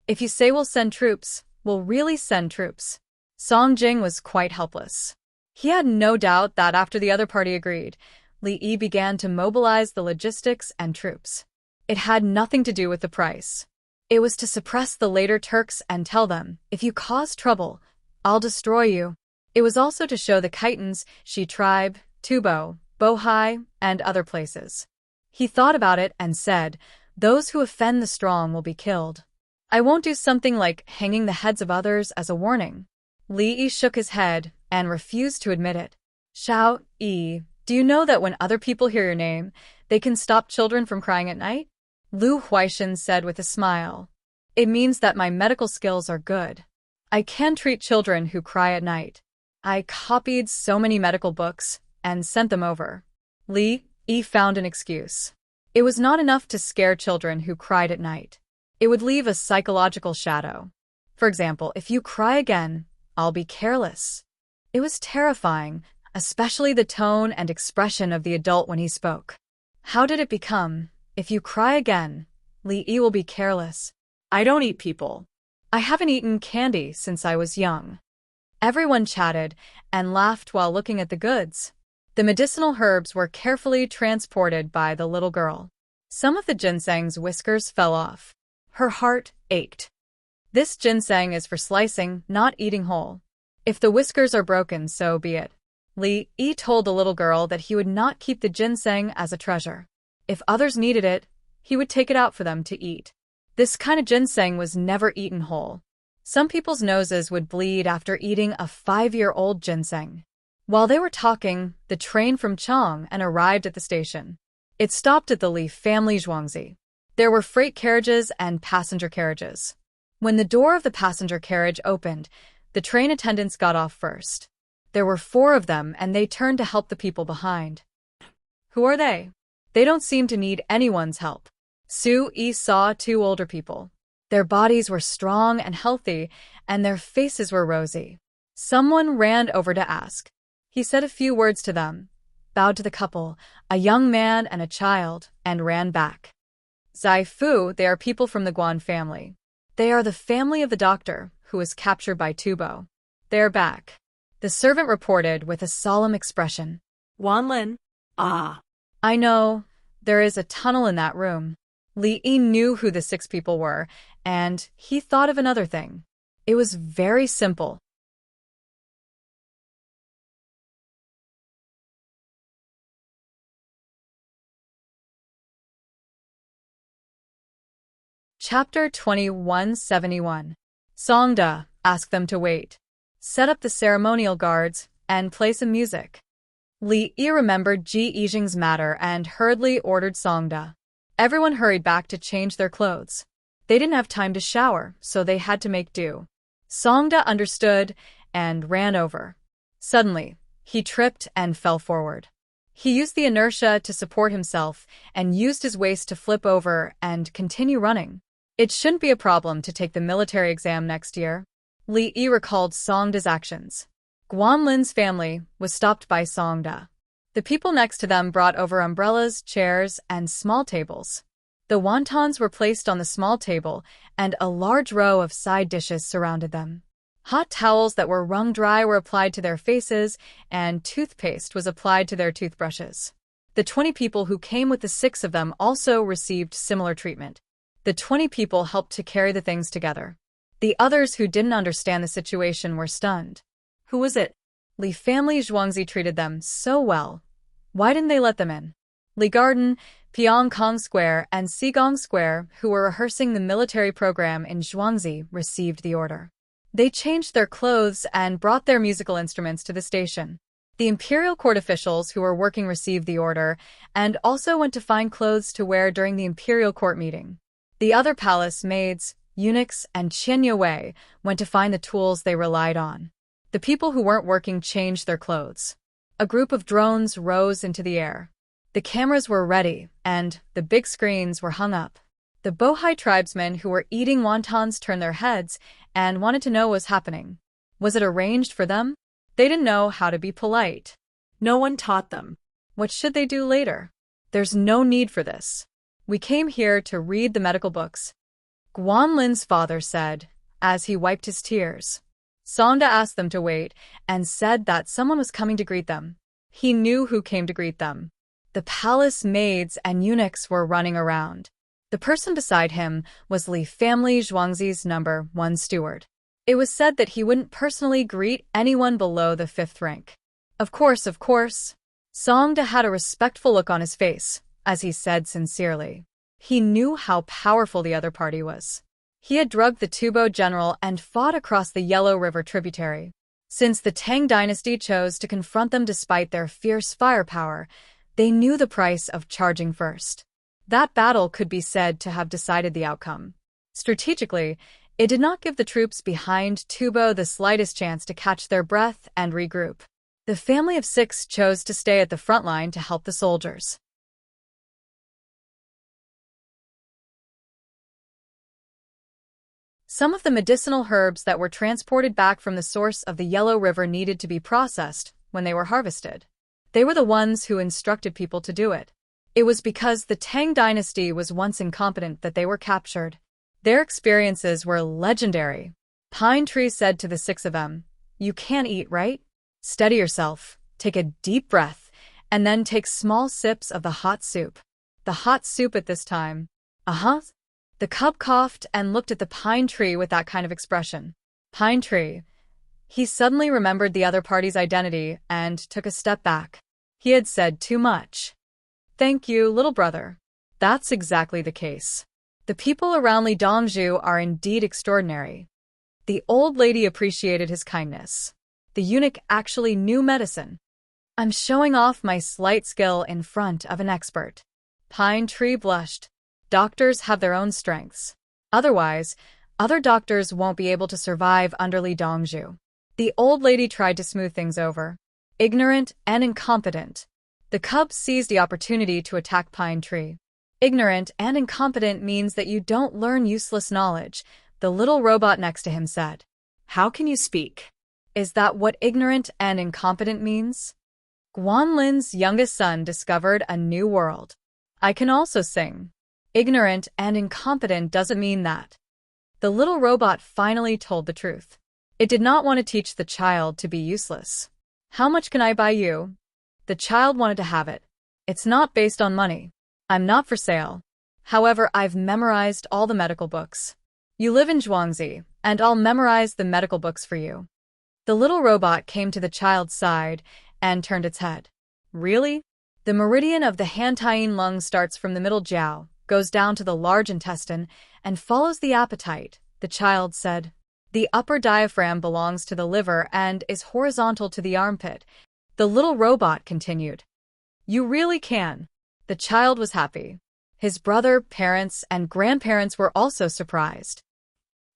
If you say we'll send troops, we'll really send troops. Song Jing was quite helpless. He had no doubt that after the other party agreed, Li Yi began to mobilize the logistics and troops. It had nothing to do with the price. It was to suppress the later Turks and tell them, if you cause trouble, I'll destroy you. It was also to show the Khitans, Shi tribe, Tubo, Bohai, and other places. He thought about it and said, those who offend the strong will be killed. I won't do something like hanging the heads of others as a warning. Li Yi shook his head and refused to admit it. Xiao Yi, do you know that when other people hear your name, they can stop children from crying at night? Lu Huaishan said with a smile. It means that my medical skills are good. I can treat children who cry at night. I copied so many medical books and sent them over. Li Yi found an excuse. It was not enough to scare children who cried at night. It would leave a psychological shadow. For example, if you cry again, I'll be careless. It was terrifying. especially the tone and expression of the adult when he spoke. How did it become? If you cry again, Li Yi will be careless. I don't eat people. I haven't eaten candy since I was young. Everyone chatted and laughed while looking at the goods. The medicinal herbs were carefully transported by the little girl. Some of the ginseng's whiskers fell off. Her heart ached. This ginseng is for slicing, not eating whole. If the whiskers are broken, so be it. Li Yi told the little girl that he would not keep the ginseng as a treasure. If others needed it, he would take it out for them to eat. This kind of ginseng was never eaten whole. Some people's noses would bleed after eating a 5-year-old ginseng. While they were talking, the train from Chang'an arrived at the station. It stopped at the Li family Zhuangzi. There were freight carriages and passenger carriages. When the door of the passenger carriage opened, the train attendants got off first. There were 4 of them, and they turned to help the people behind. Who are they? They don't seem to need anyone's help. Su Yi saw 2 older people. Their bodies were strong and healthy, and their faces were rosy. Someone ran over to ask. He said a few words to them, bowed to the couple, a young man and a child, and ran back. Zai Fu, they are people from the Guan family. They are the family of the doctor, who was captured by Tubo. They're back. The servant reported with a solemn expression. Wanlin? Ah. I know. There is a tunnel in that room. Li Yi knew who the 6 people were, and he thought of another thing. It was very simple. Chapter 2171. Songda, ask them to wait. Set up the ceremonial guards, and play some music. Li Yi remembered Ji Yijing's matter and hurriedly ordered Songda. Everyone hurried back to change their clothes. They didn't have time to shower, so they had to make do. Songda understood and ran over. Suddenly, he tripped and fell forward. He used the inertia to support himself and used his waist to flip over and continue running. It shouldn't be a problem to take the military exam next year. Li Yi recalled Songda's actions. Guanlin's family was stopped by Songda. The people next to them brought over umbrellas, chairs, and small tables. The wontons were placed on the small table, and a large row of side dishes surrounded them. Hot towels that were wrung dry were applied to their faces, and toothpaste was applied to their toothbrushes. The 20 people who came with the 6 of them also received similar treatment. The 20 people helped to carry the things together. The others who didn't understand the situation were stunned. Who was it? Li family Zhuangzi treated them so well. Why didn't they let them in? Li Garden, Pyongkong Square, and Sigong Square, who were rehearsing the military program in Zhuangzi, received the order. They changed their clothes and brought their musical instruments to the station. The imperial court officials who were working received the order and also went to find clothes to wear during the imperial court meeting. The other palace maids, eunuchs, and Qian Yue went to find the tools they relied on. The people who weren't working changed their clothes. A group of drones rose into the air. The cameras were ready, and the big screens were hung up. The Bohai tribesmen who were eating wontons turned their heads and wanted to know what was happening. Was it arranged for them? They didn't know how to be polite. No one taught them. What should they do later? There's no need for this. We came here to read the medical books. Guanlin's father said, as he wiped his tears. Songda asked them to wait and said that someone was coming to greet them. He knew who came to greet them. The palace maids and eunuchs were running around. The person beside him was Li family Zhuangzi's number 1 steward. It was said that he wouldn't personally greet anyone below the 5th rank. Of course. Songda had a respectful look on his face, as he said sincerely. He knew how powerful the other party was. He had drugged the Tubo general and fought across the Yellow River tributary. Since the Tang dynasty chose to confront them despite their fierce firepower, they knew the price of charging first. That battle could be said to have decided the outcome. Strategically, it did not give the troops behind Tubo the slightest chance to catch their breath and regroup. The family of 6 chose to stay at the front line to help the soldiers. Some of the medicinal herbs that were transported back from the source of the Yellow River needed to be processed, when they were harvested. They were the ones who instructed people to do it. It was because the Tang dynasty was once incompetent that they were captured. Their experiences were legendary. Pine Tree said to the six of them, "You can't eat, right? Steady yourself, take a deep breath, and then take small sips of the hot soup." The hot soup at this time. Uh-huh. The cub coughed and looked at the pine tree with that kind of expression. Pine Tree. He suddenly remembered the other party's identity and took a step back. He had said too much. "Thank you, little brother." That's exactly the case. The people around Li Dongzhu are indeed extraordinary. The old lady appreciated his kindness. The eunuch actually knew medicine. "I'm showing off my slight skill in front of an expert." Pine Tree blushed. Doctors have their own strengths. Otherwise, other doctors won't be able to survive under Li Dongzhu. The old lady tried to smooth things over. Ignorant and incompetent. The cub seized the opportunity to attack Pine Tree. Ignorant and incompetent means that you don't learn useless knowledge, the little robot next to him said. How can you speak? Is that what ignorant and incompetent means? Guanlin's youngest son discovered a new world. I can also sing. Ignorant and incompetent doesn't mean that. The little robot finally told the truth. It did not want to teach the child to be useless. "How much can I buy you?" The child wanted to have it. "It's not based on money. I'm not for sale. However, I've memorized all the medical books. You live in Zhuangzi, and I'll memorize the medical books for you." The little robot came to the child's side and turned its head. "Really?" The meridian of the Hantayin lung starts from the middle jiao, goes down to the large intestine, and follows the appetite, the child said. The upper diaphragm belongs to the liver and is horizontal to the armpit. The little robot continued. "You really can." The child was happy. His brother, parents, and grandparents were also surprised.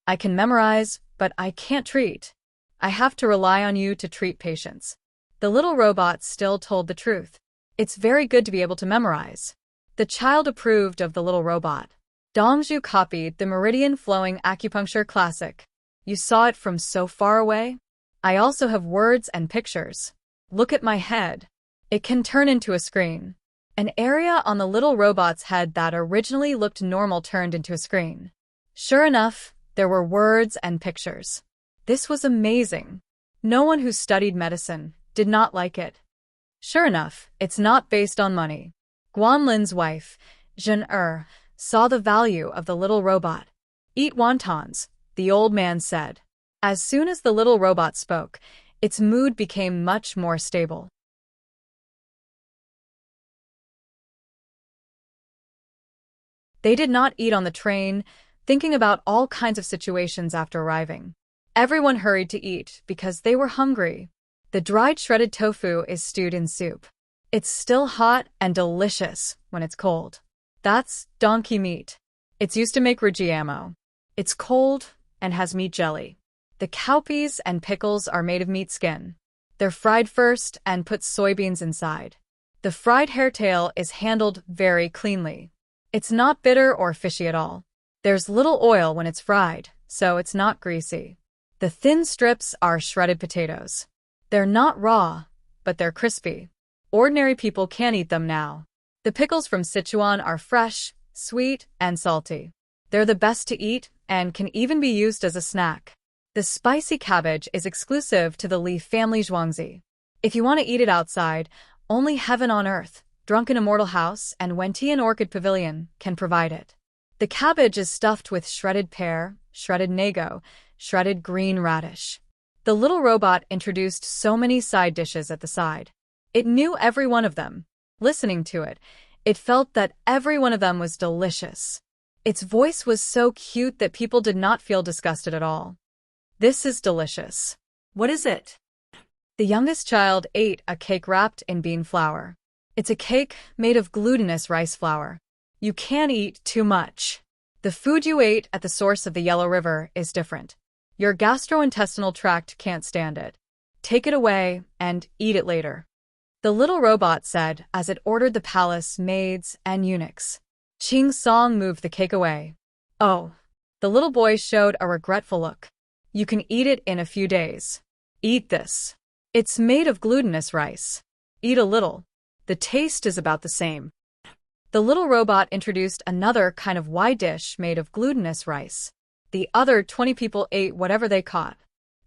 "I can memorize, but I can't treat. I have to rely on you to treat patients." The little robot still told the truth. "It's very good to be able to memorize." The child approved of the little robot. Dongzhu copied the meridian-flowing acupuncture classic. "You saw it from so far away? I also have words and pictures. Look at my head. It can turn into a screen." An area on the little robot's head that originally looked normal turned into a screen. Sure enough, there were words and pictures. This was amazing. No one who studied medicine did not like it. Sure enough, it's not based on money. Guanlin's wife, Zhen saw the value of the little robot. "Eat wontons," the old man said. As soon as the little robot spoke, its mood became much more stable. They did not eat on the train, thinking about all kinds of situations after arriving. Everyone hurried to eat because they were hungry. The dried shredded tofu is stewed in soup. It's still hot and delicious when it's cold. That's donkey meat. It's used to make rujiamo. It's cold and has meat jelly. The cowpeas and pickles are made of meat skin. They're fried first and put soybeans inside. The fried hairtail is handled very cleanly. It's not bitter or fishy at all. There's little oil when it's fried, so it's not greasy. The thin strips are shredded potatoes. They're not raw, but they're crispy. Ordinary people can't eat them now. The pickles from Sichuan are fresh, sweet, and salty. They're the best to eat and can even be used as a snack. The spicy cabbage is exclusive to the Li family Zhuangzi. If you want to eat it outside, only heaven on earth, Drunken Immortal House, and Wentian Orchid Pavilion can provide it. The cabbage is stuffed with shredded pear, shredded nago, shredded green radish. The little robot introduced so many side dishes at the side. It knew every one of them. Listening to it, it felt that every one of them was delicious. Its voice was so cute that people did not feel disgusted at all. "This is delicious." What is it? The youngest child ate a cake wrapped in bean flour. It's a cake made of glutinous rice flour. You can't eat too much. The food you ate at the source of the Yellow River is different. Your gastrointestinal tract can't stand it. Take it away and eat it later. The little robot said as it ordered the palace maids and eunuchs. Ching Song moved the cake away. "Oh." The little boy showed a regretful look. "You can eat it in a few days. Eat this. It's made of glutinous rice. Eat a little. The taste is about the same. The little robot introduced another kind of wide dish made of glutinous rice. The other 20 people ate whatever they caught.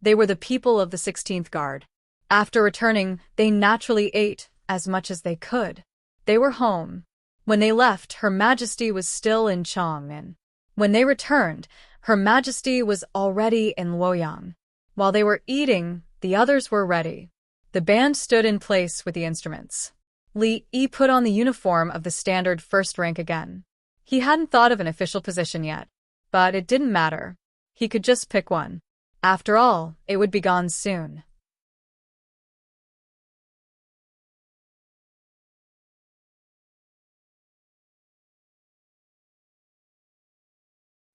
They were the people of the 16th Guard. After returning, they naturally ate as much as they could. They were home. When they left, Her Majesty was still in Chang'an. When they returned, Her Majesty was already in Luoyang. While they were eating, the others were ready. The band stood in place with the instruments. Li Yi put on the uniform of the standard first rank again. He hadn't thought of an official position yet, but it didn't matter. He could just pick one. After all, it would be gone soon.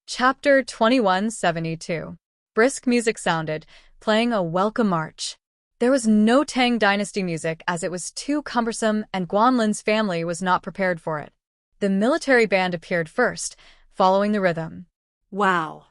Chapter 2172. Brisk music sounded, playing a welcome march. There was no Tang Dynasty music as it was too cumbersome and Guanlin's family was not prepared for it. The military band appeared first, following the rhythm. Wow!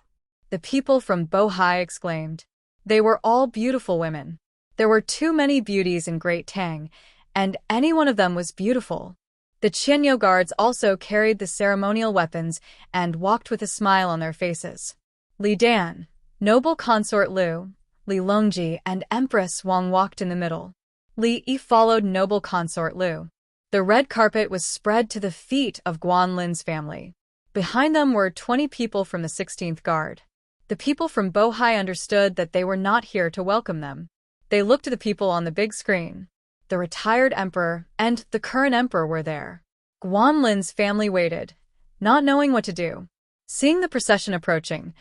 The people from Bohai exclaimed. They were all beautiful women. There were too many beauties in Great Tang, and any one of them was beautiful. The Qianyo guards also carried the ceremonial weapons and walked with a smile on their faces. Li Dan, noble consort Lu, Li Longji, and Empress Wang walked in the middle. Li Yi followed noble consort Lu. The red carpet was spread to the feet of Guanlin's family. Behind them were 20 people from the 16th Guard. The people from Bohai understood that they were not here to welcome them. They looked at the people on the big screen. The retired emperor and the current emperor were there. Guanlin's family waited, not knowing what to do. Seeing the procession approaching,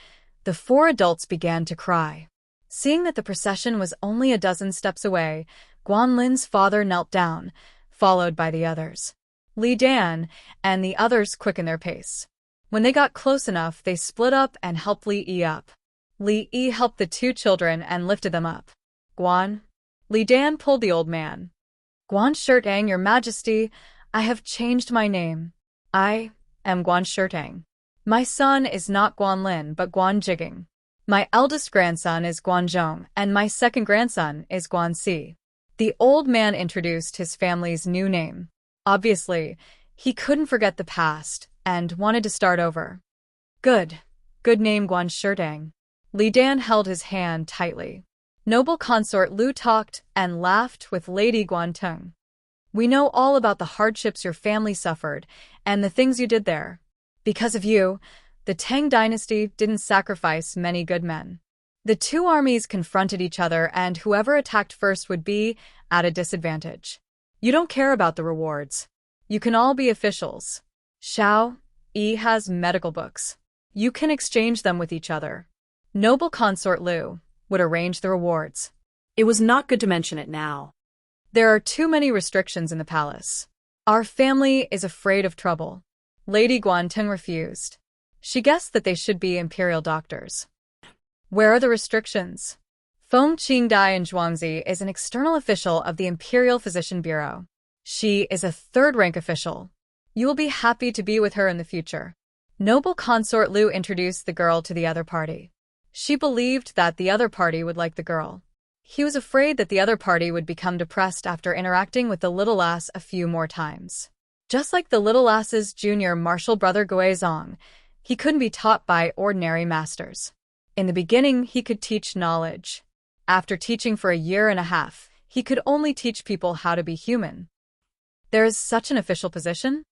the 4 adults began to cry. Seeing that the procession was only a dozen steps away, Guanlin's father knelt down, followed by the others. Li Dan and the others quickened their pace. When they got close enough, they split up and helped Li Yi up. Li Yi helped the 2 children and lifted them up. Guan. Li Dan pulled the old man. Guan Shirtang, Your Majesty, I have changed my name. I am Guan Shirtang. My son is not Guanlin but Guan Jiging. My eldest grandson is Guan Zhong, and my second grandson is Guan Si. The old man introduced his family's new name. Obviously, he couldn't forget the past and wanted to start over. Good name, Guan Shirtang. Li Dan held his hand tightly. Noble consort Lu talked and laughed with Lady Guanteng. We know all about the hardships your family suffered and the things you did there. Because of you, the Tang Dynasty didn't sacrifice many good men. The 2 armies confronted each other and whoever attacked first would be at a disadvantage. You don't care about the rewards. You can all be officials. Xiao Yi has medical books. You can exchange them with each other. Noble consort Lu would arrange the rewards. It was not good to mention it now. There are too many restrictions in the palace. Our family is afraid of trouble. Lady Guanteng refused. She guessed that they should be imperial doctors. Where are the restrictions? Feng Qingdai in Zhuangzi is an external official of the Imperial Physician Bureau. She is a 3rd-rank official. You will be happy to be with her in the future. Noble consort Lu introduced the girl to the other party. She believed that the other party would like the girl. He was afraid that the other party would become depressed after interacting with the little lass a few more times. Just like the little lass's junior martial brother Guizong, he couldn't be taught by ordinary masters. In the beginning, he could teach knowledge. After teaching for a year and a half, he could only teach people how to be human. There is such an official position?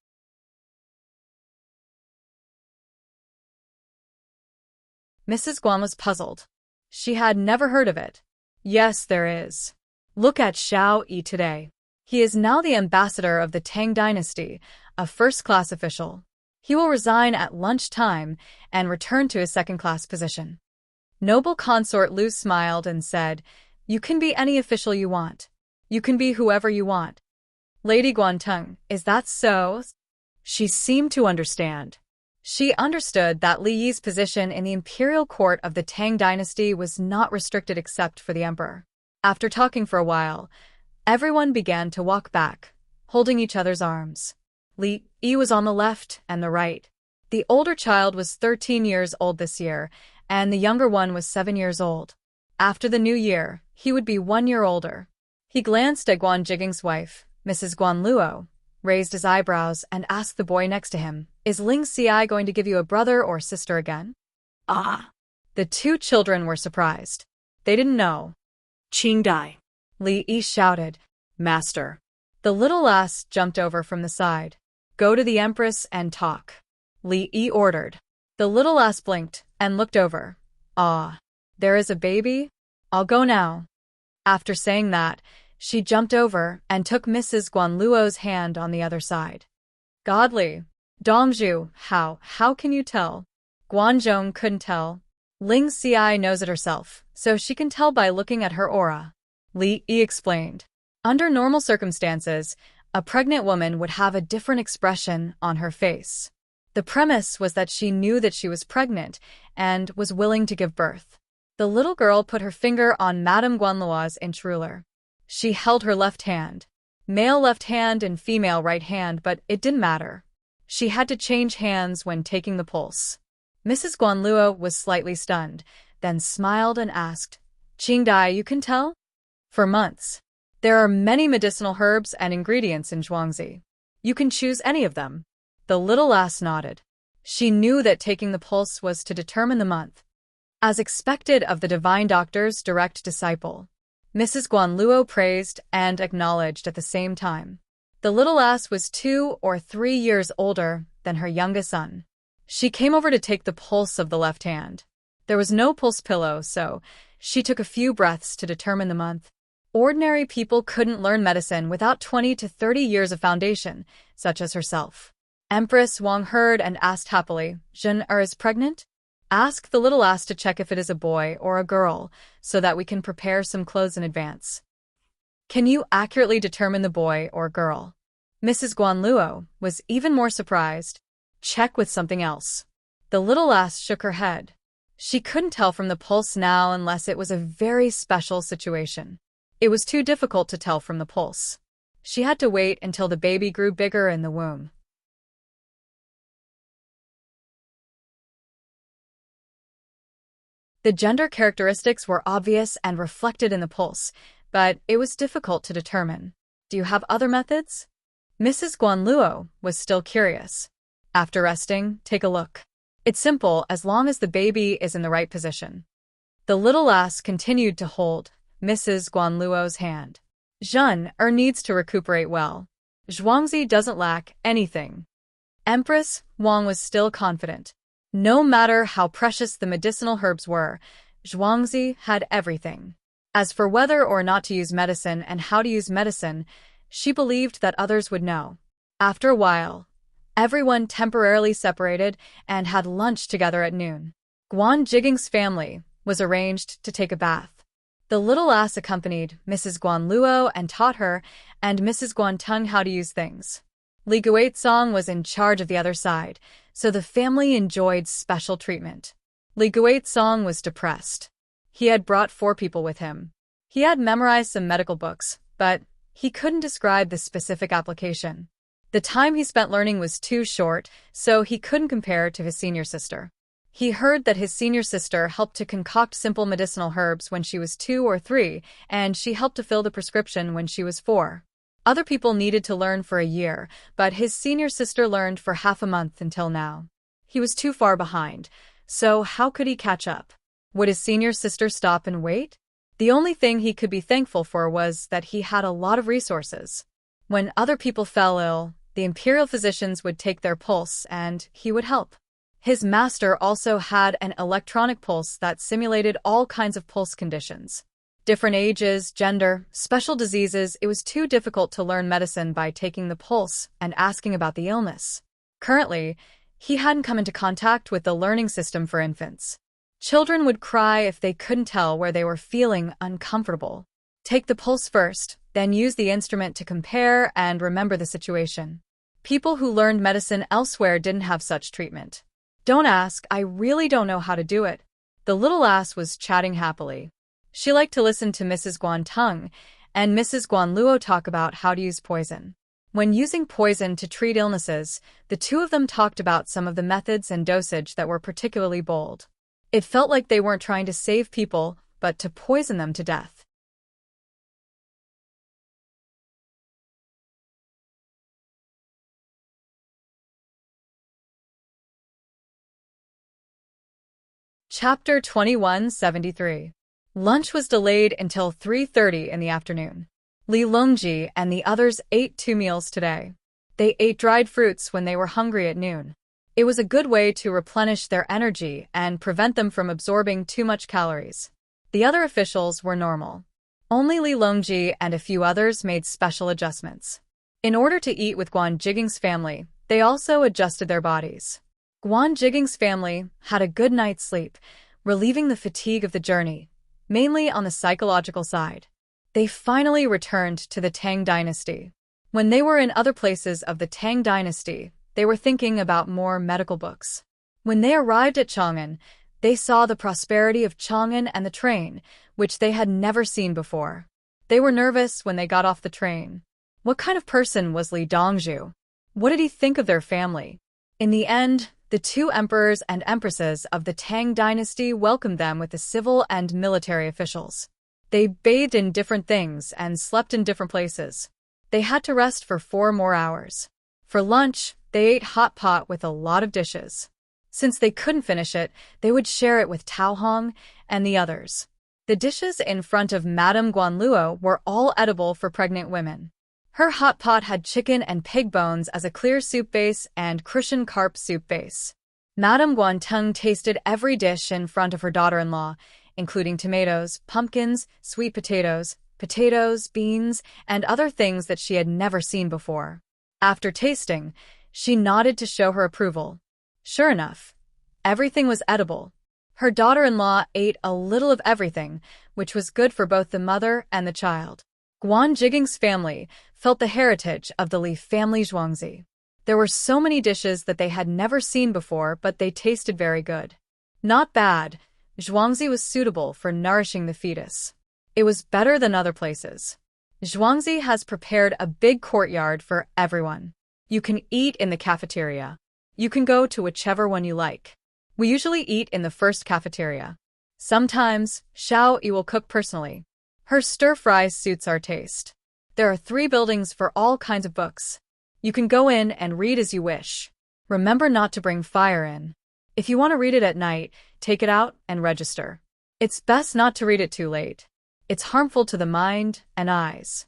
Mrs. Guan was puzzled. She had never heard of it. Yes, there is. Look at Xiao Yi today. He is now the ambassador of the Tang Dynasty, a first-class official. He will resign at lunchtime and return to his second-class position. Noble consort Lu smiled and said, You can be any official you want. You can be whoever you want. Lady Guanteng, is that so? She seemed to understand. She understood that Li Yi's position in the imperial court of the Tang Dynasty was not restricted except for the emperor. After talking for a while, everyone began to walk back, holding each other's arms. Li Yi was on the left and the right. The older child was 13 years old this year, and the younger one was 7 years old. After the new year, he would be 1 year older. He glanced at Guan Jiging's wife, Mrs. Guan Luo, raised his eyebrows, and asked the boy next to him, "Is Ling Ci going to give you a brother or sister again?" Ah. The two children were surprised. They didn't know. Qing Dai. Li Yi shouted. Master. The little lass jumped over from the side. "Go to the Empress and talk," Li Yi ordered. The little lass blinked and looked over. "Ah, there is a baby? I'll go now." After saying that, she jumped over and took Mrs. Guan Luo's hand on the other side. "Godly. Dongzhu, how can you tell?" Guanzhong couldn't tell. Ling Ci knows it herself, so she can tell by looking at her aura. Li Yi explained. Under normal circumstances, a pregnant woman would have a different expression on her face. The premise was that she knew that she was pregnant and was willing to give birth. The little girl put her finger on Madame Guanluo's inch ruler. She held her left hand. Male left hand and female right hand, but it didn't matter. She had to change hands when taking the pulse. Mrs. Guanluo was slightly stunned, then smiled and asked, "Qing Dai, you can tell?" "For months. There are many medicinal herbs and ingredients in Zhuangzi. You can choose any of them." The little lass nodded. She knew that taking the pulse was to determine the month. As expected of the divine doctor's direct disciple, Mrs. Guanluo praised and acknowledged at the same time. The little lass was 2 or 3 years older than her youngest son. She came over to take the pulse of the left hand. There was no pulse pillow, so she took a few breaths to determine the month. Ordinary people couldn't learn medicine without 20 to 30 years of foundation, such as herself. Empress Wang heard and asked happily, "Zhen is pregnant? Ask the little lass to check if it is a boy or a girl, so that we can prepare some clothes in advance." "Can you accurately determine the boy or girl?" Mrs. Guanluo was even more surprised. "Check with something else." The little lass shook her head. She couldn't tell from the pulse now unless it was a very special situation. It was too difficult to tell from the pulse. She had to wait until the baby grew bigger in the womb. The gender characteristics were obvious and reflected in the pulse, but it was difficult to determine. "Do you have other methods?" Mrs. Guanluo was still curious. "After resting, take a look. It's simple as long as the baby is in the right position." The little lass continued to hold Mrs. Guanluo's hand. "Zhen needs to recuperate well. Zhuangzi doesn't lack anything." Empress Wang was still confident. No matter how precious the medicinal herbs were, Zhuangzi had everything. As for whether or not to use medicine and how to use medicine, she believed that others would know. After a while, everyone temporarily separated and had lunch together at noon. Guan Jiging's family was arranged to take a bath. The little lass accompanied Mrs. Guanluo and taught her and Mrs. Guantung how to use things. Li Guizong was in charge of the other side, so the family enjoyed special treatment. Li Guizong was depressed. He had brought 4 people with him. He had memorized some medical books, but he couldn't describe the specific application. The time he spent learning was too short, so he couldn't compare to his senior sister. He heard that his senior sister helped to concoct simple medicinal herbs when she was 2 or 3, and she helped to fill the prescription when she was 4. Other people needed to learn for a year, but his senior sister learned for half a month until now. He was too far behind, so how could he catch up? Would his senior sister stop and wait? The only thing he could be thankful for was that he had a lot of resources. When other people fell ill, the imperial physicians would take their pulse and he would help. His master also had an electronic pulse that simulated all kinds of pulse conditions. Different ages, gender, special diseases, it was too difficult to learn medicine by taking the pulse and asking about the illness. Currently, he hadn't come into contact with the learning system for infants. Children would cry if they couldn't tell where they were feeling uncomfortable. Take the pulse first, then use the instrument to compare and remember the situation. People who learned medicine elsewhere didn't have such treatment. "Don't ask, I really don't know how to do it." The little lass was chatting happily. She liked to listen to Mrs. Guantung and Mrs. Guanluo talk about how to use poison. When using poison to treat illnesses, the two of them talked about some of the methods and dosage that were particularly bold. It felt like they weren't trying to save people, but to poison them to death. Chapter 2173. Lunch was delayed until 3:30 in the afternoon. Li Longji and the others ate 2 meals today. They ate dried fruits when they were hungry at noon. It was a good way to replenish their energy and prevent them from absorbing too much calories. The other officials were normal. Only Li Longji and a few others made special adjustments. In order to eat with Guan Jiging's family, they also adjusted their bodies. Guan Jiging's family had a good night's sleep, relieving the fatigue of the journey, mainly on the psychological side. They finally returned to the Tang dynasty. When they were in other places of the Tang dynasty, they were thinking about more medical books. When they arrived at Chang'an, they saw the prosperity of Chang'an and the train, which they had never seen before. They were nervous when they got off the train. What kind of person was Li Dongzhu? What did he think of their family? In the end, the 2 emperors and empresses of the Tang dynasty welcomed them with the civil and military officials. They bathed in different things and slept in different places. They had to rest for 4 more hours. For lunch, they ate hot pot with a lot of dishes. Since they couldn't finish it, they would share it with Tao Hong and the others. The dishes in front of Madame Guanluo were all edible for pregnant women. Her hot pot had chicken and pig bones as a clear soup base and crucian carp soup base. Madame Guanteng tasted every dish in front of her daughter-in-law, including tomatoes, pumpkins, sweet potatoes, beans, and other things that she had never seen before. After tasting, she nodded to show her approval. Sure enough, everything was edible. Her daughter-in-law ate a little of everything, which was good for both the mother and the child. Guan Jiging's family felt the heritage of the Li family Zhuangzi. There were so many dishes that they had never seen before, but they tasted very good. Not bad. Zhuangzi was suitable for nourishing the fetus. It was better than other places. Zhuangzi has prepared a big courtyard for everyone. You can eat in the cafeteria. You can go to whichever one you like. We usually eat in the first cafeteria. Sometimes, Xiao Yi will cook personally. Her stir-fry suits our taste. There are 3 buildings for all kinds of books. You can go in and read as you wish. Remember not to bring fire in. If you want to read it at night, take it out and register. It's best not to read it too late. It's harmful to the mind and eyes.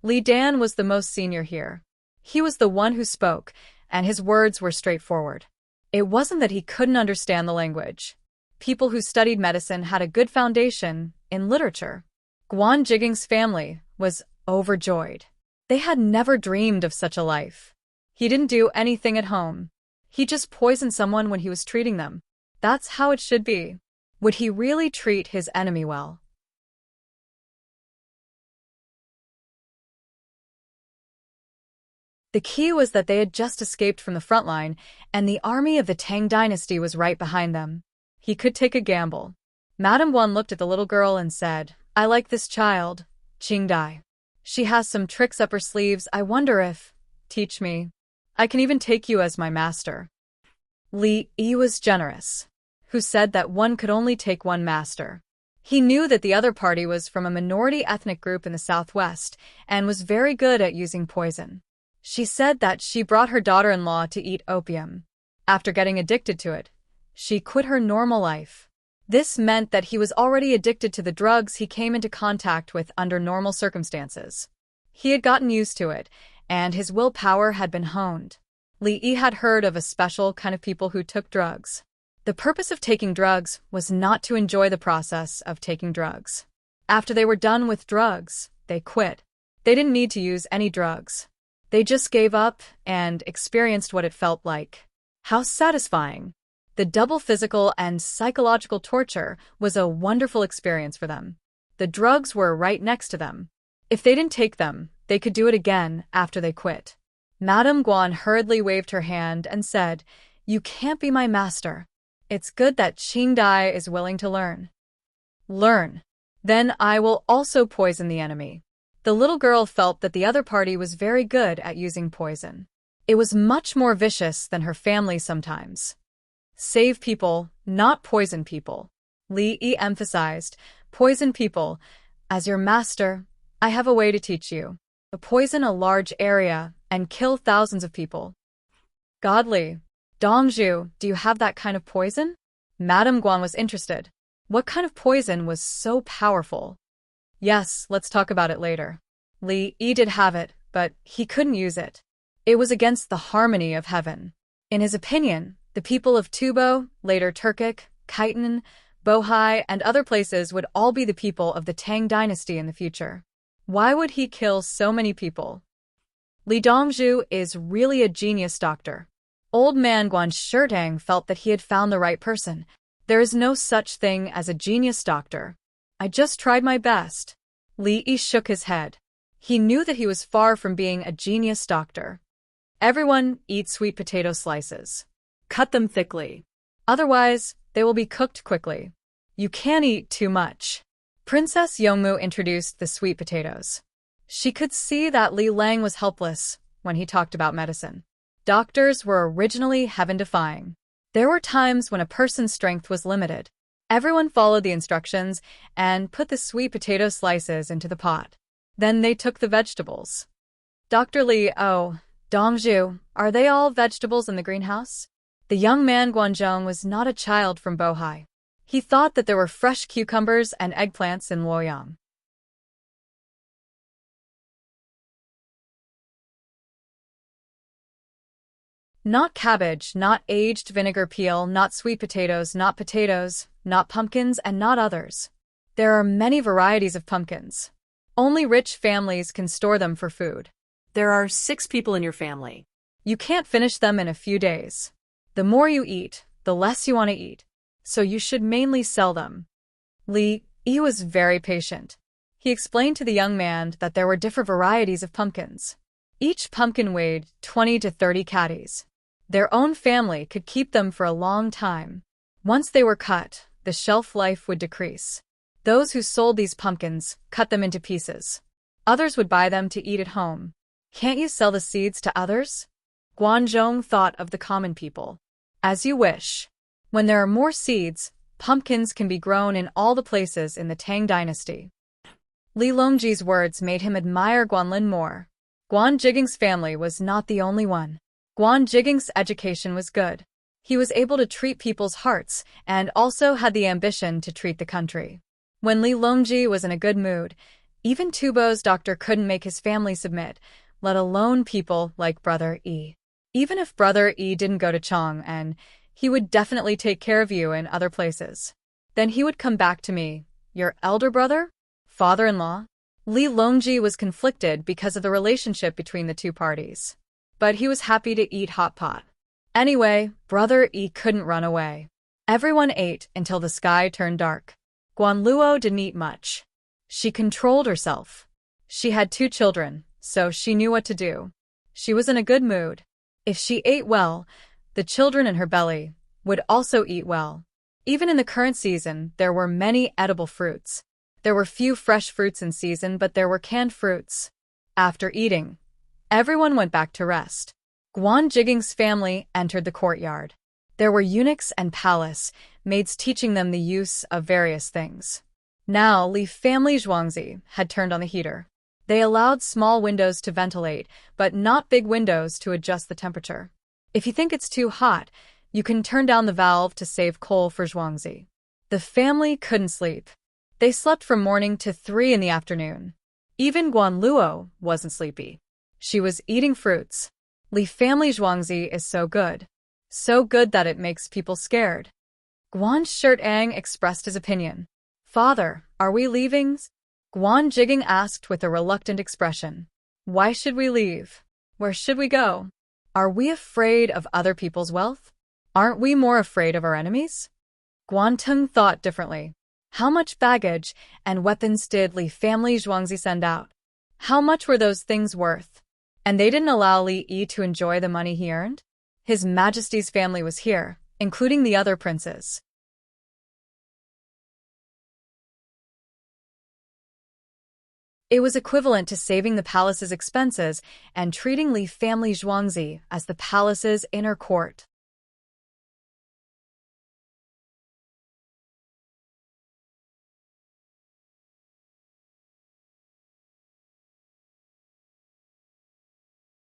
Li Dan was the most senior here. He was the one who spoke, and his words were straightforward. It wasn't that he couldn't understand the language. People who studied medicine had a good foundation in literature. Guan Jiging's family was overjoyed. They had never dreamed of such a life. He didn't do anything at home. He just poisoned someone when he was treating them. That's how it should be. Would he really treat his enemy well? The key was that they had just escaped from the front line, and the army of the Tang dynasty was right behind them. He could take a gamble. Madame Guan looked at the little girl and said, "I like this child, Qingdai. She has some tricks up her sleeves. I wonder if... Teach me. I can even take you as my master." Li Yi was generous. Who said that one could only take one master? He knew that the other party was from a minority ethnic group in the southwest and was very good at using poison. She said that she brought her daughter-in-law to eat opium. After getting addicted to it, she quit her normal life. This meant that he was already addicted to the drugs he came into contact with under normal circumstances. He had gotten used to it, and his willpower had been honed. Li Yi had heard of a special kind of people who took drugs. The purpose of taking drugs was not to enjoy the process of taking drugs. After they were done with drugs, they quit. They didn't need to use any drugs. They just gave up and experienced what it felt like. How satisfying! The double physical and psychological torture was a wonderful experience for them. The drugs were right next to them. If they didn't take them, they could do it again after they quit. Madame Guan hurriedly waved her hand and said, "You can't be my master. It's good that Qingdai is willing to learn." "Learn. Then I will also poison the enemy." The little girl felt that the other party was very good at using poison. It was much more vicious than her family sometimes. Save people, not poison people. Li Yi emphasized, "Poison people. As your master, I have a way to teach you. Poison a large area and kill thousands of people." "Godly. Dongzhu, do you have that kind of poison?" Madame Guan was interested. What kind of poison was so powerful? Yes, let's talk about it later. Li Yi did have it, but he couldn't use it. It was against the harmony of heaven. In his opinion, the people of Tubo, later Turkic, Khitan, Bohai, and other places would all be the people of the Tang dynasty in the future. Why would he kill so many people? Li Dongzhu is really a genius doctor. Old man Guan Shirtang felt that he had found the right person. There is no such thing as a genius doctor. I just tried my best. Li Yi shook his head. He knew that he was far from being a genius doctor. Everyone eat sweet potato slices. Cut them thickly. Otherwise, they will be cooked quickly. You can't eat too much. Princess Yongmu introduced the sweet potatoes. She could see that Li Lang was helpless when he talked about medicine. Doctors were originally heaven-defying. There were times when a person's strength was limited. Everyone followed the instructions and put the sweet potato slices into the pot. Then they took the vegetables. Dr. Li, oh, Dongzhu, are they all vegetables in the greenhouse? The young man Guanzhong was not a child from Bohai. He thought that there were fresh cucumbers and eggplants in Luoyang. Not cabbage, not aged vinegar peel, not sweet potatoes, not pumpkins, and not others. There are many varieties of pumpkins. Only rich families can store them for food. There are 6 people in your family. You can't finish them in a few days. The more you eat, the less you want to eat. So you should mainly sell them. Li Yi was very patient. He explained to the young man that there were different varieties of pumpkins. Each pumpkin weighed 20 to 30 catties. Their own family could keep them for a long time. Once they were cut, the shelf life would decrease. Those who sold these pumpkins cut them into pieces. Others would buy them to eat at home. Can't you sell the seeds to others? Guanzhong thought of the common people. As you wish. When there are more seeds, pumpkins can be grown in all the places in the Tang dynasty. Li Longji's words made him admire Guanlin more. Guan Jiging's family was not the only one. Guan Jiging's education was good. He was able to treat people's hearts and also had the ambition to treat the country. When Li Longji was in a good mood, even Tubo's doctor couldn't make his family submit, let alone people like Brother Yi. Even if Brother Yi didn't go to Chang'an, he would definitely take care of you in other places. Then he would come back to me, your elder brother? Father-in-law? Li Longji was conflicted because of the relationship between the two parties. But he was happy to eat hot pot. Anyway, Brother Yi couldn't run away. Everyone ate until the sky turned dark. Guan Luo didn't eat much. She controlled herself. She had 2 children, so she knew what to do. She was in a good mood. If she ate well, the children in her belly would also eat well. Even in the current season, there were many edible fruits. There were few fresh fruits in season, but there were canned fruits. After eating, everyone went back to rest. Guan Jiging's family entered the courtyard. There were eunuchs and palace maids teaching them the use of various things. Now, Li family Zhuangzi had turned on the heater. They allowed small windows to ventilate, but not big windows to adjust the temperature. If you think it's too hot, you can turn down the valve to save coal for Zhuangzi. The family couldn't sleep. They slept from morning to 3 in the afternoon. Even Guan Luo wasn't sleepy. She was eating fruits. Li family Zhuangzi is so good. So good that it makes people scared. Guan Shirtang expressed his opinion. Father, are we leaving? Guan Jiging asked with a reluctant expression. Why should we leave? Where should we go? Are we afraid of other people's wealth? Aren't we more afraid of our enemies? Guanteng thought differently. How much baggage and weapons did Li family Zhuangzi send out? How much were those things worth? And they didn't allow Li Yi to enjoy the money he earned? His Majesty's family was here, including the other princes. It was equivalent to saving the palace's expenses and treating Li family Zhuangzi as the palace's inner court.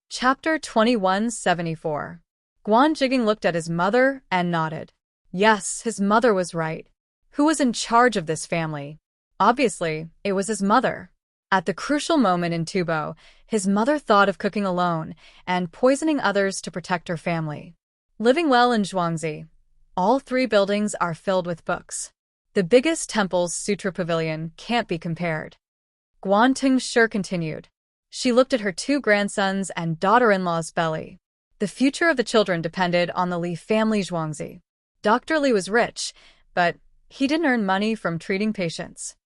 Chapter 2174. Guan Jiging looked at his mother and nodded. Yes, his mother was right. Who was in charge of this family? Obviously, it was his mother. At the crucial moment in Tubo, his mother thought of cooking alone and poisoning others to protect her family. Living well in Zhuangzi. All 3 buildings are filled with books. The biggest temple's sutra pavilion can't be compared. Guanting sure continued. She looked at her 2 grandsons and daughter-in-law's belly. The future of the children depended on the Li family Zhuangzi. Dr. Li was rich, but he didn't earn money from treating patients.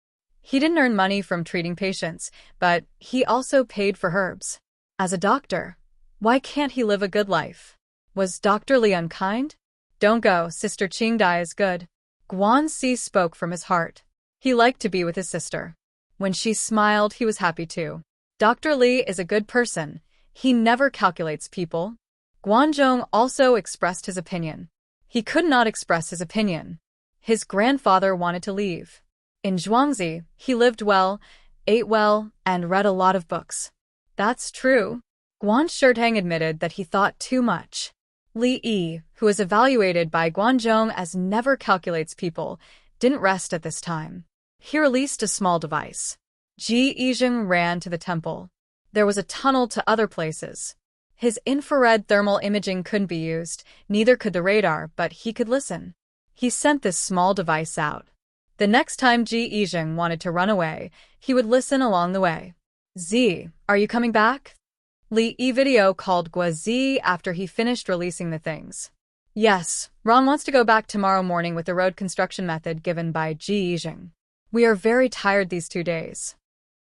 But he also paid for herbs. As a doctor, why can't he live a good life? Was Dr. Li unkind? Don't go, Sister Qingdai is good. Guanxi spoke from his heart. He liked to be with his sister. When she smiled, he was happy too. Dr. Li is a good person. He never calculates people. Guanzhong also expressed his opinion. He could not express his opinion. His grandfather wanted to leave. In Zhuangzi, he lived well, ate well, and read a lot of books. That's true. Guan Shirtang admitted that he thought too much. Li Yi, who was evaluated by Guanzhong as never calculates people, didn't rest at this time. He released a small device. Ji Yizheng ran to the temple. There was a tunnel to other places. His infrared thermal imaging couldn't be used, neither could the radar, but he could listen. He sent this small device out. The next time Ji Yizheng wanted to run away, he would listen along the way. Z, are you coming back? Li Yi video called Guazi after he finished releasing the things. Yes, Ron wants to go back tomorrow morning with the road construction method given by Ji Yizheng. We are very tired these 2 days.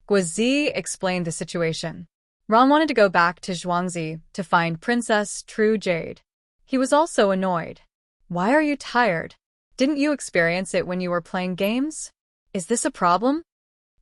Guazi explained the situation. Ron wanted to go back to Zhuangzi to find Princess True Jade. He was also annoyed. Why are you tired? Didn't you experience it when you were playing games? Is this a problem?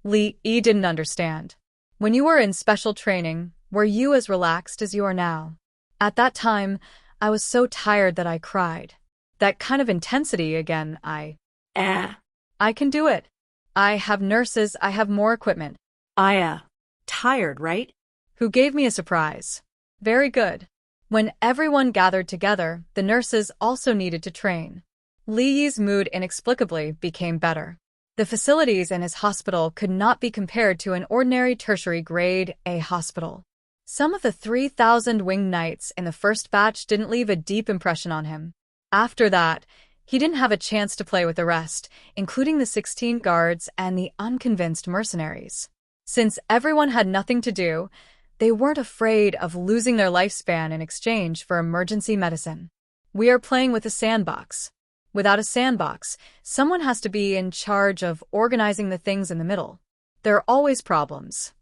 Li Yi didn't understand. When you were in special training, were you as relaxed as you are now? At that time, I was so tired that I cried. That kind of intensity again, I can do it. I have nurses, I have more equipment. Tired, right? Who gave me a surprise. Very good. When everyone gathered together, the nurses also needed to train. Li Yi's mood inexplicably became better. The facilities in his hospital could not be compared to an ordinary tertiary grade A hospital. Some of the 3,000 winged knights in the first batch didn't leave a deep impression on him. After that, he didn't have a chance to play with the rest, including the 16 guards and the unconvinced mercenaries. Since everyone had nothing to do, they weren't afraid of losing their lifespan in exchange for emergency medicine. We are playing with a sandbox. Without a sandbox, someone has to be in charge of organizing the things in the middle. There are always problems.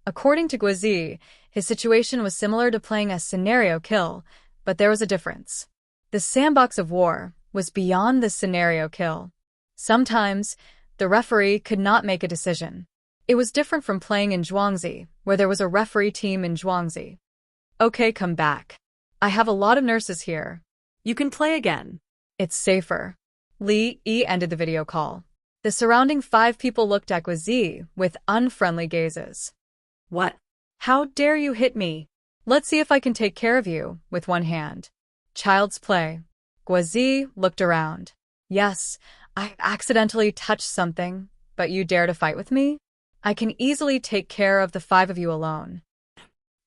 According to Guazi, his situation was similar to playing a scenario kill, but there was a difference. The sandbox of war was beyond the scenario kill. Sometimes, the referee could not make a decision. It was different from playing in Zhuangzi, where there was a referee team in Zhuangzi. Okay, come back. I have a lot of nurses here. You can play again. It's safer. Li Yi ended the video call. The surrounding 5 people looked at Guazi with unfriendly gazes. What? How dare you hit me? Let's see if I can take care of you with one hand. Child's play. Guazi looked around. Yes, I accidentally touched something, but you dare to fight with me? I can easily take care of the 5 of you alone.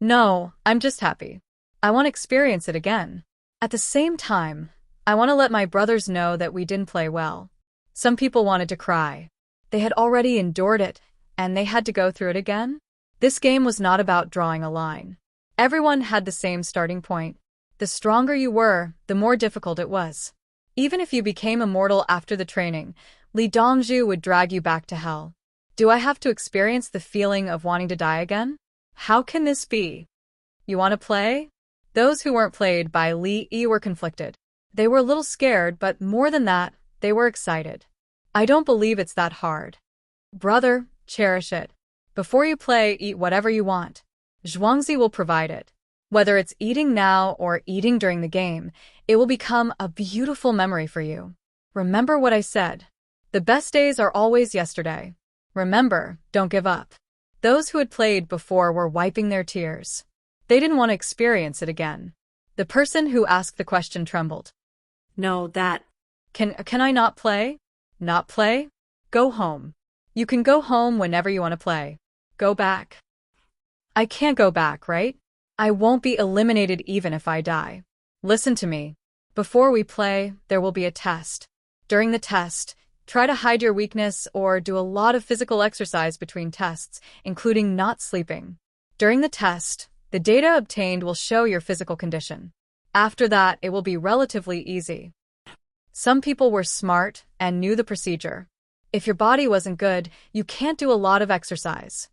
No, I'm just happy. I want to experience it again. At the same time, I want to let my brothers know that we didn't play well. Some people wanted to cry. They had already endured it, and they had to go through it again. This game was not about drawing a line. Everyone had the same starting point. The stronger you were, the more difficult it was. Even if you became immortal after the training, Li Dongzhu would drag you back to hell. Do I have to experience the feeling of wanting to die again? How can this be? You want to play? Those who weren't played by Li Yi were conflicted. They were a little scared, but more than that, they were excited. I don't believe it's that hard. Brother, cherish it. Before you play, eat whatever you want. Zhuangzi will provide it. Whether it's eating now or eating during the game, it will become a beautiful memory for you. Remember what I said. The best days are always yesterday. Remember, don't give up. Those who had played before were wiping their tears. They didn't want to experience it again. The person who asked the question trembled. No, that. Can I not play? Not play? Go home. You can go home whenever you want to play. Go back. I can't go back, right? I won't be eliminated even if I die. Listen to me. Before we play, there will be a test. During the test, try to hide your weakness or do a lot of physical exercise between tests, including not sleeping. During the test, the data obtained will show your physical condition. After that, it will be relatively easy. Some people were smart and knew the procedure. If your body wasn't good, you can't do a lot of exercise.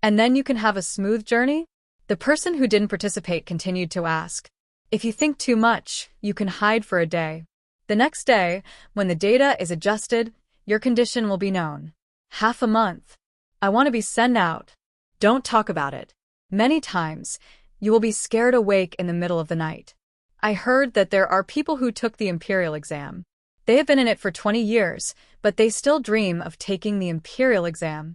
And then you can have a smooth journey? The person who didn't participate continued to ask. If you think too much, you can hide for a day. The next day, when the data is adjusted, your condition will be known. Half a month. I want to be sent out. Don't talk about it. Many times, you will be scared awake in the middle of the night. I heard that there are people who took the Imperial exam. They have been in it for 20 years, but they still dream of taking the Imperial exam.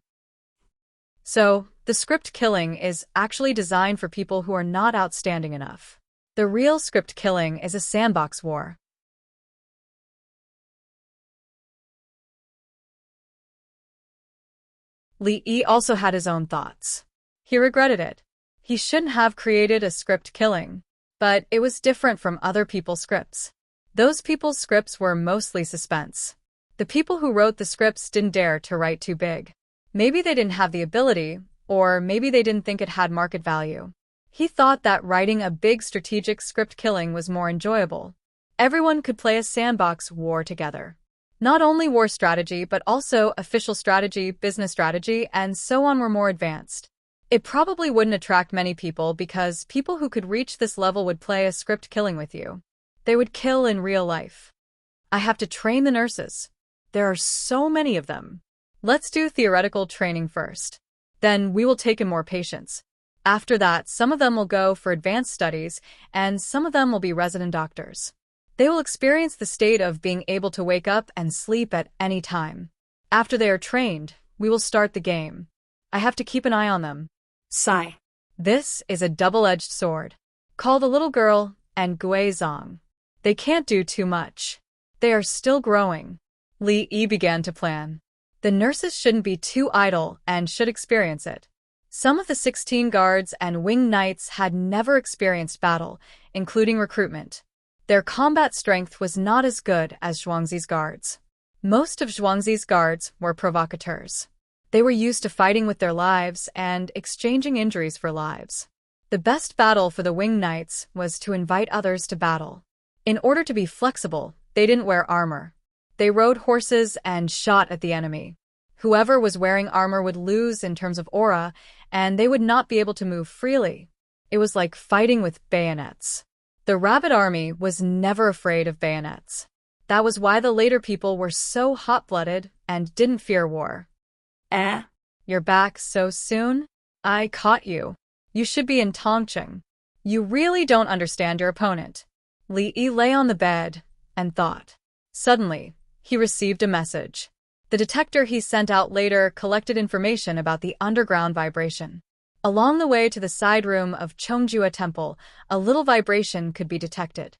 So, the script killing is actually designed for people who are not outstanding enough. The real script killing is a sandbox war. Li Yi also had his own thoughts. He regretted it. He shouldn't have created a script killing. But it was different from other people's scripts. Those people's scripts were mostly suspense. The people who wrote the scripts didn't dare to write too big. Maybe they didn't have the ability, or maybe they didn't think it had market value. He thought that writing a big strategic script killing was more enjoyable. Everyone could play a sandbox war together. Not only war strategy, but also official strategy, business strategy, and so on were more advanced. It probably wouldn't attract many people because people who could reach this level would play a script killing with you. They would kill in real life. I have to train the nurses. There are so many of them. Let's do theoretical training first. Then we will take in more patients. After that, some of them will go for advanced studies, and some of them will be resident doctors. They will experience the state of being able to wake up and sleep at any time. After they are trained, we will start the game. I have to keep an eye on them. Sigh. This is a double-edged sword. Call the little girl and Gui Zong. They can't do too much. They are still growing. Li Yi began to plan. The nurses shouldn't be too idle and should experience it. Some of the 16 guards and wing knights had never experienced battle, including recruitment. Their combat strength was not as good as Zhuangzi's guards. Most of Zhuangzi's guards were provocateurs. They were used to fighting with their lives and exchanging injuries for lives. The best battle for the wing knights was to invite others to battle. In order to be flexible, they didn't wear armor. They rode horses and shot at the enemy. Whoever was wearing armor would lose in terms of aura, and they would not be able to move freely. It was like fighting with bayonets. The rabbit army was never afraid of bayonets. That was why the later people were so hot-blooded and didn't fear war. You're back so soon? I caught you. You should be in Tongcheng. You really don't understand your opponent. Li Yi lay on the bed and thought. Suddenly, he received a message. The detector he sent out later collected information about the underground vibration. Along the way to the side room of Chongjua Temple, a little vibration could be detected.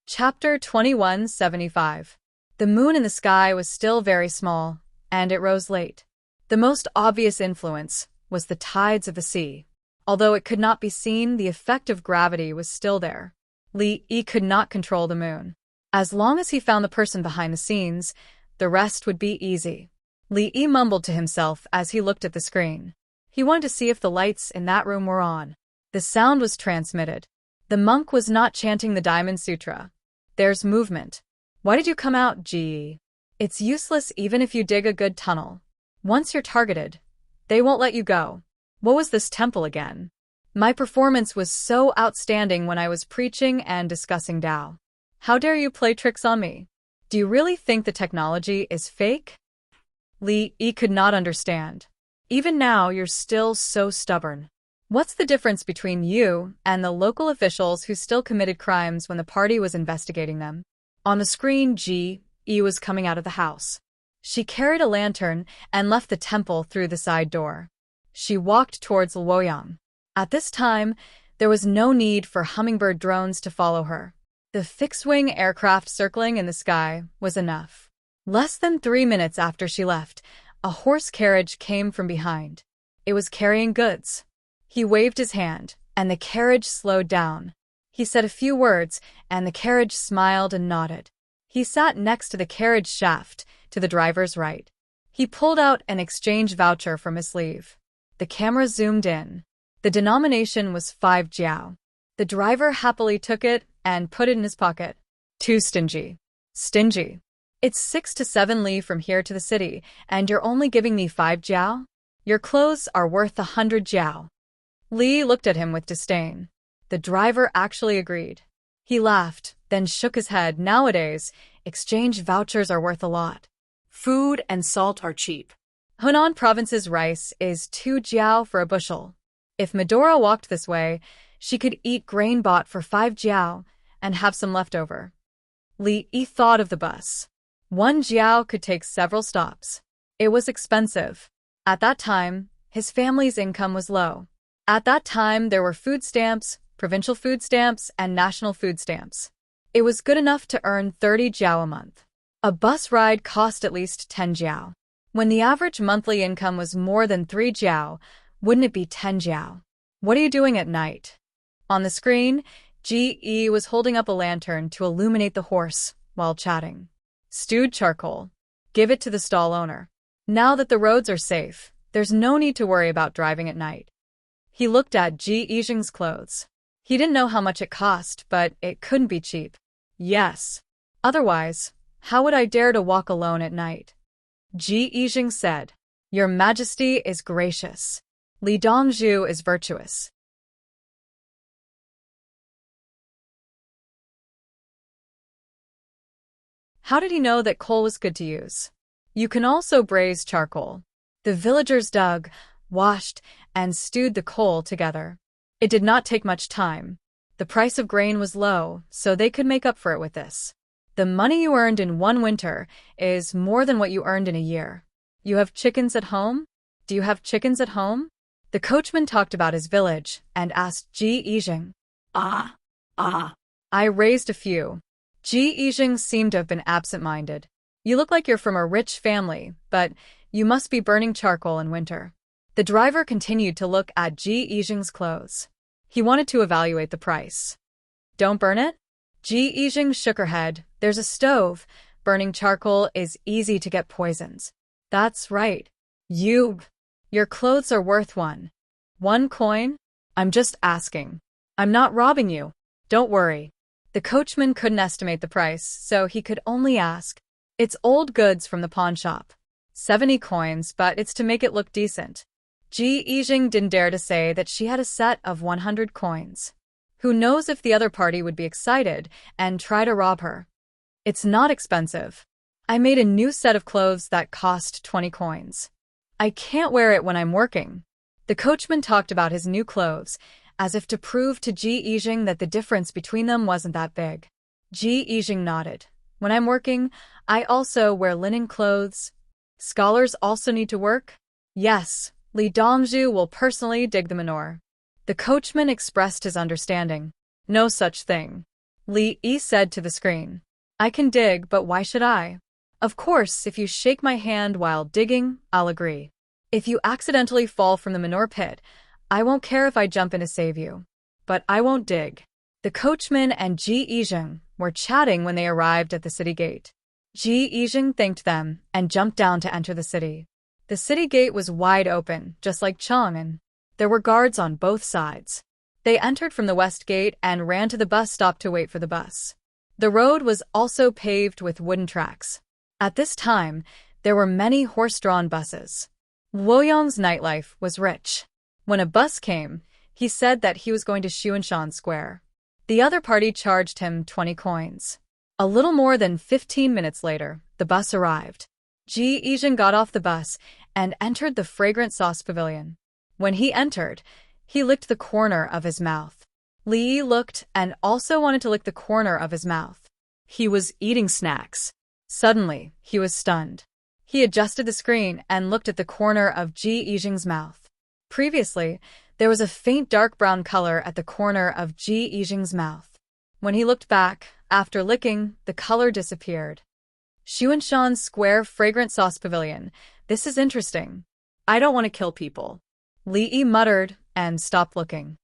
Chapter 2175. The moon in the sky was still very small, and it rose late. The most obvious influence was the tides of the sea. Although it could not be seen, the effect of gravity was still there. Li Yi could not control the moon. As long as he found the person behind the scenes, the rest would be easy. Li Yi mumbled to himself as he looked at the screen. He wanted to see if the lights in that room were on. The sound was transmitted. The monk was not chanting the Diamond Sutra. There's movement. Why did you come out, Ji? It's useless even if you dig a good tunnel. Once you're targeted, they won't let you go. What was this temple again? My performance was so outstanding when I was preaching and discussing Tao. How dare you play tricks on me? Do you really think the technology is fake? Li Yi could not understand. Even now, you're still so stubborn. What's the difference between you and the local officials who still committed crimes when the party was investigating them? On the screen, Ji was coming out of the house. She carried a lantern and left the temple through the side door. She walked towards Luoyang. At this time, there was no need for hummingbird drones to follow her. The fixed-wing aircraft circling in the sky was enough. Less than 3 minutes after she left, a horse carriage came from behind. It was carrying goods. He waved his hand, and the carriage slowed down. He said a few words, and the carriage smiled and nodded. He sat next to the carriage shaft, to the driver's right. He pulled out an exchange voucher from his sleeve. The camera zoomed in. The denomination was 5 jiao. The driver happily took it and put it in his pocket. Too stingy. Stingy. It's 6 to 7 li from here to the city, and you're only giving me 5 jiao? Your clothes are worth 100 jiao. Li looked at him with disdain. The driver actually agreed. He laughed, then shook his head. Nowadays, exchange vouchers are worth a lot. Food and salt are cheap. Hunan province's rice is 2 jiao for a bushel. If Medora walked this way, she could eat grain bought for 5 jiao and have some left over. Li thought of the bus. 1 jiao could take several stops. It was expensive. At that time, his family's income was low. At that time, there were food stamps, provincial food stamps, and national food stamps. It was good enough to earn 30 jiao a month. A bus ride cost at least 10 jiao. When the average monthly income was more than 3 jiao, wouldn't it be 10 jiao? What are you doing at night? On the screen, Ji was holding up a lantern to illuminate the horse while chatting. Stewed charcoal. Give it to the stall owner. Now that the roads are safe, there's no need to worry about driving at night. He looked at Ji Yijing's clothes. He didn't know how much it cost, but it couldn't be cheap. Yes. Otherwise, how would I dare to walk alone at night? Ji Yijing said, Your Majesty is gracious. Li Dongzhu is virtuous. How did he know that coal was good to use? You can also braise charcoal. The villagers dug, washed, and stewed the coal together. It did not take much time. The price of grain was low, so they could make up for it with this. The money you earned in one winter is more than what you earned in a year. You have chickens at home? Do you have chickens at home? The coachman talked about his village and asked Ji Yijing. I raised a few. Ji Yijing seemed to have been absent-minded. You look like you're from a rich family, but you must be burning charcoal in winter. The driver continued to look at Ji Yijing's clothes. He wanted to evaluate the price. Don't burn it? Ji Yijing shook her head. There's a stove. Burning charcoal is easy to get poisons. That's right. Your clothes are worth 1 coin? I'm just asking. I'm not robbing you. Don't worry. The coachman couldn't estimate the price, so he could only ask. It's old goods from the pawn shop. 70 coins, but it's to make it look decent. Ji Yijing didn't dare to say that she had a set of 100 coins. Who knows if the other party would be excited and try to rob her. It's not expensive. I made a new set of clothes that cost 20 coins. I can't wear it when I'm working. The coachman talked about his new clothes, as if to prove to Ji Yijing that the difference between them wasn't that big. Ji Yijing nodded. When I'm working, I also wear linen clothes. Scholars also need to work? Yes, Li Dongzhu will personally dig the manure. The coachman expressed his understanding. No such thing. Li said to the screen. I can dig, but why should I? Of course, if you shake my hand while digging, I'll agree. If you accidentally fall from the manure pit, I won't care if I jump in to save you. But I won't dig. The coachman and Ji Yijing were chatting when they arrived at the city gate. Ji Yijing thanked them and jumped down to enter the city. The city gate was wide open, just like Chang'an. There were guards on both sides. They entered from the west gate and ran to the bus stop to wait for the bus. The road was also paved with wooden tracks. At this time, there were many horse-drawn buses. Luoyang's nightlife was rich. When a bus came, he said that he was going to Xuanshan Square. The other party charged him 20 coins. A little more than 15 minutes later, the bus arrived. Ji Yijing got off the bus and entered the fragrant sauce pavilion. When he entered, He licked the corner of his mouth. Li looked and also wanted to lick the corner of his mouth. He was eating snacks. Suddenly, he was stunned. He adjusted the screen and looked at the corner of Ji Yijing's mouth. Previously, there was a faint dark brown color at the corner of Ji Yijing's mouth. When he looked back, after licking, the color disappeared. Xuanshan's square fragrant sauce pavilion. This is interesting. I don't want to kill people. Li muttered and stopped looking.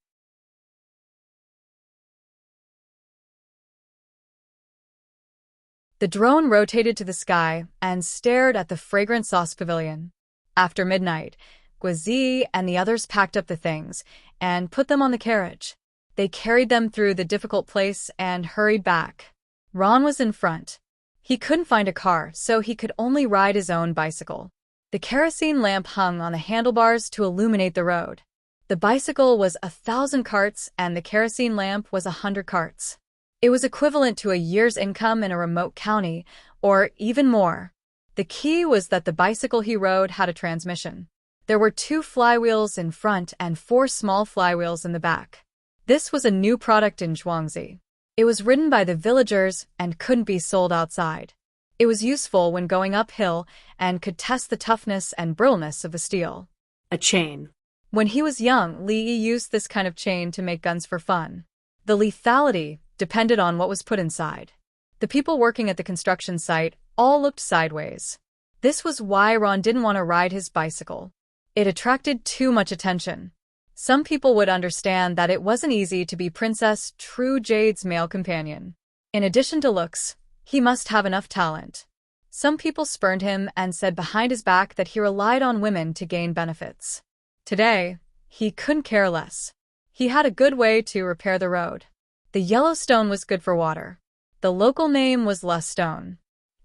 The drone rotated to the sky and stared at the fragrant sauce pavilion. After midnight, Guizi and the others packed up the things and put them on the carriage. They carried them through the difficult place and hurried back. Ron was in front. He couldn't find a car, so he could only ride his own bicycle. The kerosene lamp hung on the handlebars to illuminate the road. The bicycle was 1,000 carts and the kerosene lamp was 100 carts. It was equivalent to a year's income in a remote county, or even more. The key was that the bicycle he rode had a transmission. There were 2 flywheels in front and 4 small flywheels in the back. This was a new product in Zhuangzi. It was ridden by the villagers and couldn't be sold outside. It was useful when going uphill and could test the toughness and brittleness of the steel. A chain. When he was young, Li used this kind of chain to make guns for fun. The lethality depended on what was put inside. The people working at the construction site all looked sideways. This was why Ron didn't want to ride his bicycle. It attracted too much attention. Some people would understand that it wasn't easy to be Princess True Jade's male companion. In addition to looks, he must have enough talent. Some people spurned him and said behind his back that he relied on women to gain benefits. Today, he couldn't care less. He had a good way to repair the road. The yellow stone was good for water. The local name was Lust Stone.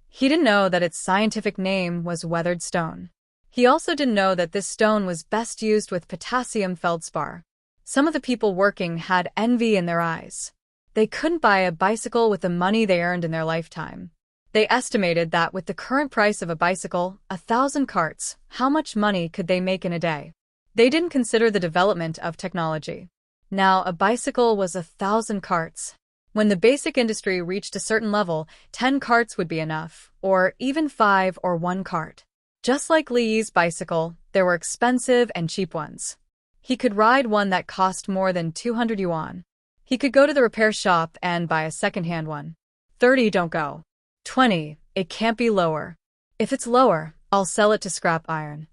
He didn't know that its scientific name was weathered stone. He also didn't know that this stone was best used with potassium feldspar. Some of the people working had envy in their eyes. They couldn't buy a bicycle with the money they earned in their lifetime. They estimated that with the current price of a bicycle, 1,000 carts, how much money could they make in a day? They didn't consider the development of technology. Now, a bicycle was 1,000 carts. When the basic industry reached a certain level, 10 carts would be enough, or even 5 or 1 cart. Just like Li's bicycle, there were expensive and cheap ones. He could ride one that cost more than 200 yuan. He could go to the repair shop and buy a second-hand one. 30, don't go. 20, it can't be lower. If it's lower, I'll sell it to scrap iron.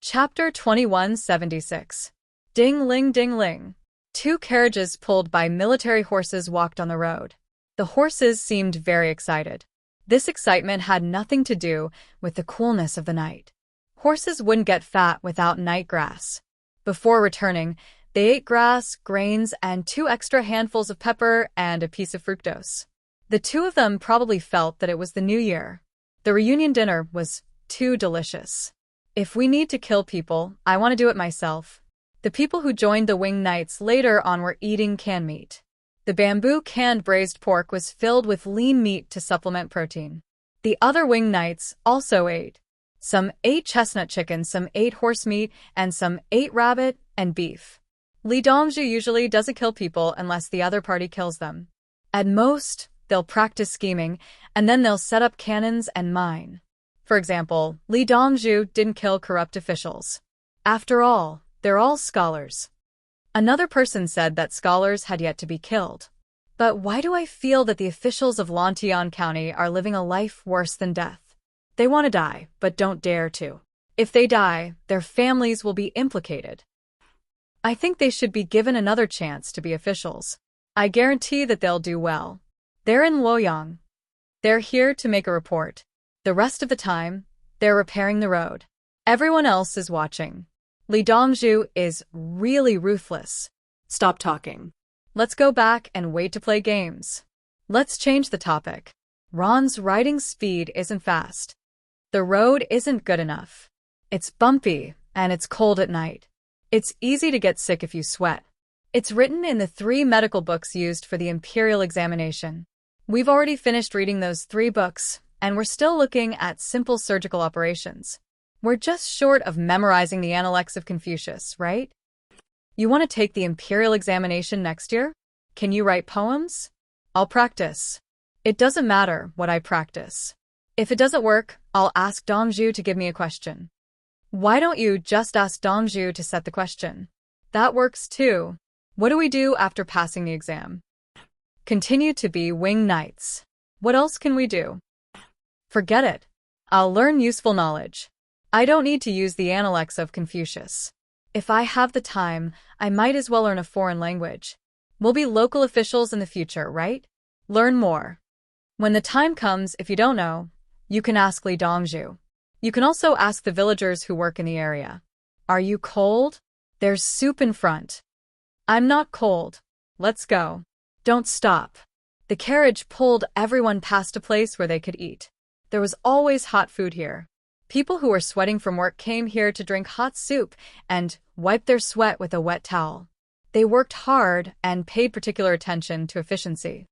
Chapter 2176. Ding ling ding ling. 2 carriages pulled by military horses walked on the road. The horses seemed very excited. This excitement had nothing to do with the coolness of the night. Horses wouldn't get fat without night grass. Before returning, they ate grass, grains, and 2 extra handfuls of pepper and a piece of fructose. The 2 of them probably felt that it was the new year. The reunion dinner was too delicious. If we need to kill people, I want to do it myself. The people who joined the Wing Knights later on were eating canned meat. The bamboo canned braised pork was filled with lean meat to supplement protein. The other Wing Knights also ate. Some ate chestnut chicken, some ate horse meat, and some ate rabbit and beef. Li Dongzhu usually doesn't kill people unless the other party kills them. At most, they'll practice scheming, and then they'll set up cannons and mine. For example, Li Dongzhu didn't kill corrupt officials. After all, they're all scholars. Another person said that scholars had yet to be killed. But why do I feel that the officials of Lantian County are living a life worse than death? They want to die, but don't dare to. If they die, their families will be implicated. I think they should be given another chance to be officials. I guarantee that they'll do well. They're in Luoyang. They're here to make a report. The rest of the time, they're repairing the road. Everyone else is watching. Li Dongzhu is really ruthless. Stop talking. Let's go back and wait to play games. Let's change the topic. Ron's riding speed isn't fast. The road isn't good enough. It's bumpy, and it's cold at night. It's easy to get sick if you sweat. It's written in the 3 medical books used for the imperial examination. We've already finished reading those 3 books, and we're still looking at simple surgical operations. We're just short of memorizing the Analects of Confucius, right? You want to take the imperial examination next year? Can you write poems? I'll practice. It doesn't matter what I practice. If it doesn't work, I'll ask Dongzhu to give me a question. Why don't you just ask Dongzhu to set the question? That works too. What do we do after passing the exam? Continue to be wing knights. What else can we do? Forget it. I'll learn useful knowledge. I don't need to use the Analects of Confucius. If I have the time, I might as well learn a foreign language. We'll be local officials in the future, right? Learn more. When the time comes, if you don't know, you can ask Li Dongzhu. You can also ask the villagers who work in the area. Are you cold? There's soup in front. I'm not cold. Let's go. Don't stop. The carriage pulled everyone past a place where they could eat. There was always hot food here. People who were sweating from work came here to drink hot soup and wipe their sweat with a wet towel. They worked hard and paid particular attention to efficiency.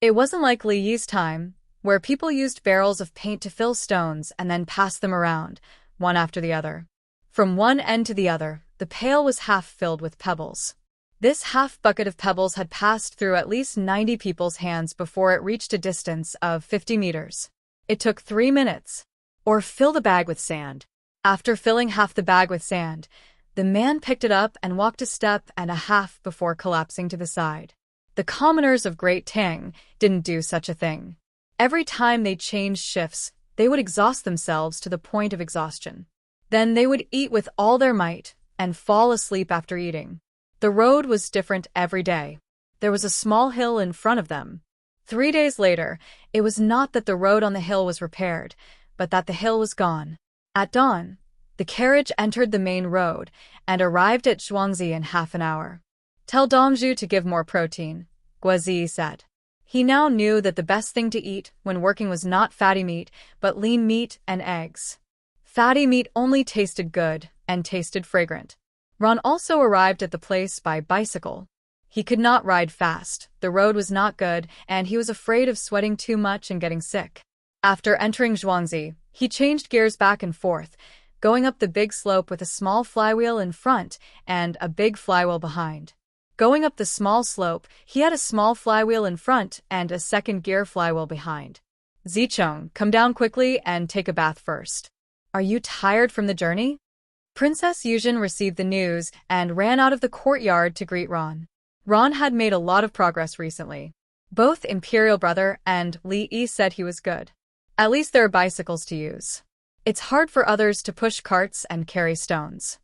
It wasn't like Li Yi's time, where people used barrels of paint to fill stones and then pass them around, one after the other. From one end to the other, the pail was half filled with pebbles. This half bucket of pebbles had passed through at least 90 people's hands before it reached a distance of 50 meters. It took 3 minutes. Or fill the bag with sand. After filling half the bag with sand, the man picked it up and walked a step and a half before collapsing to the side. The commoners of Great Tang didn't do such a thing. Every time they changed shifts, they would exhaust themselves to the point of exhaustion. Then they would eat with all their might and fall asleep after eating. The road was different every day. There was a small hill in front of them. 3 days later, it was not that the road on the hill was repaired, but that the hill was gone. At dawn, the carriage entered the main road and arrived at Zhuangzi in half an hour. Tell Dongzhu to give more protein, Guozi said. He now knew that the best thing to eat when working was not fatty meat, but lean meat and eggs. Fatty meat only tasted good and tasted fragrant. Ron also arrived at the place by bicycle. He could not ride fast, the road was not good, and he was afraid of sweating too much and getting sick. After entering Zhuangzi, he changed gears back and forth, going up the big slope with a small flywheel in front and a big flywheel behind. Going up the small slope, he had a small flywheel in front and a second gear flywheel behind. Zicheng, come down quickly and take a bath first. Are you tired from the journey? Princess Yuzhen received the news and ran out of the courtyard to greet Ron. Ron had made a lot of progress recently. Both Imperial Brother and Li Yi said he was good. At least there are bicycles to use. It's hard for others to push carts and carry stones.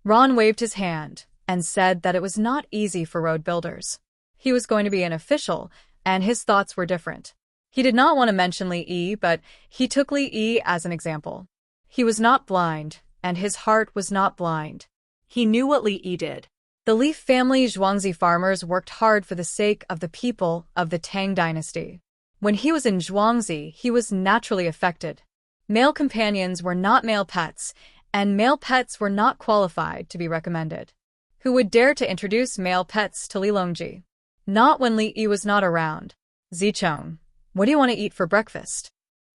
Ron waved his hand and said that it was not easy for road builders. He was going to be an official, and his thoughts were different. He did not want to mention Li Yi, but he took Li Yi as an example. He was not blind, and his heart was not blind. He knew what Li Yi did. The Li family Zhuangzi farmers worked hard for the sake of the people of the Tang dynasty. When he was in Zhuangzi, he was naturally affected. Male companions were not male pets, and male pets were not qualified to be recommended. Who would dare to introduce male pets to Li Longji? Not when Li Yi was not around. Zicheng, what do you want to eat for breakfast?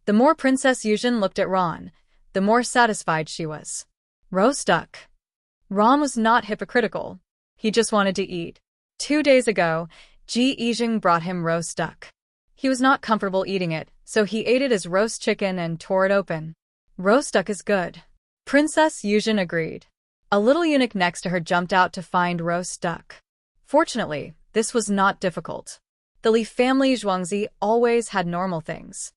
The more Princess Yuzhen looked at Ron, the more satisfied she was. Roast duck. Ron was not hypocritical. He just wanted to eat. 2 days ago, Ji Yijing brought him roast duck. He was not comfortable eating it, so he ate it as roast chicken and tore it open. Roast duck is good. Princess Yuzhen agreed. A little eunuch next to her jumped out to find roast duck. Fortunately, this was not difficult. The Li family Zhuangzi always had normal things.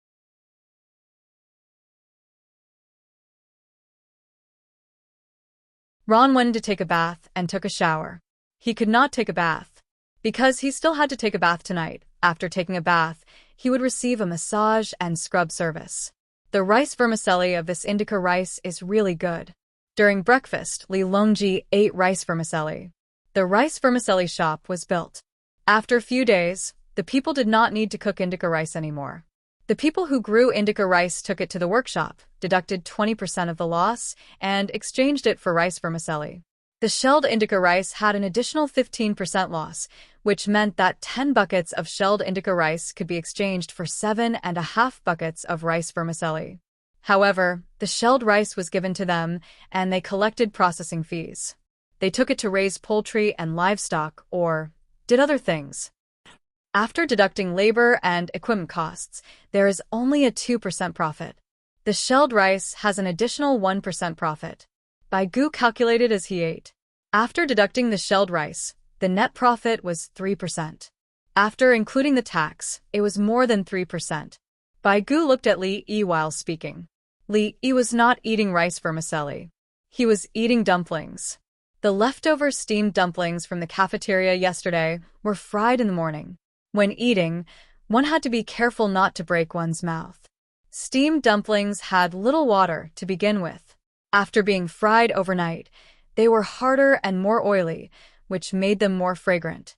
Ron went to take a bath and took a shower. He could not take a bath, because he still had to take a bath tonight. After taking a bath, he would receive a massage and scrub service. The rice vermicelli of this indica rice is really good. During breakfast, Li Longji ate rice vermicelli. The rice vermicelli shop was built. After a few days, the people did not need to cook indica rice anymore. The people who grew indica rice took it to the workshop, deducted 20% of the loss, and exchanged it for rice vermicelli. The shelled indica rice had an additional 15% loss, which meant that 10 buckets of shelled indica rice could be exchanged for 7.5 buckets of rice vermicelli. However, the shelled rice was given to them, and they collected processing fees. They took it to raise poultry and livestock, or did other things. After deducting labor and equipment costs, there is only a 2% profit. The shelled rice has an additional 1% profit. Baigu calculated as he ate. After deducting the shelled rice, the net profit was 3%. After including the tax, it was more than 3%. Baigu looked at Li Yi while speaking. Li Yi was not eating rice vermicelli. He was eating dumplings. The leftover steamed dumplings from the cafeteria yesterday were fried in the morning. When eating, one had to be careful not to break one's mouth. Steamed dumplings had little water to begin with. After being fried overnight, they were harder and more oily, which made them more fragrant.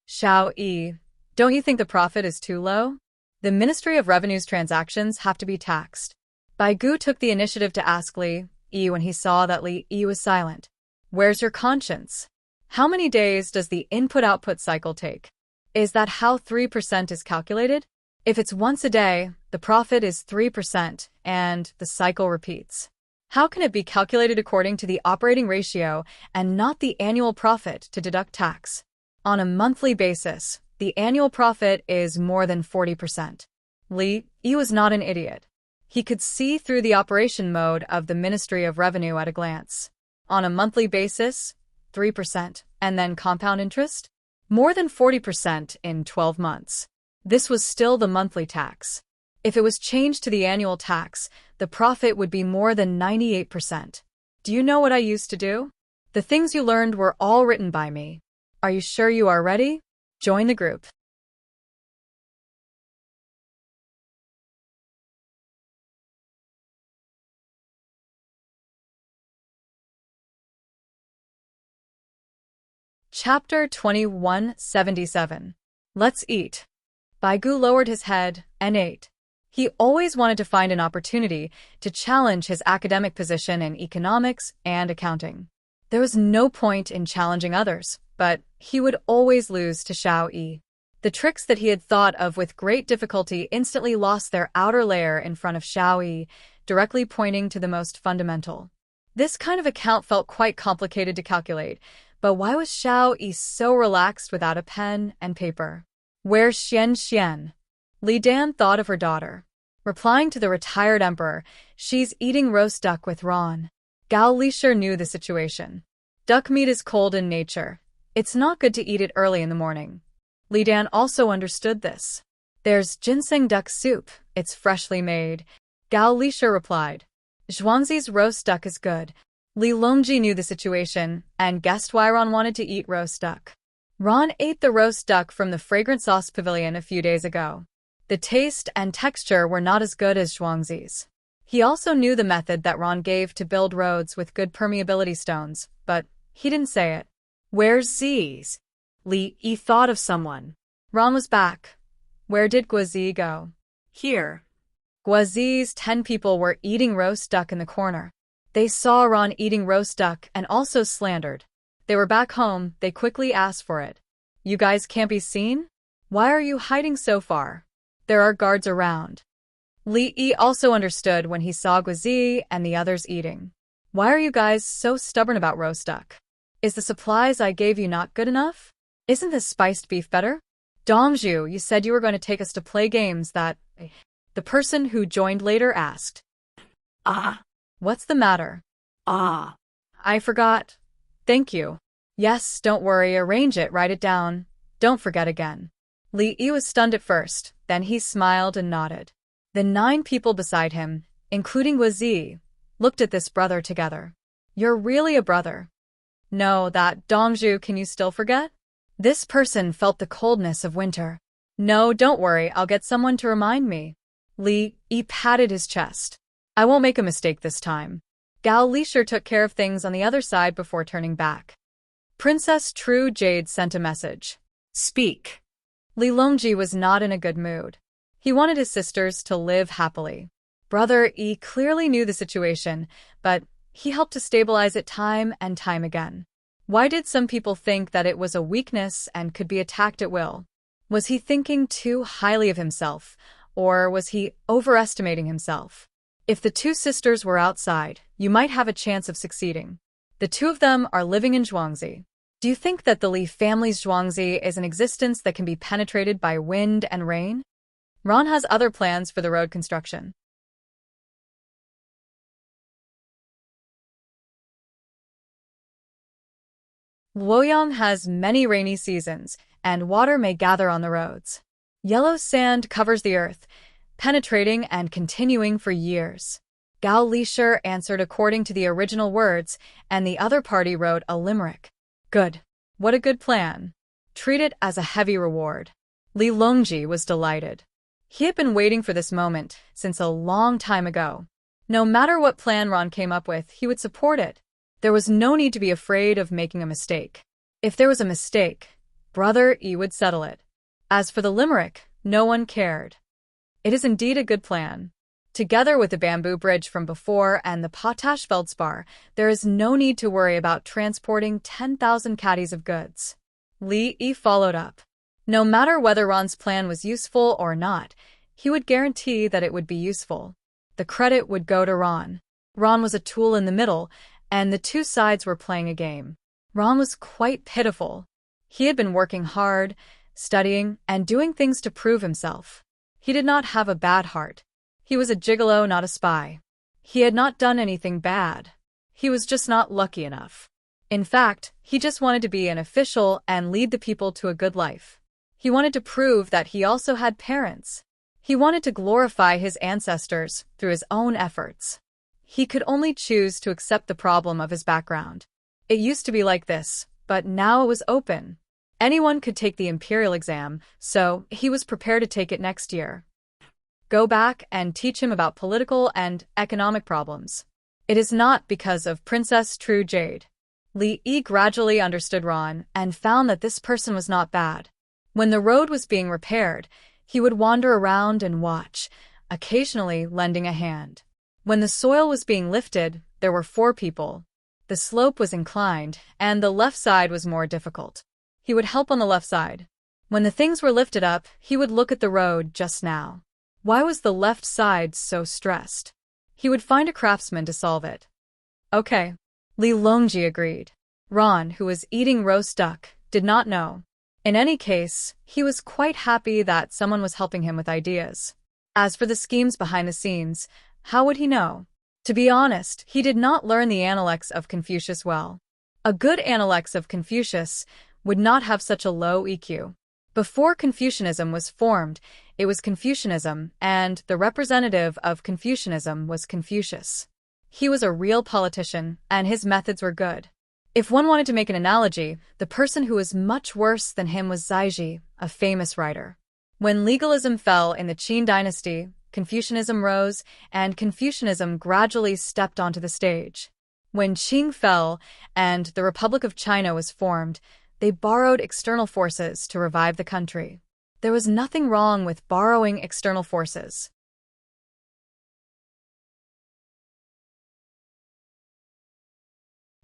Xiao Yi, don't you think the profit is too low? The Ministry of Revenue's transactions have to be taxed. Baigu took the initiative to ask Li Yi when he saw that Li Yi was silent. Where's your conscience? How many days does the input-output cycle take? Is that how 3% is calculated? If it's once a day, the profit is 3%, and the cycle repeats. How can it be calculated according to the operating ratio and not the annual profit to deduct tax? On a monthly basis, the annual profit is more than 40%. Li Yi was not an idiot. He could see through the operation mode of the Ministry of Revenue at a glance. On a monthly basis, 3%, and then compound interest? More than 40% in 12 months. This was still the monthly tax. If it was changed to the annual tax, the profit would be more than 98%. Do you know what I used to do? The things you learned were all written by me. Are you sure you are ready? Join the group. Chapter 2177. Let's eat. Baigu lowered his head and ate. He always wanted to find an opportunity to challenge his academic position in economics and accounting. There was no point in challenging others, but he would always lose to Xiao Yi. The tricks that he had thought of with great difficulty instantly lost their outer layer in front of Xiao Yi, directly pointing to the most fundamental. This kind of account felt quite complicated to calculate, but why was Xiao Yi so relaxed without a pen and paper? Where's Xian? Li Dan thought of her daughter. Replying to the retired emperor, she's eating roast duck with Ron. Gao Lisher knew the situation. Duck meat is cold in nature. It's not good to eat it early in the morning. Li Dan also understood this. There's ginseng duck soup. It's freshly made. Gao Lisher replied. Zhuangzi's roast duck is good. Li Longji knew the situation and guessed why Ron wanted to eat roast duck. Ron ate the roast duck from the Fragrant Sauce Pavilion a few days ago. The taste and texture were not as good as Zhuangzi's. He also knew the method that Ron gave to build roads with good permeability stones, but he didn't say it. Where's Zi's? Li Yi thought of someone. Ron was back. Where did Guazi go? Here. Guazi's 10 people were eating roast duck in the corner. They saw Ron eating roast duck and also slandered. They were back home, they quickly asked for it. You guys can't be seen? Why are you hiding so far? There are guards around. Li Yi also understood when he saw Guazi and the others eating. Why are you guys so stubborn about roast duck? Is the supplies I gave you not good enough? Isn't the spiced beef better? Dongzhu, you said you were going to take us to play games that... The person who joined later asked. What's the matter? I forgot. Thank you. Yes, don't worry, arrange it, write it down. Don't forget again. Li Yi was stunned at first, then he smiled and nodded. The 9 people beside him, including Guazi, looked at this brother together. You're really a brother. No, that Dongzhu, can you still forget? This person felt the coldness of winter. No, don't worry, I'll get someone to remind me. Li Yi patted his chest. I won't make a mistake this time. Gao Lisher took care of things on the other side before turning back. Princess True Jade sent a message. Speak. Li Longji was not in a good mood. He wanted his sisters to live happily. Brother E clearly knew the situation, but he helped to stabilize it time and time again. Why did some people think that it was a weakness and could be attacked at will? Was he thinking too highly of himself, or was he overestimating himself? If the two sisters were outside, you might have a chance of succeeding. The two of them are living in Zhuangzi. Do you think that the Li family's Zhuangzi is an existence that can be penetrated by wind and rain? Ron has other plans for the road construction. Luoyang has many rainy seasons, and water may gather on the roads. Yellow sand covers the earth, penetrating and continuing for years. Gao Lisher answered according to the original words, and the other party wrote a limerick. Good. What a good plan. Treat it as a heavy reward. Li Longji was delighted. He had been waiting for this moment since a long time ago. No matter what plan Ron came up with, he would support it. There was no need to be afraid of making a mistake. If there was a mistake, Brother E would settle it. As for the limerick, no one cared. It is indeed a good plan. Together with the bamboo bridge from before and the potash feldspar, there is no need to worry about transporting 10,000 caddies of goods. Li E followed up. No matter whether Ron's plan was useful or not, he would guarantee that it would be useful. The credit would go to Ron. Ron was a tool in the middle, and the two sides were playing a game. Ron was quite pitiful. He had been working hard, studying, and doing things to prove himself. He did not have a bad heart. He was a gigolo, not a spy. He had not done anything bad. He was just not lucky enough. In fact, he just wanted to be an official and lead the people to a good life. He wanted to prove that he also had parents. He wanted to glorify his ancestors through his own efforts. He could only choose to accept the problem of his background. It used to be like this, but now it was open. Anyone could take the imperial exam, so he was prepared to take it next year. Go back and teach him about political and economic problems. It is not because of Princess True Jade. Li Yi gradually understood Ron and found that this person was not bad. When the road was being repaired, he would wander around and watch, occasionally lending a hand. When the soil was being lifted, there were 4 people. The slope was inclined, and the left side was more difficult. He would help on the left side. When the things were lifted up, he would look at the road just now. Why was the left side so stressed? He would find a craftsman to solve it. Okay. Li Longji agreed. Ron, who was eating roast duck, did not know. In any case, he was quite happy that someone was helping him with ideas. As for the schemes behind the scenes, how would he know? To be honest, he did not learn the Analects of Confucius well. A good Analects of Confucius would not have such a low EQ. Before Confucianism was formed, it was Confucianism, and the representative of Confucianism was Confucius. He was a real politician, and his methods were good. If one wanted to make an analogy, the person who was much worse than him was Zaiji, a famous writer. When legalism fell in the Qin dynasty, Confucianism rose, and Confucianism gradually stepped onto the stage. When Qing fell and the Republic of China was formed, they borrowed external forces to revive the country. There was nothing wrong with borrowing external forces.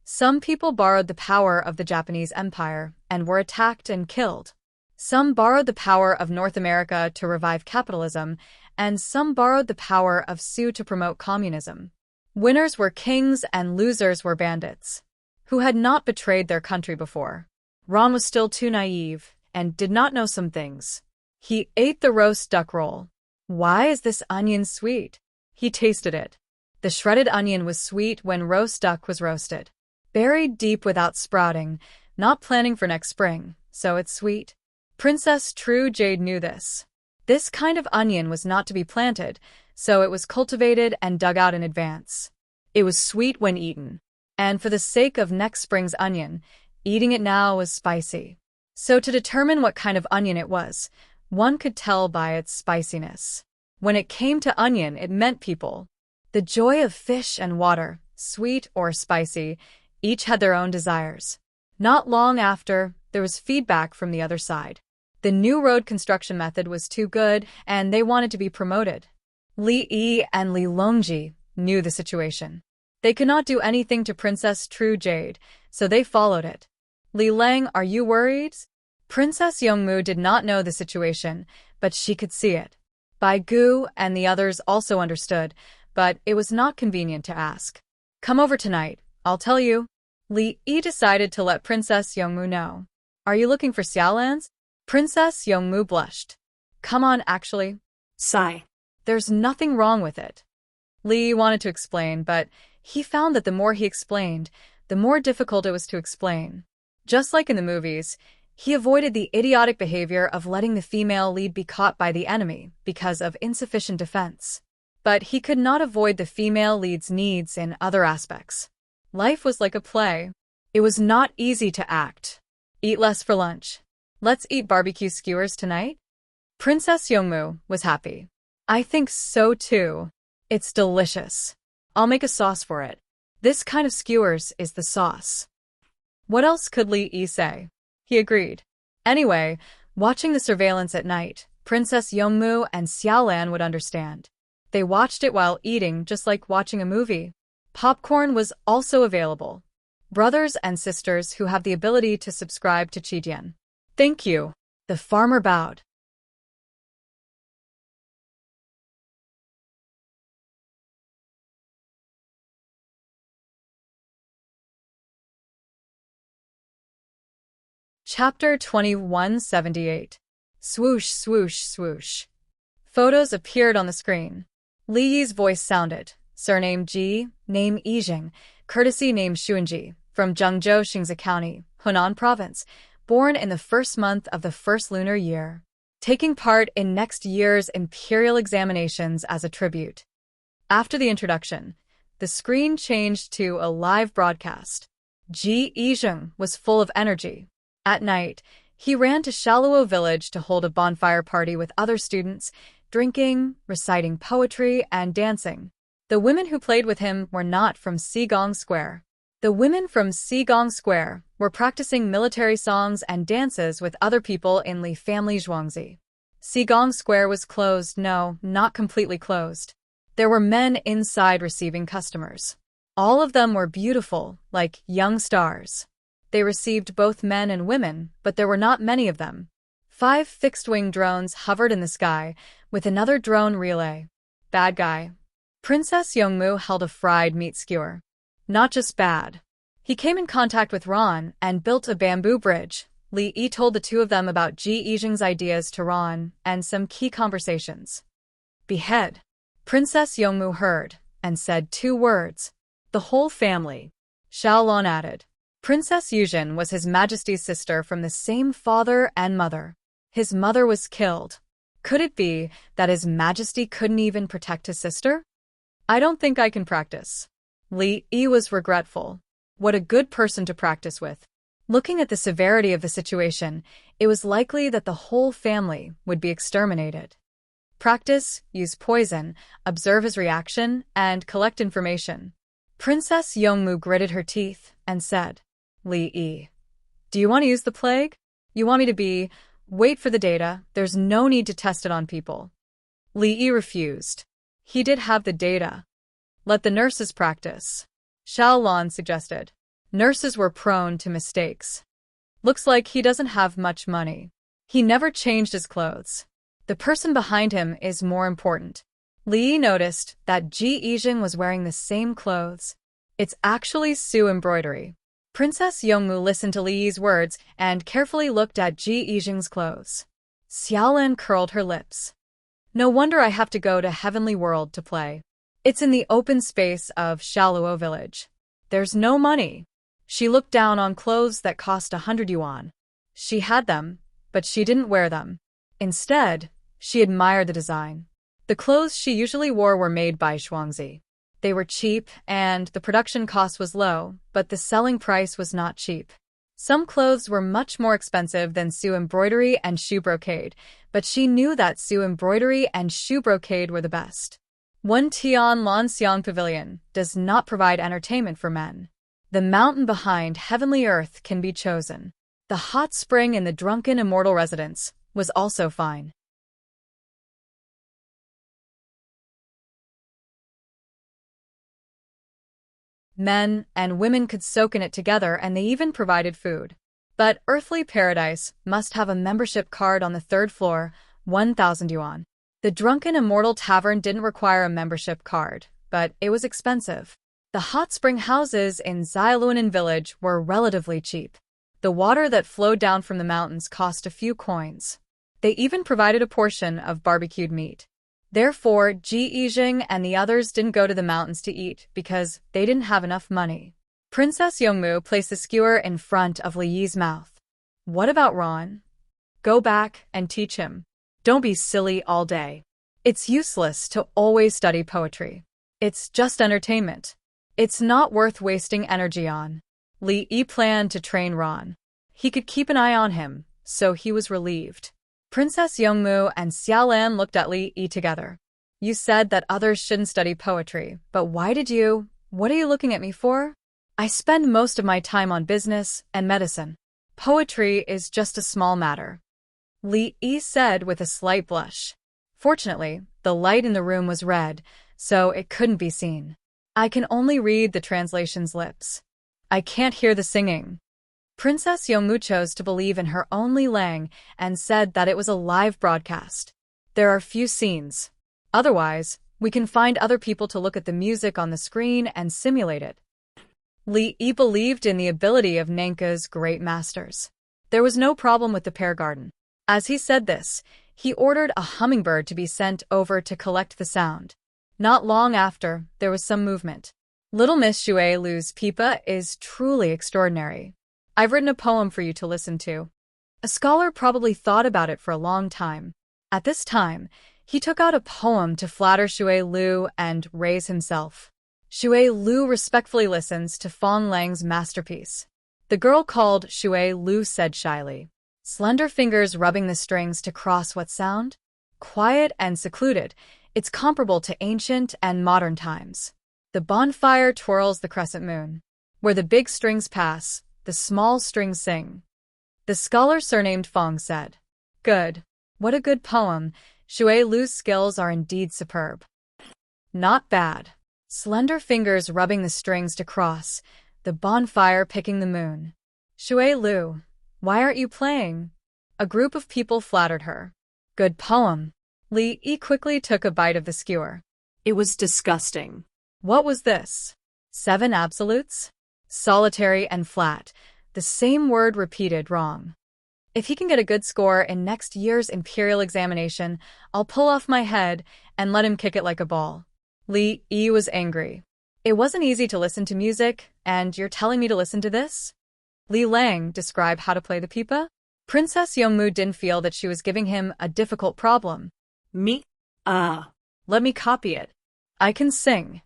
Some people borrowed the power of the Japanese Empire and were attacked and killed. Some borrowed the power of North America to revive capitalism, and some borrowed the power of Sioux to promote communism. Winners were kings and losers were bandits, who had not betrayed their country before. Ron was still too naive and did not know some things. He ate the roast duck roll. Why is this onion sweet? He tasted it. The shredded onion was sweet when roast duck was roasted. Buried deep without sprouting, not planning for next spring, so it's sweet. Princess True Jade knew this. This kind of onion was not to be planted, so it was cultivated and dug out in advance. It was sweet when eaten, and for the sake of next spring's onion, eating it now was spicy. So to determine what kind of onion it was, one could tell by its spiciness. When it came to onion, it meant people. The joy of fish and water, sweet or spicy, each had their own desires. Not long after, there was feedback from the other side. The new road construction method was too good, and they wanted to be promoted. Li Yi and Li Longji knew the situation. They could not do anything to Princess True Jade, so they followed it. Li Lang, are you worried? Princess Yongmu did not know the situation, but she could see it. Bai Gu and the others also understood, but it was not convenient to ask. Come over tonight, I'll tell you. Li Yi decided to let Princess Yongmu know. Are you looking for Xiaolan's? Princess Yongmu blushed. Come on, actually. Sigh. There's nothing wrong with it. Li wanted to explain, but he found that the more he explained, the more difficult it was to explain. Just like in the movies, he avoided the idiotic behavior of letting the female lead be caught by the enemy because of insufficient defense. But he could not avoid the female lead's needs in other aspects. Life was like a play. It was not easy to act. Eat less for lunch. Let's eat barbecue skewers tonight? Princess Yongmu was happy. I think so too. It's delicious. I'll make a sauce for it. This kind of skewers is the sauce. What else could Li Yi say? He agreed. Anyway, watching the surveillance at night, Princess Yongmu and Xiaolan would understand. They watched it while eating, just like watching a movie. Popcorn was also available. Brothers and sisters who have the ability to subscribe to Qidian. Thank you. The farmer bowed. Chapter 2178. Swoosh, swoosh, swoosh. Photos appeared on the screen. Li Yi's voice sounded. Surname Ji, name Yijing, courtesy name Xuanji, from Zhengzhou, Xingzi County, Hunan Province, born in the first month of the first lunar year. Taking part in next year's imperial examinations as a tribute. After the introduction, the screen changed to a live broadcast. Ji Yijing was full of energy. At night, he ran to Shaluo village to hold a bonfire party with other students, drinking, reciting poetry, and dancing. The women who played with him were not from Xigong Square. The women from Xigong Square were practicing military songs and dances with other people in Li family Zhuangzi. Xigong Square was closed, no, not completely closed. There were men inside receiving customers. All of them were beautiful, like young stars. They received both men and women, but there were not many of them. 5 fixed-wing drones hovered in the sky, with another drone relay. Bad guy. Princess Yongmu held a fried meat skewer. Not just bad. He came in contact with Ron and built a bamboo bridge. Li Yi told the two of them about Ji Yijing's ideas to Ron and some key conversations. Behead. Princess Yongmu heard and said 2 words. The whole family. Xiaolon added. Princess Yujin was His Majesty's sister from the same father and mother. His mother was killed. Could it be that His Majesty couldn't even protect his sister? I don't think I can practice. Li Yi was regretful. What a good person to practice with. Looking at the severity of the situation, it was likely that the whole family would be exterminated. Practice, use poison, observe his reaction, and collect information. Princess Yongmu gritted her teeth and said, Li Yi, do you want to use the plague? You want me to wait for the data, there's no need to test it on people. Li Yi refused. He did have the data. Let the nurses practice. Xiaolon suggested. Nurses were prone to mistakes. Looks like he doesn't have much money. He never changed his clothes. The person behind him is more important. Li Yi noticed that Ji Yijing was wearing the same clothes. It's actually Su embroidery. Princess Yongmu listened to Li Yi's words and carefully looked at Ji Yijing's clothes. Xiaolan curled her lips. No wonder I have to go to Heavenly World to play. It's in the open space of Shaluo village. There's no money. She looked down on clothes that cost 100 yuan. She had them, but she didn't wear them. Instead, she admired the design. The clothes she usually wore were made by Zhuangzi. They were cheap, and the production cost was low, but the selling price was not cheap. Some clothes were much more expensive than Su embroidery and shoe brocade, but she knew that Su embroidery and shoe brocade were the best. One Tian Lan Xiang Pavilion does not provide entertainment for men. The mountain behind Heavenly Earth can be chosen. The hot spring in the drunken immortal residence was also fine. Men and women could soak in it together, and they even provided food. But Earthly Paradise must have a membership card on the third floor, 1,000 yuan. The Drunken Immortal Tavern didn't require a membership card, but it was expensive. The hot spring houses in Xiaoluanan village were relatively cheap. The water that flowed down from the mountains cost a few coins. They even provided a portion of barbecued meat. Therefore, Ji Yijing and the others didn't go to the mountains to eat because they didn't have enough money. Princess Yongmu placed the skewer in front of Li Yi's mouth. What about Ron? Go back and teach him. Don't be silly all day. It's useless to always study poetry. It's just entertainment. It's not worth wasting energy on. Li Yi planned to train Ron. He could keep an eye on him, so he was relieved. Princess Yongmu and Xiaolan looked at Li Yi together. You said that others shouldn't study poetry, but why did you? What are you looking at me for? I spend most of my time on business and medicine. Poetry is just a small matter. Li Yi said with a slight blush. Fortunately, the light in the room was red, so it couldn't be seen. I can only read the translation's lips. I can't hear the singing. Princess Yongmu chose to believe in her own Li Lang and said that it was a live broadcast. There are few scenes. Otherwise, we can find other people to look at the music on the screen and simulate it. Li Yi believed in the ability of Nanka's great masters. There was no problem with the pear garden. As he said this, he ordered a hummingbird to be sent over to collect the sound. Not long after, there was some movement. Little Miss Xue Lu's pipa is truly extraordinary. I've written a poem for you to listen to. A scholar probably thought about it for a long time. At this time, he took out a poem to flatter Xue Lu and raise himself. Xue Lu respectfully listens to Fong Lang's masterpiece. The girl called Xue Lu said shyly, slender fingers rubbing the strings to cross what sound? Quiet and secluded, it's comparable to ancient and modern times. The bonfire twirls the crescent moon. Where the big strings pass, the small strings sing. The scholar surnamed Fong said, Good. What a good poem. Xue Lu's skills are indeed superb. Not bad. Slender fingers rubbing the strings to cross, the bonfire picking the moon. Xue Lu, why aren't you playing? A group of people flattered her. Good poem. Li Yi quickly took a bite of the skewer. It was disgusting. What was this? 7 absolutes? Solitary and flat, the same word repeated wrong. If he can get a good score in next year's imperial examination, I'll pull off my head and let him kick it like a ball. Li Yi was angry. It wasn't easy to listen to music, and you're telling me to listen to this? Li Lang, describe how to play the pipa? Princess Yongmu didn't feel that she was giving him a difficult problem. Me? Let me copy it. I can sing.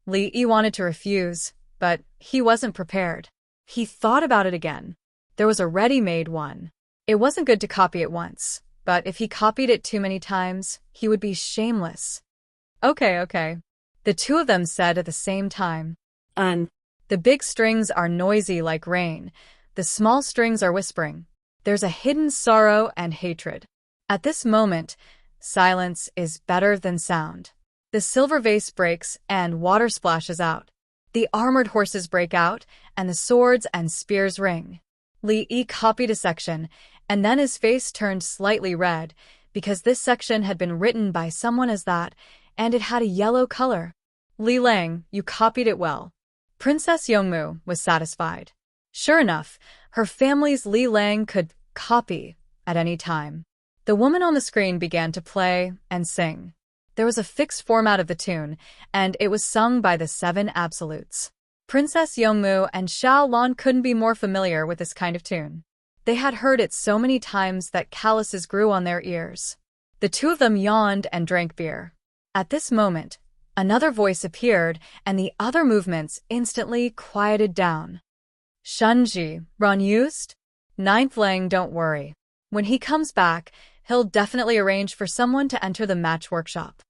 Li Yi wanted to refuse, but he wasn't prepared. He thought about it again. There was a ready-made one. It wasn't good to copy it once, but if he copied it too many times, he would be shameless. Okay. The two of them said at the same time. The big strings are noisy like rain. The small strings are whispering. There's a hidden sorrow and hatred. At this moment, silence is better than sound. The silver vase breaks and water splashes out. The armored horses break out, and the swords and spears ring. Li Yi copied a section, and then his face turned slightly red, because this section had been written by someone as that, and it had a yellow color. Li Lang, you copied it well. Princess Yongmu was satisfied. Sure enough, her family's Li Lang could copy at any time. The woman on the screen began to play and sing. There was a fixed format of the tune, and it was sung by the 7 absolutes. Princess Yongmu and Xiao Lan couldn't be more familiar with this kind of tune. They had heard it so many times that calluses grew on their ears. The two of them yawned and drank beer. At this moment, another voice appeared, and the other movements instantly quieted down. Shunji, Ron used? 9th Lang, don't worry. When he comes back, he'll definitely arrange for someone to enter the match workshop.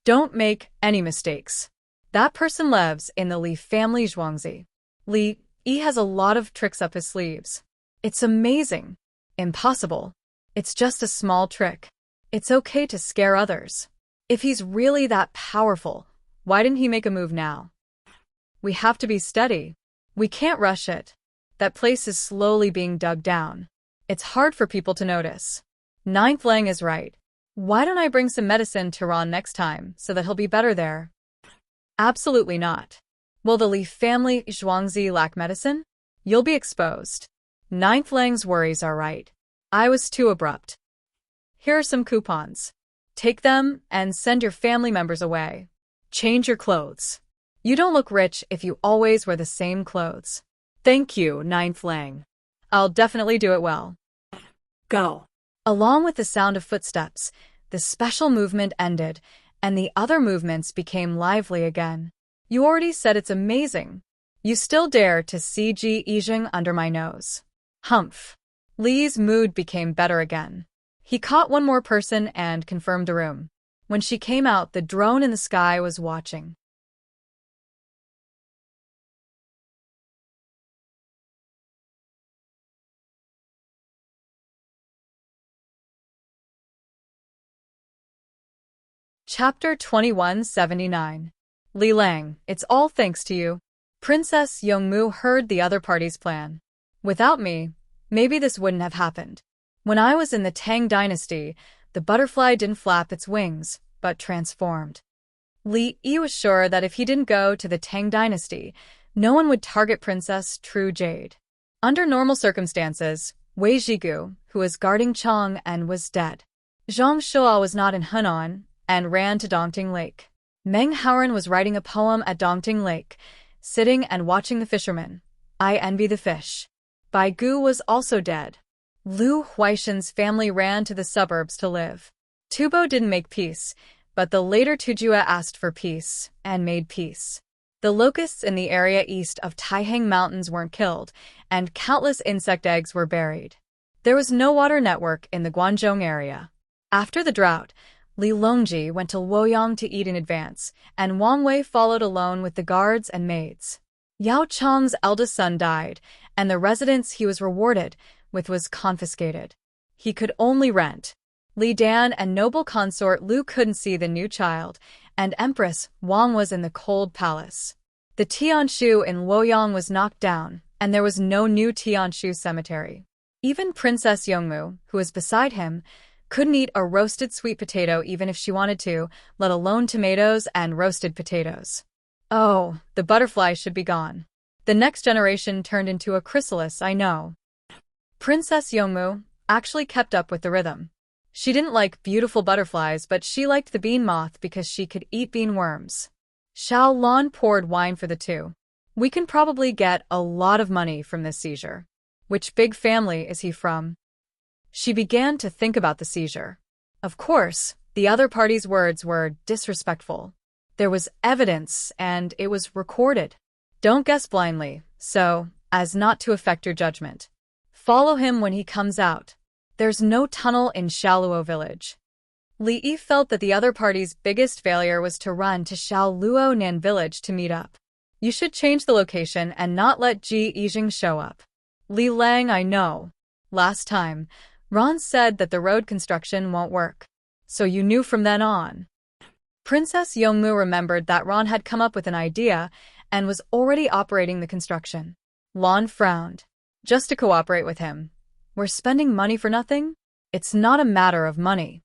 Don't make any mistakes. That person lives in the Li family Zhuangzi. Li Yi has a lot of tricks up his sleeves. It's amazing. Impossible. It's just a small trick. It's okay to scare others. If he's really that powerful, why didn't he make a move now? We have to be steady. We can't rush it. That place is slowly being dug down. It's hard for people to notice. Ninth Lang is right. Why don't I bring some medicine to Ron next time so that he'll be better there? Absolutely not. Will the Li family Zhuangzi lack medicine? You'll be exposed. Ninth Lang's worries are right. I was too abrupt. Here are some coupons. Take them and send your family members away. Change your clothes. You don't look rich if you always wear the same clothes. Thank you, Ninth Lang. I'll definitely do it well. Go. Along with the sound of footsteps, the special movement ended, and the other movements became lively again. You already said it's amazing. You still dare to see Ji Yijing under my nose. Humph. Li's mood became better again. He caught one more person and confirmed a room. When she came out, the drone in the sky was watching. Chapter 2179. Li Lang, it's all thanks to you. Princess Yongmu heard the other party's plan. Without me, maybe this wouldn't have happened. When I was in the Tang dynasty, the butterfly didn't flap its wings, but transformed. Li Yi was sure that if he didn't go to the Tang dynasty, no one would target Princess True Jade. Under normal circumstances, Wei Zhigu, who was guarding Chang and was dead. Zhang Shua was not in Henan and ran to Dongting Lake. Meng Haoran was writing a poem at Dongting Lake, sitting and watching the fishermen. I envy the fish. Bai Gu was also dead. Lu Huaishan's family ran to the suburbs to live. Tubo didn't make peace, but the later Tujua asked for peace and made peace. The locusts in the area east of Taihang Mountains weren't killed, and countless insect eggs were buried. There was no water network in the Guangzhou area. After the drought, Li Longji went to Luoyang to eat in advance, and Wang Wei followed alone with the guards and maids. Yao Chang's eldest son died, and the residence he was rewarded with was confiscated. He could only rent. Li Dan and noble consort Lu couldn't see the new child, and Empress Wang was in the cold palace. The Tianshu in Luoyang was knocked down, and there was no new Tianshu cemetery. Even Princess Yongmu, who was beside him, couldn't eat a roasted sweet potato even if she wanted to, let alone tomatoes and roasted potatoes. Oh, the butterfly should be gone. The next generation turned into a chrysalis, I know. Princess Yongmu actually kept up with the rhythm. She didn't like beautiful butterflies, but she liked the bean moth because she could eat bean worms. Xiao Lan poured wine for the two. We can probably get a lot of money from this seizure. Which big family is he from? She began to think about the seizure. Of course, the other party's words were disrespectful. There was evidence, and it was recorded. Don't guess blindly, so as not to affect your judgment. Follow him when he comes out. There's no tunnel in Shaoluo village. Li Yi felt that the other party's biggest failure was to run to Shaoluo Nan village to meet up. You should change the location and not let Ji Yijing show up. Li Lang, I know. Last time, Ron said that the road construction won't work. So you knew from then on. Princess Yongmu remembered that Ron had come up with an idea and was already operating the construction. Lon frowned. Just to cooperate with him. We're spending money for nothing? It's not a matter of money.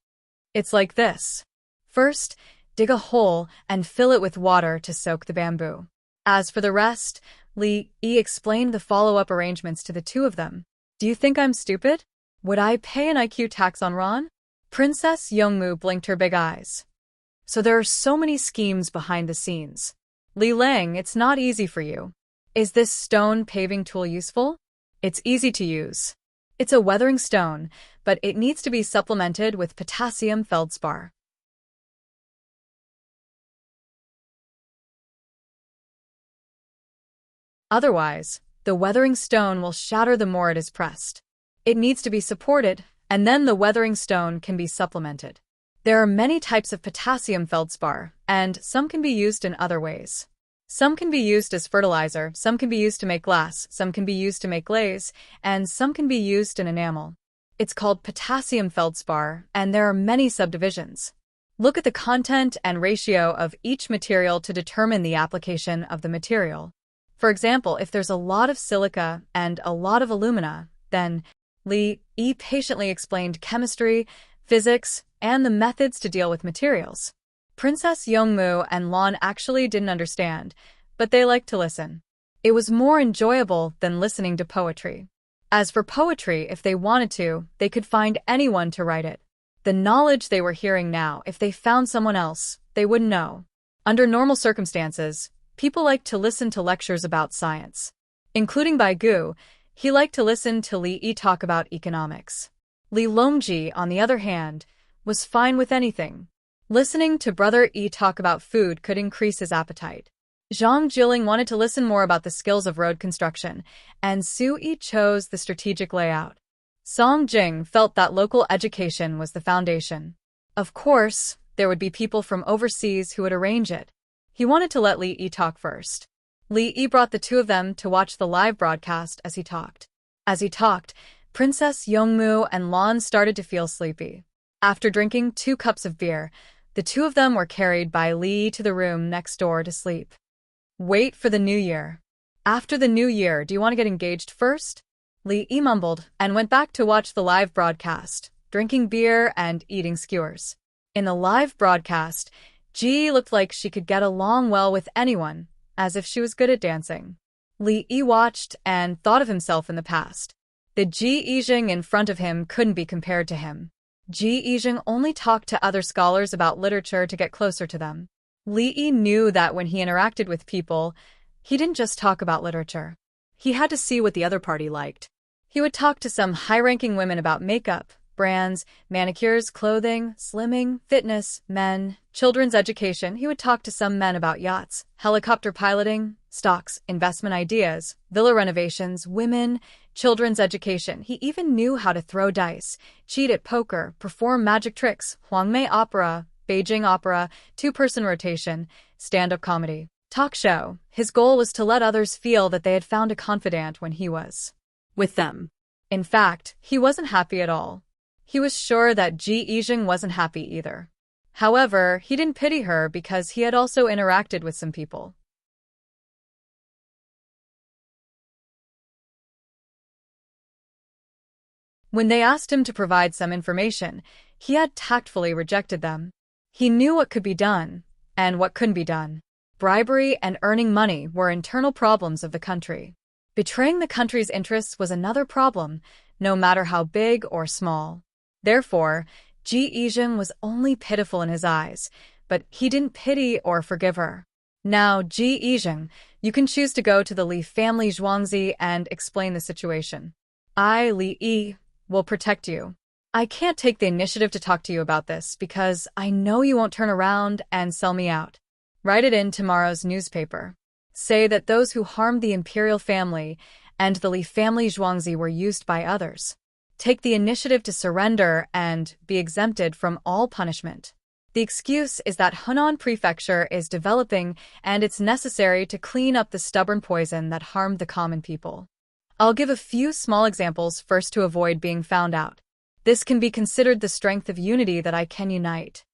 It's like this. First, dig a hole and fill it with water to soak the bamboo. As for the rest, Li Yi explained the follow-up arrangements to the two of them. Do you think I'm stupid? Would I pay an IQ tax on Ron? Princess Yongmu blinked her big eyes. So there are so many schemes behind the scenes. Li Lang, it's not easy for you. Is this stone paving tool useful? It's easy to use. It's a weathering stone, but it needs to be supplemented with potassium feldspar. Otherwise, the weathering stone will shatter the more it is pressed. It needs to be supported, and then the weathering stone can be supplemented. There are many types of potassium feldspar, and some can be used in other ways. Some can be used as fertilizer, some can be used to make glass, some can be used to make glaze, and some can be used in enamel. It's called potassium feldspar, and there are many subdivisions. Look at the content and ratio of each material to determine the application of the material. For example, if there's a lot of silica and a lot of alumina, then Li Yi patiently explained chemistry, physics, and the methods to deal with materials. Princess Yongmu and Lan actually didn't understand, but they liked to listen. It was more enjoyable than listening to poetry. As for poetry, if they wanted to, they could find anyone to write it. The knowledge they were hearing now, if they found someone else, they wouldn't know. Under normal circumstances, people like to listen to lectures about science. Including Bai Gu, he liked to listen to Li Yi talk about economics. Li Longji, on the other hand, was fine with anything. Listening to Brother Yi talk about food could increase his appetite. Zhang Jiling wanted to listen more about the skills of road construction, and Su Yi chose the strategic layout. Song Jing felt that local education was the foundation. Of course, there would be people from overseas who would arrange it. He wanted to let Li Yi talk first. Li Yi brought the two of them to watch the live broadcast as he talked. As he talked, Princess Yongmu and Lan started to feel sleepy. After drinking 2 cups of beer, the two of them were carried by Li Yi to the room next door to sleep. Wait for the new year. After the new year, do you want to get engaged first? Li Yi mumbled and went back to watch the live broadcast, drinking beer and eating skewers. In the live broadcast, Ji looked like she could get along well with anyone, as if she was good at dancing. Li Yi watched and thought of himself in the past. The Ji Yijing in front of him couldn't be compared to him. Ji Yijing only talked to other scholars about literature to get closer to them. Li Yi knew that when he interacted with people, he didn't just talk about literature. He had to see what the other party liked. He would talk to some high-ranking women about makeup, brands, manicures, clothing, slimming, fitness, men, children's education. He would talk to some men about yachts, helicopter piloting, stocks, investment ideas, villa renovations, women, children's education. He even knew how to throw dice, cheat at poker, perform magic tricks, Huangmei opera, Beijing opera, 2-person rotation, stand-up comedy, talk show. His goal was to let others feel that they had found a confidant when he was with them. In fact, he wasn't happy at all. He was sure that Ji Yijing wasn't happy either. However, he didn't pity her because he had also interacted with some people. When they asked him to provide some information, he had tactfully rejected them. He knew what could be done and what couldn't be done. Bribery and earning money were internal problems of the country. Betraying the country's interests was another problem, no matter how big or small. Therefore, Ji Yijing was only pitiful in his eyes, but he didn't pity or forgive her. Now, Ji Yijing, you can choose to go to the Li family Zhuangzi and explain the situation. I, Li Yi, will protect you. I can't take the initiative to talk to you about this because I know you won't turn around and sell me out. Write it in tomorrow's newspaper. Say that those who harmed the imperial family and the Li family Zhuangzi were used by others. Take the initiative to surrender and be exempted from all punishment. The excuse is that Hunan Prefecture is developing and it's necessary to clean up the stubborn poison that harmed the common people. I'll give a few small examples first to avoid being found out. This can be considered the strength of unity that I can unite.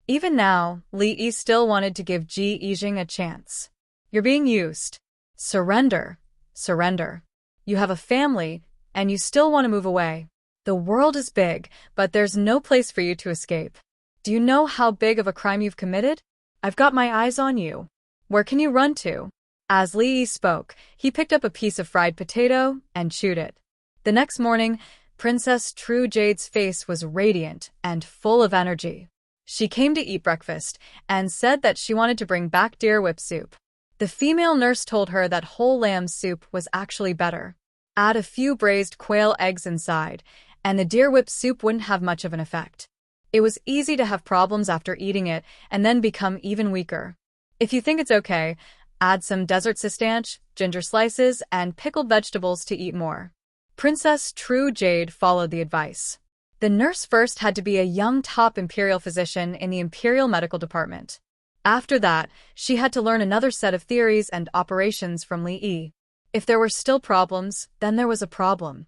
Even now, Li Yi still wanted to give Ji Yijing a chance. You're being used. Surrender. Surrender. You have a family, and you still want to move away. The world is big, but there's no place for you to escape. Do you know how big of a crime you've committed? I've got my eyes on you. Where can you run to? As Li Yi spoke, he picked up a piece of fried potato and chewed it. The next morning, Princess True Jade's face was radiant and full of energy. She came to eat breakfast and said that she wanted to bring back deer whip soup. The female nurse told her that whole lamb soup was actually better. Add a few braised quail eggs inside, and the deer whip soup wouldn't have much of an effect. It was easy to have problems after eating it and then become even weaker. If you think it's okay, add some desert cistanche, ginger slices, and pickled vegetables to eat more. Princess True Jade followed the advice. The nurse first had to be a young top imperial physician in the imperial medical department. After that, she had to learn another set of theories and operations from Li Yi. If there were still problems, then there was a problem.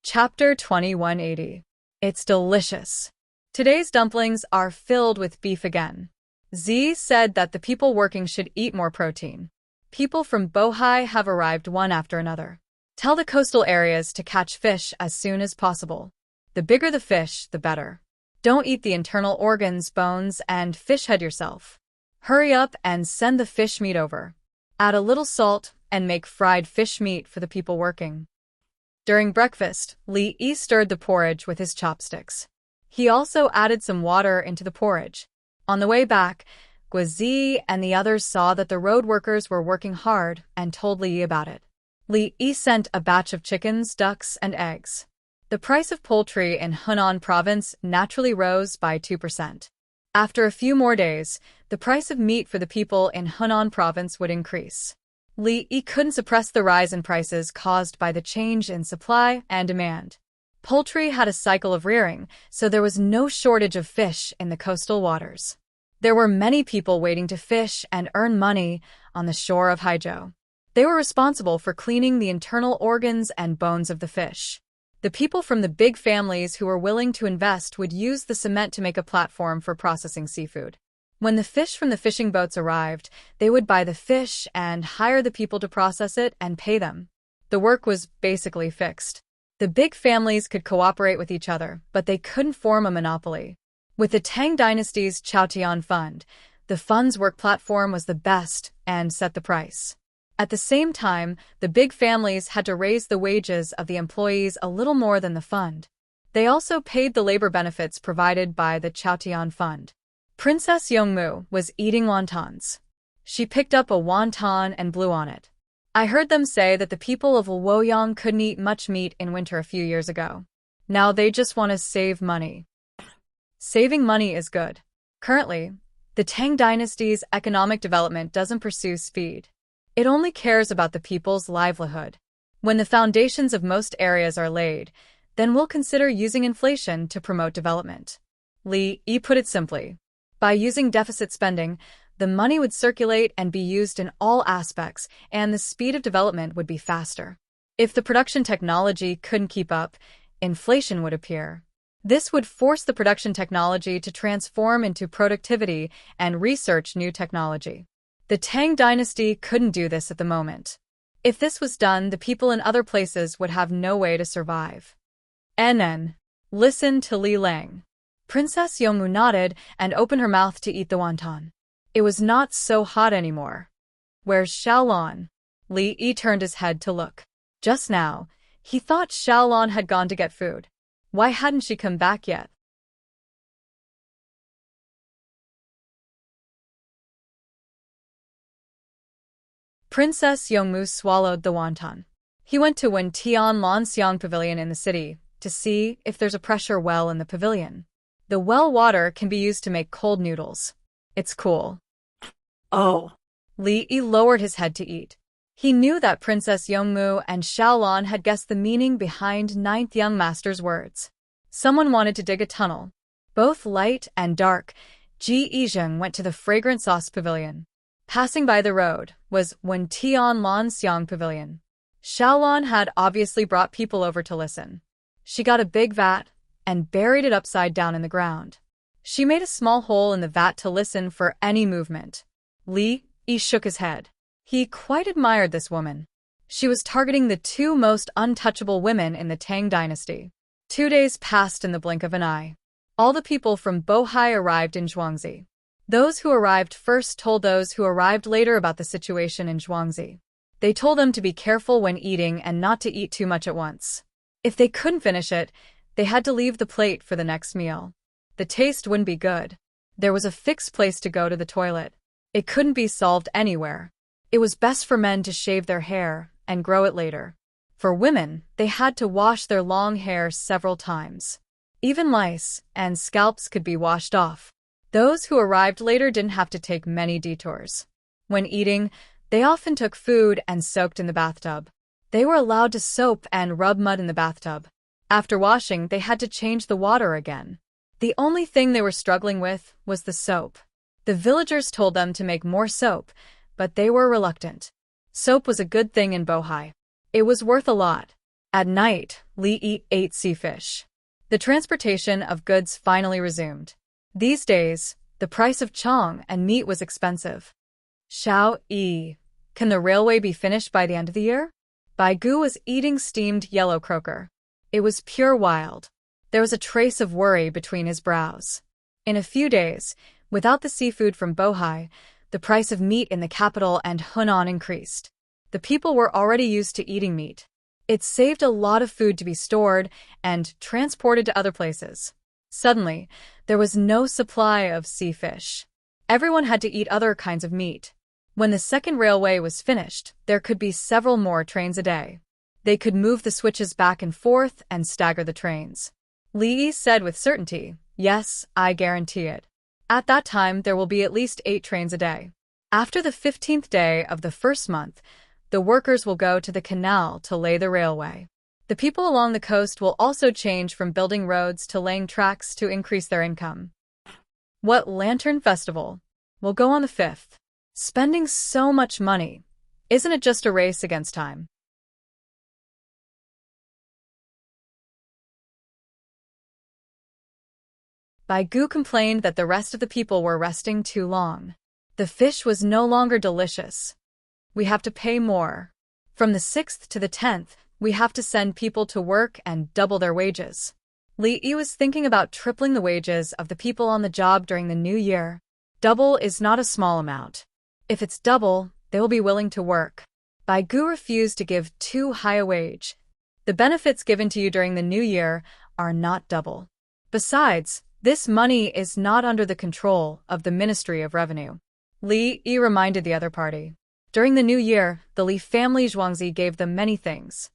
Chapter 2180. It's delicious. Today's dumplings are filled with beef again. Z said that the people working should eat more protein. People from Bohai have arrived one after another. Tell the coastal areas to catch fish as soon as possible. The bigger the fish, the better. Don't eat the internal organs, bones, and fish head yourself. Hurry up and send the fish meat over. Add a little salt and make fried fish meat for the people working. During breakfast, Li Yi stirred the porridge with his chopsticks. He also added some water into the porridge. On the way back, Guazi and the others saw that the road workers were working hard and told Li Yi about it. Li Yi sent a batch of chickens, ducks, and eggs. The price of poultry in Hunan province naturally rose by 2%. After a few more days, the price of meat for the people in Hunan province would increase. Li Yi couldn't suppress the rise in prices caused by the change in supply and demand. Poultry had a cycle of rearing, so there was no shortage of fish in the coastal waters. There were many people waiting to fish and earn money on the shore of Haizhou. They were responsible for cleaning the internal organs and bones of the fish. The people from the big families who were willing to invest would use the cement to make a platform for processing seafood. When the fish from the fishing boats arrived, they would buy the fish and hire the people to process it and pay them. The work was basically fixed. The big families could cooperate with each other, but they couldn't form a monopoly. With the Tang dynasty's Chaotian Fund, the fund's work platform was the best and set the price. At the same time, the big families had to raise the wages of the employees a little more than the fund. They also paid the labor benefits provided by the Chaotian Fund. Princess Yongmu was eating wontons. She picked up a wonton and blew on it. I heard them say that the people of Luoyang couldn't eat much meat in winter a few years ago. Now they just want to save money. Saving money is good. Currently, the Tang dynasty's economic development doesn't pursue speed. It only cares about the people's livelihood. When the foundations of most areas are laid, then we'll consider using inflation to promote development. Li Yi put it simply. By using deficit spending, the money would circulate and be used in all aspects, and the speed of development would be faster. If the production technology couldn't keep up, inflation would appear. This would force the production technology to transform into productivity and research new technology. The Tang dynasty couldn't do this at the moment. If this was done, the people in other places would have no way to survive. NN. Listen to Li Lang. Princess Yongmu nodded and opened her mouth to eat the wonton. It was not so hot anymore. Where's Xiaolon? Li Yi turned his head to look. Just now, he thought Xiaolon had gone to get food. Why hadn't she come back yet? Princess Yongmu swallowed the wonton. He went to Wen Tian Lanxiang Pavilion in the city to see if there's a pressure well in the pavilion. The well water can be used to make cold noodles. It's cool. Oh. Li Yi lowered his head to eat. He knew that Princess Yongmu and Xiaolon had guessed the meaning behind Ninth Young Master's words. Someone wanted to dig a tunnel. Both light and dark, Ji Yizheng went to the fragrant sauce pavilion. Passing by the road was Wen Tian Lanxiang Pavilion. Xiaolon had obviously brought people over to listen. She got a big vat and buried it upside down in the ground. She made a small hole in the vat to listen for any movement. Li Yi shook his head. He quite admired this woman. She was targeting the two most untouchable women in the Tang dynasty. 2 days passed in the blink of an eye. All the people from Bohai arrived in Zhuangzi. Those who arrived first told those who arrived later about the situation in Zhuangzi. They told them to be careful when eating and not to eat too much at once. If they couldn't finish it, they had to leave the plate for the next meal. The taste wouldn't be good. There was a fixed place to go to the toilet. It couldn't be solved anywhere. It was best for men to shave their hair and grow it later. For women, they had to wash their long hair several times. Even lice and scalps could be washed off. Those who arrived later didn't have to take many detours. When eating, they often took food and soaked in the bathtub. They were allowed to soap and rub mud in the bathtub. After washing, they had to change the water again. The only thing they were struggling with was the soap. The villagers told them to make more soap, but they were reluctant. Soap was a good thing in Bohai. It was worth a lot. At night, Li ate sea fish. The transportation of goods finally resumed. These days, the price of chong and meat was expensive. Xiao Yi, can the railway be finished by the end of the year? Bai Gu was eating steamed yellow croaker. It was pure wild. There was a trace of worry between his brows. In a few days, without the seafood from Bohai, the price of meat in the capital and Hunan increased. The people were already used to eating meat. It saved a lot of food to be stored and transported to other places. Suddenly, there was no supply of sea fish. Everyone had to eat other kinds of meat. When the second railway was finished, there could be several more trains a day. They could move the switches back and forth and stagger the trains. Li said with certainty, "Yes, I guarantee it. At that time, there will be at least 8 trains a day." After the 15th day of the first month, the workers will go to the canal to lay the railway. The people along the coast will also change from building roads to laying tracks to increase their income. What lantern festival will go on the 5th? Spending so much money. Isn't it just a race against time? Bai Gu complained that the rest of the people were resting too long. The fish was no longer delicious. We have to pay more. From the 6th to the 10th, we have to send people to work and double their wages. Li Yi was thinking about tripling the wages of the people on the job during the new year. Double is not a small amount. If it's double, they will be willing to work. Bai Gu refused to give too high a wage. The benefits given to you during the new year are not double. Besides, this money is not under the control of the Ministry of Revenue. Li Yi reminded the other party. During the new year, the Li family Zhuangzi gave them many things.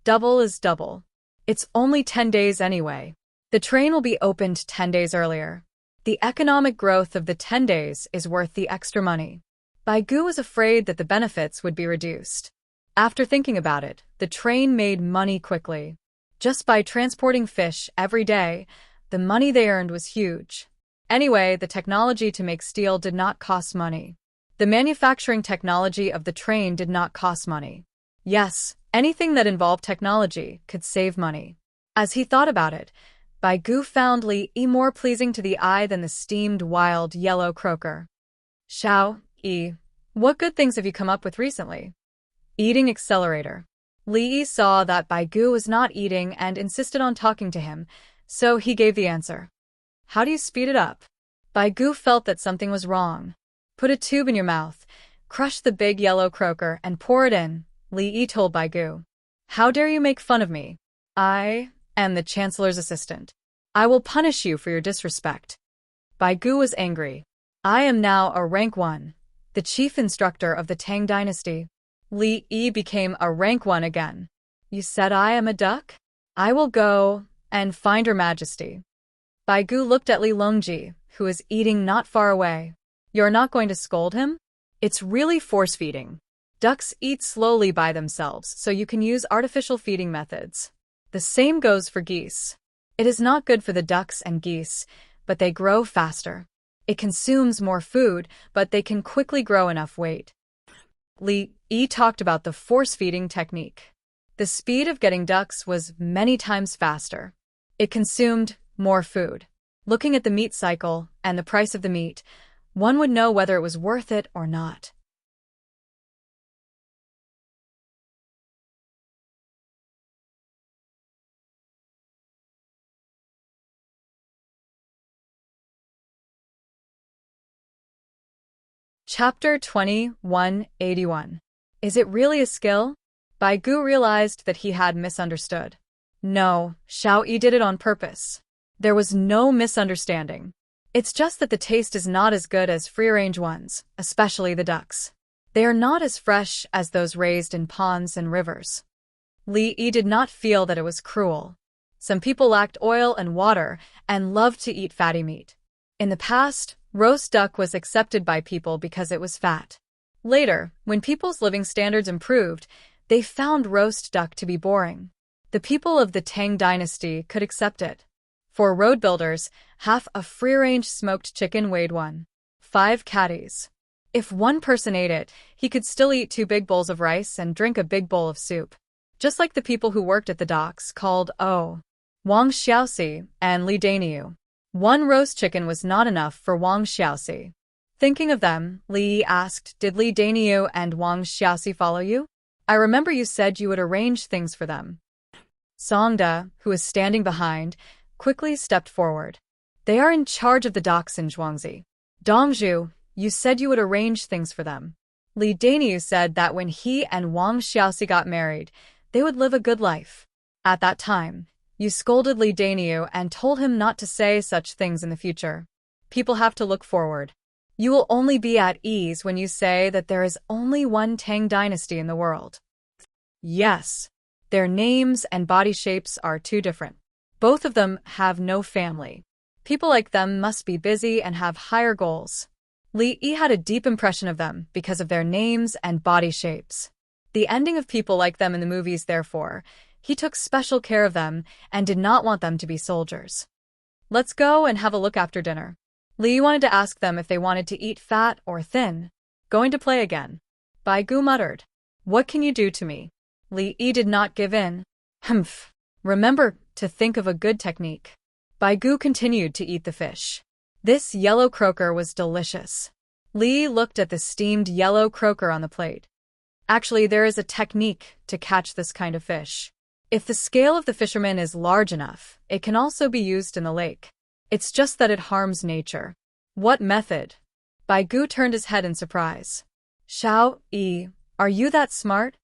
Double is double. It's only 10 days anyway. The train will be opened 10 days earlier. The economic growth of the 10 days is worth the extra money. Bai Gu was afraid that the benefits would be reduced. After thinking about it, the train made money quickly. Just by transporting fish every day, the money they earned was huge. Anyway, the technology to make steel did not cost money. The manufacturing technology of the train did not cost money. Yes, anything that involved technology could save money. As he thought about it, Bai Gu found Li Yi more pleasing to the eye than the steamed wild yellow croaker. Xiao Yi, what good things have you come up with recently? Eating accelerator. Li Yi saw that Bai Gu was not eating and insisted on talking to him, so he gave the answer. How do you speed it up? Bai Gu felt that something was wrong. Put a tube in your mouth, crush the big yellow croaker and pour it in, Li Yi told Bai Gu. How dare you make fun of me? I am the Chancellor's assistant. I will punish you for your disrespect. Bai Gu was angry. I am now a rank 1, the chief instructor of the Tang dynasty. Li Yi became a rank 1 again. You said I am a duck? I will go and find Her Majesty. Bai Gu looked at Li Longji, who was eating not far away. You're not going to scold him? It's really force-feeding. Ducks eat slowly by themselves, so you can use artificial feeding methods. The same goes for geese. It is not good for the ducks and geese, but they grow faster. It consumes more food, but they can quickly grow enough weight. Li Yi talked about the force-feeding technique. The speed of getting ducks was many times faster. It consumed more food. Looking at the meat cycle and the price of the meat, one would know whether it was worth it or not. Chapter 2181. Is it really a skill? Bai Gu realized that he had misunderstood. No, Xiao Yi did it on purpose. There was no misunderstanding. It's just that the taste is not as good as free-range ones, especially the ducks. They are not as fresh as those raised in ponds and rivers. Li Yi did not feel that it was cruel. Some people lacked oil and water and loved to eat fatty meat. In the past, roast duck was accepted by people because it was fat. Later, when people's living standards improved, they found roast duck to be boring. The people of the Tang dynasty could accept it. For road builders, half a free-range smoked chicken weighed 1.5 kgs. If one person ate it, he could still eat 2 big bowls of rice and drink a big bowl of soup. Just like the people who worked at the docks called Wang Xiaoxi and Li Daniu. One roast chicken was not enough for Wang Xiaoxi. Thinking of them, Li asked, "Did Li Daniu and Wang Xiaoxi follow you? I remember you said you would arrange things for them." Songda, who was standing behind, quickly stepped forward. "They are in charge of the docks in Zhuangzi. Dongzhu, you said you would arrange things for them." Li Daniu said that when he and Wang Xiaoxi got married, they would live a good life. At that time, you scolded Li Daniu and told him not to say such things in the future. People have to look forward. You will only be at ease when you say that there is only one Tang dynasty in the world. Yes, their names and body shapes are too different. Both of them have no family. People like them must be busy and have higher goals. Li Yi had a deep impression of them because of their names and body shapes. The ending of people like them in the movies, therefore, he took special care of them and did not want them to be soldiers. "Let's go and have a look after dinner." Li wanted to ask them if they wanted to eat fat or thin. "Going to play again?" Bai Gu muttered. "What can you do to me?" Li Yi did not give in. "Humph. Remember to think of a good technique." Bai Gu continued to eat the fish. This yellow croaker was delicious. Li looked at the steamed yellow croaker on the plate. Actually, there is a technique to catch this kind of fish. If the scale of the fisherman is large enough, it can also be used in the lake. It's just that it harms nature. What method? Bai Gu turned his head in surprise. "Xiao Yi, are you that smart?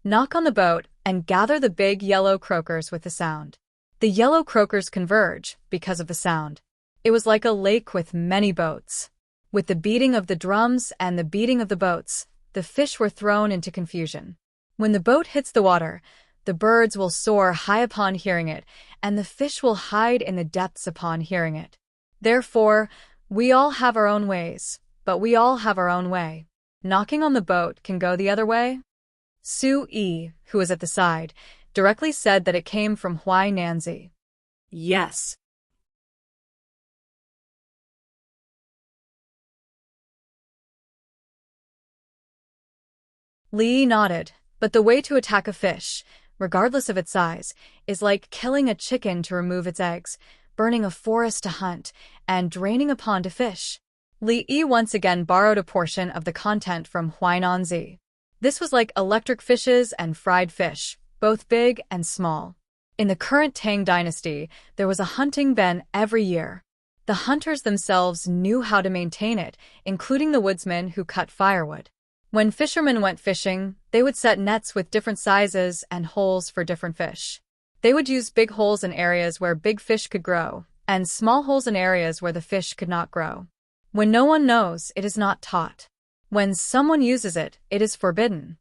Knock on the boat and gather the big yellow croakers with the sound." The yellow croakers converge because of the sound. It was like a lake with many boats. With the beating of the drums and the beating of the boats, the fish were thrown into confusion. When the boat hits the water, the birds will soar high upon hearing it, and the fish will hide in the depths upon hearing it. Therefore, we all have our own ways, but we all have our own way. Knocking on the boat can go the other way? Su Yi, who was at the side, directly said that it came from Huai Nanzi. Yes. Li nodded, but the way to attack a fish, regardless of its size, is like killing a chicken to remove its eggs, burning a forest to hunt, and draining a pond to fish. Li Yi once again borrowed a portion of the content from Huainanzi. This was like electric fishes and fried fish, both big and small. In the current Tang dynasty, there was a hunting ban every year. The hunters themselves knew how to maintain it, including the woodsmen who cut firewood. When fishermen went fishing, they would set nets with different sizes and holes for different fish. They would use big holes in areas where big fish could grow, and small holes in areas where the fish could not grow. When no one knows, it is not taught. When someone uses it, it is forbidden.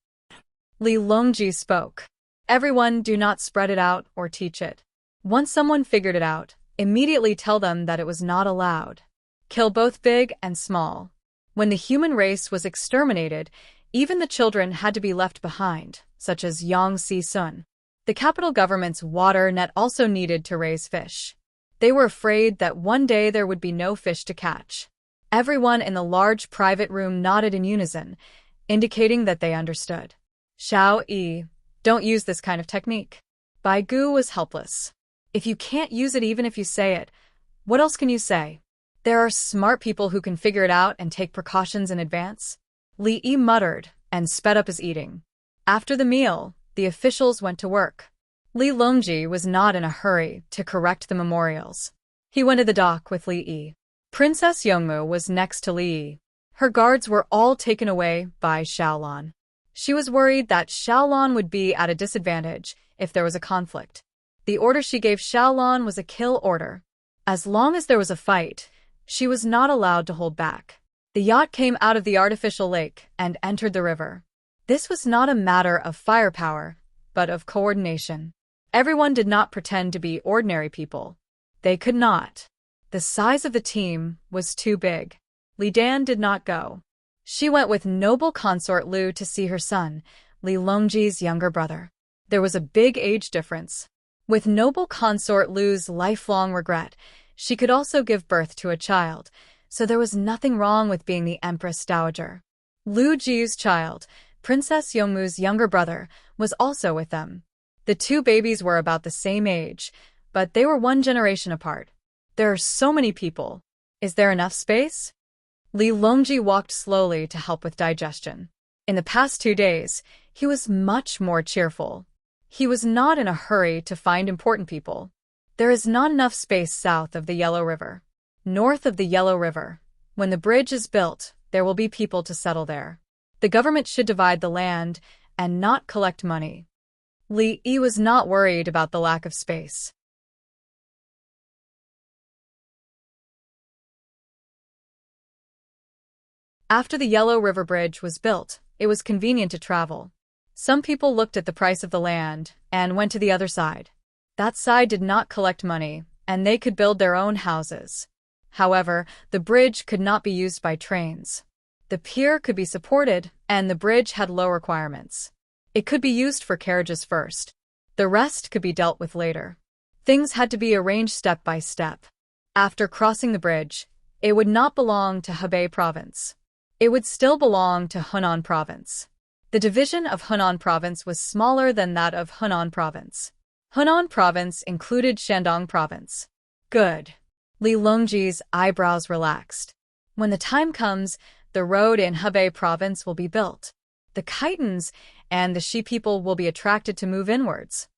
Li Longji spoke. Everyone do not spread it out or teach it. Once someone figured it out, immediately tell them that it was not allowed. Kill both big and small. When the human race was exterminated, even the children had to be left behind, such as Yang Si-sun. The capital government's water net also needed to raise fish. They were afraid that one day there would be no fish to catch. Everyone in the large private room nodded in unison, indicating that they understood. Xiao Yi, don't use this kind of technique. Bai Gu was helpless. If you can't use it even if you say it, what else can you say? There are smart people who can figure it out and take precautions in advance. Li Yi muttered and sped up his eating. After the meal, the officials went to work. Li Longji was not in a hurry to correct the memorials. He went to the dock with Li Yi. Princess Yongmu was next to Li Yi. Her guards were all taken away by Xiaolan. She was worried that Xiaolan would be at a disadvantage if there was a conflict. The order she gave Xiaolan was a kill order. As long as there was a fight, she was not allowed to hold back. The yacht came out of the artificial lake and entered the river. This was not a matter of firepower, but of coordination. Everyone did not pretend to be ordinary people. They could not. The size of the team was too big. Li Dan did not go. She went with noble consort Lu to see her son, Li Longji's younger brother. There was a big age difference. With noble consort Lu's lifelong regret, she could also give birth to a child, so there was nothing wrong with being the Empress Dowager. Lu Ji's child, Princess Yongmu's younger brother, was also with them. The two babies were about the same age, but they were one generation apart. There are so many people. Is there enough space? Li Longji walked slowly to help with digestion. In the past 2 days, he was much more cheerful. He was not in a hurry to find important people. There is not enough space south of the Yellow River. North of the Yellow River, when the bridge is built, there will be people to settle there. The government should divide the land and not collect money. Li Yi was not worried about the lack of space. After the Yellow River Bridge was built, it was convenient to travel. Some people looked at the price of the land and went to the other side. That side did not collect money, and they could build their own houses. However, the bridge could not be used by trains. The pier could be supported, and the bridge had low requirements. It could be used for carriages first. The rest could be dealt with later. Things had to be arranged step by step. After crossing the bridge, it would not belong to Hebei Province. It would still belong to Hunan Province. The division of Hunan Province was smaller than that of Hunan Province. Hunan Province included Shandong Province. Good. Li Longji's eyebrows relaxed. When the time comes, the road in Hebei Province will be built. The Khitans and the Shi people will be attracted to move inwards.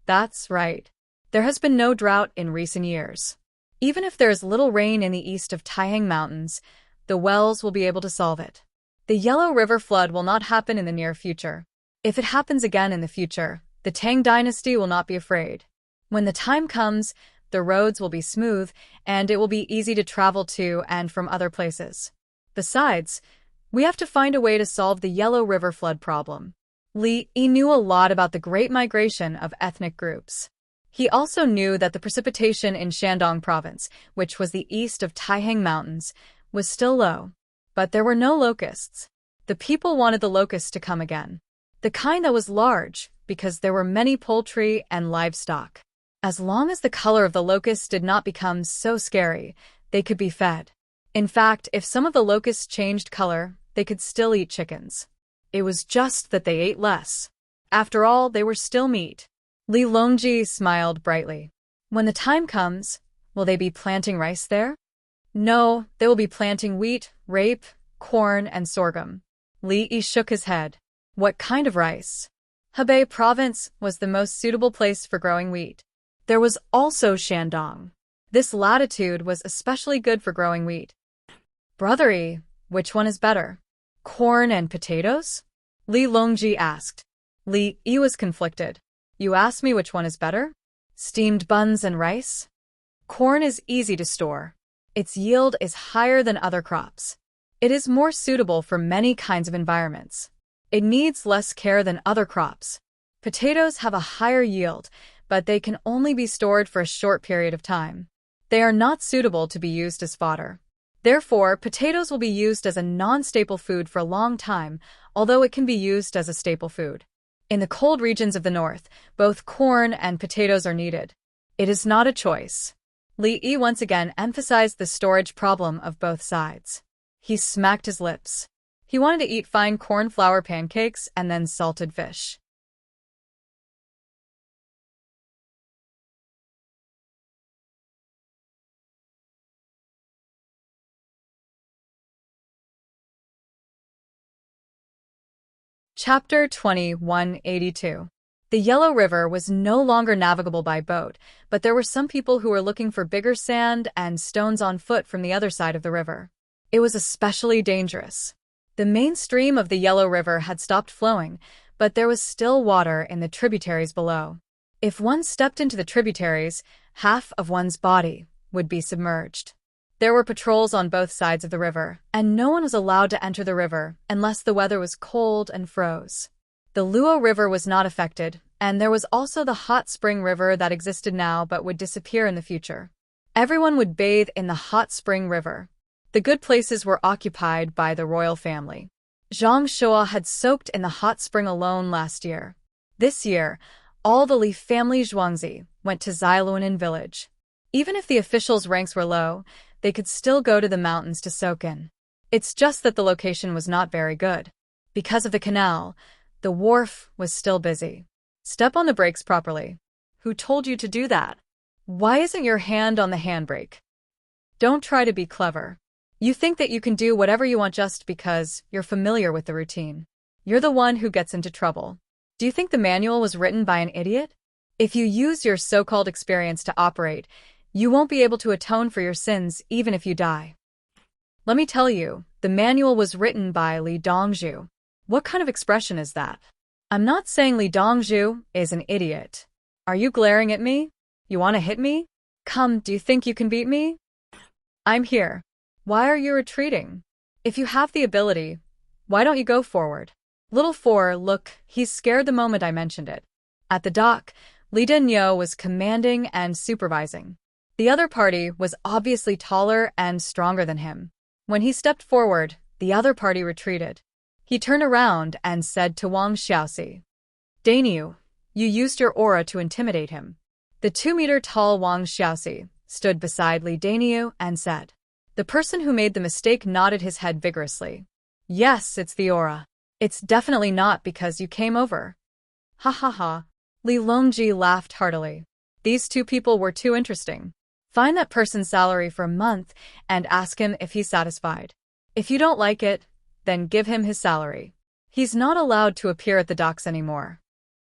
That's right. There has been no drought in recent years. Even if there is little rain in the east of Taihang Mountains, the wells will be able to solve it. The Yellow River flood will not happen in the near future. If it happens again in the future, the Tang dynasty will not be afraid. When the time comes, the roads will be smooth, and it will be easy to travel to and from other places. Besides, we have to find a way to solve the Yellow River flood problem. Li Yi knew a lot about the great migration of ethnic groups. He also knew that the precipitation in Shandong Province, which was the east of Taihang Mountains, was still low. But there were no locusts. The people wanted the locusts to come again. The kind that was large, because there were many poultry and livestock. As long as the color of the locusts did not become so scary, they could be fed. In fact, if some of the locusts changed color, they could still eat chickens. It was just that they ate less. After all, they were still meat. Li Longji smiled brightly. When the time comes, will they be planting rice there? No, they will be planting wheat, rape, corn, and sorghum. Li Yi shook his head. What kind of rice? Hebei Province was the most suitable place for growing wheat. There was also Shandong. This latitude was especially good for growing wheat. Brothery, which one is better? Corn and potatoes? Li Longji asked. Li Yi was conflicted. You ask me which one is better? Steamed buns and rice? Corn is easy to store. Its yield is higher than other crops. It is more suitable for many kinds of environments. It needs less care than other crops. Potatoes have a higher yield, but they can only be stored for a short period of time. They are not suitable to be used as fodder. Therefore, potatoes will be used as a non-staple food for a long time, although it can be used as a staple food. In the cold regions of the north, both corn and potatoes are needed. It is not a choice. Li Yi once again emphasized the storage problem of both sides. He smacked his lips. He wanted to eat fine corn flour pancakes and then salted fish. Chapter 2182. The Yellow River was no longer navigable by boat, but there were some people who were looking for bigger sand and stones on foot from the other side of the river. It was especially dangerous. The main stream of the Yellow River had stopped flowing, but there was still water in the tributaries below. If one stepped into the tributaries, half of one's body would be submerged. There were patrols on both sides of the river, and no one was allowed to enter the river unless the weather was cold and froze. The Luo River was not affected, and there was also the hot spring river that existed now but would disappear in the future. Everyone would bathe in the hot spring river. The good places were occupied by the royal family. Zhang Shua had soaked in the hot spring alone last year. This year, all the Li family Zhuangzi went to Xiluanan village. Even if the officials' ranks were low, they could still go to the mountains to soak in. It's just that the location was not very good. Because of the canal, the wharf was still busy. Step on the brakes properly. Who told you to do that? Why isn't your hand on the handbrake? Don't try to be clever. You think that you can do whatever you want just because you're familiar with the routine. You're the one who gets into trouble. Do you think the manual was written by an idiot? If you use your so-called experience to operate, you won't be able to atone for your sins even if you die. Let me tell you, the manual was written by Li Dongzhu. What kind of expression is that? I'm not saying Li Dongzhu is an idiot. Are you glaring at me? You want to hit me? Come, do you think you can beat me? I'm here. Why are you retreating? If you have the ability, why don't you go forward? Little 4, look, he's scared the moment I mentioned it. At the dock, Li Denyo was commanding and supervising. The other party was obviously taller and stronger than him. When he stepped forward, the other party retreated. He turned around and said to Wang Xiaoxi, Danyu, you used your aura to intimidate him. The 2-meter-tall Wang Xiaoxi stood beside Li Danyu and said. The person who made the mistake nodded his head vigorously. Yes, it's the aura. It's definitely not because you came over. Ha ha ha. Li Longji laughed heartily. These two people were too interesting. Find that person's salary for a month and ask him if he's satisfied. If you don't like it, then give him his salary. He's not allowed to appear at the docks anymore.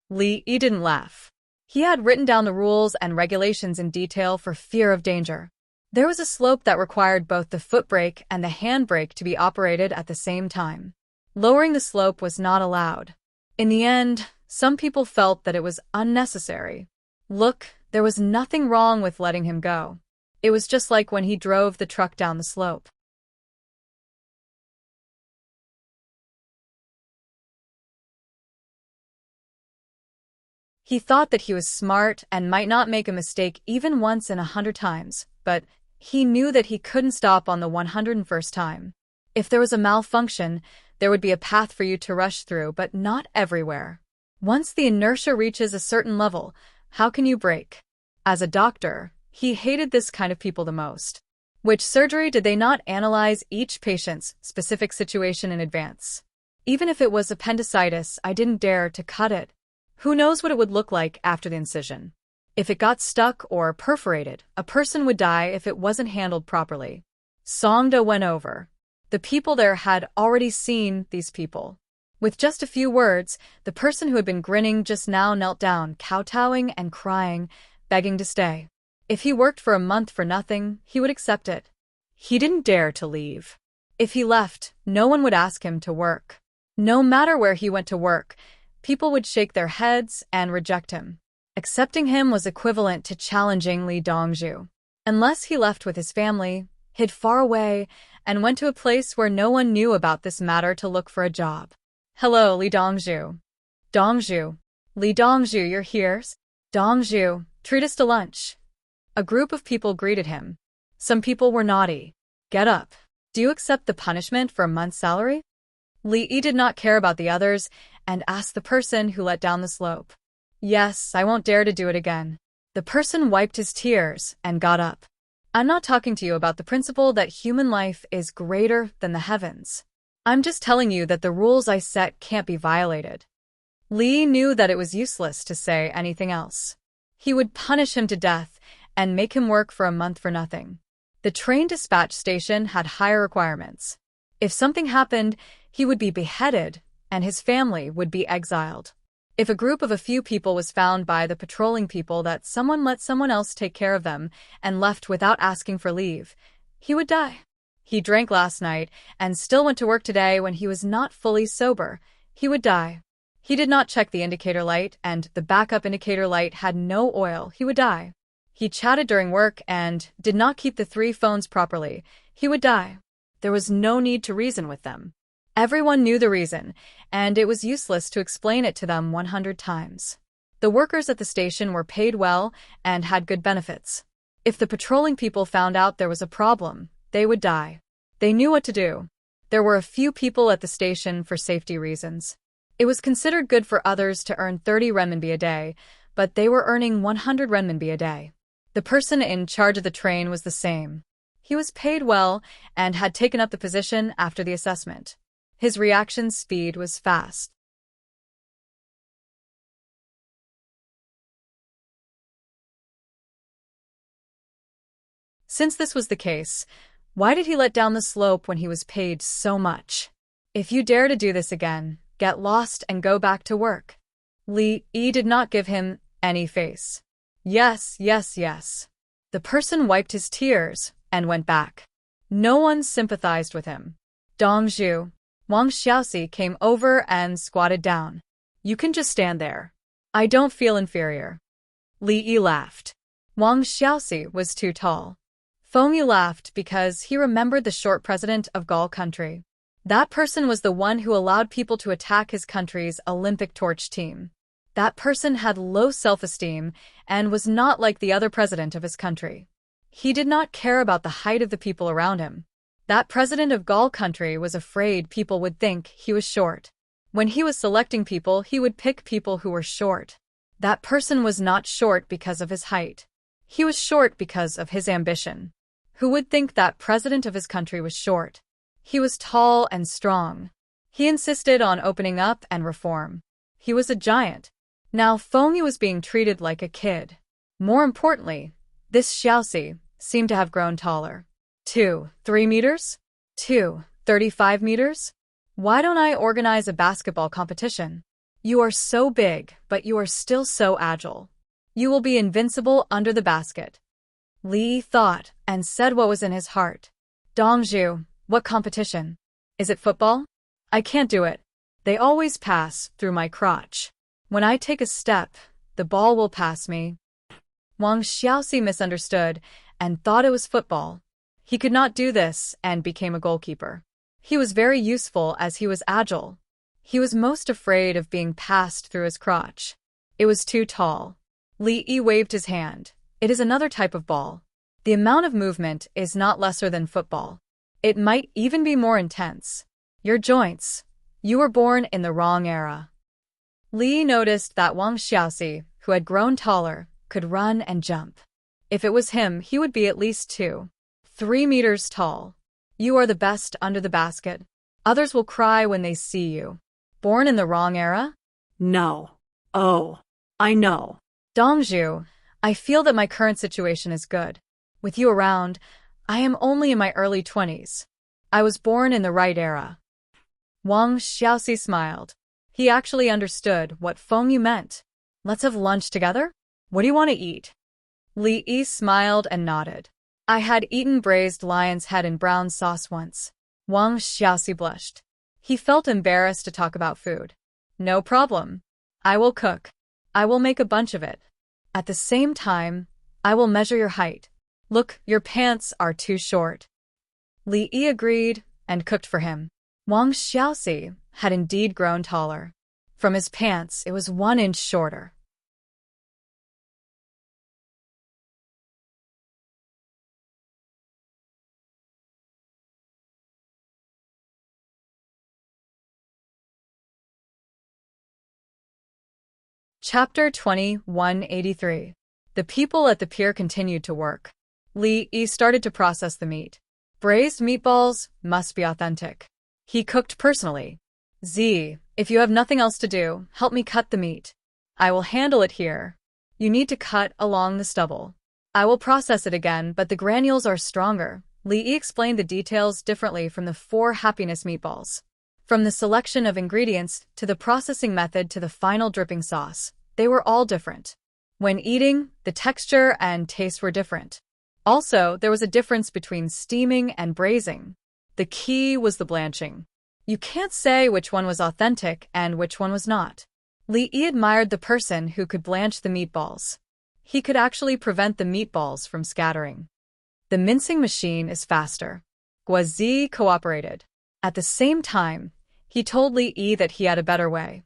Li Yi didn't laugh. He had written down the rules and regulations in detail for fear of danger. There was a slope that required both the foot brake and the hand brake to be operated at the same time. Lowering the slope was not allowed. In the end, some people felt that it was unnecessary. Look, there was nothing wrong with letting him go. It was just like when he drove the truck down the slope. He thought that he was smart and might not make a mistake even once in 100 times, but he knew that he couldn't stop on the 101st time. If there was a malfunction, there would be a path for you to rush through, but not everywhere. Once the inertia reaches a certain level, how can you brake? As a doctor, he hated this kind of people the most. Which surgery did they not analyze each patient's specific situation in advance? Even if it was appendicitis, I didn't dare to cut it. Who knows what it would look like after the incision? If it got stuck or perforated, a person would die if it wasn't handled properly. Songda went over. The people there had already seen these people. With just a few words, the person who had been grinning just now knelt down, kowtowing and crying, begging to stay. If he worked for a month for nothing, he would accept it. He didn't dare to leave. If he left, no one would ask him to work. No matter where he went to work, people would shake their heads and reject him. Accepting him was equivalent to challenging Li Dongzhu. Unless he left with his family, hid far away, and went to a place where no one knew about this matter to look for a job. Hello, Li Dongzhu. Dongzhu. Li Dongzhu, you're here? Dongzhu, treat us to lunch. A group of people greeted him. Some people were naughty. Get up. Do you accept the punishment for a month's salary? Li Yi did not care about the others and asked the person who let down the slope. Yes, I won't dare to do it again. The person wiped his tears and got up. I'm not talking to you about the principle that human life is greater than the heavens. I'm just telling you that the rules I set can't be violated. Li knew that it was useless to say anything else. He would punish him to death and make him work for a month for nothing. The train dispatch station had higher requirements. If something happened, he would be beheaded and his family would be exiled. If a group of a few people was found by the patrolling people that someone let someone else take care of them and left without asking for leave, he would die. He drank last night and still went to work today when he was not fully sober. He would die. He did not check the indicator light and the backup indicator light had no oil. He would die. He chatted during work and did not keep the 3 phones properly. He would die. There was no need to reason with them. Everyone knew the reason, and it was useless to explain it to them 100 times. The workers at the station were paid well and had good benefits. If the patrolling people found out there was a problem, they would die. They knew what to do. There were a few people at the station for safety reasons. It was considered good for others to earn 30 renminbi a day, but they were earning 100 renminbi a day. The person in charge of the train was the same. He was paid well and had taken up the position after the assessment. His reaction speed was fast. Since this was the case, why did he let down the slope when he was paid so much? If you dare to do this again, get lost and go back to work. Li Yi did not give him any face. Yes, yes, yes. The person wiped his tears and went back. No one sympathized with him. Dong Zhu, Wang Xiaoxi came over and squatted down. You can just stand there. I don't feel inferior. Li Yi laughed. Wang Xiaoxi was too tall. Feng Yu laughed because he remembered the short president of Gaul country. That person was the one who allowed people to attack his country's Olympic torch team. That person had low self-esteem and was not like the other president of his country. He did not care about the height of the people around him. That president of Gaul country was afraid people would think he was short. When he was selecting people, he would pick people who were short. That person was not short because of his height. He was short because of his ambition. Who would think that president of his country was short? He was tall and strong. He insisted on opening up and reform. He was a giant. Now Feng Yu was being treated like a kid. More importantly, this Xiaoxi seemed to have grown taller. 3 meters? 35 meters? Why don't I organize a basketball competition? You are so big, but you are still so agile. You will be invincible under the basket. Li thought and said what was in his heart. Dong Zhu, what competition? Is it football? I can't do it. They always pass through my crotch. When I take a step, the ball will pass me. Wang Xiaoxi misunderstood and thought it was football. He could not do this and became a goalkeeper. He was very useful as he was agile. He was most afraid of being passed through his crotch. It was too tall. Li Yi waved his hand. It is another type of ball. The amount of movement is not lesser than football. It might even be more intense. Your joints. You were born in the wrong era. Li noticed that Wang Xiaoxi, who had grown taller, could run and jump. If it was him, he would be at least 3 meters tall. You are the best under the basket. Others will cry when they see you. Born in the wrong era? No. Oh, I know. Dong Zhu, I feel that my current situation is good. With you around, I am only in my early 20s. I was born in the right era. Wang Xiaoxi smiled. He actually understood what Feng Yu meant. Let's have lunch together? What do you want to eat? Li Yi smiled and nodded. I had eaten braised lion's head in brown sauce once. Wang Xiaoxi blushed. He felt embarrassed to talk about food. No problem. I will cook. I will make a bunch of it. At the same time, I will measure your height. Look, your pants are too short. Li Yi agreed and cooked for him. Wang Xiaoxi had indeed grown taller. From his pants, it was 1 inch shorter. Chapter 2183. The people at the pier continued to work. Li Yi started to process the meat. Braised meatballs must be authentic. He cooked personally. Z, if you have nothing else to do, help me cut the meat. I will handle it here. You need to cut along the stubble. I will process it again, but the granules are stronger. Li Yi explained the details differently from the 4 happiness meatballs. From the selection of ingredients to the processing method to the final dripping sauce, they were all different. When eating, the texture and taste were different. Also, there was a difference between steaming and braising. The key was the blanching. You can't say which one was authentic and which one was not. Li Yi admired the person who could blanch the meatballs. He could actually prevent the meatballs from scattering. The mincing machine is faster. Guazi cooperated. At the same time, he told Li Yi that he had a better way.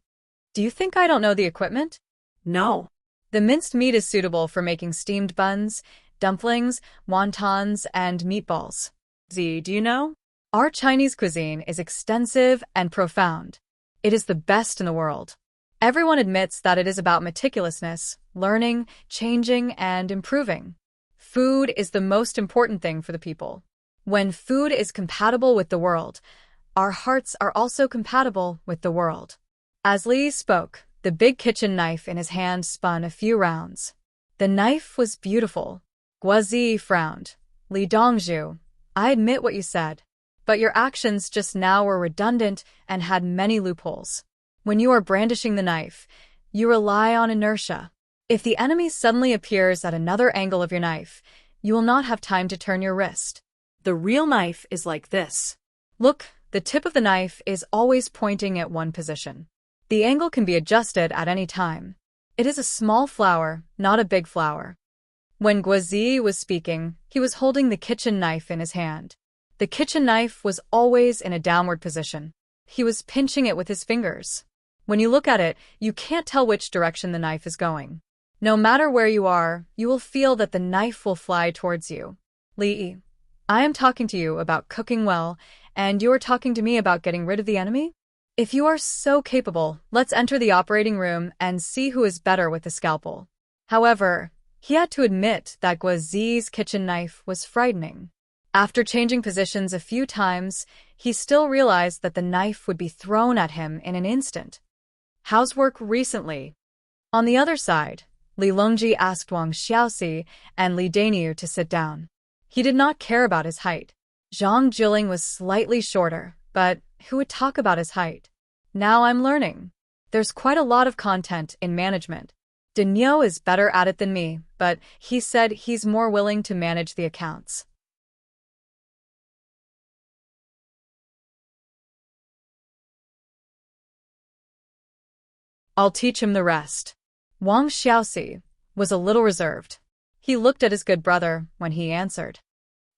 Do you think I don't know the equipment? No. The minced meat is suitable for making steamed buns, dumplings, wontons, and meatballs. Z, do you know? Our Chinese cuisine is extensive and profound. It is the best in the world. Everyone admits that it is about meticulousness, learning, changing, and improving. Food is the most important thing for the people. When food is compatible with the world, our hearts are also compatible with the world. As Li spoke, the big kitchen knife in his hand spun a few rounds. The knife was beautiful. Guozi frowned. Li Dongzhu, I admit what you said, but your actions just now were redundant and had many loopholes. When you are brandishing the knife, you rely on inertia. If the enemy suddenly appears at another angle of your knife, you will not have time to turn your wrist. The real knife is like this. Look, the tip of the knife is always pointing at one position. The angle can be adjusted at any time. It is a small flower, not a big flower. When Guozi was speaking, he was holding the kitchen knife in his hand. The kitchen knife was always in a downward position. He was pinching it with his fingers. When you look at it, you can't tell which direction the knife is going. No matter where you are, you will feel that the knife will fly towards you. Li, I am talking to you about cooking well, and you are talking to me about getting rid of the enemy? If you are so capable, let's enter the operating room and see who is better with the scalpel. However, he had to admit that Guozi's kitchen knife was frightening. After changing positions a few times, he still realized that the knife would be thrown at him in an instant. How's work recently? On the other side, Li Longji asked Wang Xiaoxi and Li Daniu to sit down. He did not care about his height. Zhang Jiling was slightly shorter, but who would talk about his height? Now I'm learning. There's quite a lot of content in management. Daniel is better at it than me, but he said he's more willing to manage the accounts. I'll teach him the rest. Wang Xiaoxi was a little reserved. He looked at his good brother when he answered.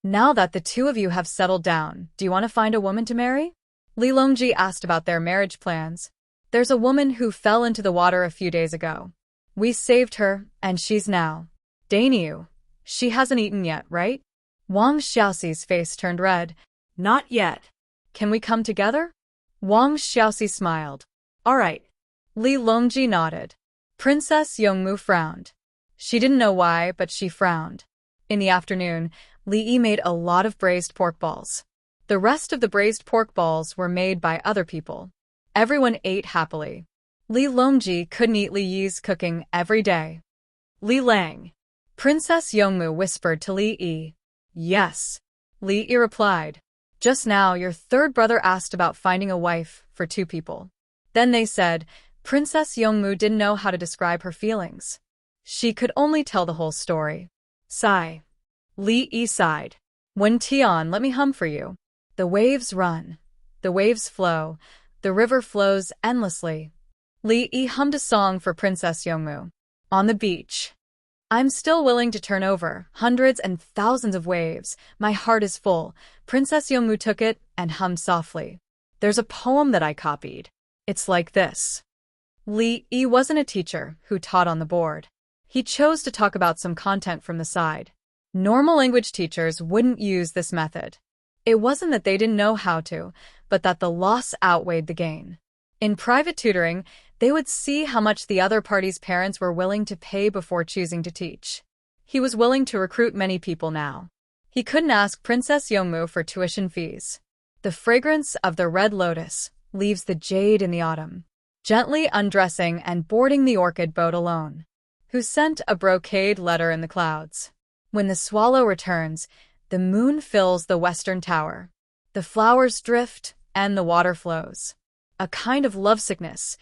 Now that the two of you have settled down, do you want to find a woman to marry? Li Longji asked about their marriage plans. There's a woman who fell into the water a few days ago. We saved her, and she's now. Daniu. She hasn't eaten yet, right? Wang Xiaoxi's face turned red. Not yet. Can we come together? Wang Xiaoxi smiled. All right. Li Longji nodded. Princess Yongmu frowned. She didn't know why, but she frowned. In the afternoon, Li Yi made a lot of braised pork balls. The rest of the braised pork balls were made by other people. Everyone ate happily. Li Longji couldn't eat Li Yi's cooking every day. Li Lang. Princess Yongmu whispered to Li Yi. Yes. Li Yi replied. Just now your third brother asked about finding a wife for two people. Then they said, Princess Yongmu didn't know how to describe her feelings. She could only tell the whole story. Sigh. Li Yi sighed. When Tian, let me hum for you. The waves run. The waves flow. The river flows endlessly. Li Yi hummed a song for Princess Yongmu. On the beach. I'm still willing to turn over hundreds and thousands of waves. My heart is full. Princess Yongmu took it and hummed softly. There's a poem that I copied. It's like this. Li Yi wasn't a teacher who taught on the board. He chose to talk about some content from the side. Normal language teachers wouldn't use this method. It wasn't that they didn't know how to, but that the loss outweighed the gain. In private tutoring, they would see how much the other party's parents were willing to pay before choosing to teach. He was willing to recruit many people now. He couldn't ask Princess Yongmu for tuition fees. The fragrance of the red lotus leaves the jade in the autumn. Gently undressing and boarding the orchid boat alone. Who sent a brocade letter in the clouds. When the swallow returns, the moon fills the western tower. The flowers drift and the water flows. A kind of lovesickness,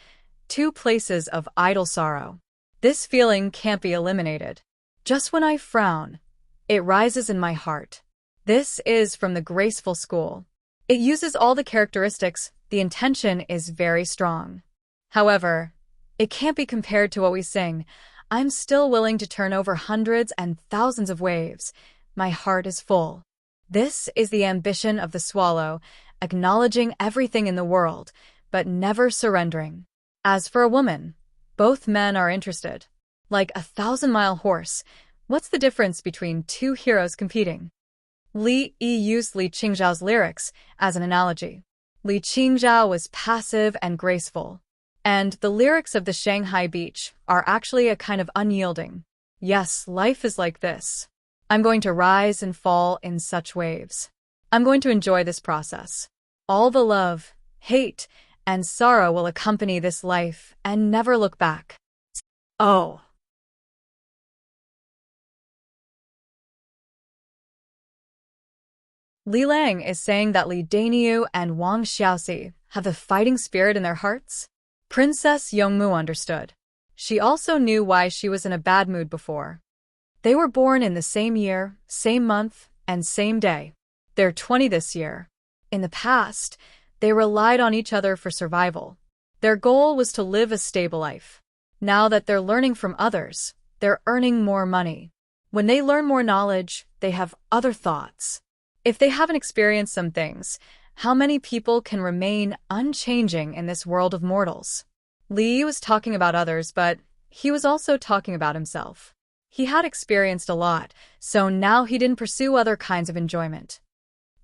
two places of idle sorrow. This feeling can't be eliminated. Just when I frown, it rises in my heart. This is from the graceful school. It uses all the characteristics, the intention is very strong. However, it can't be compared to what we sing. I'm still willing to turn over hundreds and thousands of waves. My heart is full. This is the ambition of the swallow, acknowledging everything in the world, but never surrendering. As for a woman, both men are interested. Like a 1,000-mile horse, what's the difference between two heroes competing? Li Yi used Li Qingzhao's lyrics as an analogy. Li Qingzhao was passive and graceful. And the lyrics of the Shanghai beach are actually a kind of unyielding. Yes, life is like this. I'm going to rise and fall in such waves. I'm going to enjoy this process. All the love, hate, and sorrow will accompany this life and never look back. Oh. Li Lang is saying that Li Daniu and Wang Xiaoxi have the fighting spirit in their hearts? Princess Yongmu understood. She also knew why she was in a bad mood before. They were born in the same year, same month, and same day. They're 20 this year. In the past, they relied on each other for survival. Their goal was to live a stable life. Now that they're learning from others, they're earning more money. When they learn more knowledge, they have other thoughts. If they haven't experienced some things, how many people can remain unchanging in this world of mortals? Li was talking about others, but he was also talking about himself. He had experienced a lot, so now he didn't pursue other kinds of enjoyment.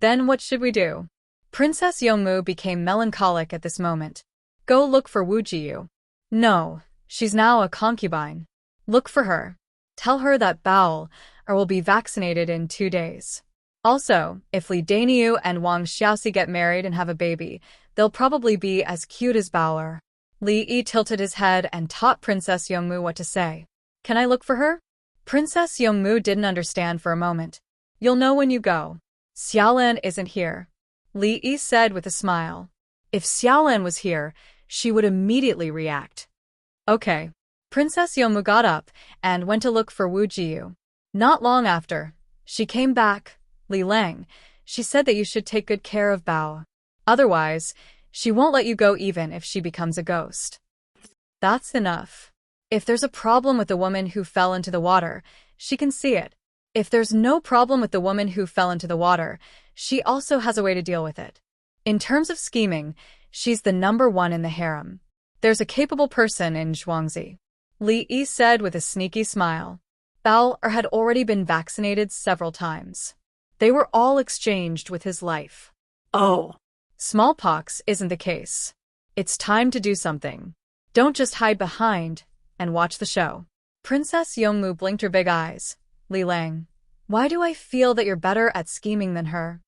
Then what should we do? Princess Yongmu became melancholic at this moment. Go look for Wu Jiyu. No, she's now a concubine. Look for her. Tell her that Bao will be vaccinated in 2 days. Also, if Li Daniu and Wang Xiaoxi get married and have a baby, they'll probably be as cute as Bao. Li Yi tilted his head and taught Princess Yongmu what to say. Can I look for her? Princess Yongmu didn't understand for a moment. You'll know when you go. Xiaolan isn't here. Li Yi said with a smile. If Xiaolan was here, she would immediately react. Okay. Princess Yongmu got up and went to look for Wu Jiyu. Not long after, she came back. Li Lang, she said that you should take good care of Bao. Otherwise, she won't let you go even if she becomes a ghost. That's enough. If there's a problem with the woman who fell into the water, she can see it. If there's no problem with the woman who fell into the water, she also has a way to deal with it. In terms of scheming, she's the #1 in the harem. There's a capable person in Zhuangzi. Li Yi said with a sneaky smile. Bao had already been vaccinated several times. They were all exchanged with his life. Oh. Smallpox isn't the case. It's time to do something. Don't just hide behind and watch the show. Princess Yongmu blinked her big eyes. Li Lang, why do I feel that you're better at scheming than her?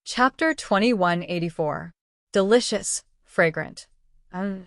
Chapter 2184. Delicious, fragrant. Wang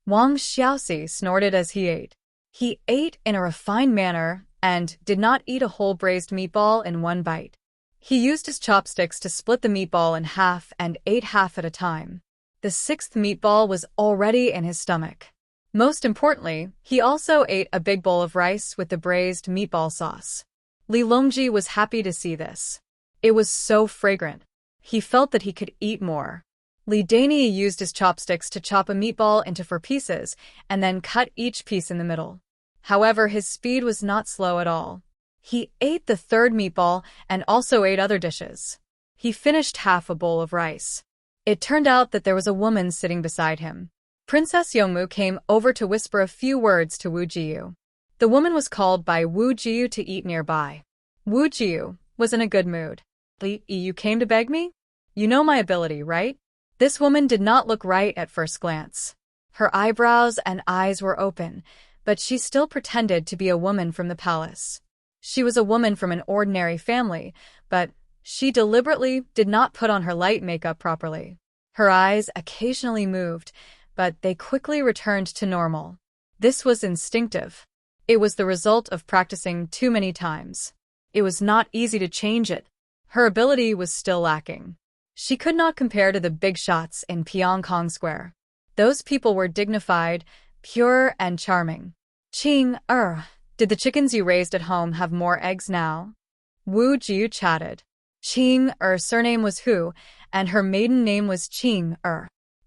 Xiaoxi snorted as he ate. He ate in a refined manner and did not eat a whole braised meatball in one bite. He used his chopsticks to split the meatball in half and ate half at a time. The 6th meatball was already in his stomach. Most importantly, he also ate a big bowl of rice with the braised meatball sauce. Li Longji was happy to see this. It was so fragrant. He felt that he could eat more. Li Dani used his chopsticks to chop a meatball into 4 pieces and then cut each piece in the middle. However, his speed was not slow at all. He ate the 3rd meatball and also ate other dishes. He finished half a bowl of rice. It turned out that there was a woman sitting beside him. Princess Yongmu came over to whisper a few words to Wu Jiyu. The woman was called by Wu Jiyu to eat nearby. Wu Jiyu was in a good mood. You came to beg me? You know my ability, right? This woman did not look right at first glance. Her eyebrows and eyes were open, but she still pretended to be a woman from the palace. She was a woman from an ordinary family, but she deliberately did not put on her light makeup properly. Her eyes occasionally moved, but they quickly returned to normal. This was instinctive. It was the result of practicing too many times. It was not easy to change it. Her ability was still lacking. She could not compare to the big shots in Pyongkong Square. Those people were dignified, pure, and charming. Did the chickens you raised at home have more eggs now? Wu Jiu chatted. Surname was Hu, and her maiden name was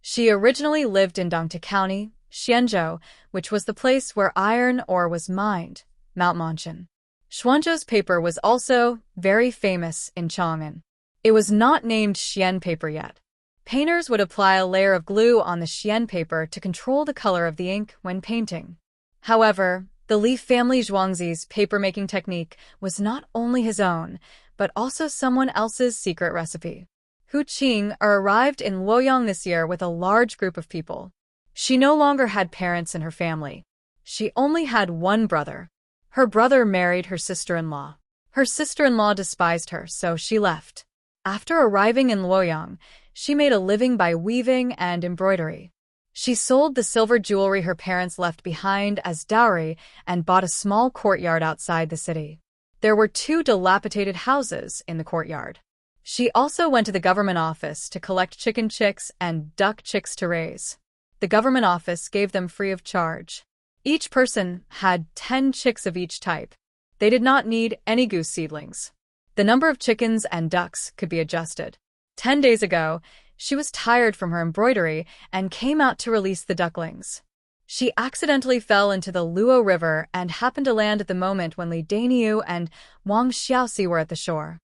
She originally lived in Dongta County, Xianzhou, which was the place where iron ore was mined, Mount Monchan. Xuanzhou's paper was also very famous in Chang'an. It was not named Xian paper yet. Painters would apply a layer of glue on the Xian paper to control the color of the ink when painting. However, the Li family Zhuangzi's paper-making technique was not only his own, but also someone else's secret recipe. Hu Qing arrived in Luoyang this year with a large group of people. She no longer had parents in her family. She only had one brother. Her brother married her sister-in-law. Her sister-in-law despised her, so she left. After arriving in Luoyang, she made a living by weaving and embroidery. She sold the silver jewelry her parents left behind as dowry and bought a small courtyard outside the city. There were 2 dilapidated houses in the courtyard. She also went to the government office to collect chicken chicks and duck chicks to raise. The government office gave them free of charge. Each person had 10 chicks of each type. They did not need any goose seedlings. The number of chickens and ducks could be adjusted. 10 days ago, she was tired from her embroidery and came out to release the ducklings. She accidentally fell into the Luo River and happened to land at the moment when Li Daniu and Wang Xiaoxi were at the shore.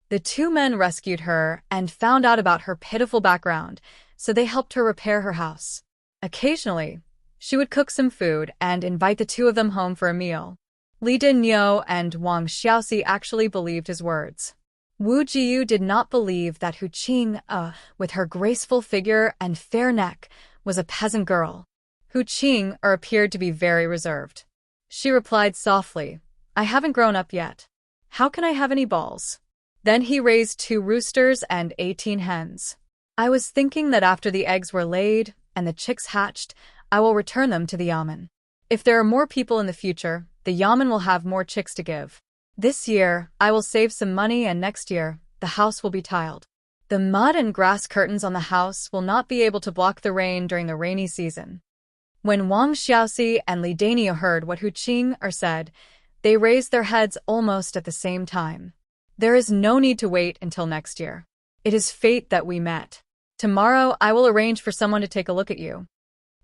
The 2 men rescued her and found out about her pitiful background, so they helped her repair her house. Occasionally, she would cook some food and invite the 2 of them home for a meal. Li Daniu and Wang Xiaoxi actually believed his words. Wu Jiyu did not believe that Hu Qing, with her graceful figure and fair neck, was a peasant girl. Hu Qing appeared to be very reserved. She replied softly, "I haven't grown up yet. How can I have any balls?" Then he raised 2 roosters and 18 hens. "I was thinking that after the eggs were laid and the chicks hatched, I will return them to the yamen. If there are more people in the future, the yamen will have more chicks to give. This year, I will save some money and next year, the house will be tiled. The mud and grass curtains on the house will not be able to block the rain during the rainy season." When Wang Xiaoxi and Li Daniu heard what Hu Qing said, they raised their heads almost at the same time. "There is no need to wait until next year. It is fate that we met. Tomorrow I will arrange for someone to take a look at you,"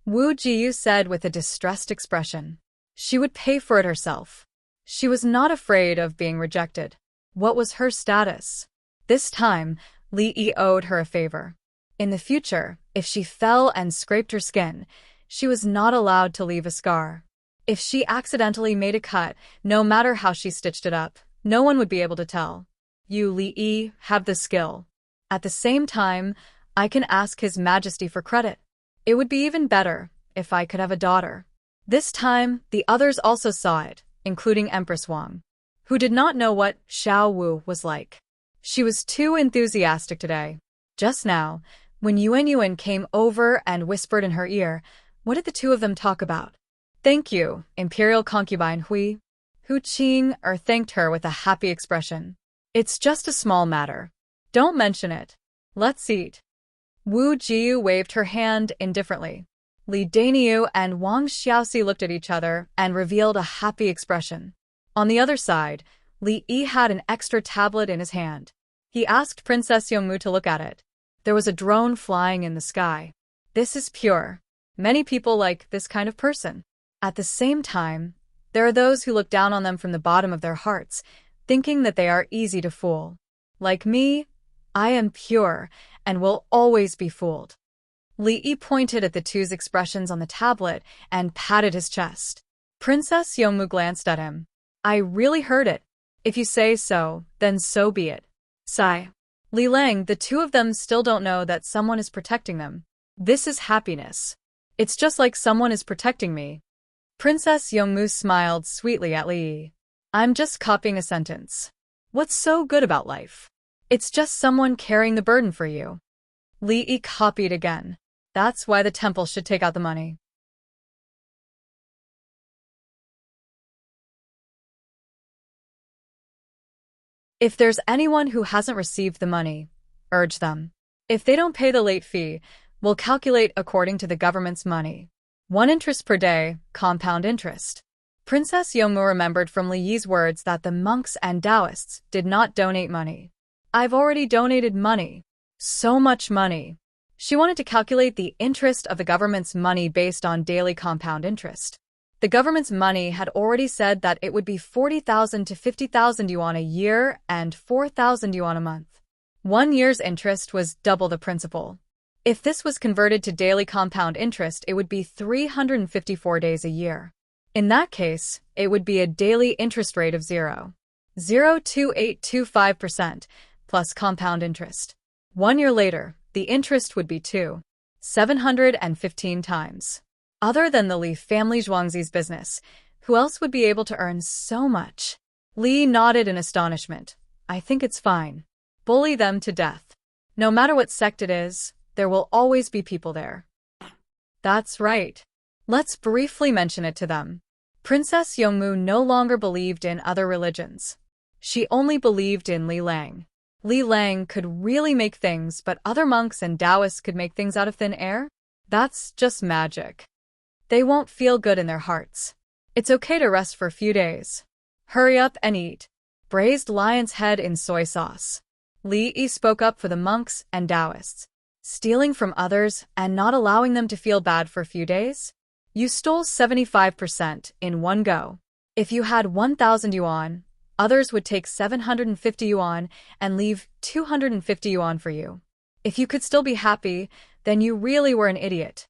Wu Jiyu said with a distressed expression. She would pay for it herself. She was not afraid of being rejected. What was her status? This time, Li Yi owed her a favor. In the future, if she fell and scraped her skin, she was not allowed to leave a scar. If she accidentally made a cut, no matter how she stitched it up, no one would be able to tell. You, Li Yi, have the skill. At the same time, I can ask His Majesty for credit. It would be even better if I could have a daughter. This time, the others also saw it, including Empress Wang, who did not know what Xiao Wu was like. She was too enthusiastic today. Just now, when Yuan came over and whispered in her ear, what did the 2 of them talk about? "Thank you, Imperial Concubine Hui." Hu Qing thanked her with a happy expression. "It's just a small matter. Don't mention it. Let's eat." Wu Jiyu waved her hand indifferently. Li Daniu and Wang Xiaoxi looked at each other and revealed a happy expression. On the other side, Li Yi had an extra tablet in his hand. He asked Princess Yongmu to look at it. There was a drone flying in the sky. This is pure. Many people like this kind of person. At the same time, there are those who look down on them from the bottom of their hearts, thinking that they are easy to fool. Like me, I am pure and will always be fooled. Li Yi pointed at the 2's expressions on the tablet and patted his chest. Princess Yongmu glanced at him. "I really heard it. If you say so, then so be it." Sigh. Li Lang, the 2 of them still don't know that someone is protecting them. This is happiness. It's just like someone is protecting me. Princess Yongmu smiled sweetly at Li Yi. "I'm just copying a sentence. What's so good about life? It's just someone carrying the burden for you." Li Yi copied again. "That's why the temple should take out the money." If there's anyone who hasn't received the money, urge them. If they don't pay the late fee, we'll calculate according to the government's money. 1 interest per day, compound interest. Princess Yongmu remembered from Li Yi's words that the monks and Taoists did not donate money. "I've already donated money. So much money." She wanted to calculate the interest of the government's money based on daily compound interest. The government's money had already said that it would be 40,000 to 50,000 yuan a year and 4,000 yuan a month. 1 year's interest was double the principal. If this was converted to daily compound interest, it would be 354 days a year. In that case, it would be a daily interest rate of 0.02825% plus compound interest. 1 year later, the interest would be 715 times. Other than the Li family Zhuangzi's business, who else would be able to earn so much? Li nodded in astonishment. I think it's fine. Bully them to death. No matter what sect it is, there will always be people there. That's right. Let's briefly mention it to them. Princess Yongmu no longer believed in other religions. She only believed in Li Lang. Li Lang could really make things, but other monks and Taoists could make things out of thin air? That's just magic. They won't feel good in their hearts. It's okay to rest for a few days. Hurry up and eat. Braised lion's head in soy sauce. Li Yi spoke up for the monks and Taoists. Stealing from others and not allowing them to feel bad for a few days? You stole 75% in one go. If you had 1,000 yuan, others would take 750 yuan and leave 250 yuan for you. If you could still be happy, then you really were an idiot.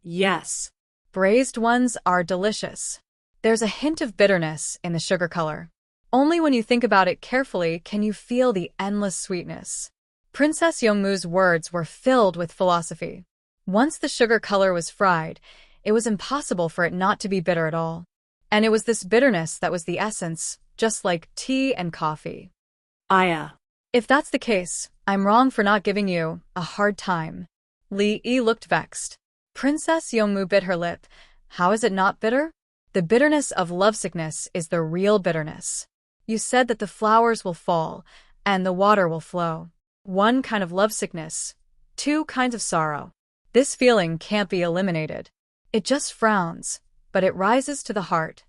Yes. Braised ones are delicious. There's a hint of bitterness in the sugar color. Only when you think about it carefully can you feel the endless sweetness. Princess Yongmu's words were filled with philosophy. Once the sugar color was fried, it was impossible for it not to be bitter at all. And it was this bitterness that was the essence, just like tea and coffee. Aya. If that's the case, I'm wrong for not giving you a hard time. Li Yi looked vexed. Princess Yongmu bit her lip. How is it not bitter? The bitterness of lovesickness is the real bitterness. You said that the flowers will fall, and the water will flow. 1 kind of lovesickness, 2 kinds of sorrow. This feeling can't be eliminated. It just frowns, but it rises to the heart.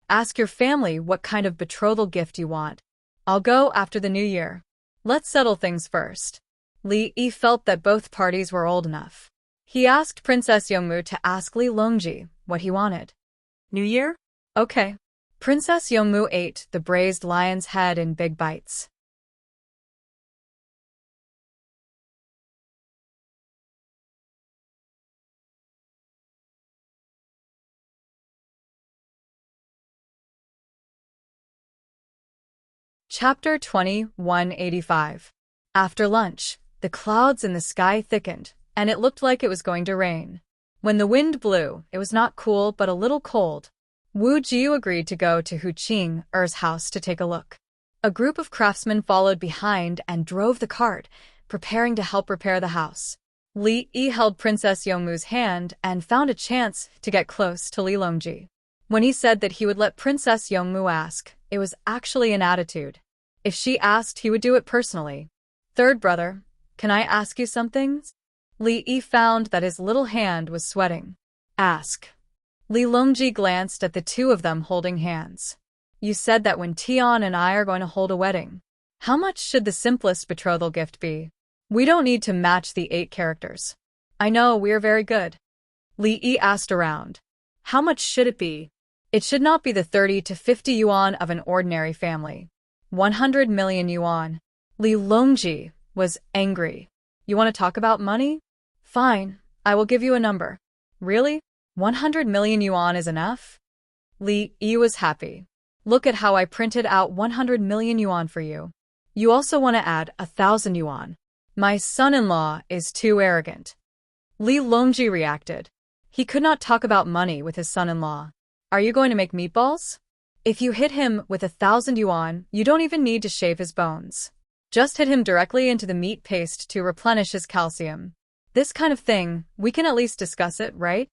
Ask your family what kind of betrothal gift you want. I'll go after the new year. Let's settle things first. Li Yi felt that both parties were old enough. He asked Princess Yongmu to ask Li Longji what he wanted. New Year? Okay. Princess Yongmu ate the braised lion's head in big bites. Chapter 2185. After lunch, the clouds in the sky thickened, and it looked like it was going to rain. When the wind blew, it was not cool but a little cold. Wu Jiu agreed to go to Hu Qing's house to take a look. A group of craftsmen followed behind and drove the cart, preparing to help repair the house. Li Yi held Princess Yongmu's hand and found a chance to get close to Li Longji. When he said that he would let Princess Yongmu ask, it was actually an attitude. If she asked, he would do it personally. Third brother, can I ask you something? Li Yi found that his little hand was sweating. Ask. Li Longji glanced at the two of them holding hands. You said that when Tian and I are going to hold a wedding. How much should the simplest betrothal gift be? We don't need to match the 8 characters. I know, we're very good. Li Yi asked around. How much should it be? It should not be the 30 to 50 yuan of an ordinary family. 100 million yuan. Li Longji was angry. You want to talk about money? Fine, I will give you a number. Really? 100 million yuan is enough? Li Yi was happy. Look at how I printed out 100 million yuan for you. You also want to add 1,000 yuan. My son-in-law is too arrogant. Li Longji reacted. He could not talk about money with his son-in-law. Are you going to make meatballs? If you hit him with 1,000 yuan, you don't even need to shave his bones. Just hit him directly into the meat paste to replenish his calcium. This kind of thing, we can at least discuss it, right?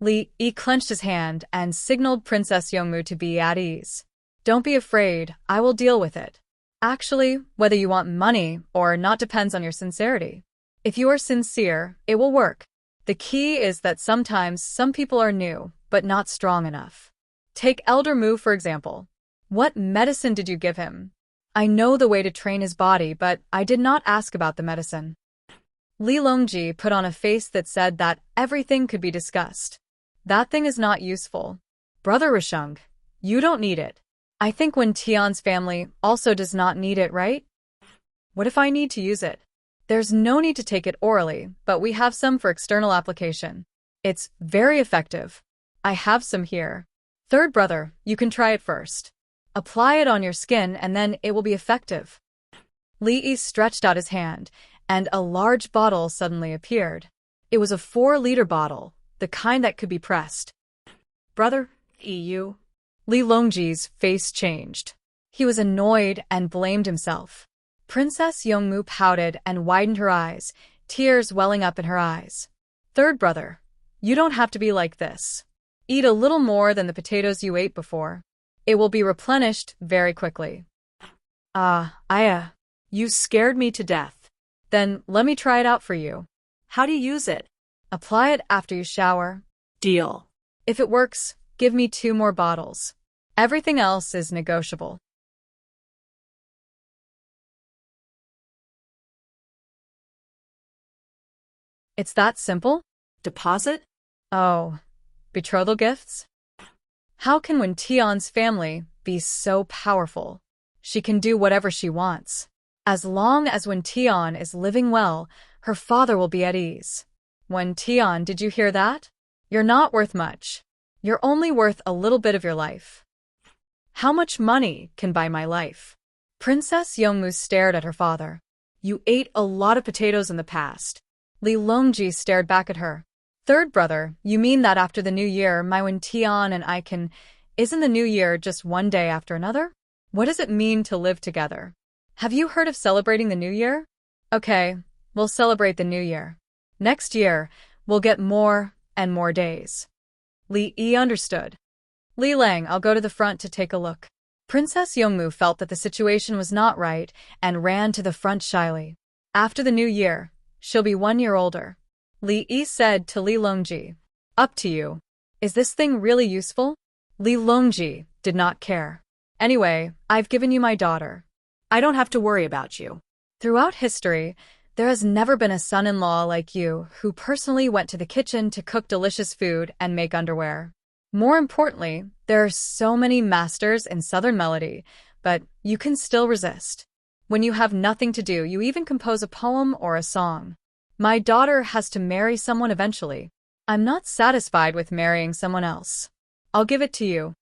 Li Yi clenched his hand and signaled Princess Yongmu to be at ease. Don't be afraid, I will deal with it. Actually, whether you want money or not depends on your sincerity. If you are sincere, it will work. The key is that sometimes some people are new, but not strong enough. Take Elder Mu for example. What medicine did you give him? I know the way to train his body, but I did not ask about the medicine. Li Longji put on a face that said that everything could be discussed. That thing is not useful. Brother Rishung, you don't need it. I think Wen Tian's family also does not need it, right? What if I need to use it? There's no need to take it orally, but we have some for external application. It's very effective. I have some here. Third brother, you can try it first. Apply it on your skin and then it will be effective. Li Yi stretched out his hand, and a large bottle suddenly appeared. It was a 4-liter bottle, the kind that could be pressed. Brother, you. Li Longji's face changed. He was annoyed and blamed himself. Princess Yongmu pouted and widened her eyes, tears welling up in her eyes. Third brother, you don't have to be like this. Eat a little more than the potatoes you ate before. It will be replenished very quickly. You scared me to death. Then let me try it out for you. How do you use it? Apply it after you shower. Deal. If it works, give me 2 more bottles. Everything else is negotiable. It's that simple? Deposit? Oh, betrothal gifts? How can Wen Tian's family be so powerful? She can do whatever she wants. As long as Wen Tian is living well, her father will be at ease. Wen Tian, did you hear that? You're not worth much. You're only worth a little bit of your life. How much money can buy my life? Princess Yongmu stared at her father. You ate a lot of potatoes in the past. Li Longji stared back at her. Third brother, you mean that after the new year, my Wen Tian and I can... Isn't the new year just one day after another? What does it mean to live together? Have you heard of celebrating the new year? Okay, we'll celebrate the new year. Next year, we'll get more and more days. Li Yi understood. Li Lang, I'll go to the front to take a look. Princess Yongmu felt that the situation was not right and ran to the front shyly. After the new year, she'll be 1 year older. Li Yi said to Li Longji, up to you. Is this thing really useful? Li Longji did not care. Anyway, I've given you my daughter. I don't have to worry about you. Throughout history, there has never been a son-in-law like you who personally went to the kitchen to cook delicious food and make underwear. More importantly, there are so many masters in Southern melody, but you can still resist. When you have nothing to do, you even compose a poem or a song. My daughter has to marry someone eventually. I'm not satisfied with marrying someone else. I'll give it to you.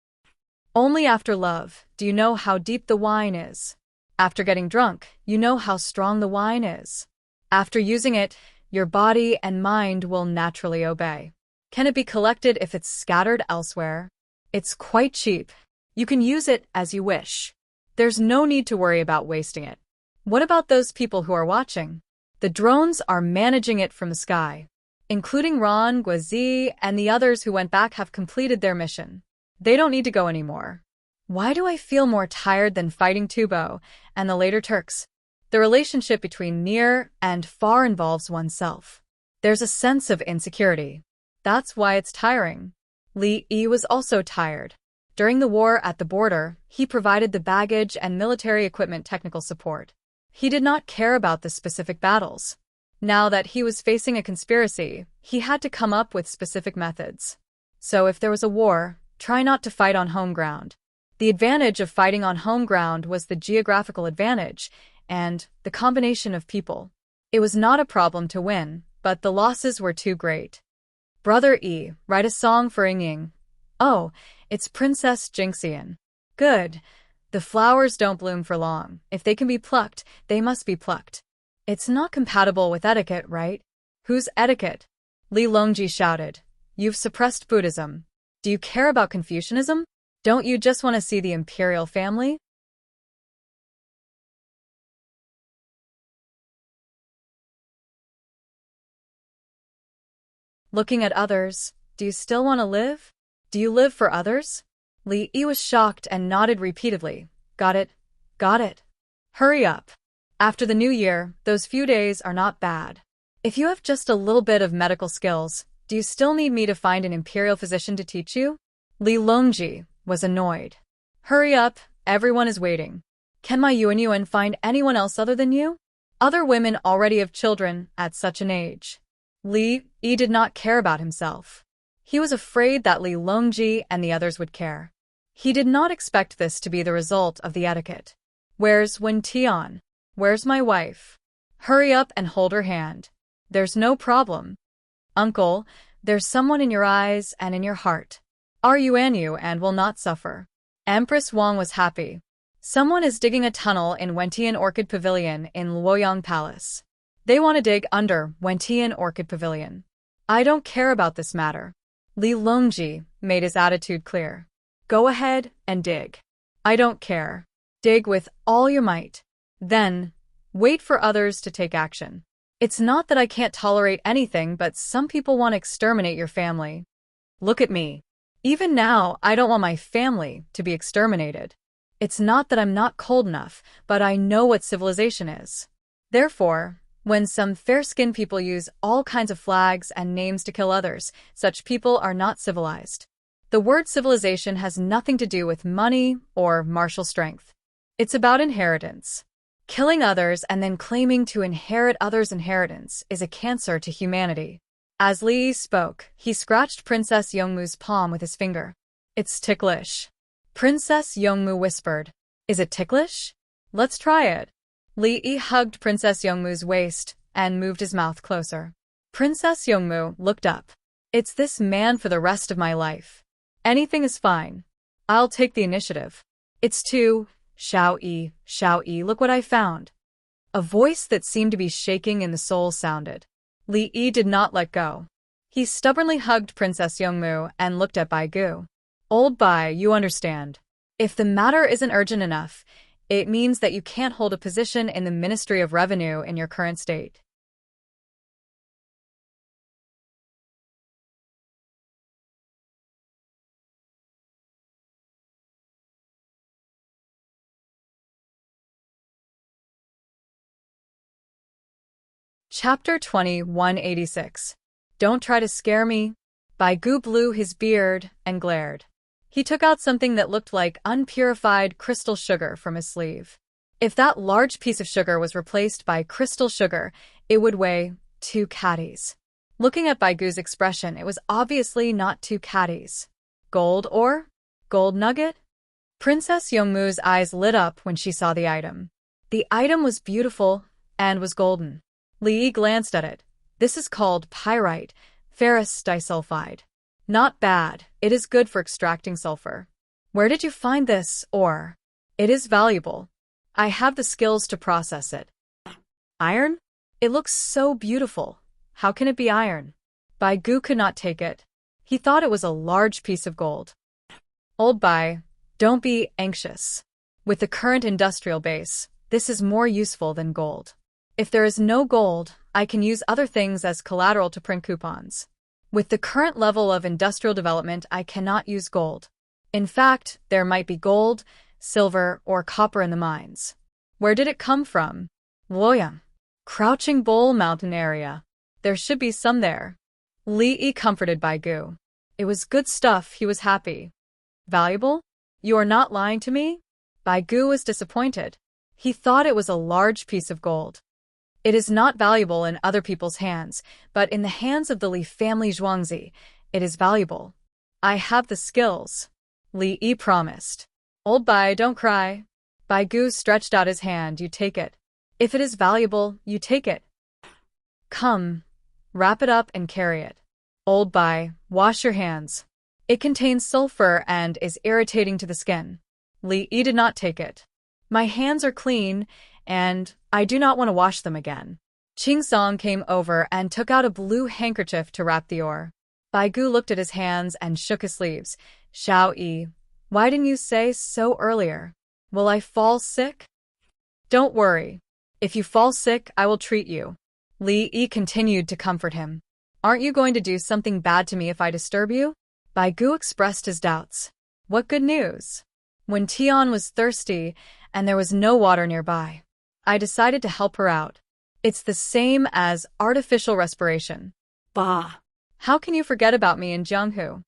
Only after love do you know how deep the wine is. After getting drunk, you know how strong the wine is. After using it, your body and mind will naturally obey. Can it be collected if it's scattered elsewhere? It's quite cheap. You can use it as you wish. There's no need to worry about wasting it. What about those people who are watching? The drones are managing it from the sky. Including Ron, Guazi, and the others who went back have completed their mission. They don't need to go anymore. Why do I feel more tired than fighting Tubo and the later Turks? The relationship between near and far involves oneself. There's a sense of insecurity. That's why it's tiring. Li Yi was also tired. During the war at the border, he provided the baggage and military equipment technical support. He did not care about the specific battles. Now that he was facing a conspiracy, he had to come up with specific methods. So if there was a war, try not to fight on home ground. The advantage of fighting on home ground was the geographical advantage and the combination of people. It was not a problem to win, but the losses were too great. Brother E, write a song for Ying. Oh, it's Princess Jinxian. Good. The flowers don't bloom for long. If they can be plucked, they must be plucked. It's not compatible with etiquette, right? Whose etiquette? Li Longji shouted. You've suppressed Buddhism. Do you care about Confucianism? Don't you just want to see the imperial family? Looking at others, do you still want to live? Do you live for others? Li Yi was shocked and nodded repeatedly. Got it. Got it. Hurry up. After the new year, those few days are not bad. If you have just a little bit of medical skills, do you still need me to find an imperial physician to teach you? Li Longji was annoyed. Hurry up, everyone is waiting. Can my Yuan find anyone else other than you? Other women already have children at such an age. Li Yi did not care about himself. He was afraid that Li Longji and the others would care. He did not expect this to be the result of the etiquette. Where's Wen Tian? Where's my wife? Hurry up and hold her hand. There's no problem. Uncle, there's someone in your eyes and in your heart. Are you and will not suffer. Empress Wang was happy. Someone is digging a tunnel in Wentian Orchid Pavilion in Luoyang Palace. They want to dig under Wentian Orchid Pavilion. I don't care about this matter. Li Longji made his attitude clear. Go ahead and dig. I don't care. Dig with all your might. Then, wait for others to take action. It's not that I can't tolerate anything, but some people want to exterminate your family. Look at me. Even now, I don't want my family to be exterminated. It's not that I'm not cold enough, but I know what civilization is. Therefore, when some fair-skinned people use all kinds of flags and names to kill others, such people are not civilized. The word civilization has nothing to do with money or martial strength. It's about inheritance. Killing others and then claiming to inherit others' inheritance is a cancer to humanity. As Li spoke, he scratched Princess Yongmu's palm with his finger. It's ticklish. Princess Yongmu whispered. Is it ticklish? Let's try it. Li hugged Princess Yongmu's waist and moved his mouth closer. Princess Yongmu looked up. It's this man for the rest of my life. Anything is fine. I'll take the initiative. It's to Xiao Yi, look what I found. A voice that seemed to be shaking in the soul sounded. Li Yi did not let go. He stubbornly hugged Princess Yongmu and looked at Bai Gu. Old Bai, you understand. If the matter isn't urgent enough, it means that you can't hold a position in the Ministry of Revenue in your current state. Chapter 2186. Don't try to scare me. Bai Gu blew his beard and glared. He took out something that looked like unpurified crystal sugar from his sleeve. If that large piece of sugar was replaced by crystal sugar, it would weigh 2 caddies. Looking at Bai Gu's expression, it was obviously not 2 caddies. Gold or gold nugget? Princess Yongmu's eyes lit up when she saw the item. The item was beautiful and was golden. Li Yi glanced at it. This is called pyrite, ferrous disulfide. Not bad, it is good for extracting sulfur. Where did you find this, or? It is valuable. I have the skills to process it. Iron? It looks so beautiful. How can it be iron? Bai Gu could not take it. He thought it was a large piece of gold. Old Bai, don't be anxious. With the current industrial base, this is more useful than gold. If there is no gold, I can use other things as collateral to print coupons. With the current level of industrial development, I cannot use gold. In fact, there might be gold, silver, or copper in the mines. Where did it come from? Luoyang. Crouching Bull Mountain area. There should be some there. Li Yi comforted Bai Gu. It was good stuff, he was happy. Valuable? You are not lying to me? Bai Gu was disappointed. He thought it was a large piece of gold. It is not valuable in other people's hands, but in the hands of the Li family Zhuangzi, it is valuable. I have the skills. Li Yi promised. Old Bai, don't cry. Bai Gu stretched out his hand. You take it. If it is valuable, you take it. Come, wrap it up and carry it. Old Bai, wash your hands. It contains sulfur and is irritating to the skin. Li Yi did not take it. My hands are clean, and I do not want to wash them again. Qing Song came over and took out a blue handkerchief to wrap the ore. Bai Gu looked at his hands and shook his sleeves. Xiao Yi, why didn't you say so earlier? Will I fall sick? Don't worry. If you fall sick, I will treat you. Li Yi continued to comfort him. Aren't you going to do something bad to me if I disturb you? Bai Gu expressed his doubts. What good news? When Tian was thirsty and there was no water nearby, I decided to help her out. It's the same as artificial respiration. Bah. How can you forget about me in Jianghu?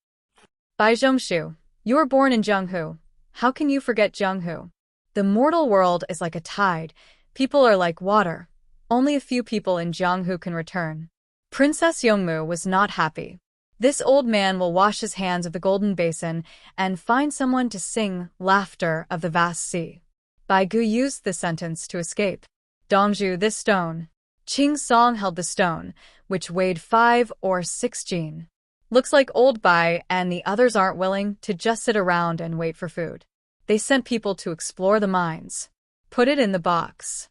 Bai Zhongshu, you were born in Jianghu. How can you forget Jianghu? The mortal world is like a tide. People are like water. Only a few people in Jianghu can return. Princess Yongmu was not happy. This old man will wash his hands of the golden basin and find someone to sing laughter of the vast sea. Bai Gu used this sentence to escape. Dongzhu, this stone. Qing Song held the stone, which weighed 5 or 6 jin. Looks like old Bai and the others aren't willing to just sit around and wait for food. They sent people to explore the mines. Put it in the box.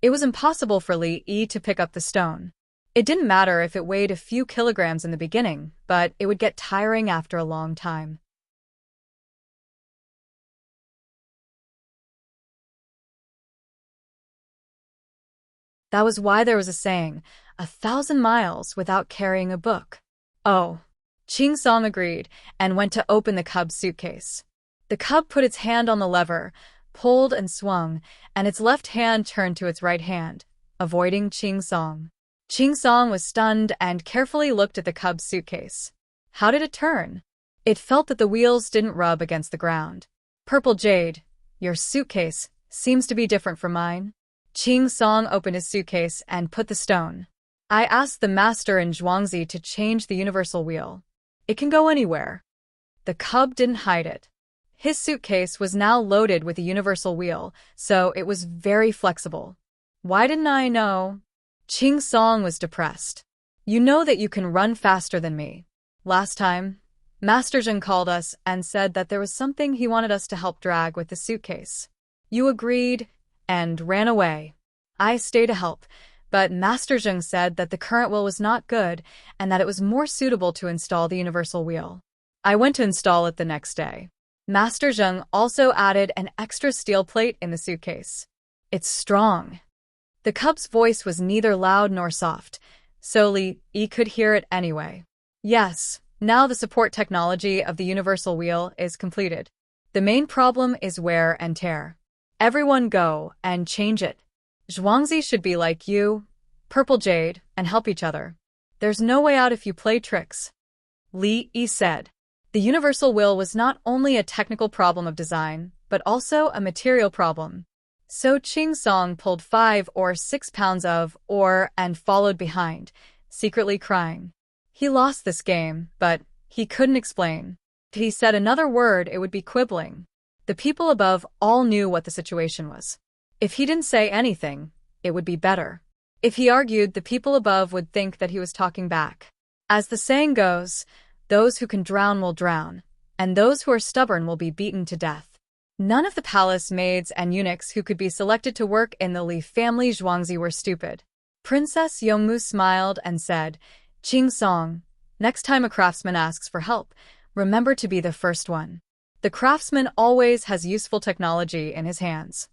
It was impossible for Li Yi to pick up the stone. It didn't matter if it weighed a few kilograms in the beginning, but it would get tiring after a long time. That was why there was a saying, 1,000 miles without carrying a book. Oh. Qing Song agreed and went to open the cub's suitcase. The cub put its hand on the lever, pulled and swung, and its left hand turned to its right hand, avoiding Qing Song. Qing Song was stunned and carefully looked at the cub's suitcase. How did it turn? It felt that the wheels didn't rub against the ground. Purple Jade, your suitcase seems to be different from mine. Qing Song opened his suitcase and put the stone. I asked the master in Zhuangzi to change the universal wheel. It can go anywhere. The cub didn't hide it. His suitcase was now loaded with a universal wheel, so it was very flexible. Why didn't I know? Qing Song was depressed. You know that you can run faster than me. Last time, Master Zheng called us and said that there was something he wanted us to help drag with the suitcase. You agreed and ran away. I stayed to help, but Master Zheng said that the current wheel was not good and that it was more suitable to install the universal wheel. I went to install it the next day. Master Zheng also added an extra steel plate in the suitcase. It's strong. The cub's voice was neither loud nor soft, so Li Yi could hear it anyway. Yes, now the support technology of the universal wheel is completed. The main problem is wear and tear. Everyone go and change it. Zhuangzi should be like you, Purple Jade, and help each other. There's no way out if you play tricks. Li Yi said. The universal wheel was not only a technical problem of design, but also a material problem. So Qing Song pulled 5 or 6 pounds of ore and followed behind, secretly crying. He lost this game, but he couldn't explain. If he said another word, it would be quibbling. The people above all knew what the situation was. If he didn't say anything, it would be better. If he argued, the people above would think that he was talking back. As the saying goes, those who can drown will drown, and those who are stubborn will be beaten to death. None of the palace maids and eunuchs who could be selected to work in the Li family Zhuangzi were stupid. Princess Yongmu smiled and said, Qing Song, next time a craftsman asks for help, remember to be the first one. The craftsman always has useful technology in his hands.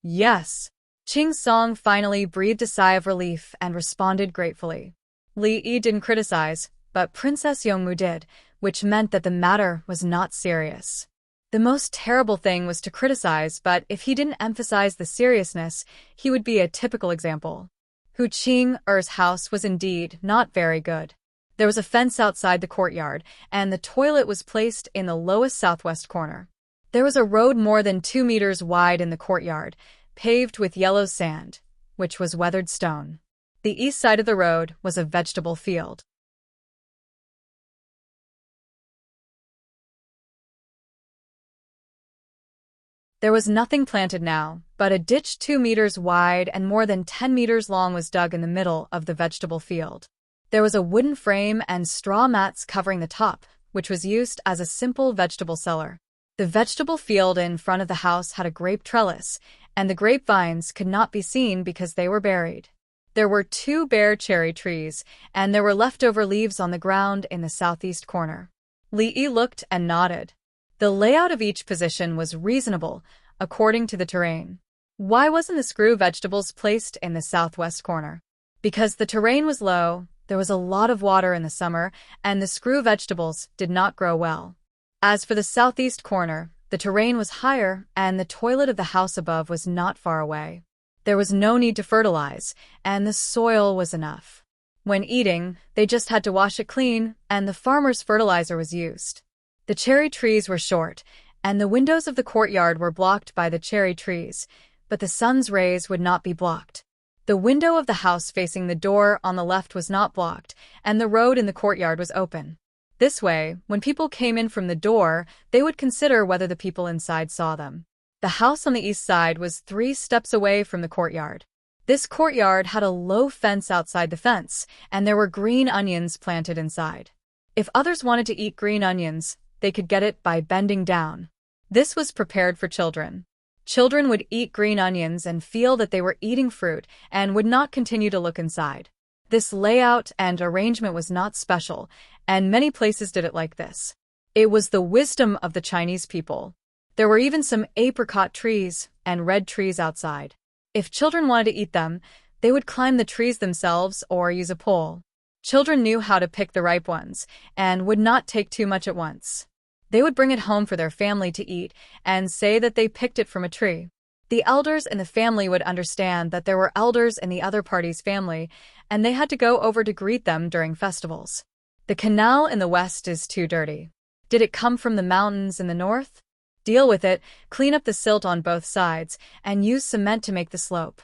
Yes. Qing Song finally breathed a sigh of relief and responded gratefully. Li Yi didn't criticize, but Princess Yongmu did, which meant that the matter was not serious. The most terrible thing was to criticize, but if he didn't emphasize the seriousness, he would be a typical example. Hu Qing-er's house was indeed not very good. There was a fence outside the courtyard, and the toilet was placed in the lowest southwest corner. There was a road more than 2 meters wide in the courtyard, paved with yellow sand, which was weathered stone. The east side of the road was a vegetable field. There was nothing planted now, but a ditch 2 meters wide and more than 10 meters long was dug in the middle of the vegetable field. There was a wooden frame and straw mats covering the top, which was used as a simple vegetable cellar. The vegetable field in front of the house had a grape trellis, and the grapevines could not be seen because they were buried. There were 2 bare cherry trees, and there were leftover leaves on the ground in the southeast corner. Li Yi looked and nodded. The layout of each position was reasonable, according to the terrain. Why wasn't the screw vegetables placed in the southwest corner? Because the terrain was low, there was a lot of water in the summer, and the screw vegetables did not grow well. As for the southeast corner, the terrain was higher, and the toilet of the house above was not far away. There was no need to fertilize, and the soil was enough. When eating, they just had to wash it clean, and the farmer's fertilizer was used. The cherry trees were short, and the windows of the courtyard were blocked by the cherry trees, but the sun's rays would not be blocked. The window of the house facing the door on the left was not blocked, and the road in the courtyard was open. This way, when people came in from the door, they would consider whether the people inside saw them. The house on the east side was 3 steps away from the courtyard. This courtyard had a low fence outside the fence, and there were green onions planted inside. If others wanted to eat green onions, they could get it by bending down. This was prepared for children. Children would eat green onions and feel that they were eating fruit and would not continue to look inside. This layout and arrangement was not special, and many places did it like this. It was the wisdom of the Chinese people. There were even some apricot trees and red trees outside. If children wanted to eat them, they would climb the trees themselves or use a pole. Children knew how to pick the ripe ones and would not take too much at once. They would bring it home for their family to eat and say that they picked it from a tree. The elders in the family would understand that there were elders in the other party's family, and they had to go over to greet them during festivals. The canal in the west is too dirty. Did it come from the mountains in the north? Deal with it, clean up the silt on both sides, and use cement to make the slope.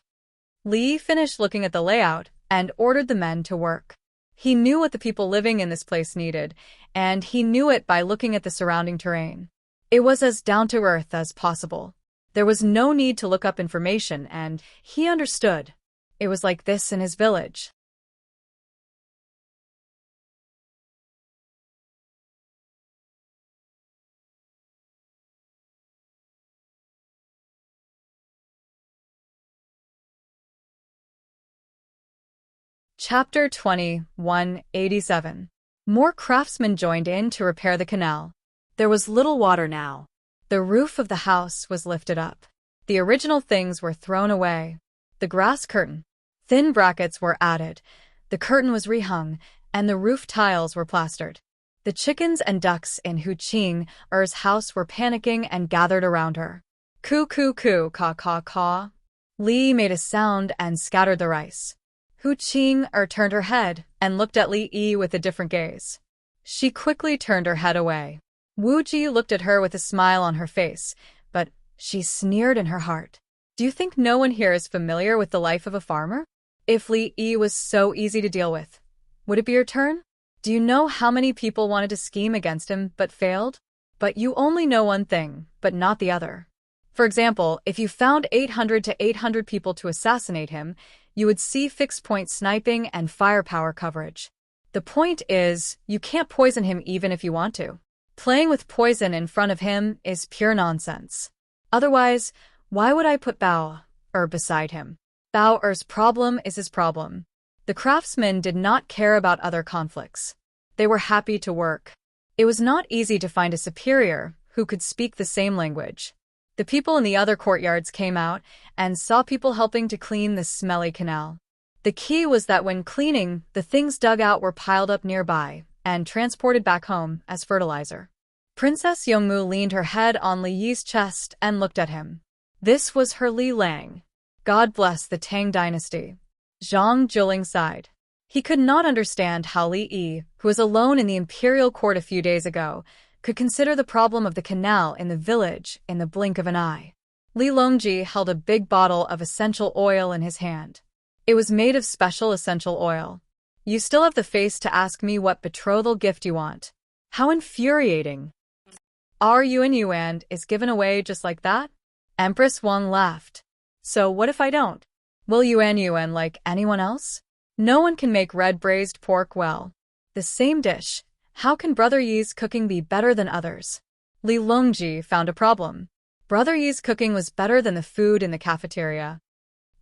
Li finished looking at the layout and ordered the men to work. He knew what the people living in this place needed, and he knew it by looking at the surrounding terrain. It was as down-to-earth as possible. There was no need to look up information, and he understood. It was like this in his village. Chapter 20, 187. More craftsmen joined in to repair the canal. There was little water now. The roof of the house was lifted up. The original things were thrown away. The grass curtain. Thin brackets were added. The curtain was rehung, and the roof tiles were plastered. The chickens and ducks in Hu Qing's house were panicking and gathered around her. Coo coo coo, caw caw caw. Li made a sound and scattered the rice. Hu Qing'er turned her head and looked at Li Yi with a different gaze. She quickly turned her head away. Wu Ji looked at her with a smile on her face, but she sneered in her heart. Do you think no one here is familiar with the life of a farmer? If Li Yi was so easy to deal with, would it be your turn? Do you know how many people wanted to scheme against him but failed? But you only know one thing, but not the other. For example, if you found 800 to 800 people to assassinate him, you would see fixed-point sniping and firepower coverage. The point is, you can't poison him even if you want to. Playing with poison in front of him is pure nonsense. Otherwise, why would I put Bao-er beside him? Bao-er's problem is his problem. The craftsmen did not care about other conflicts. They were happy to work. It was not easy to find a superior who could speak the same language. The people in the other courtyards came out and saw people helping to clean the smelly canal. The key was that when cleaning, the things dug out were piled up nearby and transported back home as fertilizer. Princess Yongmu leaned her head on Li Yi's chest and looked at him. This was her Li Lang. God bless the Tang dynasty. Zhang Jiling sighed. He could not understand how Li Yi, who was alone in the imperial court a few days ago, could consider the problem of the canal in the village in the blink of an eye. Li Longji held a big bottle of essential oil in his hand. It was made of special essential oil. You still have the face to ask me what betrothal gift you want. How infuriating. Our Yuan is given away just like that? Empress Wang laughed. So what if I don't? Will Yuan like anyone else? No one can make red braised pork well. The same dish. How can Brother Yi's cooking be better than others? Li Longji found a problem. Brother Yi's cooking was better than the food in the cafeteria.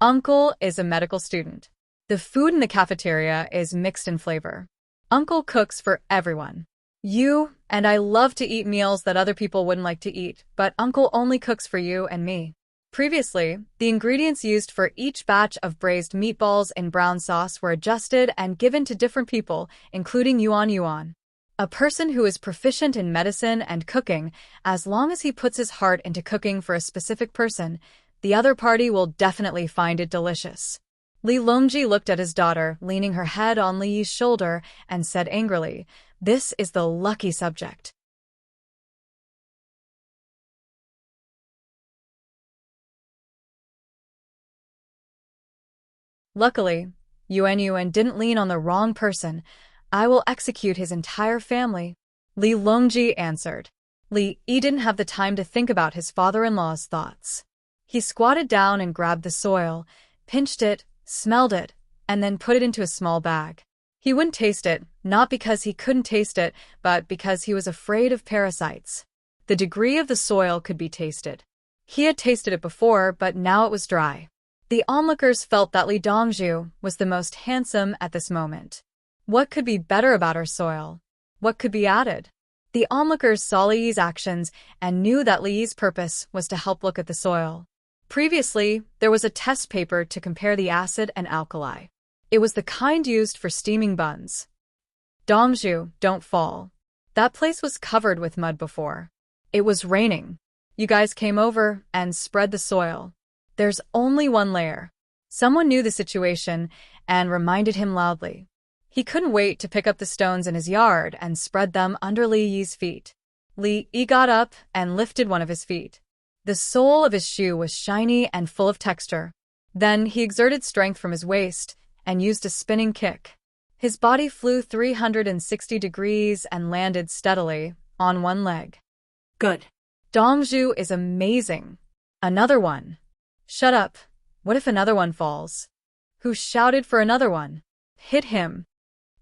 Uncle is a medical student. The food in the cafeteria is mixed in flavor. Uncle cooks for everyone. You and I love to eat meals that other people wouldn't like to eat, but Uncle only cooks for you and me. Previously, the ingredients used for each batch of braised meatballs in brown sauce were adjusted and given to different people, including Yuan. A person who is proficient in medicine and cooking, as long as he puts his heart into cooking for a specific person, the other party will definitely find it delicious. Li Longji looked at his daughter, leaning her head on Li Yi's shoulder, and said angrily, "This is the lucky subject." Luckily, Yuan didn't lean on the wrong person. I will execute his entire family. Li Longji answered. Li Yi didn't have the time to think about his father-in-law's thoughts. He squatted down and grabbed the soil, pinched it, smelled it, and then put it into a small bag. He wouldn't taste it, not because he couldn't taste it, but because he was afraid of parasites. The degree of the soil could be tasted. He had tasted it before, but now it was dry. The onlookers felt that Li Dongzhu was the most handsome at this moment. What could be better about our soil? What could be added? The onlookers saw Li Yi's actions and knew that Li Yi's purpose was to help look at the soil. Previously, there was a test paper to compare the acid and alkali. It was the kind used for steaming buns. Dongzhu, don't fall. That place was covered with mud before. It was raining. You guys came over and spread the soil. There's only one layer. Someone knew the situation and reminded him loudly. He couldn't wait to pick up the stones in his yard and spread them under Li Yi's feet. Li Yi got up and lifted one of his feet. The sole of his shoe was shiny and full of texture. Then he exerted strength from his waist and used a spinning kick. His body flew 360 degrees and landed steadily on one leg. Good. Dongzhu is amazing. Another one. Shut up. What if another one falls? Who shouted for another one? Hit him.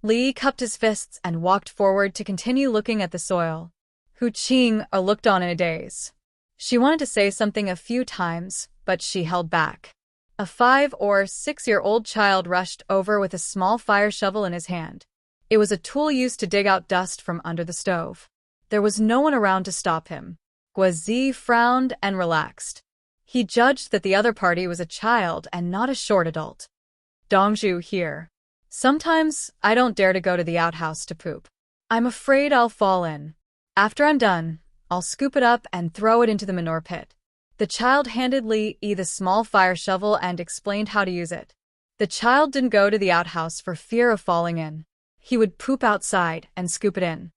Li cupped his fists and walked forward to continue looking at the soil. Hu Qing looked on in a daze. She wanted to say something a few times, but she held back. A 5- or 6-year-old child rushed over with a small fire shovel in his hand. It was a tool used to dig out dust from under the stove. There was no one around to stop him. Guazi frowned and relaxed. He judged that the other party was a child and not a short adult. Dongzhu here. Sometimes I don't dare to go to the outhouse to poop. I'm afraid I'll fall in. After I'm done, I'll scoop it up and throw it into the manure pit. The child handed Li Yi the small fire shovel and explained how to use it. The child didn't go to the outhouse for fear of falling in. He would poop outside and scoop it in.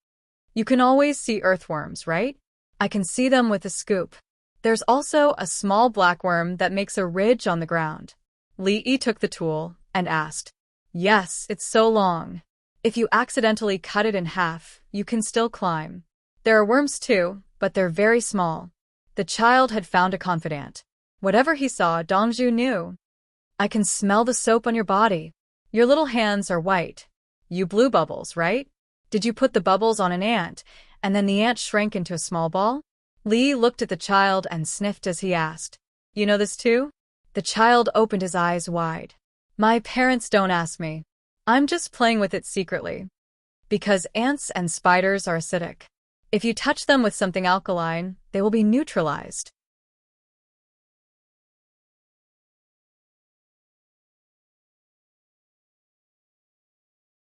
You can always see earthworms, right? I can see them with a scoop. There's also a small black worm that makes a ridge on the ground. Li Yi took the tool and asked, Yes, it's so long. If you accidentally cut it in half, you can still climb. There are worms too, but they're very small. The child had found a confidant. Whatever he saw, Dongzhu knew. I can smell the soap on your body. Your little hands are white. You blew bubbles, right? Did you put the bubbles on an ant, and then the ant shrank into a small ball? Li looked at the child and sniffed as he asked, You know this too? The child opened his eyes wide. My parents don't ask me. I'm just playing with it secretly. Because ants and spiders are acidic. If you touch them with something alkaline, they will be neutralized.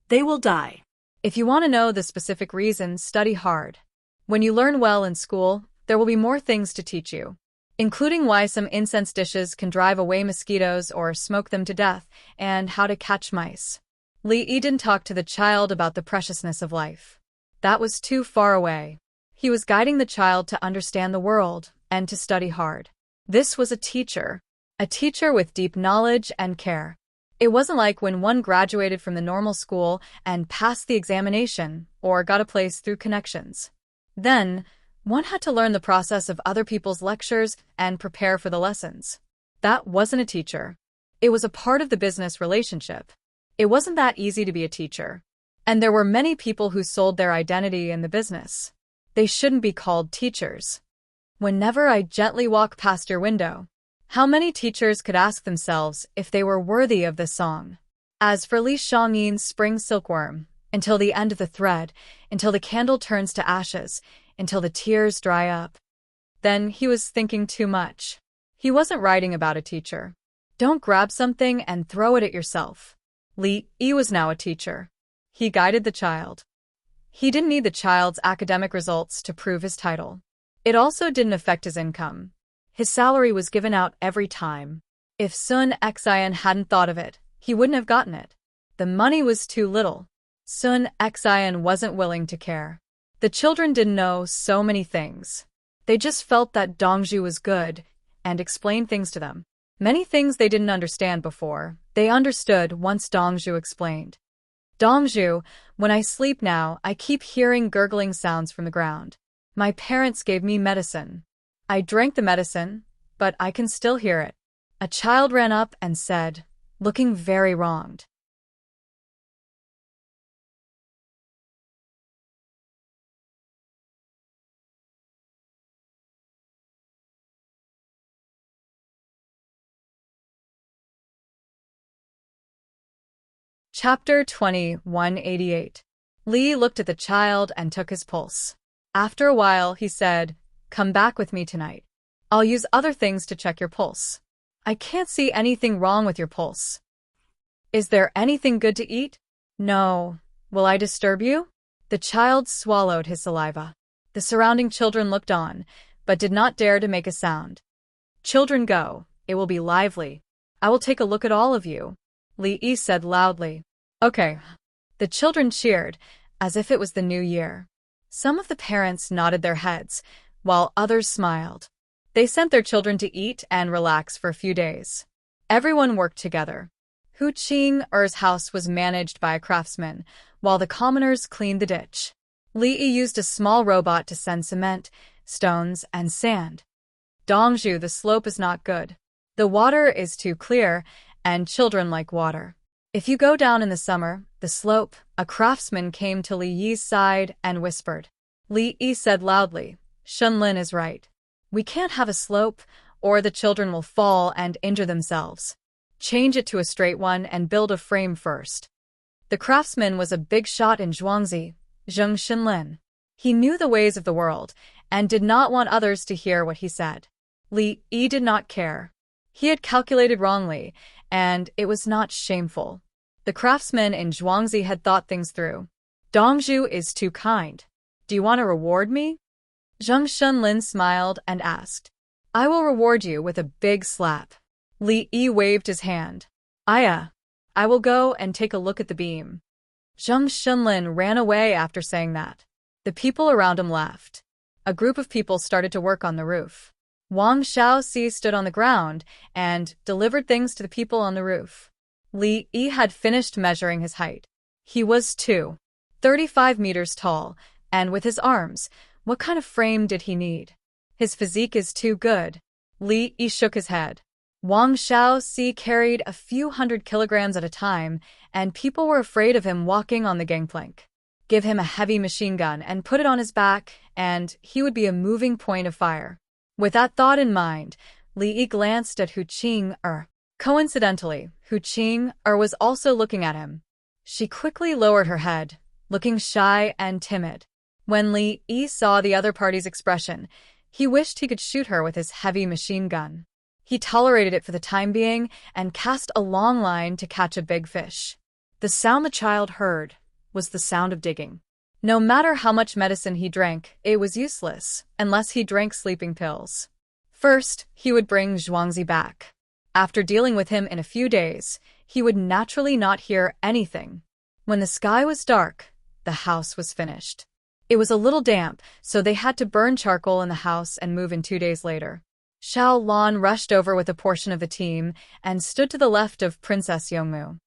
They will die. If you want to know the specific reason, study hard. When you learn well in school, there will be more things to teach you, including why some incense dishes can drive away mosquitoes or smoke them to death, and how to catch mice. Li Yi didn't talk to the child about the preciousness of life. That was too far away. He was guiding the child to understand the world and to study hard. This was a teacher with deep knowledge and care. It wasn't like when one graduated from the normal school and passed the examination or got a place through connections. Then, one had to learn the process of other people's lectures and prepare for the lessons. That wasn't a teacher. It was a part of the business relationship. It wasn't that easy to be a teacher. And there were many people who sold their identity in the business. They shouldn't be called teachers. Whenever I gently walk past your window, how many teachers could ask themselves if they were worthy of this song? As for Li Shangyin's spring silkworm, until the end of the thread, until the candle turns to ashes, until the tears dry up. Then he was thinking too much. He wasn't writing about a teacher. Don't grab something and throw it at yourself. Li Yi was now a teacher. He guided the child. He didn't need the child's academic results to prove his title. It also didn't affect his income. His salary was given out every time. If Sun Xian hadn't thought of it, he wouldn't have gotten it. The money was too little. Sun Xian wasn't willing to care. The children didn't know so many things. They just felt that Dongzhu was good and explained things to them. Many things they didn't understand before, they understood once Dongzhu explained. Dongzhu, when I sleep now, I keep hearing gurgling sounds from the ground. My parents gave me medicine. I drank the medicine, but I can still hear it. A child ran up and said, looking very wronged. Chapter 2188. Li looked at the child and took his pulse. After a while, he said, "Come back with me tonight. I'll use other things to check your pulse. I can't see anything wrong with your pulse. Is there anything good to eat?" "No. Will I disturb you?" The child swallowed his saliva. The surrounding children looked on, but did not dare to make a sound. "Children, go. It will be lively. I will take a look at all of you," Li Yi said loudly. "Okay." The children cheered, as if it was the new year. Some of the parents nodded their heads, while others smiled. They sent their children to eat and relax for a few days. Everyone worked together. Hu Qing's house was managed by a craftsman, while the commoners cleaned the ditch. Li Yi used a small robot to send cement, stones, and sand. "Dongzhu, the slope is not good. The water is too clear, and children like water. If you go down in the summer, the slope," a craftsman came to Li Yi's side and whispered. Li Yi said loudly, "Shunlin is right. We can't have a slope, or the children will fall and injure themselves. Change it to a straight one and build a frame first." The craftsman was a big shot in Zhuangzi, Zheng Shunlin. He knew the ways of the world, and did not want others to hear what he said. Li Yi did not care. He had calculated wrongly, and it was not shameful. The craftsman in Zhuangzi had thought things through. "Dongzhu is too kind. Do you want to reward me?" Zheng Shunlin smiled and asked. "I will reward you with a big slap." Li Yi waved his hand. I will go and take a look at the beam." Zheng Shunlin ran away after saying that. The people around him laughed. A group of people started to work on the roof. Wang Xiaoxi stood on the ground and delivered things to the people on the roof. Li Yi had finished measuring his height. He was 2.35 meters tall, and with his arms, what kind of frame did he need? His physique is too good. Li Yi shook his head. Wang Xiaoxi carried a few hundred kilograms at a time, and people were afraid of him walking on the gangplank. Give him a heavy machine gun and put it on his back, and he would be a moving point of fire. With that thought in mind, Li Yi glanced at Hu Qing'er. Coincidentally, Hu Qing'er was also looking at him. She quickly lowered her head, looking shy and timid. When Li Yi saw the other party's expression, he wished he could shoot her with his heavy machine gun. He tolerated it for the time being and cast a long line to catch a big fish. The sound the child heard was the sound of digging. No matter how much medicine he drank, it was useless, unless he drank sleeping pills. First, he would bring Zhuangzi back. After dealing with him in a few days, he would naturally not hear anything. When the sky was dark, the house was finished. It was a little damp, so they had to burn charcoal in the house and move in 2 days later. Xiao Lan rushed over with a portion of the team and stood to the left of Princess Yongmu.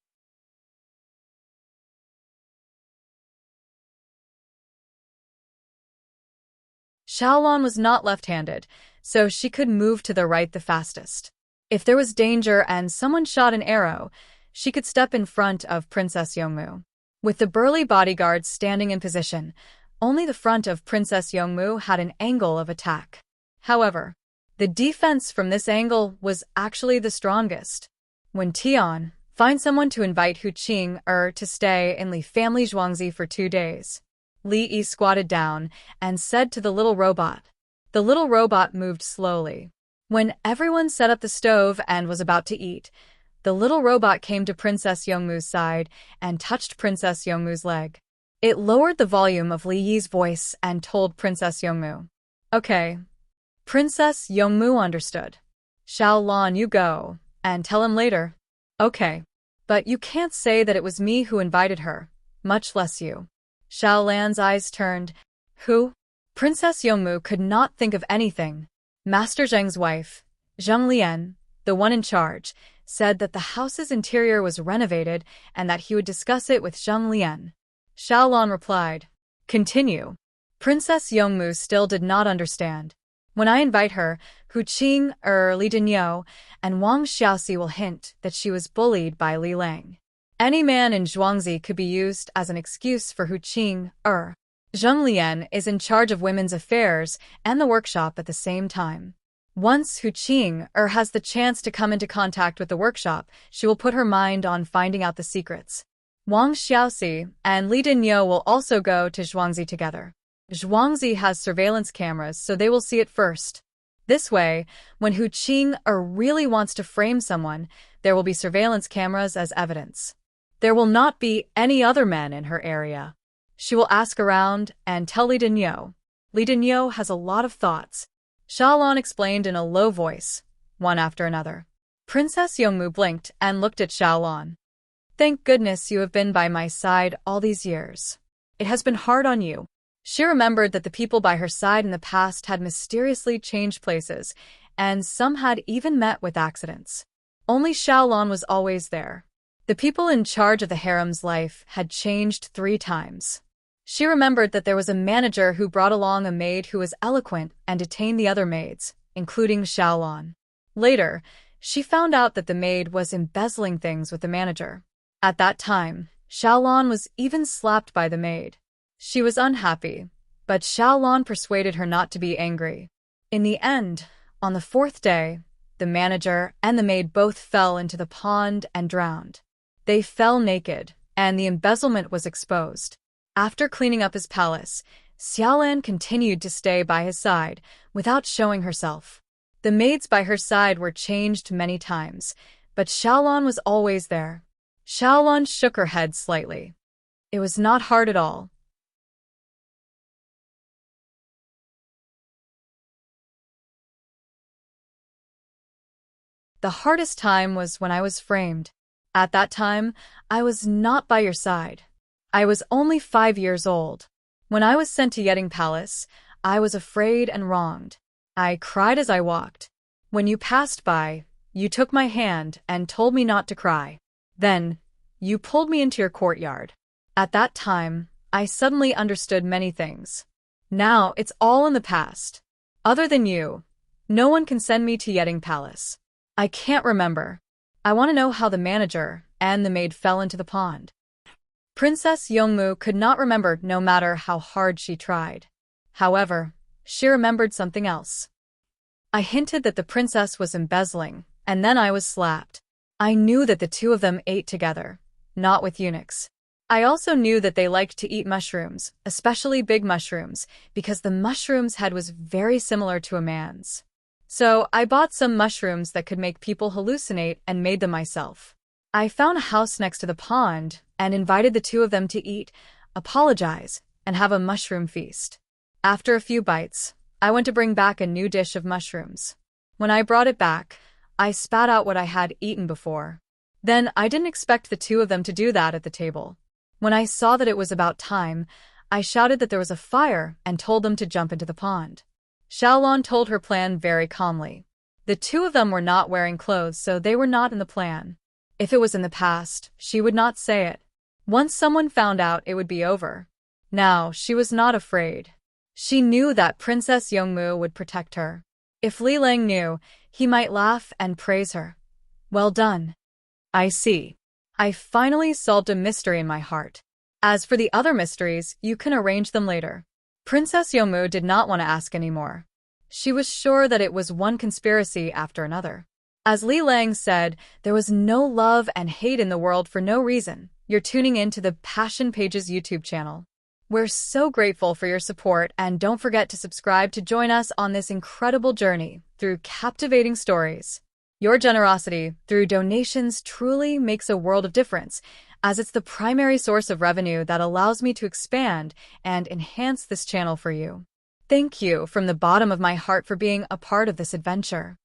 Xiaolan was not left-handed, so she could move to the right the fastest. If there was danger and someone shot an arrow, she could step in front of Princess Yongmu. With the burly bodyguards standing in position, only the front of Princess Yongmu had an angle of attack. However, the defense from this angle was actually the strongest. When Tian, find someone to invite Hu Qing'er to stay in Li family Zhuangzi for 2 days. Li Yi squatted down and said to the little robot. The little robot moved slowly. When everyone set up the stove and was about to eat, the little robot came to Princess Yongmu's side and touched Princess Yongmu's leg. It lowered the volume of Li Yi's voice and told Princess Yongmu. "Okay." Princess Yongmu understood. "Xiao Lan, you go, and tell him later." "Okay. But you can't say that it was me who invited her, much less you." Xiao Lan's eyes turned. "Who?" Princess Yongmu could not think of anything. Master Zheng's wife, Zheng Lian, the one in charge, said that the house's interior was renovated and that he would discuss it with Zheng Lian. Xiaolon replied, "Continue." Princess Yongmu still did not understand. "When I invite her, Hu Qing, Li Dinyo, and Wang Xiaoxi will hint that she was bullied by Li Lang. Any man in Zhuangzi could be used as an excuse for Hu Qing, Zheng Lian is in charge of women's affairs and the workshop at the same time. Once Hu Qing has the chance to come into contact with the workshop, she will put her mind on finding out the secrets. Wang Xiaoxi and Li Dinyo will also go to Zhuangzi together. Zhuangzi has surveillance cameras, so they will see it first. This way, when Hu Qing really wants to frame someone, there will be surveillance cameras as evidence. There will not be any other men in her area. She will ask around and tell Li Dinyo. Li Dinyo has a lot of thoughts." Xiaolon explained in a low voice, one after another. Princess Yongmu blinked and looked at Xiaolon. "Thank goodness you have been by my side all these years. It has been hard on you." She remembered that the people by her side in the past had mysteriously changed places, and some had even met with accidents. Only Xiaolon was always there. The people in charge of the harem's life had changed 3 times. She remembered that there was a manager who brought along a maid who was eloquent and detained the other maids, including Xiaolon. Later, she found out that the maid was embezzling things with the manager. At that time, Xiaolon was even slapped by the maid. She was unhappy, but Xiaolon persuaded her not to be angry. In the end, on the 4th day, the manager and the maid both fell into the pond and drowned. They fell naked, and the embezzlement was exposed. After cleaning up his palace, Xiaolan continued to stay by his side, without showing herself. The maids by her side were changed many times, but Xiaolan was always there. Xiaolan shook her head slightly. It was not hard at all. The hardest time was when I was framed. At that time, I was not by your side. I was only 5 years old. When I was sent to Yeding Palace, I was afraid and wronged. I cried as I walked. When you passed by, you took my hand and told me not to cry. Then, you pulled me into your courtyard. At that time, I suddenly understood many things. Now, it's all in the past. Other than you, no one can send me to Yeding Palace. I can't remember. I want to know how the manager and the maid fell into the pond. Princess Yongmu could not remember no matter how hard she tried. However, she remembered something else. I hinted that the princess was embezzling, and then I was slapped. I knew that the two of them ate together, not with eunuchs. I also knew that they liked to eat mushrooms, especially big mushrooms, because the mushroom's head was very similar to a man's. So I bought some mushrooms that could make people hallucinate and made them myself. I found a house next to the pond and invited the two of them to eat, apologize, and have a mushroom feast. After a few bites, I went to bring back a new dish of mushrooms. When I brought it back, I spat out what I had eaten before. Then I didn't expect the two of them to do that at the table. When I saw that it was about time, I shouted that there was a fire and told them to jump into the pond. Xiaolon told her plan very calmly. The two of them were not wearing clothes, so they were not in the plan. If it was in the past, she would not say it. Once someone found out, it would be over. Now, she was not afraid. She knew that Princess Yongmu would protect her. If Li Lang knew, he might laugh and praise her. Well done. I see. I finally solved a mystery in my heart. As for the other mysteries, you can arrange them later. Princess Yongmu did not want to ask anymore. She was sure that it was one conspiracy after another. As Li Lang said, there was no love and hate in the world for no reason. You're tuning in to the Passion Pages YouTube channel. We're so grateful for your support, and don't forget to subscribe to join us on this incredible journey through captivating stories. Your generosity through donations truly makes a world of difference, as it's the primary source of revenue that allows me to expand and enhance this channel for you. Thank you from the bottom of my heart for being a part of this adventure.